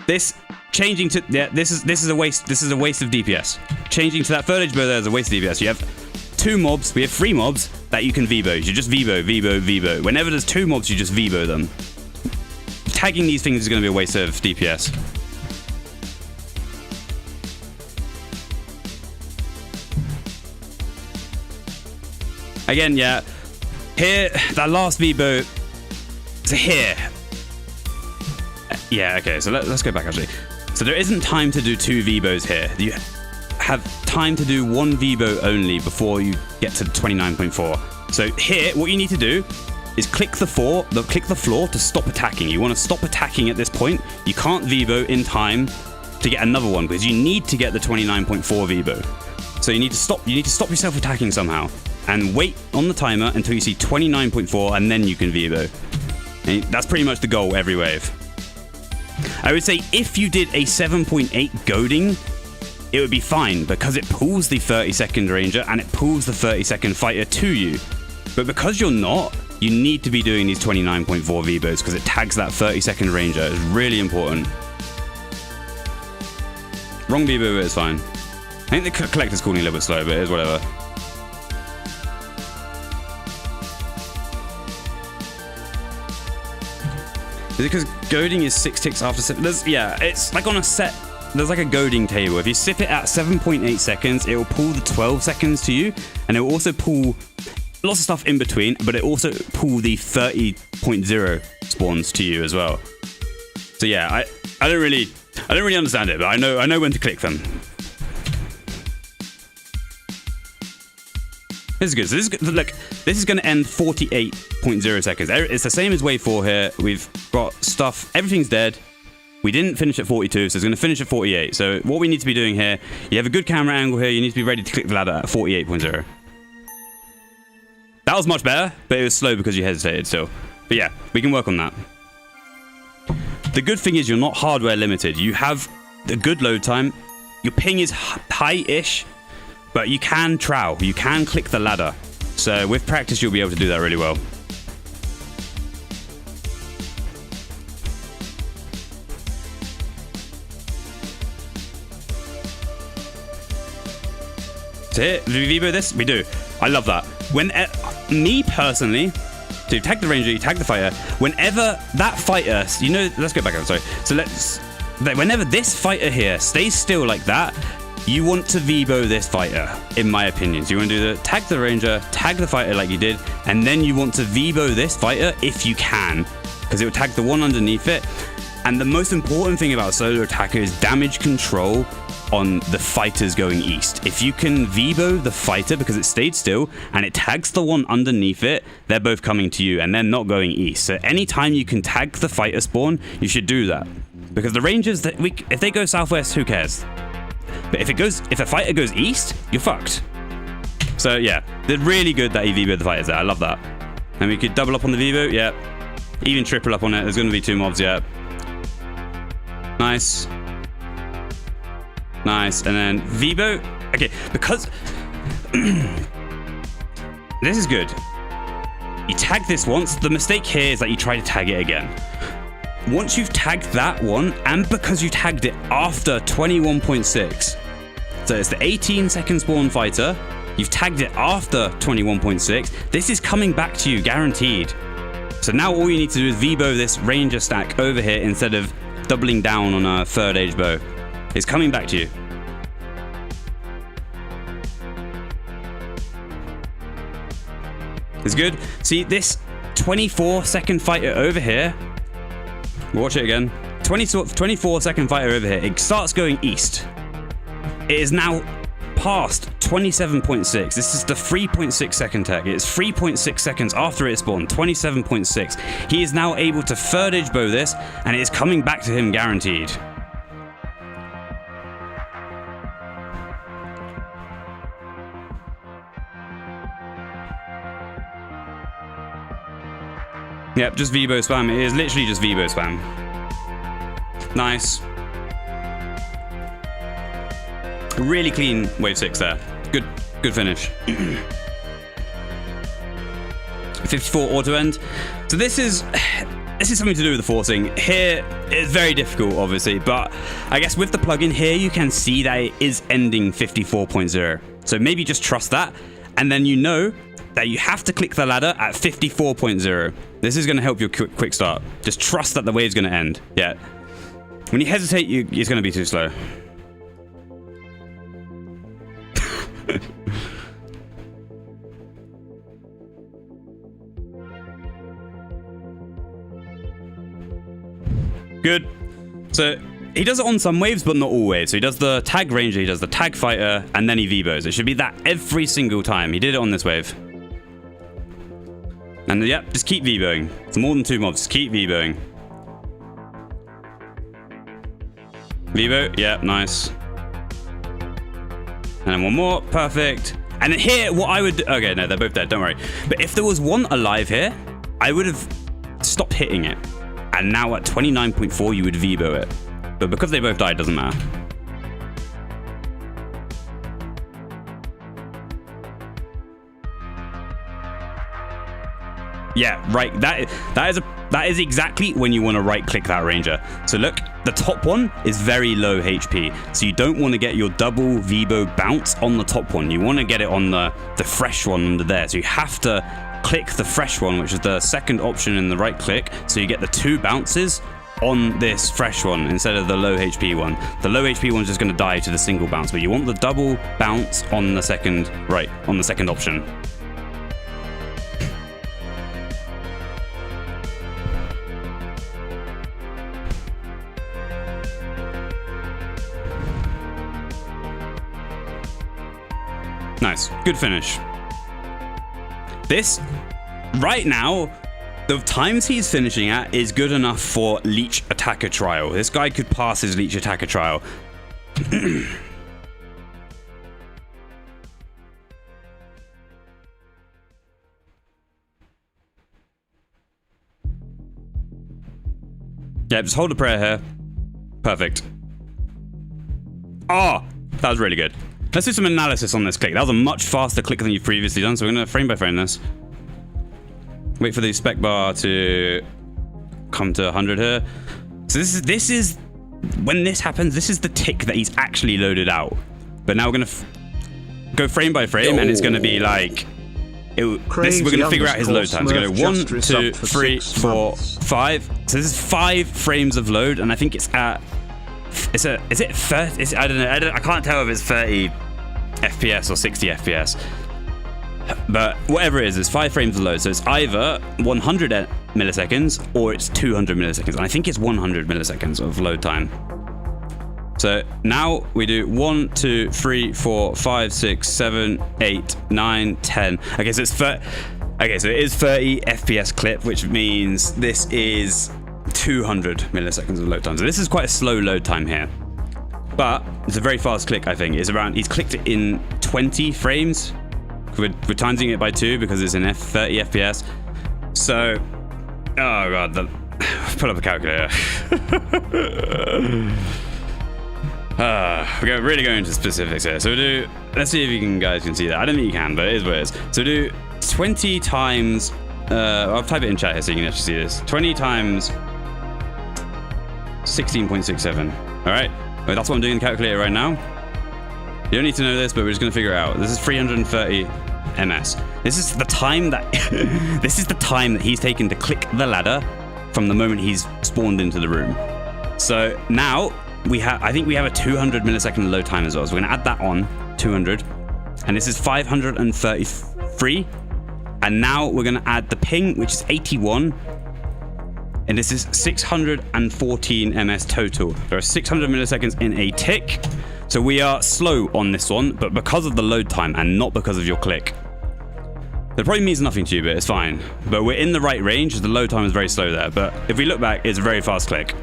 This changing to this is a waste. This is a waste of DPS. Changing to that third edge bow there is a waste of DPS. You have 2 mobs. We have 3 mobs that you can Vibo. You just Vibo. Whenever there's 2 mobs, you just Vibo them. Tagging these things is going to be a waste of DPS. Again, yeah. Here, that last Vibo. So here. Yeah, okay, so let's go back actually. So there isn't time to do 2 Vibos here. You have time to do 1 Vibo only before you get to 29.4. So here, what you need to do is click the floor to stop attacking. You want to stop attacking at this point. You can't Vibo in time to get another one because you need to get the 29.4 Vibo. So you need to stop yourself attacking somehow. And wait on the timer until you see 29.4 and then you can Vibo. And that's pretty much the goal every wave. I would say if you did a 7.8 goading, it would be fine because it pulls the 30-second ranger and it pulls the 30-second fighter to you. But because you're not, you need to be doing these 29.4 VBOs because it tags that 30-second ranger. It's really important. Wrong VBO, but it's fine. I think the collector's cooling a little bit slow, but it is whatever. Is it because goading is 6 ticks after 7? Yeah, it's like on a set. There's like a goading table. If you sip it at 7.8 seconds, it will pull the 12 seconds to you, and it will also pull lots of stuff in between, but it also pull the 30.0 spawns to you as well. So yeah, I don't really understand it, but I know when to click them. This is good. So this is good. Look, this is going to end 48.0 seconds. It's the same as wave 4 here. We've got stuff. Everything's dead. We didn't finish at 42, so it's going to finish at 48. So what we need to be doing here, you have a good camera angle here. You need to be ready to click the ladder at 48.0. That was much better, but it was slow because you hesitated still. But yeah, we can work on that. The good thing is you're not hardware limited. You have a good load time. Your ping is high-ish, but you can trowel. You can click the ladder. So with practice, you'll be able to do that really well. So here, do we VBO this? We do. I love that. When me personally, so you tag the ranger, you tag the fighter. Whenever that fighter, you know, let's go back up. Sorry. So whenever this fighter here stays still like that, you want to VBO this fighter, in my opinion. So you want to do the tag the ranger, tag the fighter like you did, and then you want to VBO this fighter if you can, because it will tag the one underneath it. And the most important thing about solo attacker is damage control on the fighters going east. If you can VBO the fighter because it stayed still and it tags the one underneath it, they're both coming to you and they're not going east. So anytime you can tag the fighter spawn, you should do that. Because the rangers, if they go southwest, who cares? But if a fighter goes east, you're fucked. So yeah, they're really good that he VBO'd the fighters there. I love that. And we could double up on the VBO, yeah. Even triple up on it. There's going to be 2 mobs, yeah. Nice. Nice. And then VBO. Okay, because this is good. You tag this once. The mistake here is that you try to tag it again. Once you've tagged that one, and because you tagged it after 21.6, so it's the 18-second spawn fighter, you've tagged it after 21.6, this is coming back to you, guaranteed. So now all you need to do is VBO this ranger stack over here instead of doubling down on a 3rd age bow. It's coming back to you. It's good. See, this 24-second fighter over here, watch it again. 24-second fighter over here. It starts going east. It is now past 27.6. This is the 3.6 second tag. It's 3.6 seconds after it spawned. 27.6. He is now able to 3rd age bow this, and it is coming back to him guaranteed. Yep, just VBO spam. It is literally just VBO spam. Nice. Really clean wave 6 there. Good finish. 54 auto end. So this is something to do with the forcing. Here, it's very difficult, obviously, but I guess with the plugin here, you can see that it is ending 54.0. So maybe just trust that, and then you know that you have to click the ladder at 54.0. This is going to help your quick start. Just trust that the wave's going to end. Yeah. When you hesitate, it's going to be too slow. Good. So he does it on some waves, but not all waves. So he does the tag ranger, he does the tag fighter, and then he VBOs. It should be that every single time. He did it on this wave. And yep, just keep VBOing. It's more than 2 mobs. Just keep VBOing. VBO, yeah, nice. And then one more, perfect. And then here, what I would do, okay, no, they're both dead, don't worry. But if there was one alive here, I would have stopped hitting it. And now at 29.4, you would VBO it. But because they both died, it doesn't matter. Yeah, right. That is exactly when you want to right click that ranger. So look, the top one is very low HP. So you don't want to get your double Vibo bounce on the top one. You want to get it on the fresh one under there. So you have to click the fresh one, which is the second option in the right click. So you get the 2 bounces on this fresh one instead of the low HP one. The low HP one's just going to die to the single bounce, but you want the double bounce on the second option. Nice, good finish. This, right now, the times he's finishing at is good enough for Leech Attacker Trial. This guy could pass his Leech Attacker Trial. Yeah, just hold a prayer here. Perfect. Oh, that was really good. Let's do some analysis on this click. That was a much faster click than you've previously done, so we're going to frame by frame this. Wait for the spec bar to come to 100 here. So this is when this happens, this is the tick that he's actually loaded out. But now we're going to go frame by frame, and it's going to be like... we're going to figure out his load times. We're going to go 1, 2, 3, 4, 5. So this is 5 frames of load, and I think it's at... is it 30? I don't know. I can't tell if it's 30 FPS or 60 FPS. But whatever it is, it's 5 frames of load. So it's either 100 milliseconds or it's 200 milliseconds. And I think it's 100 milliseconds of load time. So now we do 1, 2, 3, 4, 5, 6, 7, 8, 9, 10. Okay, so so it is 30 FPS clip, which means this is 200 milliseconds of load time. So this is quite a slow load time here. But it's a very fast click, I think. He's clicked it in 20 frames. We're timesing it by 2 because it's in 30 FPS. So, oh god, pull up a calculator. We're really going into specifics here. So let's see if you guys can see that. I don't think you can, but it is what it is. So do 20 times, I'll type it in chat here so you can actually see this. 20 times 16.67. All right, well, that's what I'm doing in the calculator right now. You don't need to know this, but we're just going to figure it out. This is 330 ms. This is the time that this is the time that he's taken to click the ladder from the moment he's spawned into the room. So now I think we have a 200 millisecond load time as well. So we're going to add that on 200, and this is 533. And now we're going to add the ping, which is 81. And this is 614 ms total. There are 600 milliseconds in a tick. So we are slow on this one, but because of the load time and not because of your click. That probably means nothing to you, but it's fine. But we're in the right range. The load time is very slow there. But if we look back, it's a very fast click.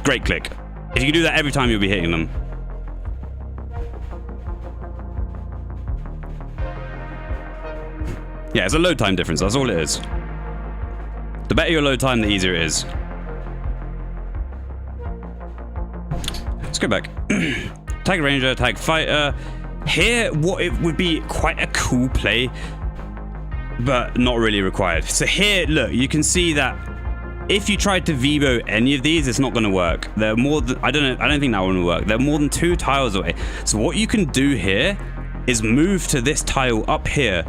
Great click. If you can do that every time, you'll be hitting them. Yeah, it's a load time difference. That's all it is. The better your load time, the easier it is. Let's go back. Tag ranger, tag fighter. Here, what it would be quite a cool play, but not really required. So here, look, you can see that if you tried to Vibo any of these, it's not going to work. They're more than, I don't think that one will work. They're more than 2 tiles away. So what you can do here is move to this tile up here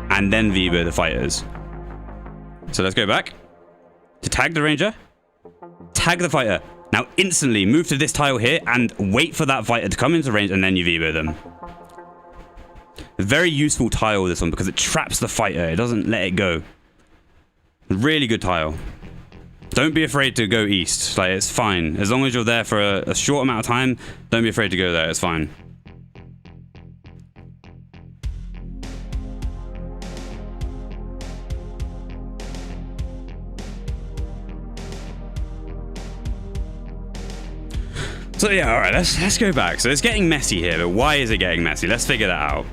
and then Vibo the fighters. So let's go back to tag the ranger, tag the fighter. Now instantly move to this tile here and wait for that fighter to come into range, and then you Vibo them. A very useful tile, this one, because it traps the fighter. It doesn't let it go. Really good tile. Don't be afraid to go east. Like, it's fine. As long as you're there for a short amount of time, don't be afraid to go there. It's fine. So yeah, all right, let's go back. So it's getting messy here, but why is it getting messy? Let's figure that out.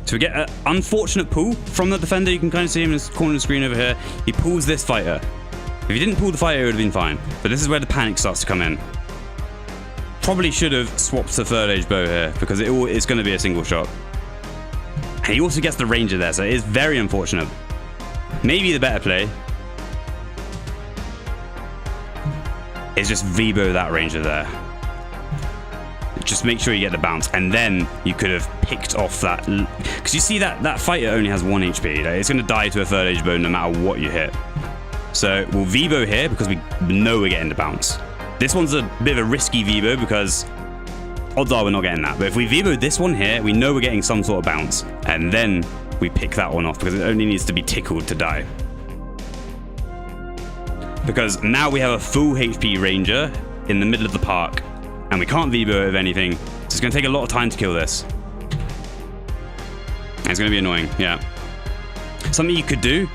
So we get an unfortunate pull from the defender. You can kind of see him in the corner of the screen over here. He pulls this fighter. If he didn't pull the fighter, it would have been fine. But this is where the panic starts to come in. Probably should have swapped to third age bow here, because it's going to be a single shot. And he also gets the Ranger there, so it is very unfortunate. Maybe the better play is just Vibo that Ranger there. Just make sure you get the bounce, and then you could have picked off that, because you see that fighter only has 1 HP. Like, it's going to die to a third age bone no matter what you hit. So we'll Vibo here because we know we're getting the bounce. This one's a bit of a risky Vibo because odds are we're not getting that. But if we Vibo this one here, we know we're getting some sort of bounce, and then we pick that one off because it only needs to be tickled to die. Because now we have a full HP Ranger in the middle of the park, and we can't Vibo of anything, so it's going to take a lot of time to kill this. And it's going to be annoying, yeah. Something you could do,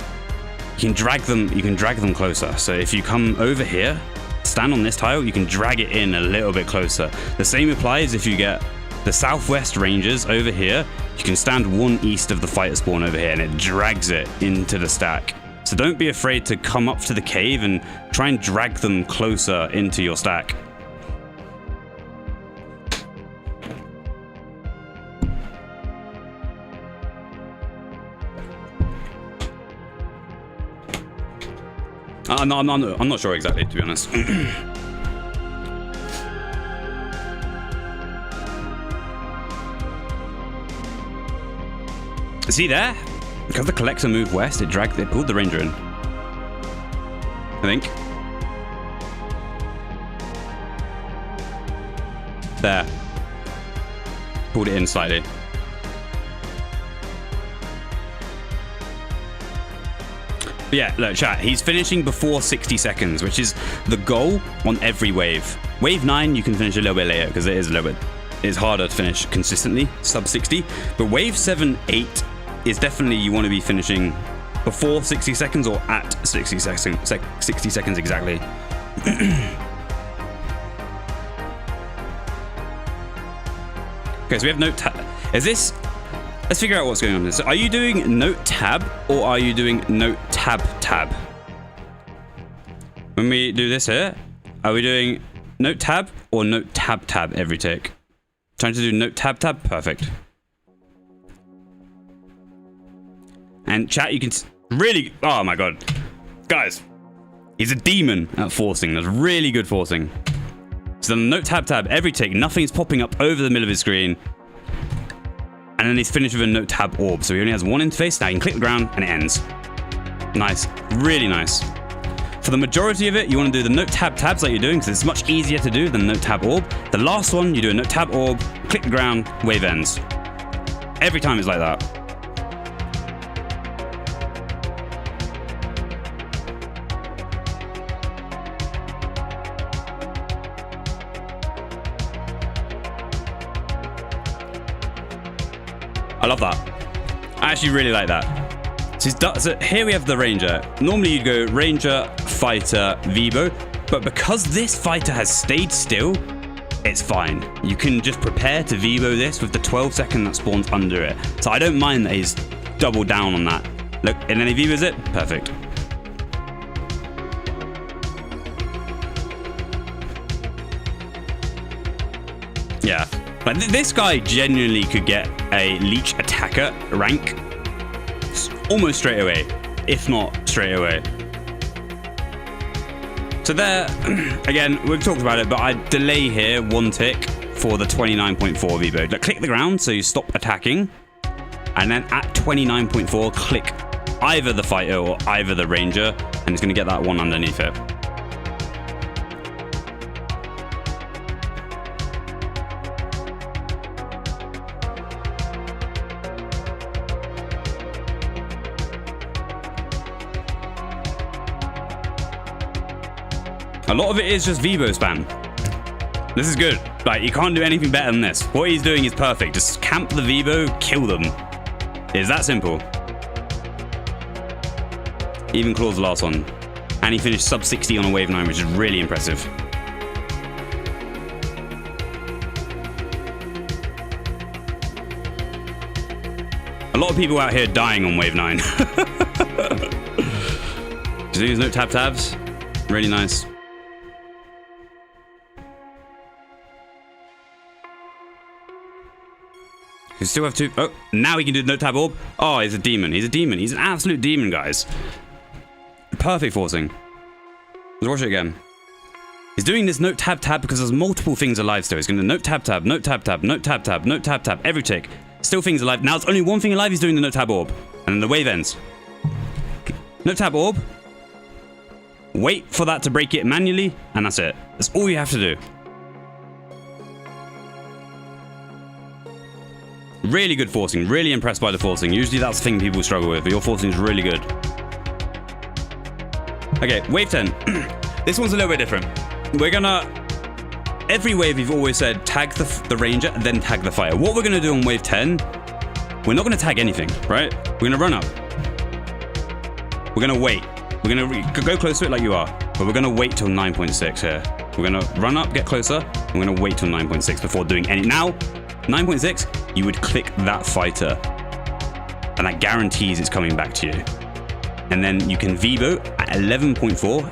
you can drag them closer. So if you come over here, stand on this tile, you can drag it in a little bit closer. The same applies if you get the Southwest Rangers over here. You can stand 1 east of the fighter spawn over here, and it drags it into the stack. So don't be afraid to come up to the cave and try and drag them closer into your stack. I'm not sure exactly, to be honest. See there? Because the collector moved west, it pulled the Ranger in. I think. There. Pulled it in slightly. But yeah, look, chat, he's finishing before 60 seconds, which is the goal on every wave. Wave 9, you can finish a little bit later because it's harder to finish consistently, sub 60. But wave 7, 8 is definitely you want to be finishing before 60 seconds or at 60 seconds exactly. Okay, so we have note tab. Is this... Let's figure out what's going on here. So are you doing note tab or are you doing note tab tab? When we do this here, are we doing note tab or note tab tab every tick? Trying to do note tab tab? Perfect. And chat, you can really... Oh my god. Guys, he's a demon at forcing. That's really good forcing. So the note tab tab every tick, nothing's popping up over the middle of his screen. And then he's finished with a note tab orb. So he only has 1 interface. Now you can click the ground and it ends. Nice. Really nice. For the majority of it, you want to do the note tab tabs like you're doing because it's much easier to do than note tab orb. The last one, you do a note tab orb, click the ground, wave ends. Every time it's like that. I love that. I actually really like that. So here we have the Ranger. Normally you'd go Ranger, Fighter, Vibo, but because this fighter has stayed still, it's fine. You can just prepare to Vibo this with the 12 second that spawns under it. So I don't mind that he's doubled down on that. Look, and then he Vibos it, perfect. Yeah. Like this guy genuinely could get a leech attacker rank almost straight away, if not straight away. So there, again, we've talked about it, but I delay here 1 tick for the 29.4 Vibo. Like, click the ground so you stop attacking, and then at 29.4, click either the fighter or either the Ranger, and it's going to get that one underneath it. A lot of it is just Vibo spam. This is good. Like, you can't do anything better than this. What he's doing is perfect. Just camp the Vibo, kill them. It's that simple. Even claws the last one. And he finished sub 60 on a wave 9, which is really impressive. A lot of people out here dying on wave 9. Just use note tab tabs. Really nice. We still have 2. Oh, now he can do the no-tab orb. Oh, he's a demon. He's a demon. He's an absolute demon, guys. Perfect forcing. Let's watch it again. He's doing this note tab tab because there's multiple things alive still. He's going to note tab tab, note tab tab, note tab tab, note tab tab, every tick. Still things alive. Now it's only one thing alive. He's doing the note tab orb. And then the wave ends. Note tab orb. Wait for that to break it manually. And that's it. That's all you have to do. Really good forcing. Really impressed by the forcing. Usually that's the thing people struggle with. But your forcing is really good. Okay, wave 10. This one's a little bit different. We're gonna... Every wave we've always said, tag the ranger, then tag the fighter. What we're gonna do on wave 10, we're not gonna tag anything, right? We're gonna run up. We're gonna wait. We're gonna go close to it like you are, but we're gonna wait till 9.6 here. We're gonna run up, get closer, and we're gonna wait till 9.6 before doing any... Now, 9.6, you would click that fighter, and that guarantees it's coming back to you. And then you can Vibo at 11.4.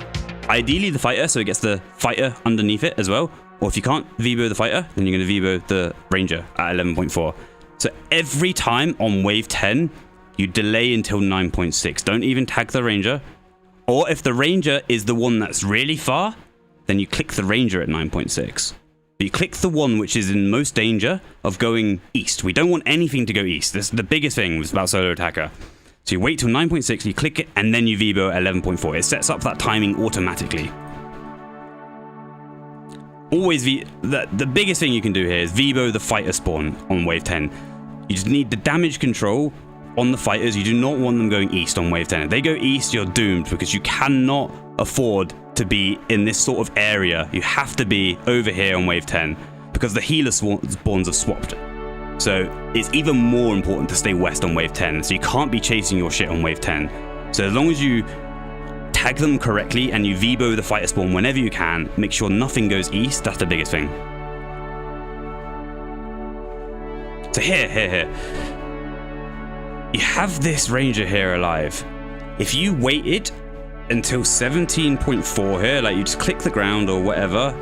Ideally the fighter, so it gets the fighter underneath it as well. Or if you can't Vibo the fighter, then you're going to Vibo the ranger at 11.4. So every time on wave 10, you delay until 9.6. Don't even tag the ranger. Or if the ranger is the one that's really far, then you click the ranger at 9.6. But you click the one which is in most danger of going east. We don't want anything to go east. This is the biggest thing about solo attacker. So you wait till 9.6, you click it, and then you Vibo at 11.4. It sets up that timing automatically. Always the biggest thing you can do here is Vibo the fighter spawn on wave 10. You just need the damage control on the fighters. You do not want them going east on wave 10. If they go east, you're doomed because you cannot afford to be in this sort of area. You have to be over here on wave 10 because the healer spawns have swapped. So it's even more important to stay west on wave 10. So you can't be chasing your shit on wave 10. So as long as you tag them correctly and you Vibo the fighter spawn whenever you can, make sure nothing goes east. That's the biggest thing. So here. You have this ranger here alive. If you waited until 17.4 here, like you just click the ground or whatever,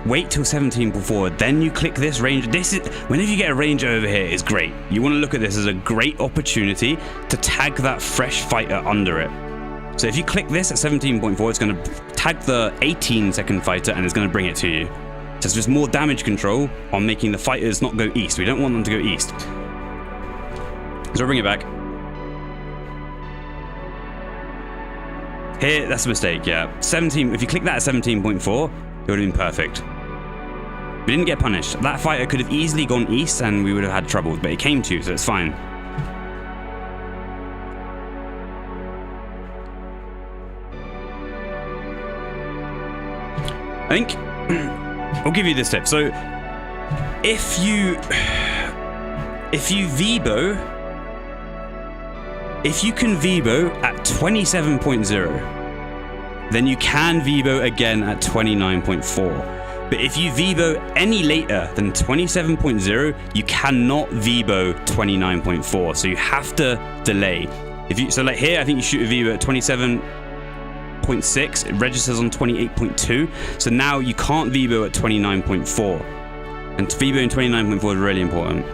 wait till 17.4, then you click this ranger. This is whenever you get a ranger over here is great. You want to look at this as a great opportunity to tag that fresh fighter under it. So if you click this at 17.4, it's going to tag the 18-second fighter and it's going to bring it to you. So it's just more damage control on making the fighters not go east. We don't want them to go east. So bring it back. Here, that's a mistake, yeah. 17. If you click that at 17.4, it would have been perfect. We didn't get punished. That fighter could have easily gone east and we would have had trouble, but it came to, so it's fine. I think I'll give you this tip. So if you can Vibo at 27.0, then you can Vibo again at 29.4. But if you Vibo any later than 27.0, you cannot Vibo 29.4. So you have to delay. So like here, I think you shoot a Vibo at 27.6. It registers on 28.2. So now you can't Vibo at 29.4. And Vibo in 29.4 is really important.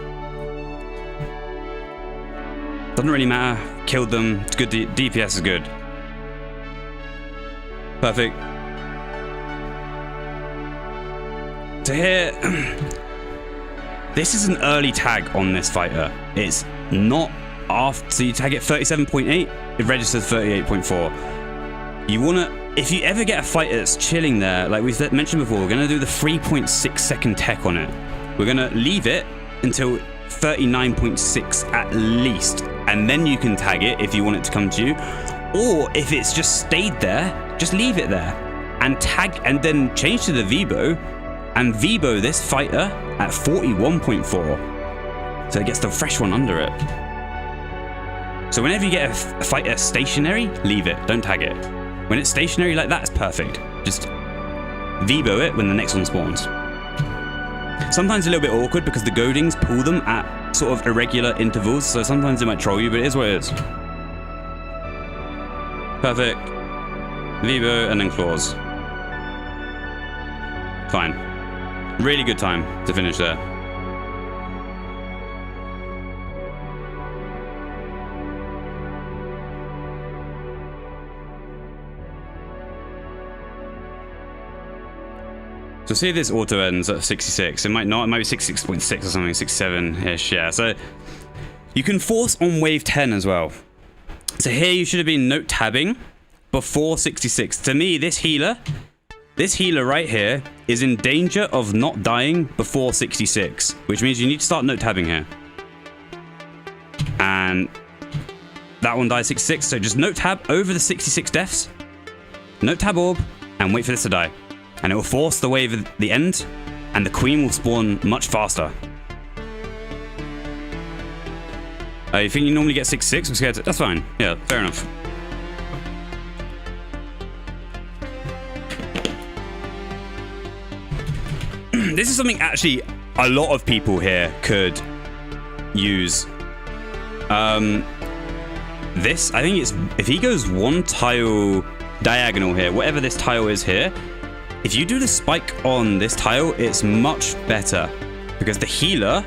Doesn't really matter. Killed them. It's good. DPS is good. Perfect. So here, this is an early tag on this fighter. It's not after. So you tag it 37.8. It registers 38.4. You wanna, if you ever get a fighter that's chilling there, like we've mentioned before, we're gonna do the 3.6 second tech on it. We're gonna leave it until 39.6 at least, and then you can tag it if you want it to come to you. Or if it's just stayed there, just leave it there and tag, and then change to the Vibo and Vibo this fighter at 41.4, so it gets the fresh one under it. So whenever you get a fighter stationary, leave it, don't tag it. When it's stationary like that, it's perfect. Just Vibo it when the next one spawns. Sometimes a little bit awkward because the goadings pull them at sort of irregular intervals, so sometimes they might troll you, but it is what it is. Perfect. Vibo and then claws. Fine. Really good time to finish there. So see if this auto ends at 66. It might not. It might be 66.6 or something, 67-ish. Yeah. So you can force on wave 10 as well. So here you should have been note tabbing before 66. To me, this healer right here is in danger of not dying before 66, which means you need to start note tabbing here. And that one dies 66, so just note tab over the 66 deaths, note tab orb, and wait for this to die. And it will force the wave at the end, and the queen will spawn much faster. You think you normally get 6-6? I'm scared. That's fine. Yeah, fair enough. This is something actually a lot of people here could use. This, I think it's, if he goes one tile diagonal here, whatever this tile is here, if you do the spike on this tile, it's much better because the healer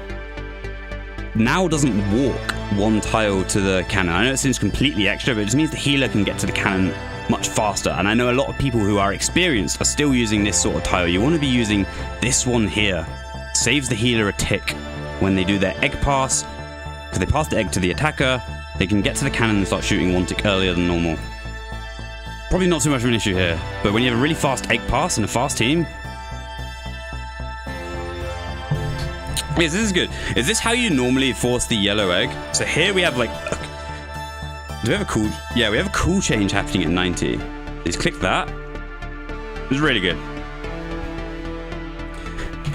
now doesn't walk one tile to the cannon. I know it seems completely extra, but it just means the healer can get to the cannon much faster. And I know a lot of people who are experienced are still using this sort of tile. You want to be using this one here. Saves the healer a tick when they do their egg pass, because they pass the egg to the attacker. They can get to the cannon and start shooting one tick earlier than normal. Probably not too much of an issue here, but when you have a really fast egg pass and a fast team. Yes, this is good. Is this how you normally force the yellow egg? So here we have like, do we have a cool? Yeah, we have a cool change happening at 90. Just click that. It's really good.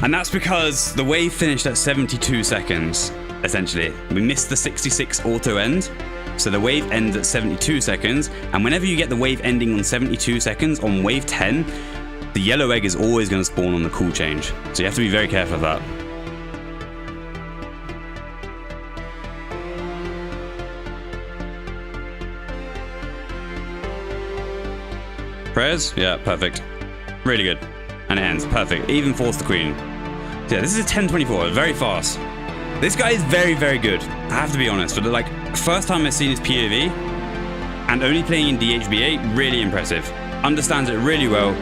And that's because the wave finished at 72 seconds, essentially. We missed the 66 auto end. So the wave ends at 72 seconds. And whenever you get the wave ending on 72 seconds on wave 10, the yellow egg is always going to spawn on the cool change. So you have to be very careful of that. Prayers? Yeah, perfect. Really good. And it ends. Perfect. Even force the queen. So yeah, this is a 1024. Very fast. This guy is very, very good. I have to be honest. But like, first time I've seen his POV, and only playing in DHB8, really impressive. Understands it really well.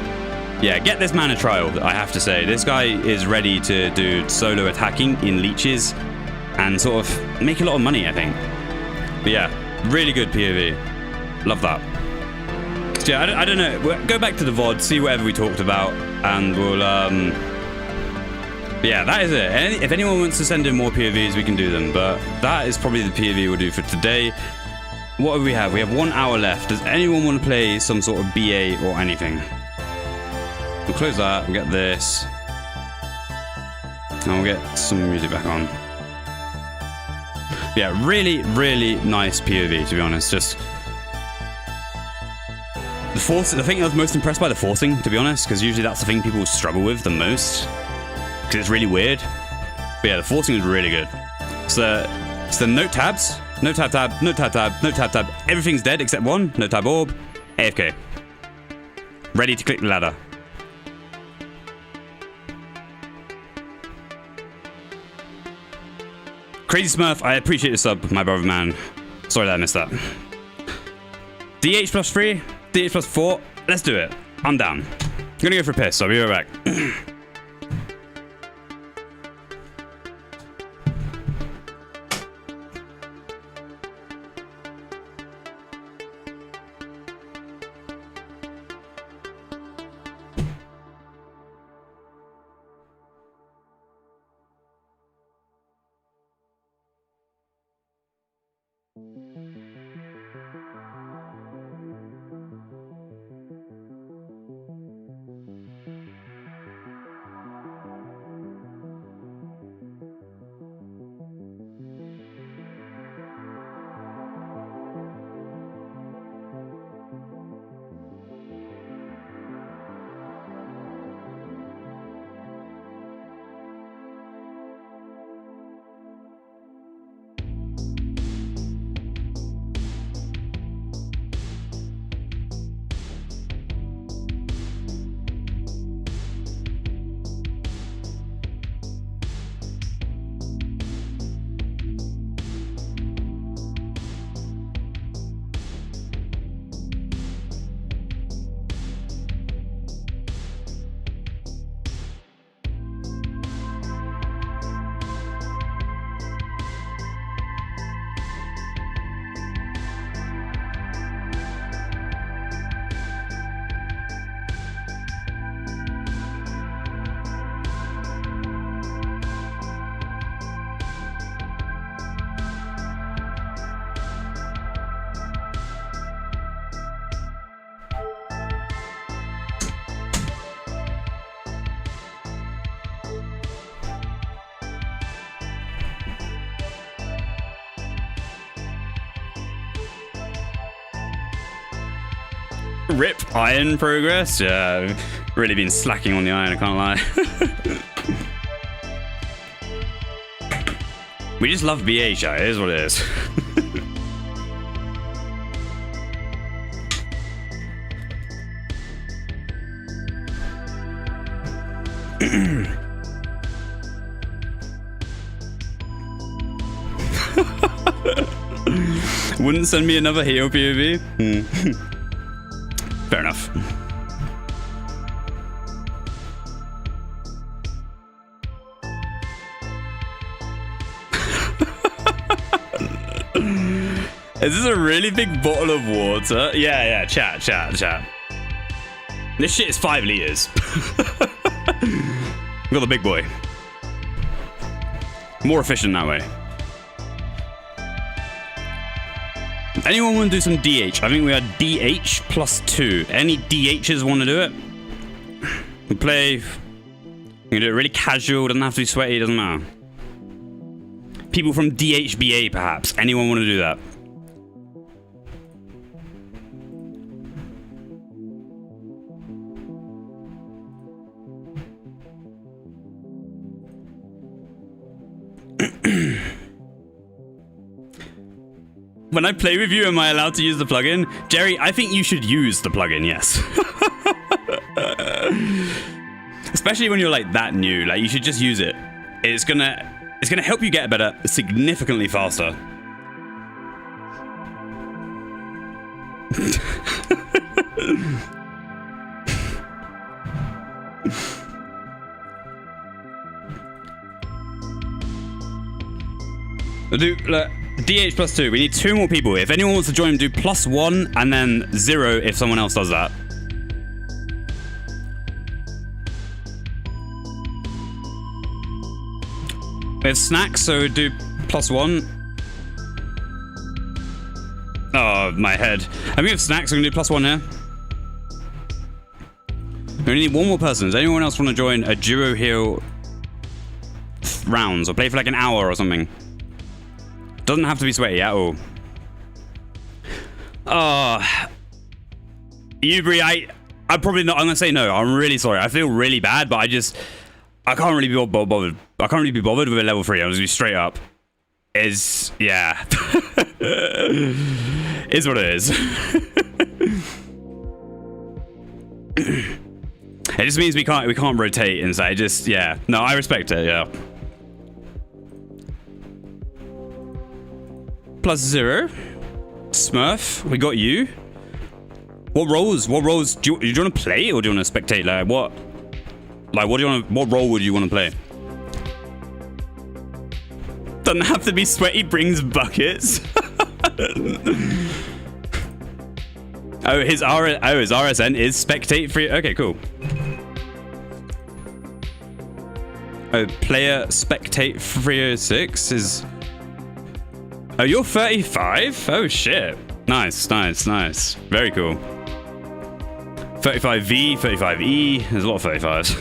Yeah, get this man a trial, I have to say. This guy is ready to do solo attacking in leeches and sort of make a lot of money, I think. But yeah, really good POV. Love that. So yeah, I don't know. We'll go back to the VOD, see whatever we talked about, and we'll, yeah, that is it. If anyone wants to send in more POVs, we can do them, but that is probably the POV we'll do for today. What do we have? We have 1 hour left. Does anyone want to play some sort of BA or anything? We'll close that, we'll get this, and we'll get some music back on. Yeah, really, really nice POV, to be honest. Just the force. I think I was most impressed by the forcing, to be honest, because usually that's the thing people struggle with the most, because it's really weird. But yeah, the forcing was really good. So it's the note tabs, note tab tab, note tab tab, note tab tab. Everything's dead except one. Note tab orb, AFK. Ready to click the ladder. Crazy Smurf, I appreciate the sub, my brother man. Sorry that I missed that. DH plus 3, DH plus 4, let's do it. I'm down. I'm gonna go for a piss, so I'll be right back. Rip iron progress. Yeah, I've really been slacking on the iron, I can't lie. We just love BA, chat. It is what it is. Wouldn't send me another Heo POV? Fair enough. Is this a really big bottle of water? Yeah, chat. This shit is 5 liters. We got the big boy. More efficient that way. Anyone want to do some DH? I think we had DH +2. Any DHs want to do it? We play... You can do it really casual, doesn't have to be sweaty, doesn't matter. People from DHBA, perhaps. Anyone want to do that? When I play with you, am I allowed to use the plugin? Jerry, I think you should use the plugin, yes. Especially when you're like that new, like you should just use it. It's gonna help you get better significantly faster. Look, DH +2. We need 2 more people. If anyone wants to join, do +1 and then 0 if someone else does that. We have snacks, so do +1. Oh, my head. And we have snacks, so we can do +1 here. We need 1 more person. Does anyone else want to join a duo heal rounds or play for like an hour or something? Doesn't have to be sweaty at all. Ubri, I'm probably not. I'm gonna say no. I'm really sorry. I feel really bad, but I can't really be bothered. I can't really be bothered with a level 3. I'm just gonna be straight up. Yeah. Is what it is. It just means we can't rotate and say just yeah. No, I respect it. Yeah. +0. Smurf, we got you. What roles do you want to play or do you want to spectate? What role would you want to play? Doesn't have to be sweaty, brings buckets. his RSN is spectate free. Okay, cool. Oh, player spectate 306 is. Oh, you're 35? Oh, shit. Nice. Very cool. 35V, 35E. There's a lot of 35s.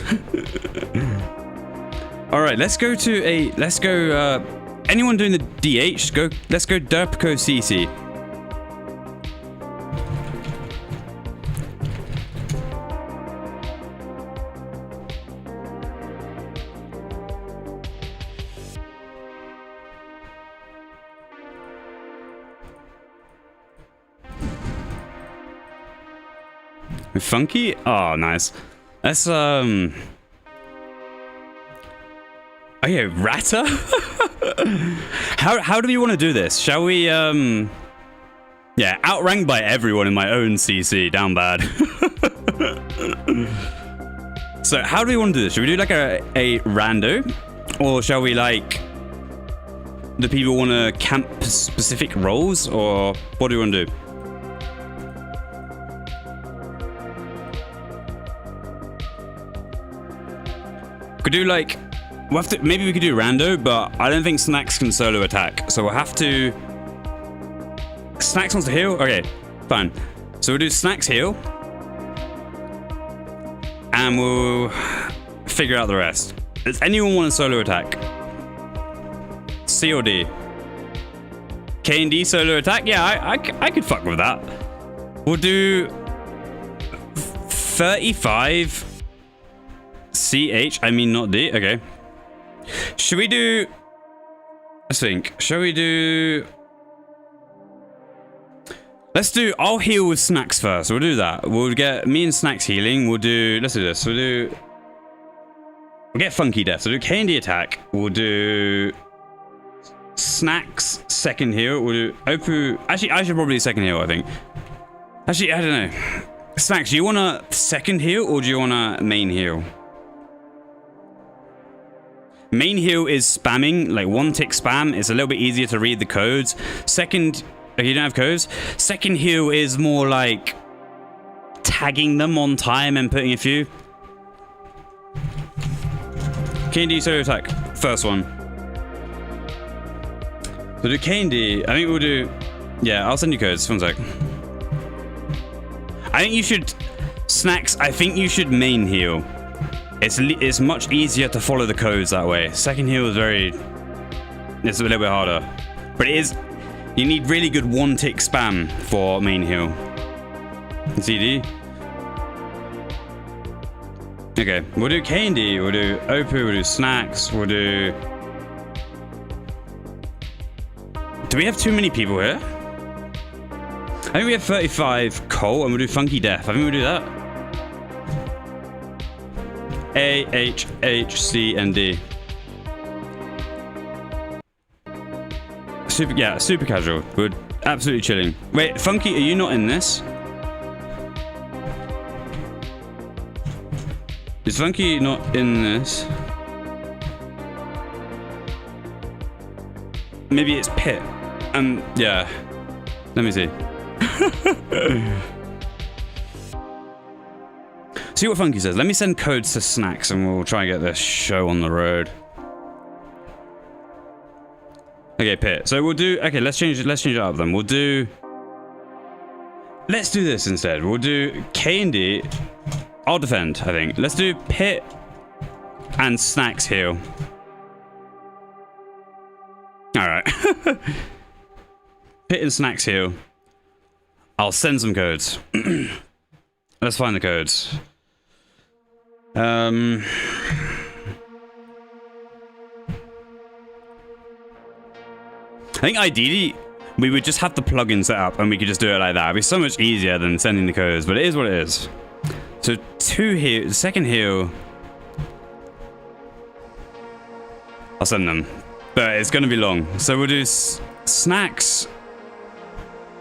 All right, let's go, anyone doing the DH? Let's go Derpco CC. Funky? Oh, nice. Let's Oh yeah, Ratter? How do we want to do this? Shall we yeah, outranked by everyone in my own CC, down bad. So how do we want to do this? Should we do like a rando? Or shall we like do people want to camp specific roles, or what do we want to do? Could do like, we'll have to, maybe we could do rando, but I don't think Snacks can solo attack, so we'll have to. Snacks wants to heal. Okay, fine. So we'll do Snacks heal, and we'll figure out the rest. Does anyone want a solo attack? C or D? K and D solo attack? Yeah, I could fuck with that. We'll do 35 CH, I mean not D. Okay. Should we do... Let's think. Shall we do... Let's do... I'll heal with Snacks first. We'll do that. We'll get me and Snacks healing. We'll do... Let's do this. We'll get Funky Death. So we'll do K&D attack. We'll do... Snacks second heal. We'll do Opu... Actually, I should probably do second heal, I think. Actually, I don't know. Snacks, do you want a second heal or do you want a main heal? Main heal is spamming, like one tick spam. It's a little bit easier to read the codes. Second, if you don't have codes. Second heal is more like tagging them on time and putting a few. K&D solo attack, first one. We'll do K&D. I think we'll do... Yeah, I'll send you codes. One sec. I think you should... Snacks, I think you should main heal. It's much easier to follow the codes that way. Second heal is very... It's a little bit harder. But it is... You need really good one-tick spam for main heal. CD. Okay, we'll do K&D, we'll do Opu, we'll do Snacks, we'll do... Do we have too many people here? I think we have 35 Cole and we'll do Funky Death. I think we'll do that. A, H, H, C, and D. Super casual. We're absolutely chilling. Wait, Funky, are you not in this? Is Funky not in this? Maybe it's Pit. Yeah. Let me see. See what Funky says. Let me send codes to Snacks and we'll try and get this show on the road. Okay, Pit. So we'll do... Okay, let's change it up then. We'll do... Let's do this instead. We'll do K&D. I'll defend, I think. Let's do Pit and Snacks heal. Alright. Pit and Snacks heal. I'll send some codes. Let's find the codes. I think ideally we would just have the plugin set up and we could just do it like that. It'd be so much easier than sending the codes, but it is what it is. So 2 heal, the second heal. I'll send them, but it's gonna be long. So we'll do Snacks.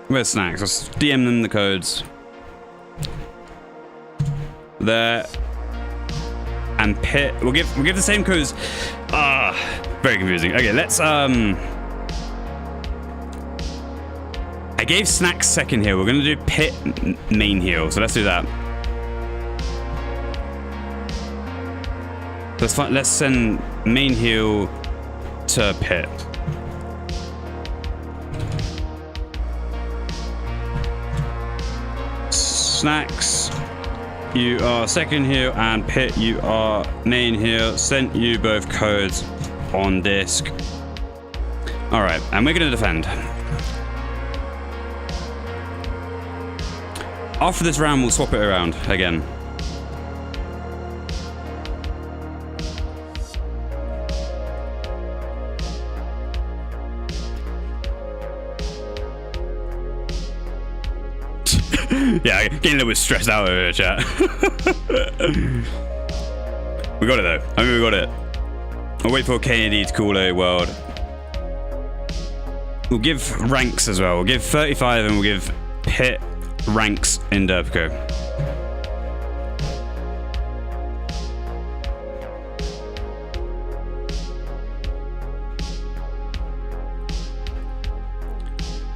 Where's Snacks? Let's DM them the codes. There. And Pit. We'll give the same codes. Very confusing. Okay, let's I gave Snacks second heal. We're gonna do Pit main heal. So let's do that. Let's send main heal to Pit. Snacks, you are second heal, and Pit, you are main heal. Sent you both codes on disc. All right, and we're gonna defend. After this round, we'll swap it around again. Yeah, getting a little bit stressed out over here, chat. We got it though. I mean, we got it. I'll wait for K&D to call a world. We'll give ranks as well. We'll give 35 and we'll give Pit ranks in Derpco.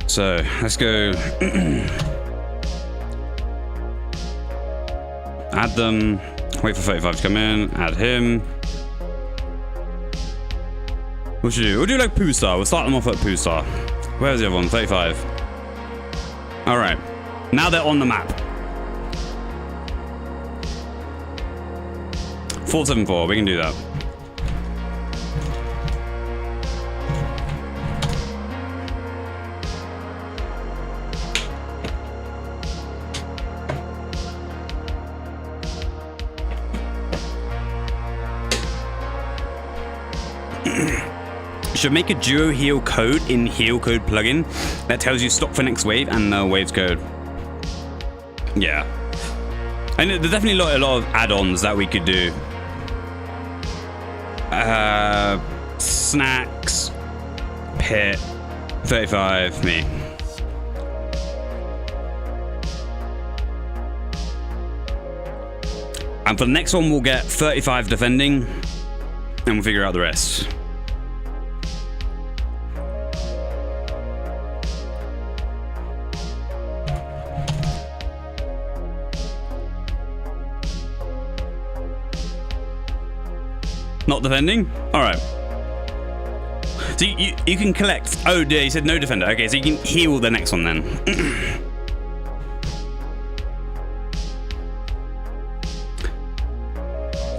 So let's go. Add them. Wait for 35 to come in. Add him. What should we do? We'll do like Poo Star. We'll start them off at Poo Star. Where's the other one? 35. All right. Now they're on the map. 474. We can do that. Should make a duo heal code in heal code plugin that tells you stop for next wave and the waves code. Yeah. And there's definitely a lot of add-ons that we could do. Snacks, pit, 35, me. And for the next one, we'll get 35 defending, and we'll figure out the rest. Not defending? Alright. So you can collect... Oh, yeah, you said no defender. Okay, so you can heal the next one then.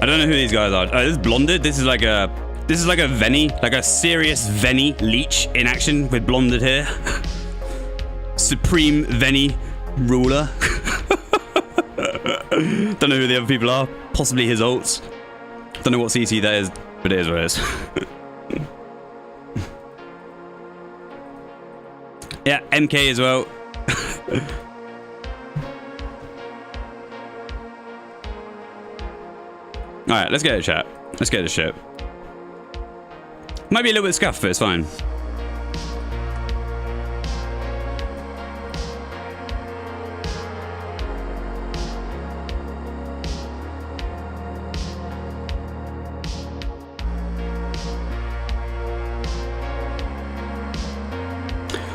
I don't know who these guys are. Oh, this is Blonded. This is like a Venny, like a serious Venny leech in action with Blonded here. Supreme Venny ruler. Don't know who the other people are. Possibly his ults. Don't know what CC that is, but it is what it is. Yeah, MK as well. Alright, let's get it, chat. Let's get this shit. Might be a little bit scuffed, but it's fine.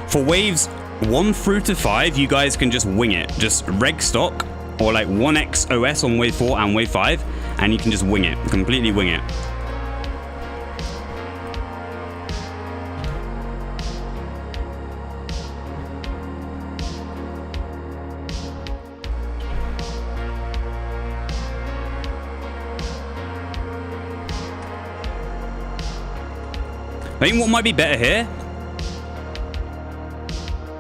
For waves 1 through to 5, you guys can just wing it. Just reg stock, or like 1x OS on wave 4 and wave 5, and you can just wing it. Completely wing it. I think what might be better here,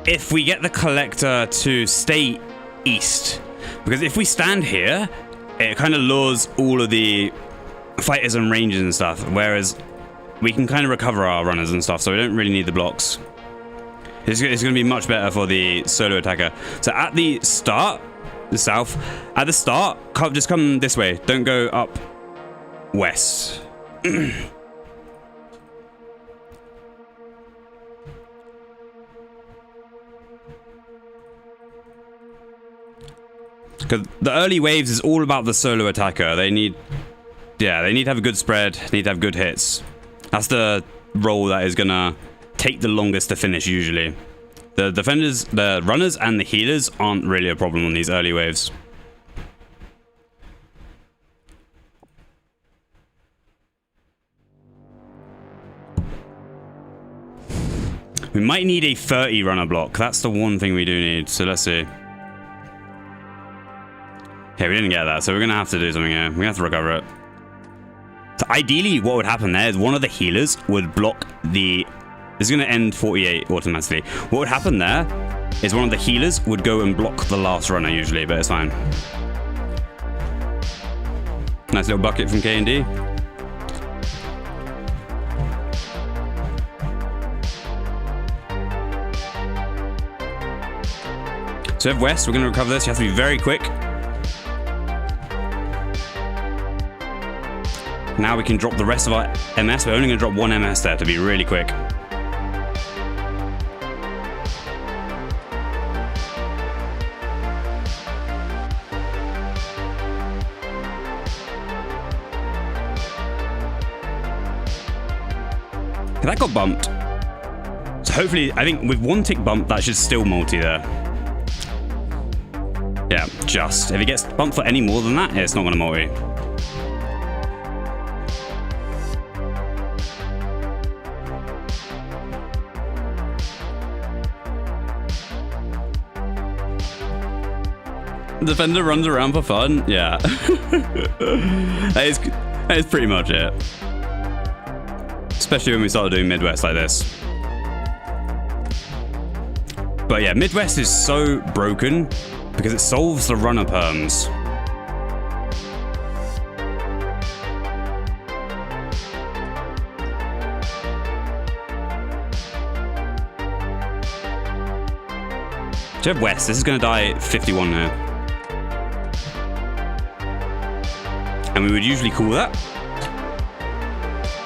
if we get the collector to stay east, because if we stand here, it kind of lures all of the fighters and rangers and stuff, whereas we can kind of recover our runners and stuff, so we don't really need the blocks. It's going to be much better for the solo attacker. So at the start, the south, at the start, just come this way. Don't go up west. Because the early waves is all about the solo attacker. They need to have a good spread, need to have good hits. That's the role that is gonna take the longest to finish usually. The defenders, the runners and the healers aren't really a problem on these early waves. We might need a 30 runner block. That's the one thing we do need. So let's see. Okay, we didn't get that, so we're gonna have to do something here. We're gonna have to recover it. So ideally, what would happen there is one of the healers would block the... This is gonna end 48 automatically. What would happen there is one of the healers would go and block the last runner usually, but it's fine. Nice little bucket from K&D. So we have West, we're gonna recover this. You have to be very quick. Now we can drop the rest of our MS. We're only going to drop one MS there to be really quick. That got bumped. So hopefully, I think with one tick bump, that should still multi there. Yeah, just. If it gets bumped for any more than that, it's not going to multi. Defender runs around for fun. Yeah. that is pretty much it. Especially when we started doing Midwest like this. But yeah, Midwest is so broken because it solves the runner perms. So west. This is going to die 51 now. And we would usually call that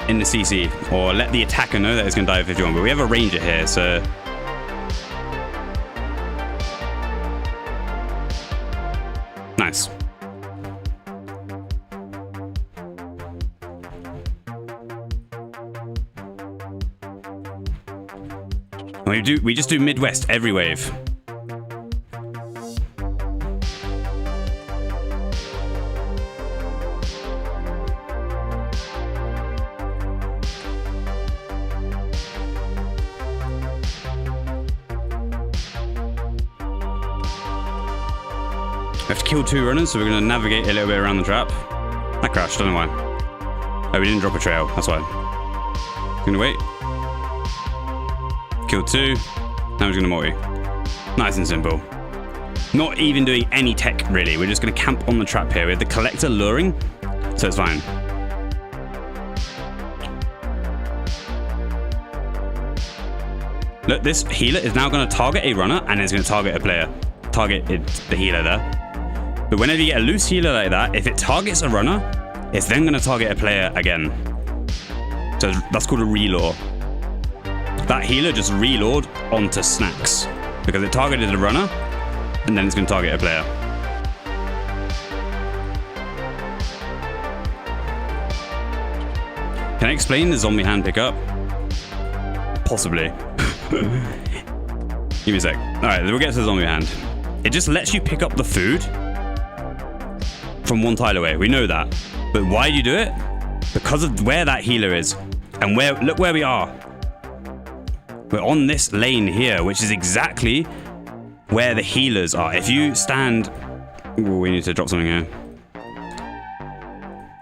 in the CC, or let the attacker know that it's going to die at 51. But we have a ranger here, so... Nice. We just do Midwest every wave. We have to kill 2 runners, so we're going to navigate a little bit around the trap. That crashed, don't know why. Oh, we didn't drop a trail, that's why. Gonna wait. Kill 2. Now we're just gonna multi. Nice and simple. Not even doing any tech, really. We're just gonna camp on the trap here. We have the collector luring, so it's fine. Look, this healer is now gonna target a runner, and it's gonna target a player. Target the healer there. But whenever you get a loose healer like that, if it targets a runner, it's then gonna target a player again. So that's called a reload. That healer just reload onto snacks because it targeted a runner and then it's going to target a player. Can I explain the zombie hand pickup? Possibly. Give me a sec. Alright, we'll get to the zombie hand. It just lets you pick up the food from 1 tile away. We know that. But why do you do it? Because of where that healer is. And look where we are. We're on this lane here, which is exactly where the healers are. If you stand... Ooh, we need to drop something here.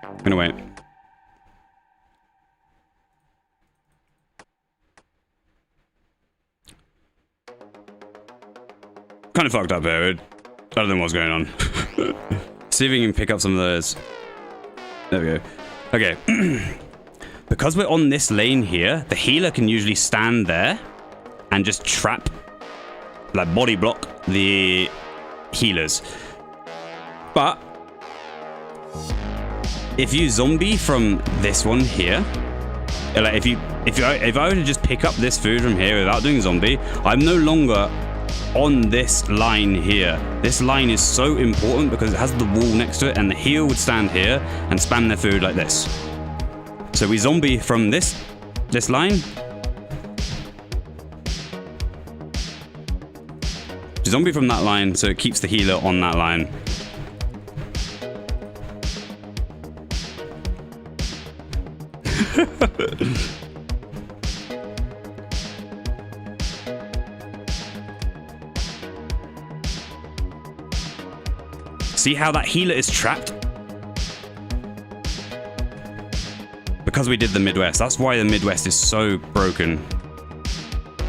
I'm gonna wait. Kind of fucked up here. I don't know what's going on. See if we can pick up some of those. There we go. Okay. Because we're on this lane here, the healer can usually stand there and just trap, like body block the healers. But if you zombie from this one here, like if I were to just pick up this food from here without doing zombie, I'm no longer on this line here. This line is so important because it has the wall next to it, and the healer would stand here and spam their food like this. So we zombie from this line. Zombie from that line, so it keeps the healer on that line. See how that healer is trapped? Because we did the Midwest. That's why the Midwest is so broken.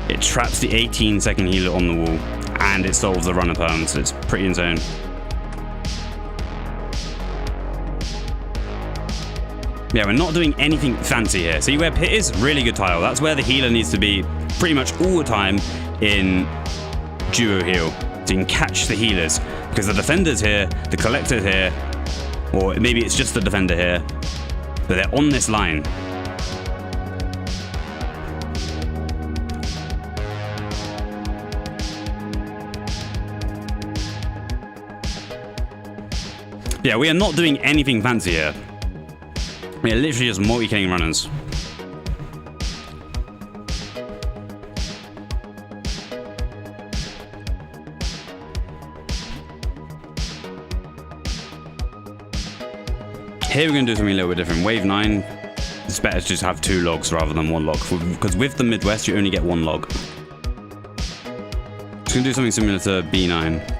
It traps the 18-second healer on the wall, and it solves the runner perm, so it's pretty insane. Yeah, we're not doing anything fancy here. See where pit is? Really good tile. That's where the healer needs to be pretty much all the time in duo heal. So you can catch the healers. Because the defender's here, the collector's here, or maybe it's just the defender here. But they're on this line. Yeah, we are not doing anything fancy here. We are literally just multi-killing runners. Here we're going to do something a little bit different. Wave 9, it's better to just have 2 logs rather than 1 log. Because with the Midwest, you only get 1 log. Just going to do something similar to B9.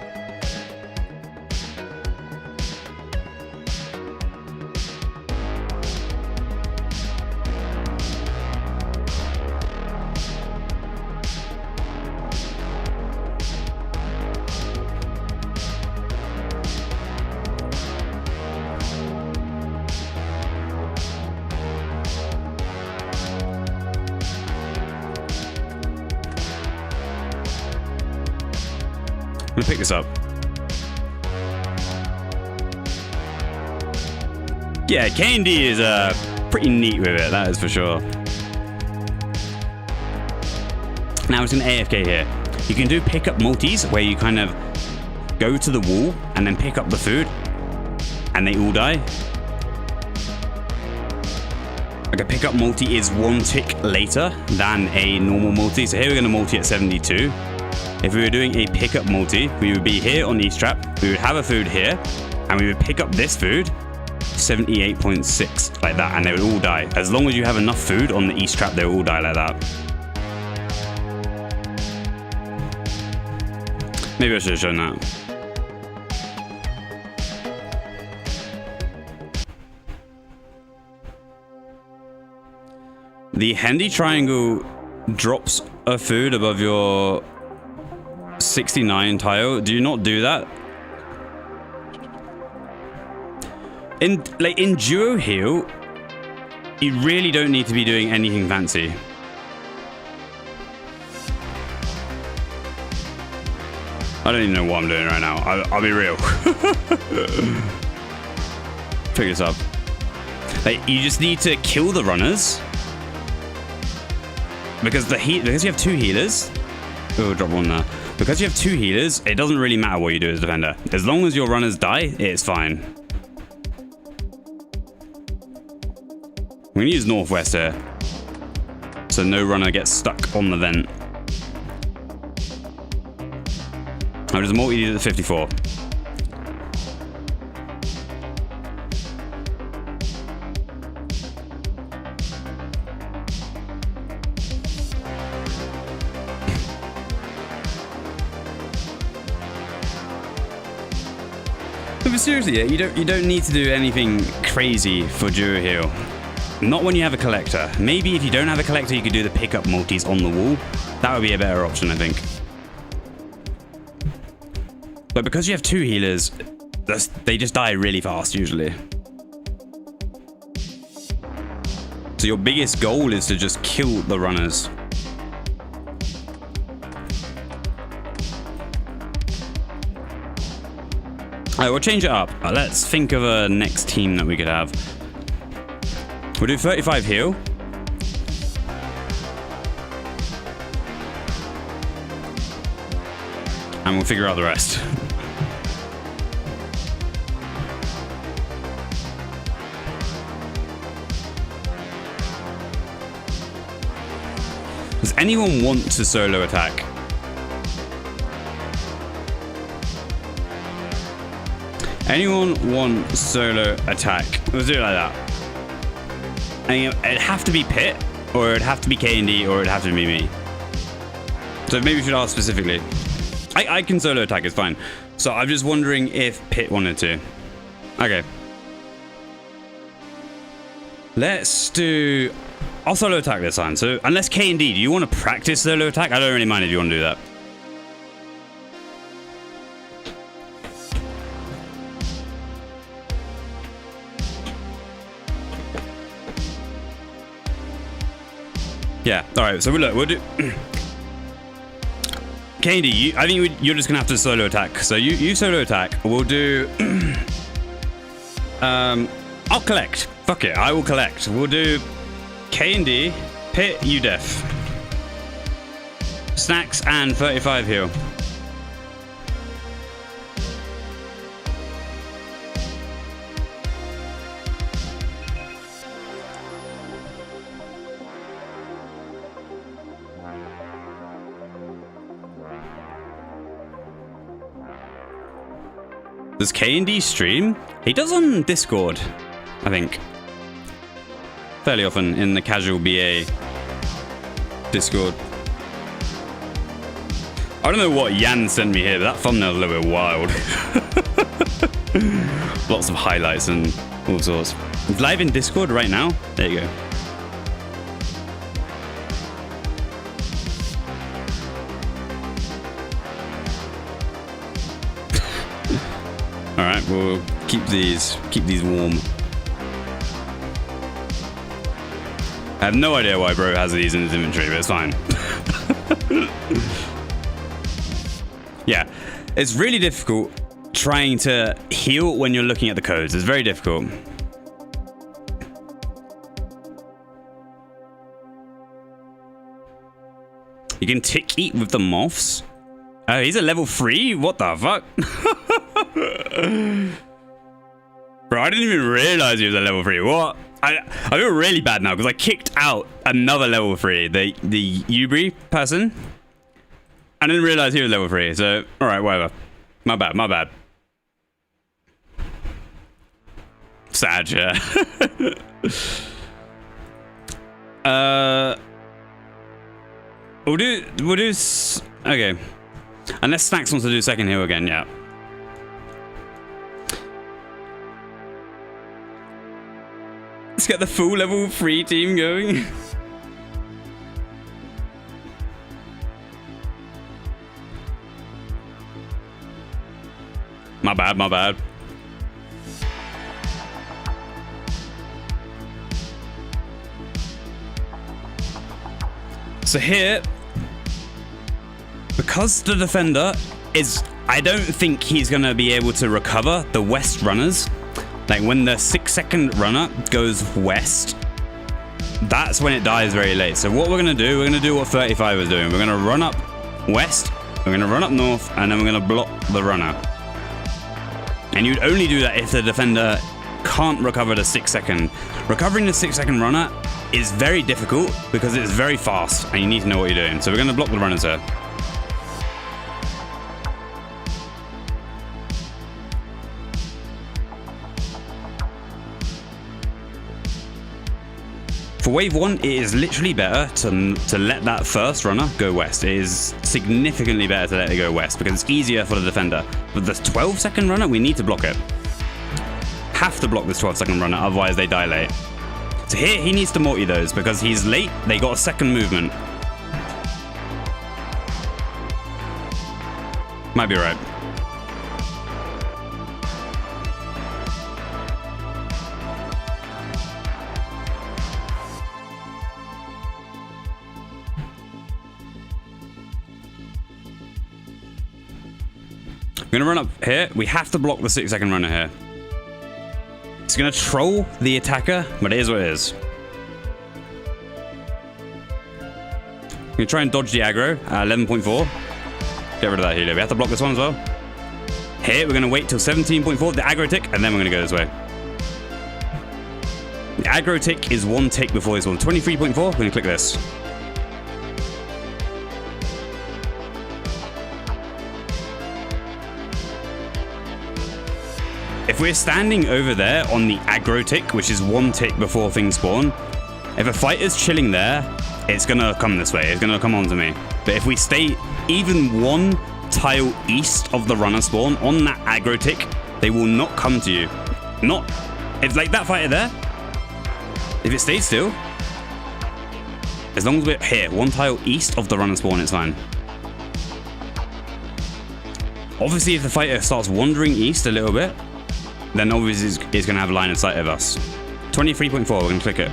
I'm gonna pick this up. Yeah, K&D is pretty neat with it, that is for sure. Now it's an AFK here. You can do pickup multis where you kind of go to the wall and then pick up the food and they all die. Like a pickup multi is 1 tick later than a normal multi. So here we're going to multi at 72. If we were doing a pickup multi, we would be here on each trap. We would have a food here and we would pick up this food 78.6 like that, and they would all die. As long as you have enough food on the east trap, they will all die like that. Maybe I should have shown that. The handy triangle drops a food above your 69 tile. Do you not do that? In duo heal, you really don't need to be doing anything fancy. I don't even know what I'm doing right now. I'll be real. Figure this up. Like, you just need to kill the runners. Because you have 2 healers. Oh, drop one there. Because you have 2 healers, it doesn't really matter what you do as a defender. As long as your runners die, it's fine. We're gonna use northwest here, so no runner gets stuck on the vent. I'll just multi these at 54. But seriously, you don't need to do anything crazy for duo heal. Not when you have a collector. Maybe if you don't have a collector, you could do the pickup multis on the wall. That would be a better option, I think. But because you have 2 healers, they just die really fast usually. So your biggest goal is to just kill the runners. Alright, we'll change it up. Let's think of a next team that we could have. We'll do 35 heal. And we'll figure out the rest. Does anyone want to solo attack? Anyone want solo attack? Let's do it like that. And it'd have to be Pit, or it'd have to be K&D, or it'd have to be me. So maybe we should ask specifically. I can solo attack, it's fine. So I'm just wondering if Pit wanted to. Okay. Let's do... I'll solo attack this time. So unless K&D, do you want to practice solo attack? I don't really mind if you want to do that. Yeah, alright, so we'll do... K&D, I think you're just going to have to solo attack. So you solo attack. We'll do... I'll collect. Fuck it, I will collect. We'll do K&D, Pit, you def. Snacks and 35 heal. Does K&D stream? He does on Discord, I think. Fairly often in the casual BA Discord. I don't know what Yan sent me here, but that thumbnail's a little bit wild. Lots of highlights and all sorts. It's live in Discord right now. There you go. Alright, we'll keep these warm. I have no idea why bro has these in his inventory, but it's fine. Yeah. It's really difficult trying to heal when you're looking at the codes. It's very difficult. You can tick eat with the moths. Oh, he's a level 3? What the fuck? Bro, I didn't even realize he was a level 3. What? I feel really bad now because I kicked out another level 3, the Ubri person. I didn't realize he was level 3, so alright, whatever. My bad, my bad. Sad, yeah. We'll do okay. Unless Snacks wants to do second heal again, yeah. Let's get the full level 3 team going. My bad, my bad. So here, because the defender is, I don't think he's going to be able to recover the west runners. Like when the 6-second runner goes west, that's when it dies very late. So what we're going to do, we're going to do what 35 was doing. We're going to run up west, we're going to run up north, and then we're going to block the runner. And you'd only do that if the defender can't recover the 6-second. Recovering the 6-second runner is very difficult because it's very fast and you need to know what you're doing. So we're going to block the runners here. For wave 1, it is literally better to let that first runner go west. It is significantly better to let it go west because it's easier for the defender. But the 12-second runner, we need to block it. Have to block this 12-second runner, otherwise they die late. So here, he needs to multi those because he's late. They got a second movement. Might be right. We're gonna run up here. We have to block the 6-second runner here. It's gonna troll the attacker, but it is what it is. We're gonna try and dodge the aggro at 11.4. Get rid of that healer. We have to block this one as well. Here, we're gonna wait till 17.4, the aggro tick, and then we're gonna go this way. The aggro tick is 1 tick before this one. 23.4, we're gonna click this. If we're standing over there on the aggro tick, which is 1 tick before things spawn, if a fighter's chilling there, it's gonna come this way. It's gonna come onto me. But if we stay even 1 tile east of the runner spawn on that aggro tick, they will not come to you. Not, if like that fighter there, if it stays still, as long as we're here, 1 tile east of the runner spawn, it's fine. Obviously, if the fighter starts wandering east a little bit, then obviously it's going to have a line of sight of us. 23.4, we're going to click it.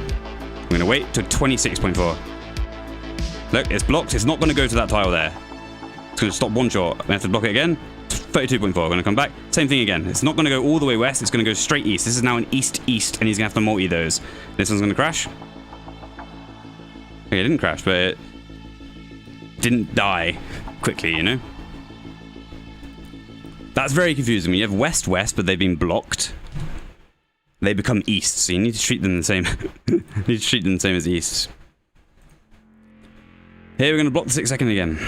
We're going to wait to 26.4. Look, it's blocked. It's not going to go to that tile there. It's going to stop 1 shot. We have to block it again. 32.4, we're going to come back. Same thing again. It's not going to go all the way west. It's going to go straight east. This is now an east-east, and he's going to have to multi those. This one's going to crash. Okay, it didn't crash, but it didn't die quickly, you know? That's very confusing. You have west-west, but they've been blocked. They become east, so you need to treat them the same. You need to treat them the same as east. Here, we're going to block the 6-second again.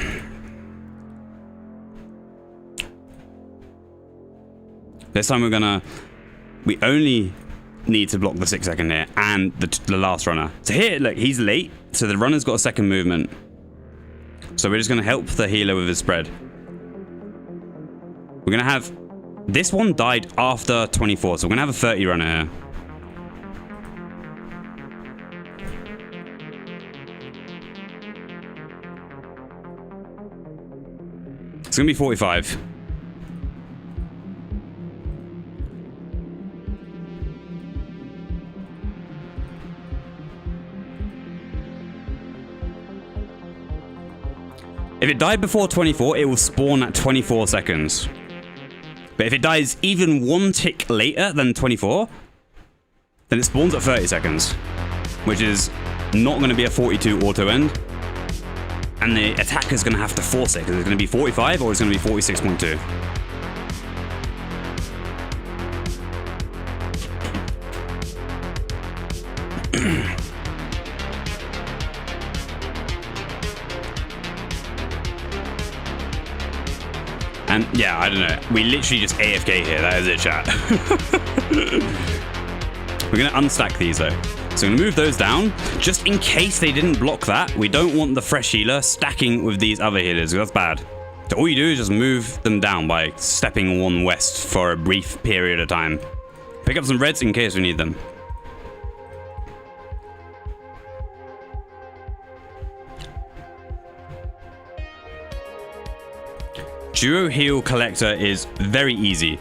This time we only need to block the 6-second here and the last runner. So here, look, he's late, so the runner's got a second movement. So we're just going to help the healer with his spread. We're going to have... This one died after 24, so we're going to have a 30 runner here. It's going to be 45. If it died before 24, it will spawn at 24 seconds. But if it dies even one tick later than 24, then it spawns at 30 seconds, which is not going to be a 42 auto end. And the attacker's going to have to force it, because it's going to be 45 or it's going to be 46.2. And yeah, I don't know. We literally just AFK here. That is it, chat. We're going to unstack these though. So I'm going to move those down. Just in case they didn't block that, we don't want the fresh healer stacking with these other healers. That's bad. So all you do is just move them down by stepping one west for a brief period of time. Pick up some reds in case we need them. Duo heal collector is very easy.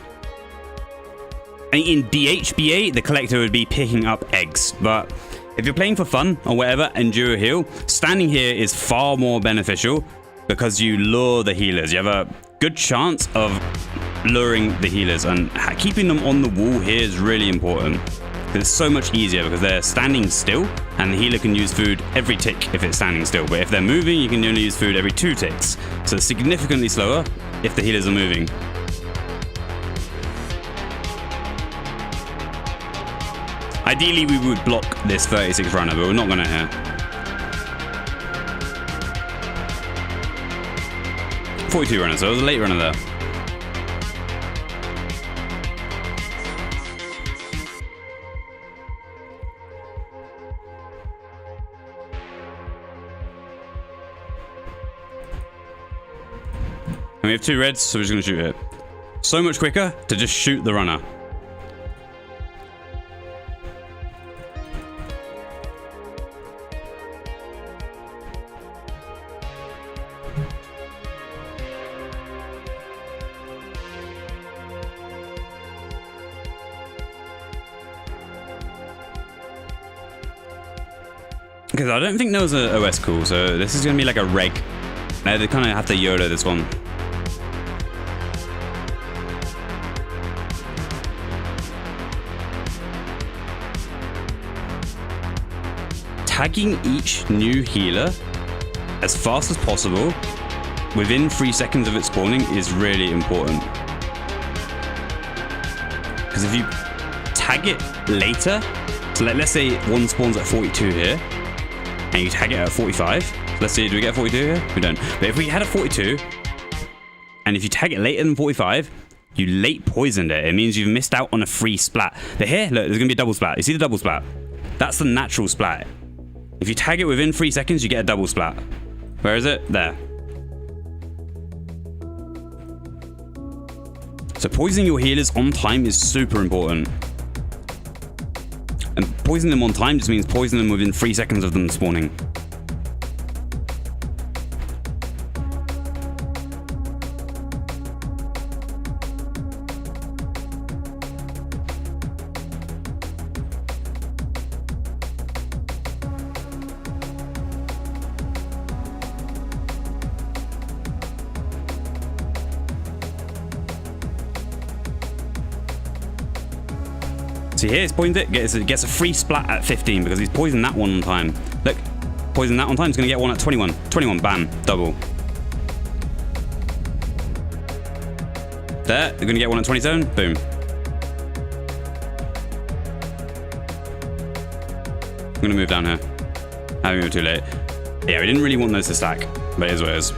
In DHBA, the collector would be picking up eggs, but if you're playing for fun or whatever and duo heal, standing here is far more beneficial because you lure the healers. You have a good chance of luring the healers, and keeping them on the wall here is really important. It's so much easier because they're standing still, and the healer can use food every tick if it's standing still. But if they're moving, you can only use food every 2 ticks. So it's significantly slower if the healers are moving. Ideally, we would block this 36 runner, but we're not going to here. 42 runner, so it was a late runner there. And we have 2 reds, so we're just going to shoot it. So much quicker to just shoot the runner. Because I don't think there was a OS call, so this is going to be like a reg. Now they kind of have to YOLO this one. Tagging each new healer as fast as possible within 3 seconds of it spawning is really important. Because if you tag it later, so let's say one spawns at 42 here, and you tag it at 45. Let's see, do we get 42 here? We don't. But if we had a 42, and if you tag it later than 45, you late poisoned it. It means you've missed out on a free splat. But here, look, there's going to be a double splat. You see the double splat? That's the natural splat. If you tag it within 3 seconds, you get a double splat. Where is it? There. So poisoning your healers on time is super important. And poisoning them on time just means poisoning them within 3 seconds of them spawning. See here, it's poisoned it, gets a free splat at 15 because he's poisoned that one on time. Look, poisoned that on time, he's going to get one at 21. 21, bam, double. There, they're going to get one at 27, boom. I'm going to move down here. I think we were too late. Yeah, we didn't really want those to stack, but it is what it is.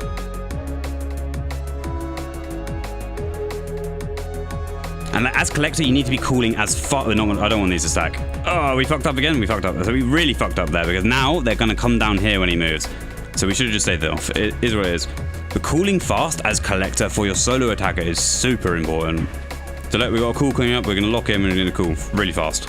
And as collector, you need to be cooling as far. I don't want these to stack. Oh, we fucked up again. We fucked up. So we really fucked up there because now they're going to come down here when he moves. So we should have just stayed there off. It is what it is. But cooling fast as collector for your solo attacker is super important. So look, we've got a cool coming up. We're going to lock him and we're going to cool really fast.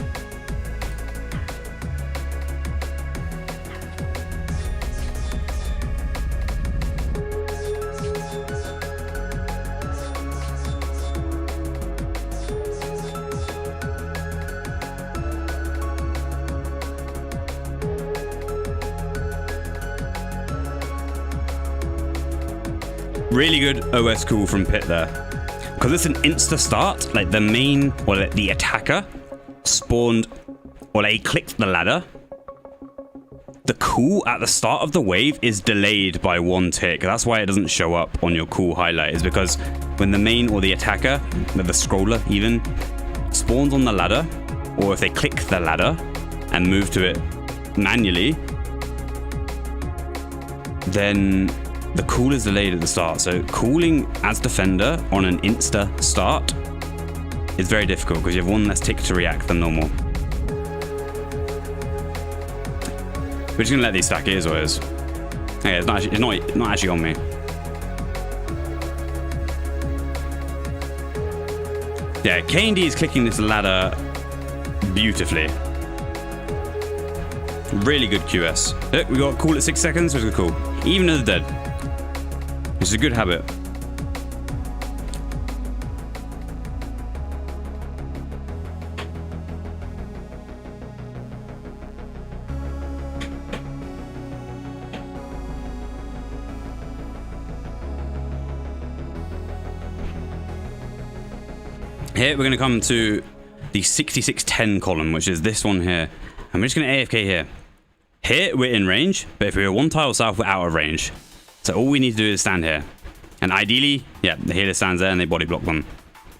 Really good OS call from Pit there. Because it's an insta start, like the main, or like the attacker spawned, or they clicked the ladder. The call at the start of the wave is delayed by 1 tick. That's why it doesn't show up on your call highlight, is because when the main or the attacker, the scroller even, spawns on the ladder, or if they click the ladder and move to it manually, then the call is delayed at the start. So calling as defender on an insta start is very difficult because you have 1 less tick to react than normal. We're just gonna let these stack. It is what it is. Okay, it's not actually on me. Yeah, K&D is clicking this ladder beautifully. Really good QS. Look, we got call at 6 seconds, which is cool. Even as dead. Which is a good habit. Here we're going to come to the 6610 column, which is this one here. And we're just going to AFK here. Here we're in range, but if we were 1 tile south, we're out of range. So all we need to do is stand here. And ideally, yeah, the healer stands there and they body block them.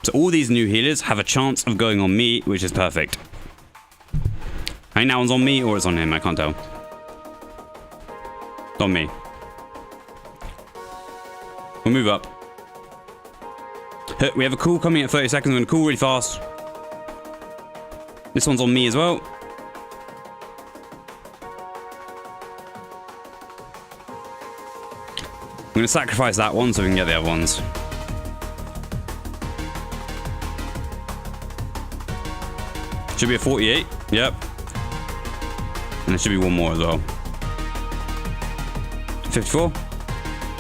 So all these new healers have a chance of going on me, which is perfect. I think that one's on me or it's on him, I can't tell. It's on me. We'll move up. We have a call coming at 30 seconds. I'm going to call really fast. This one's on me as well. I'm going to sacrifice that one so we can get the other ones. Should be a 48. Yep. And there should be one more as well. 54.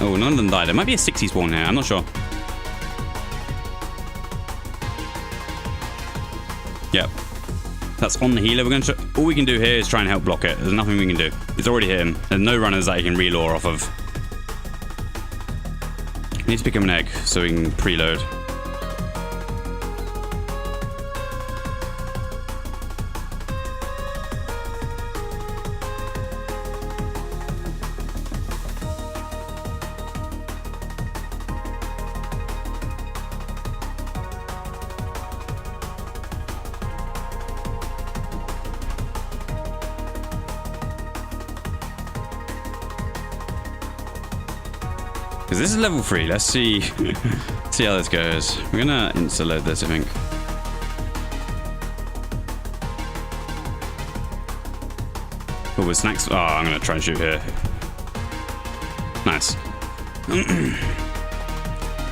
Oh, none of them died. There might be a 60 spawn here. I'm not sure. Yep. That's on the healer. We're going to all we can do here is try and help block it. There's nothing we can do. It's already hit him. There's no runners that he can reload off of. We need to pick him an egg so we can preload. Because this is level 3. Let's see see how this goes. We're gonna insta-load this, I think. Oh, with snacks. Oh, I'm gonna try and shoot here. Nice.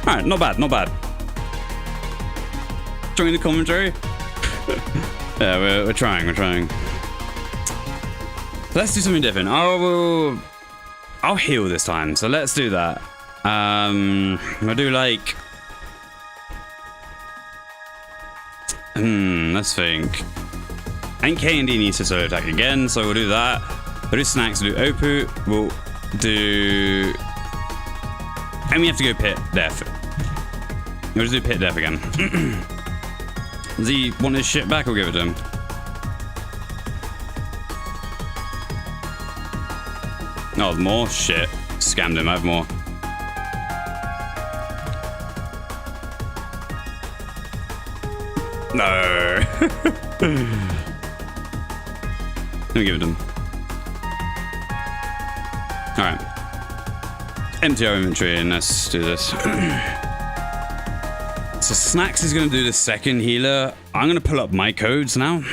Alright, not bad, not bad. Join the commentary. Yeah, we're trying, we're trying. Let's do something different. I'll heal this time, so let's do that. We'll do like... let's think. And K&D needs to solo attack again, so we'll do that. We'll do snacks, we'll do Opu, we'll do... And we have to go pit def. We'll just do pit def again. Does he want his shit back or give it to him? Oh, more? Shit. Scammed him, I have more. No. Let me give it to him. Alright. Empty our inventory and let's do this. So Snacks is going to do the second healer. I'm going to pull up my codes now.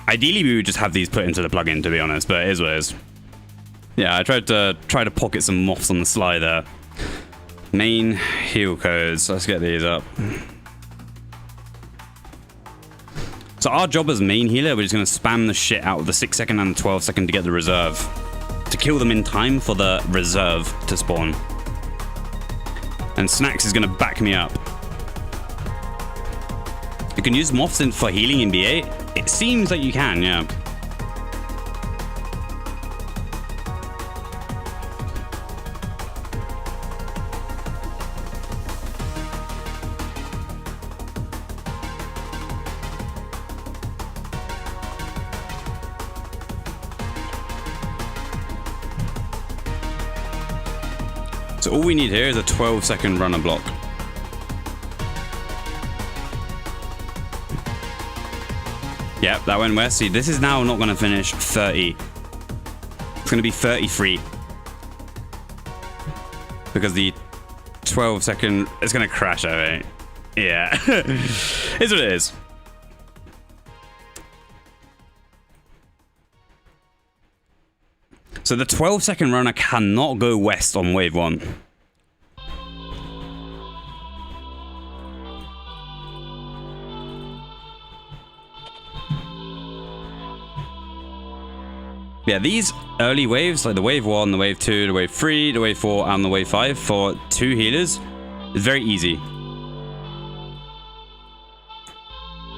Ideally, we would just have these put into the plugin, to be honest, but it is what it is. Yeah, I tried to pocket some moths on the sly there. Main heal codes. Let's get these up. So our job as main healer, we're just going to spam the shit out of the 6 second and the 12 second to get the reserve. To kill them in time for the reserve to spawn. And Snacks is going to back me up. You can use moths for healing in BA. It seems like you can, yeah. So all we need here is a 12-second runner block. Yep, that went west. See, this is now not going to finish 30. It's going to be 33. Because the 12-second... It's going to crash, I think. Yeah. It's what it is. So the 12-second runner cannot go west on wave 1. Yeah, these early waves, like the wave 1, the wave 2, the wave 3, the wave 4, and the wave 5 for 2 healers is very easy.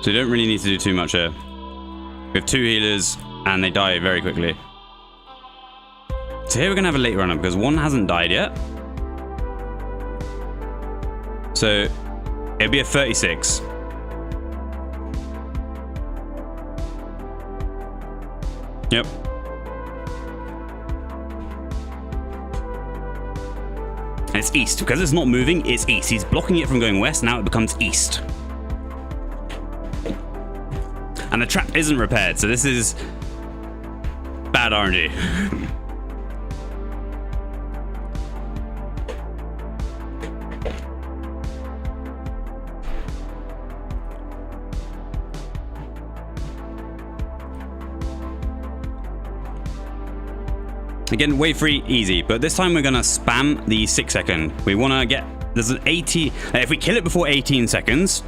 So you don't really need to do too much here. We have 2 healers, and they die very quickly. So here we're going to have a late runner, because 1 hasn't died yet. So it'll be a 36. Yep. And it's east. Because it's not moving, it's east. He's blocking it from going west. Now it becomes east. And the trap isn't repaired. So this is bad RNG. Again, wave 3, easy. But this time we're going to spam the 6-second. We want to get... There's an 80... If we kill it before 18 seconds,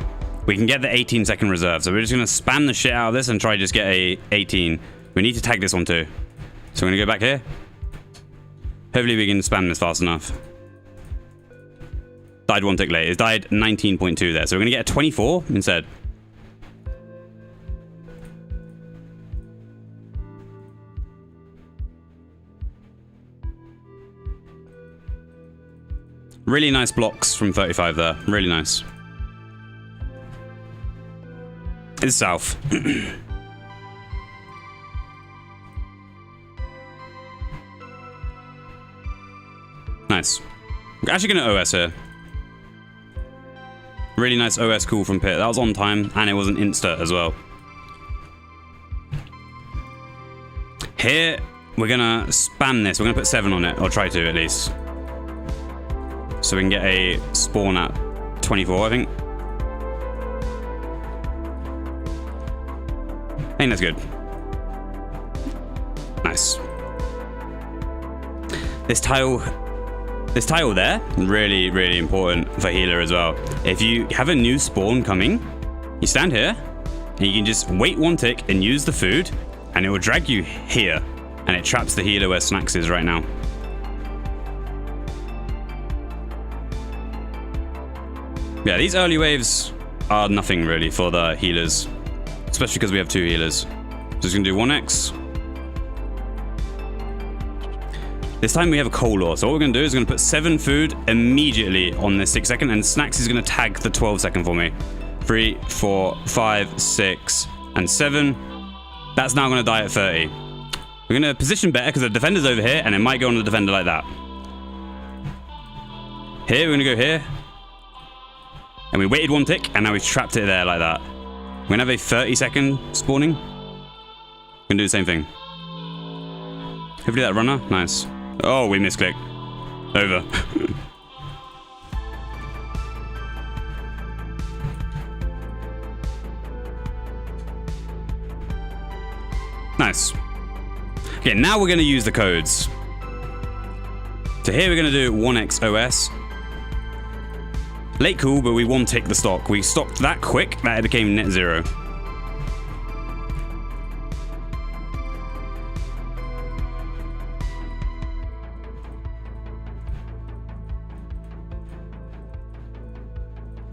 we can get the 18-second reserve. So we're just going to spam the shit out of this and try to just get a 18. We need to tag this one too. So we're going to go back here. Hopefully we can spam this fast enough. Died 1 tick late. It died 19.2 there. So we're going to get a 24 instead. Really nice blocks from 35 there. Really nice. It's south. Nice. We're actually going to OS here. Really nice OS call from Pit. That was on time, and it was an insta as well. Here, we're going to spam this. We're going to put 7 on it, or try to at least. So we can get a spawn at 24, I think. I think that's good. Nice. This tile there, really, really important for healer as well. If you have a new spawn coming, you stand here, and you can just wait 1 tick and use the food, and it will drag you here, and it traps the healer where Snacks is right now. Yeah, these early waves are nothing really for the healers, especially because we have 2 healers. Just gonna do 1x. This time we have a Color, so what we're gonna do is we're gonna put 7 food immediately on this 6-second, and Snacks is gonna tag the 12-second for me. 3, 4, 5, 6, and 7. That's now gonna die at 30. We're gonna position better because the defender's over here, and it might go on the defender like that. Here, we're gonna go here. And we waited 1 tick, and now we've trapped it there like that. We're gonna have a 30-second spawning. We're gonna do the same thing. Hopefully that runner, nice. Oh, we misclicked. Over. Nice. Okay, now we're gonna use the codes. So here we're gonna do 1x OS. Late cool, but we 1 tick the stock. We stocked that quick that it became net 0.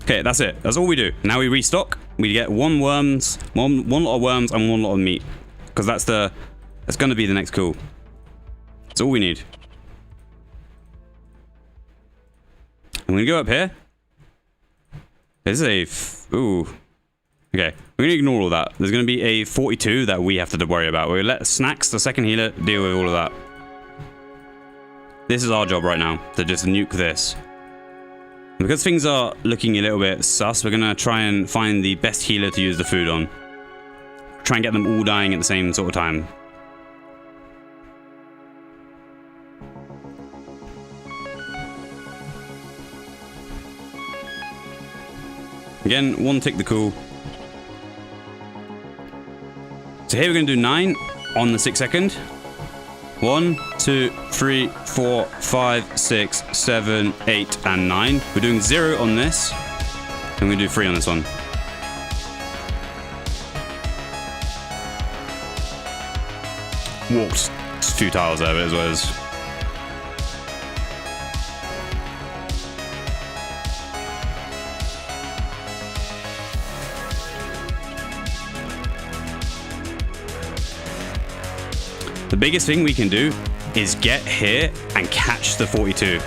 Okay, that's it. That's all we do. Now we restock. We get 1 worms, one lot of worms, and 1 lot of meat, because that's going to be the next cool. That's all we need. I'm gonna go up here. This is a... Ooh. Okay. We're going to ignore all that. There's going to be a 42 that we have to worry about. We'll let Snacks, the second healer, deal with all of that. This is our job right now, to just nuke this. And because things are looking a little bit sus, we're going to try and find the best healer to use the food on. Try and get them all dying at the same sort of time. Again, one tick the cool. So here we're going to do 9 on the 6 second. 1, 2, 3, 4, 5, 6, 7, 8, and 9. We're doing 0 on this. And we do 3 on this one. Walked a few tiles there, but as well as. The biggest thing we can do is get here and catch the 42.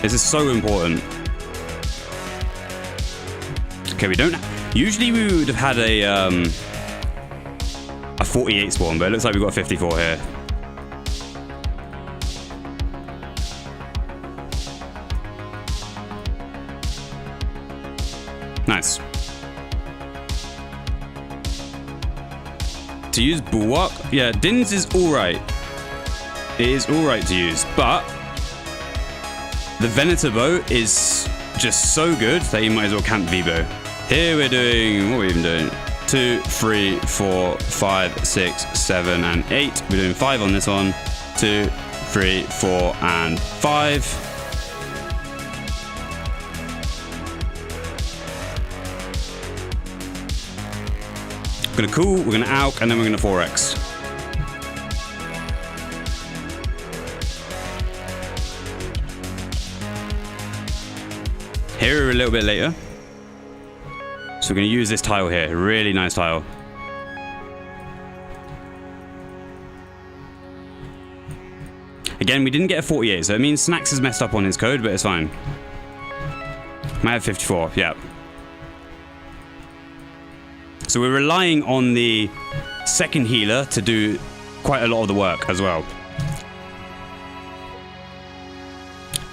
This is so important. Okay, we don't. Usually we would have had a 48 spawn, but it looks like we've got a 54 here. Nice. To use Bulwark, yeah, Din's is alright. It is alright to use, but the Venator bow is just so good that you might as well camp V-bow. Here we're doing, what are we even doing? 2, 3, 4, 5, 6, 7, and 8. We're doing 5 on this one. 2, 3, 4, and 5. We're gonna cool, we're gonna AUK, and then we're gonna 4x. Here we're a little bit later. So we're gonna use this tile here, really nice tile. Again, we didn't get a 48, so it means Snacks has messed up on his code, but it's fine. Might have 54, yeah. So we're relying on the second healer to do quite a lot of the work as well.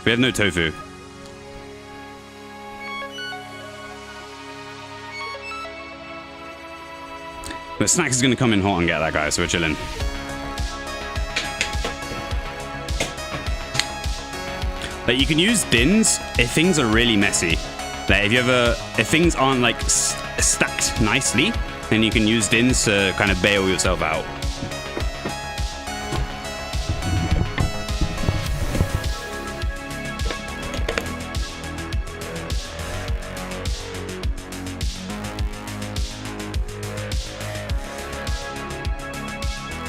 We have no tofu. But Snacks is going to come in hot and get that guy, so we're chilling. Like, you can use Dins if things are really messy. Like, if things aren't like stacked nicely, then you can use Dins to kind of bail yourself out.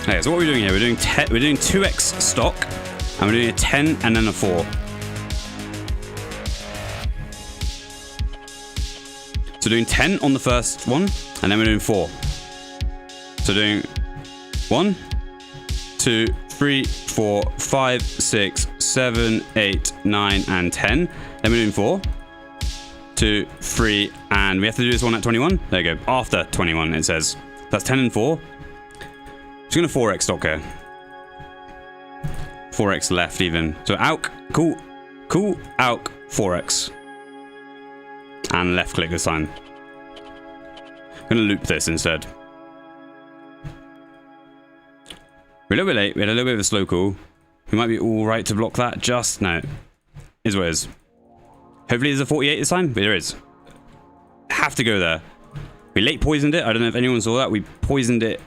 Okay, so what are we doing here? We're doing 2x stock, and we're doing a 10 and then a 4. So doing 10 on the first one, and then we're doing 4. So doing 1, 2, 3, 4, 5, 6, 7, 8, 9, and 10. Then we're doing 4, 2, 3, and we have to do this one at 21. There you go. After 21, it says. That's 10 and 4. Just gonna 4x stock here. 4x left even. So AUK, cool, AUK, 4x. And left click this time. I'm gonna loop this instead. We're a little bit late. We had a little bit of a slow call. We might be all right to block that. Just no. Is what it is. Hopefully there's a 48 this time. But there is. Have to go there. We late poisoned it. I don't know if anyone saw that. We poisoned it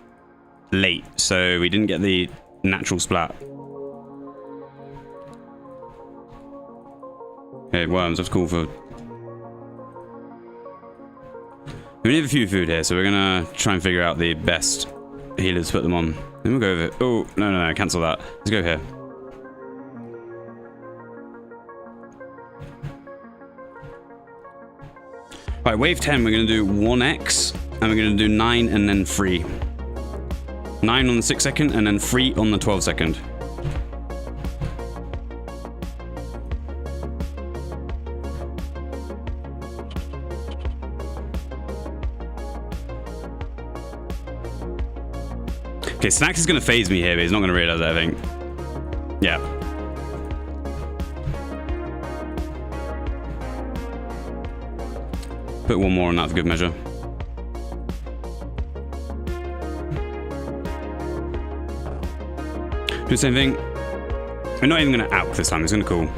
late, so we didn't get the natural splat. Okay, worms. That's cool for. We need a few food here, so we're gonna try and figure out the best healers to put them on. Then we'll go over. Oh, no, cancel that. Let's go here. Right, wave 10, we're gonna do 1x, and we're gonna do 9 and then 3. 9 on the 6 second, and then 3 on the 12 second. Okay, Snacks is going to phase me here, but he's not going to realize that, I think. Yeah. Put one more on that for good measure. Do the same thing. We're not even going to ALK this time. It's going to cool.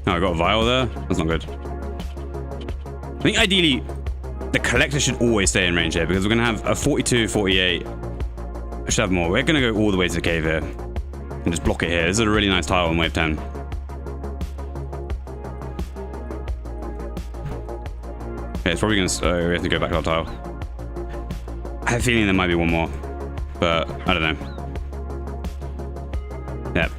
Oh, I got a vial there. That's not good. I think ideally, the collector should always stay in range here because we're going to have a 42, 48. I should have more. We're going to go all the way to the cave here and just block it here. This is a really nice tile on wave 10. Okay, it's probably going to... we have to go back to our tile. I have a feeling there might be one more, but I don't know. Yep.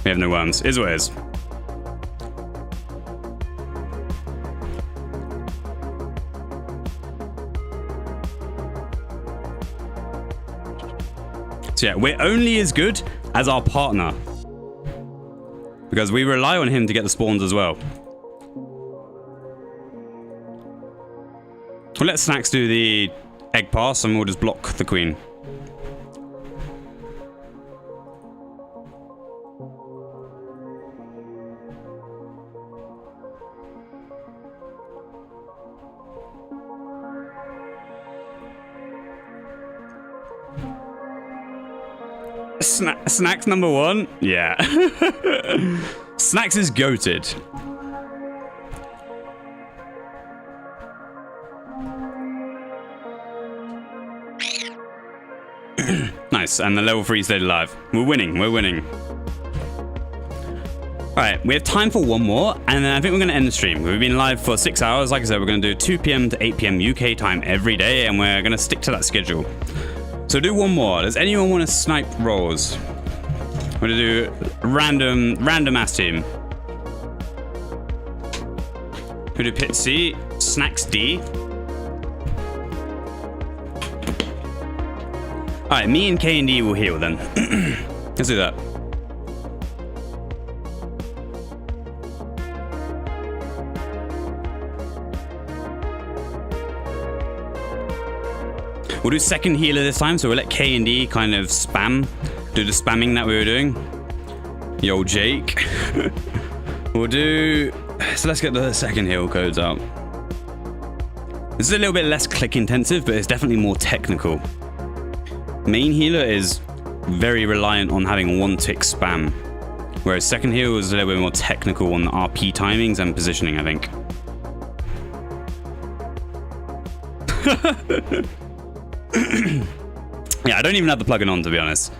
We have no worms. Is what it is. So yeah, we're only as good as our partner. Because we rely on him to get the spawns as well. We'll let Snacks do the egg pass and we'll just block the queen. Snacks number one? Yeah. Snacks is goated. Nice, and the level 3 stayed alive. We're winning, we're winning. Alright, we have time for one more, and then I think we're going to end the stream. We've been live for 6 hours. Like I said, we're going to do 2 PM to 8 PM UK time every day, and we're going to stick to that schedule. So do one more. Does anyone want to snipe rolls? We're going to do random ass team. We'll do Pit C, Snacks D. Alright, me and K and D will heal then. Let's do that. We'll do second healer this time, so we'll let K and D kind of spam. Do the spamming that we were doing. Yo, Jake. We'll do... So let's get the second heal codes out. This is a little bit less click intensive, but it's definitely more technical. Main healer is very reliant on having one tick spam, whereas second heal is a little bit more technical on the RP timings and positioning, I think. Yeah, I don't even have the plugin on, to be honest.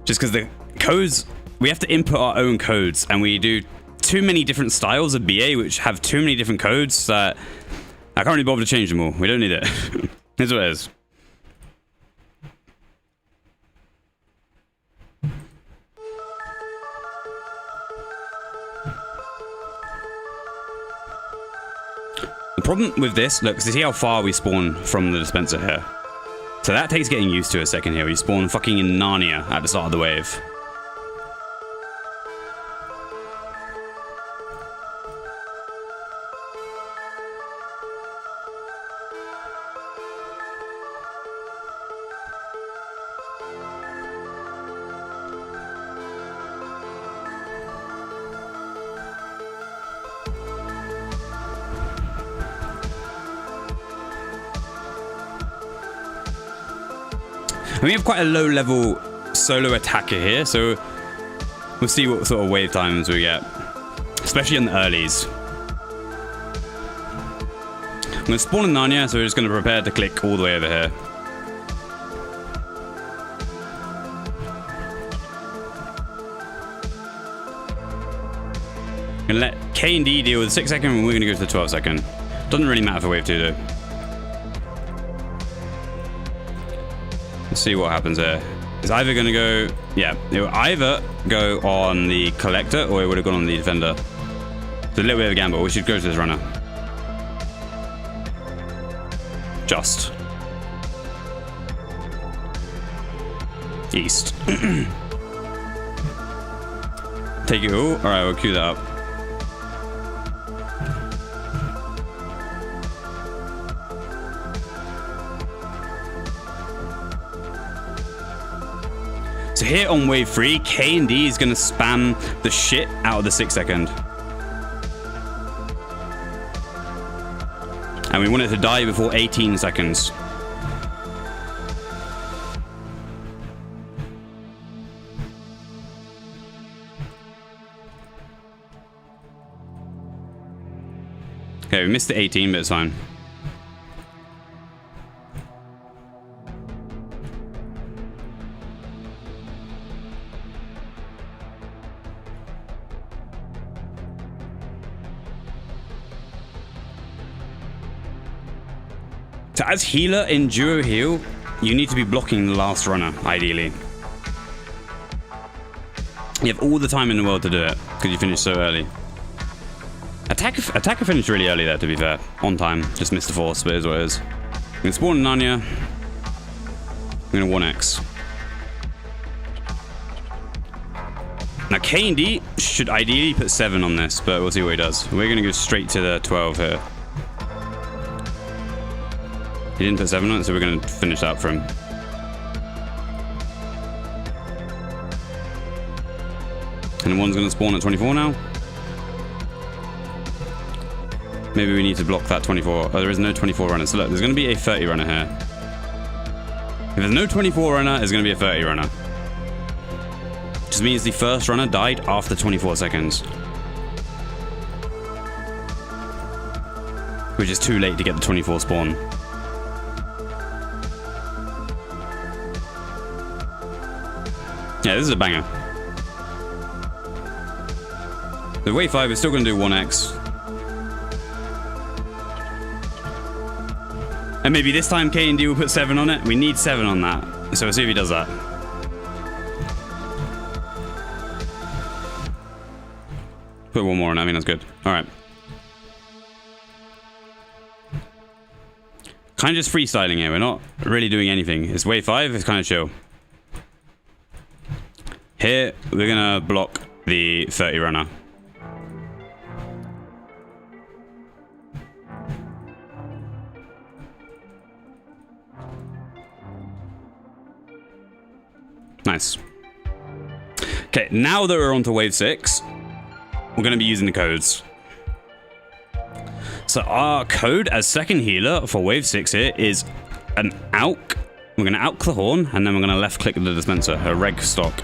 Just because the codes, we have to input our own codes, and we do too many different styles of BA, which have too many different codes that I can't really bother to change them all. We don't need it. Here's what it is. The problem with this, look, see how far we spawn from the dispenser here. So that takes getting used to a second here. We spawn fucking in Narnia at the start of the wave. We have quite a low level solo attacker here, so we'll see what sort of wave times we get, especially in the earlies. I'm going to spawn in Narnia, so we're just going to prepare to click all the way over here. I'm going to let K and D deal with the 6 second, and we're going to go to the 12 second. Doesn't really matter for wave 2 though. Let's see what happens there. It's either going to go... Yeah, it will either go on the collector or it would have gone on the defender. It's a little bit of a gamble. We should go to this runner. Just. East. Take it all. Alright, we'll queue that up. So here on wave 3, K&D is going to spam the shit out of the 6 second. And we want it to die before 18 seconds. Okay, we missed the 18, but it's fine. So as healer in duo heal, you need to be blocking the last runner, ideally. You have all the time in the world to do it, because you finished so early. Attacker finished really early there, to be fair. On time. Just missed the force, but it is what it is. I'm going to spawn Nanya. I'm going to 1x. Now K&D should ideally put 7 on this, but we'll see what he does. We're going to go straight to the 12 here. He didn't put 7 on it, so we're going to finish that for him. And one's going to spawn at 24 now. Maybe we need to block that 24. Oh, there is no 24 runner. So look, there's going to be a 30 runner here. If there's no 24 runner, there's going to be a 30 runner. Just means the first runner died after 24 seconds. Which is too late to get the 24 spawn. Yeah, this is a banger. The wave 5 is still going to do 1x. And maybe this time K&D will put 7 on it. We need 7 on that. So we'll see if he does that. Put 1 more on it. I mean, that's good. Alright. Kind of just freestyling here. We're not really doing anything. It's wave 5. It's kind of chill. Here, we're going to block the 30 runner. Nice. Okay, now that we're on to wave 6, we're going to be using the codes. So our code as second healer for wave 6 here is an AUK. We're going to AUK the horn, and then we're going to left click the dispenser, a reg stock.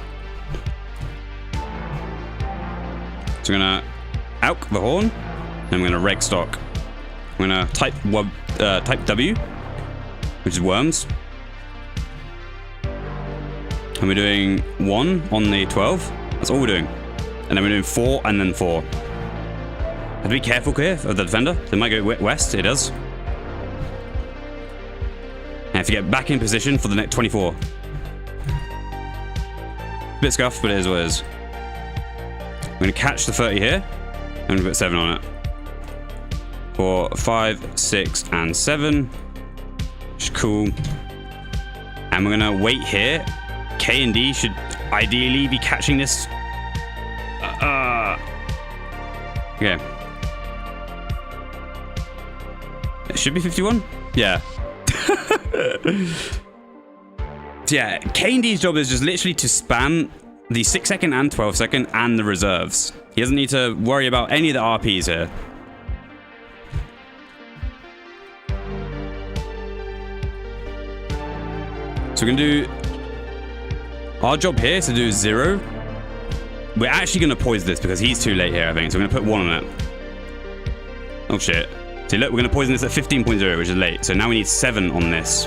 So we're going to AUK the horn, and we're going to reg stock. We're going to type W, which is worms. And we're doing 1 on the 12. That's all we're doing. And then we're doing 4 and then 4. Have to be careful here of the defender. They might go west. It does. And have to get back in position for the next 24. Bit scuffed, but it is what it is. We're going to catch the 30 here. I'm going to put 7 on it. For 5, 6, and 7. Which is cool. And we're going to wait here. K&D should ideally be catching this. Okay. It should be 51? Yeah. So yeah, K&D's job is just literally to spam the 6 second and 12 second and the reserves. He doesn't need to worry about any of the RPs here. So we're going to do... Our job here is to do 0. We're actually going to poise this because he's too late here, I think. So we're going to put 1 on it. Oh, shit. See, look, we're going to poison this at 15.0, which is late. So now we need 7 on this.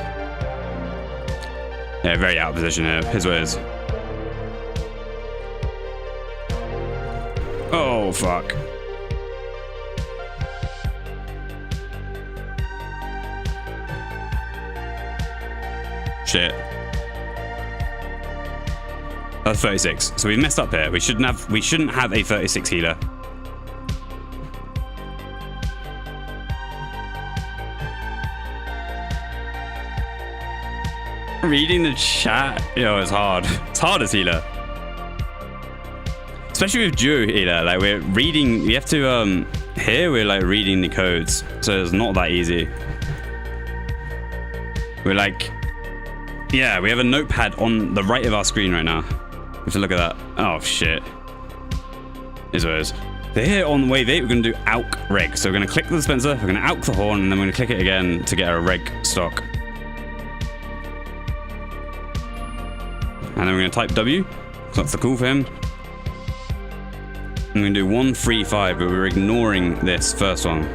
Yeah, very out of position here. Here's what it is. Oh, fuck. Shit. That's 36. So we messed up here. We shouldn't have a 36 healer. Reading the chat, it's hard. It's hard as healer. Especially with duo healer. Like we're reading, we have to here we're like reading the codes. So it's not that easy. We're like Yeah, we have a notepad on the right of our screen right now. We have to look at that. Oh, shit. Is what it is. So here on wave 8, we're going to do AUK reg. So we're going to click the dispenser, we're going to AUK the horn, and then we're going to click it again to get a reg stock. And then we're going to type W, so that's the call for him. And we're going to do 1, 3, 5, but we're ignoring this first one.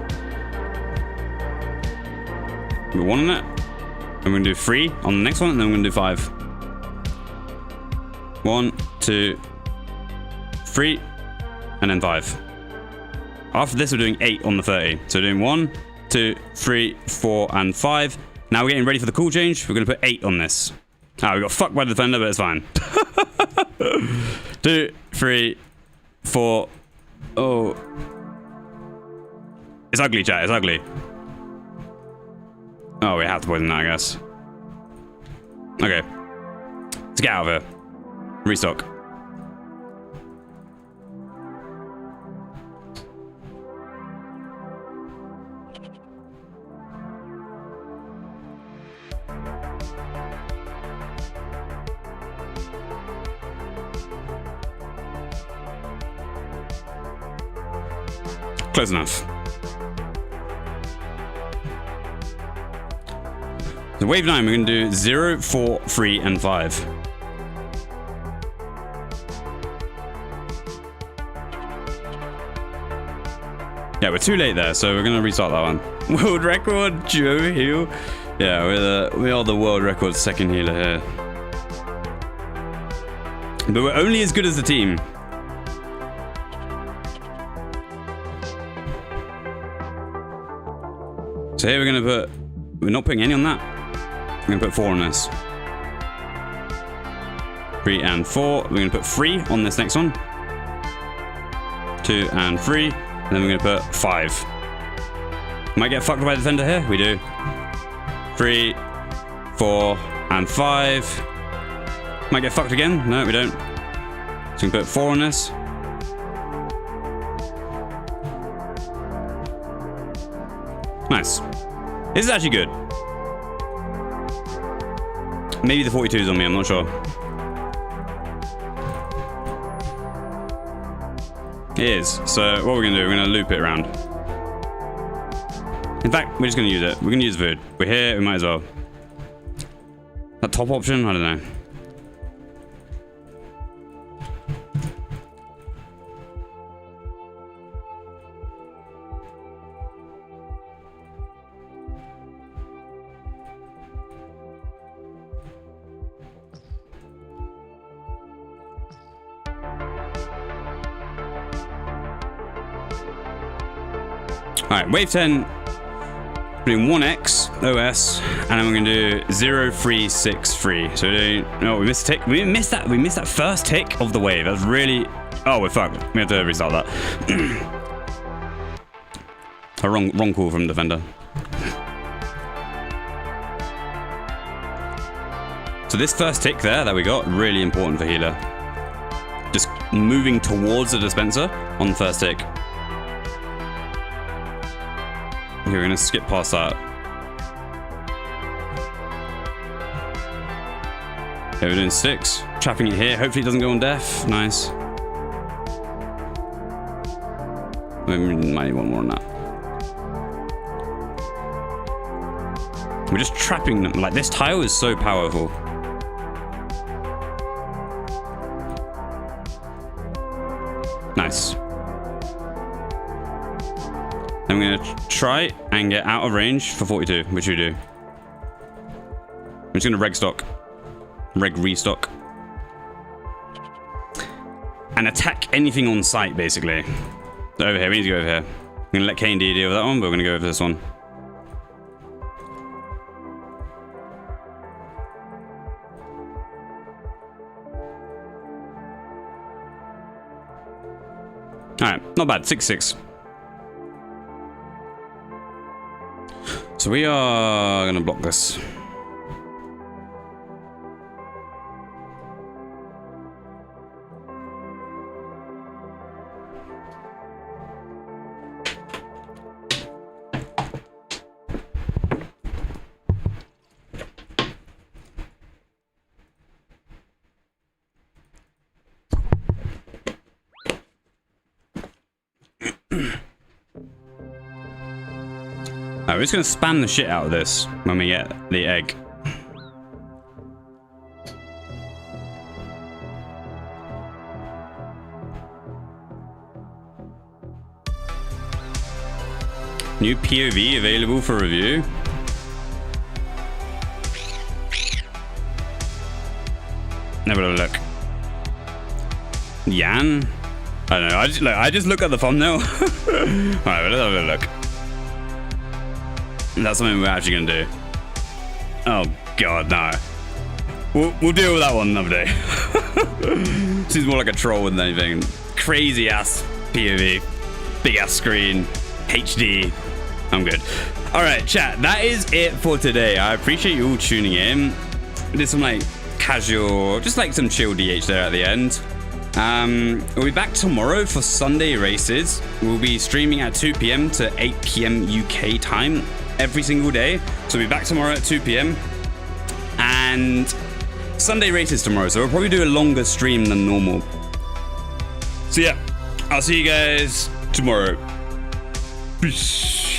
We're 1 on it. And we're going to do 3 on the next one, and then we're going to do 5. 1, 2, 3, and then 5. After this, we're doing 8 on the 30. So we're doing 1, 2, 3, 4, and 5. Now we're getting ready for the call change. We're going to put 8 on this. Ah, we got fucked by the defender, but it's fine. 2, 3, 4. Oh. It's ugly, chat. It's ugly. Oh, we have to poison that, I guess. Okay. Let's get out of here. Restock. Close enough. So wave 9, we're going to do 0, 4, 3, and 5. Yeah, we're too late there, so we're going to restart that one. World record, Joe heal. Yeah, we are the world record second healer here. But we're only as good as the team. So here we're going to put... We're not putting any on that. We're going to put 4 on this. 3 and 4. We're going to put 3 on this next one. 2 and 3. And then we're going to put 5. Might get fucked by the defender here. We do. 3, 4, and 5. Might get fucked again. No, we don't. So we can put 4 on this. Nice. This is actually good. Maybe the 42 is on me, I'm not sure. It is. So what we're going to do, we're going to loop it around. In fact, we're just going to use it. We're going to use Vood. We're here, we might as well. That top option? I don't know. Alright, wave 10, we're doing 1x, OS, and then we're going to do 0, 3, 6, 3. So we're doing, no, we missed a tick. We missed that first tick of the wave. That's really, oh, we're fucked. We have to restart that. A wrong call from the defender. So this first tick there we got, really important for healer. Just moving towards the dispenser on the first tick. Okay, we're gonna skip past that. Okay, we're doing 6. Trapping it here. Hopefully it doesn't go on death. Nice. We might need one more on that. We're just trapping them. Like, this tile is so powerful. Nice. I'm going to try and get out of range for 42, which we do. I'm just going to reg stock. Reg restock. And attack anything on sight, basically. So over here, we need to go over here. I'm going to let Kane D deal with that one, but we're going to go over this one. Alright, not bad. 6-6. So we are going to block this. we're just gonna spam the shit out of this when we get the egg. New POV available for review. Have a look. Yan? I don't know. I just look at the thumbnail. Alright, let's have a look. That's something we're actually gonna do. Oh god, no. We'll deal with that one another day. Seems more like a troll than anything. Crazy ass POV. Big ass screen. HD. I'm good. Alright, chat. That is it for today. I appreciate you all tuning in. Did some like casual, just like some chill DH there at the end. We'll be back tomorrow for Sunday races. We'll be streaming at 2 p.m. to 8 p.m. UK time every single day. So we'll be back tomorrow at 2 p.m. and Sunday races tomorrow. So we'll probably do a longer stream than normal. So yeah, I'll see you guys tomorrow. Peace.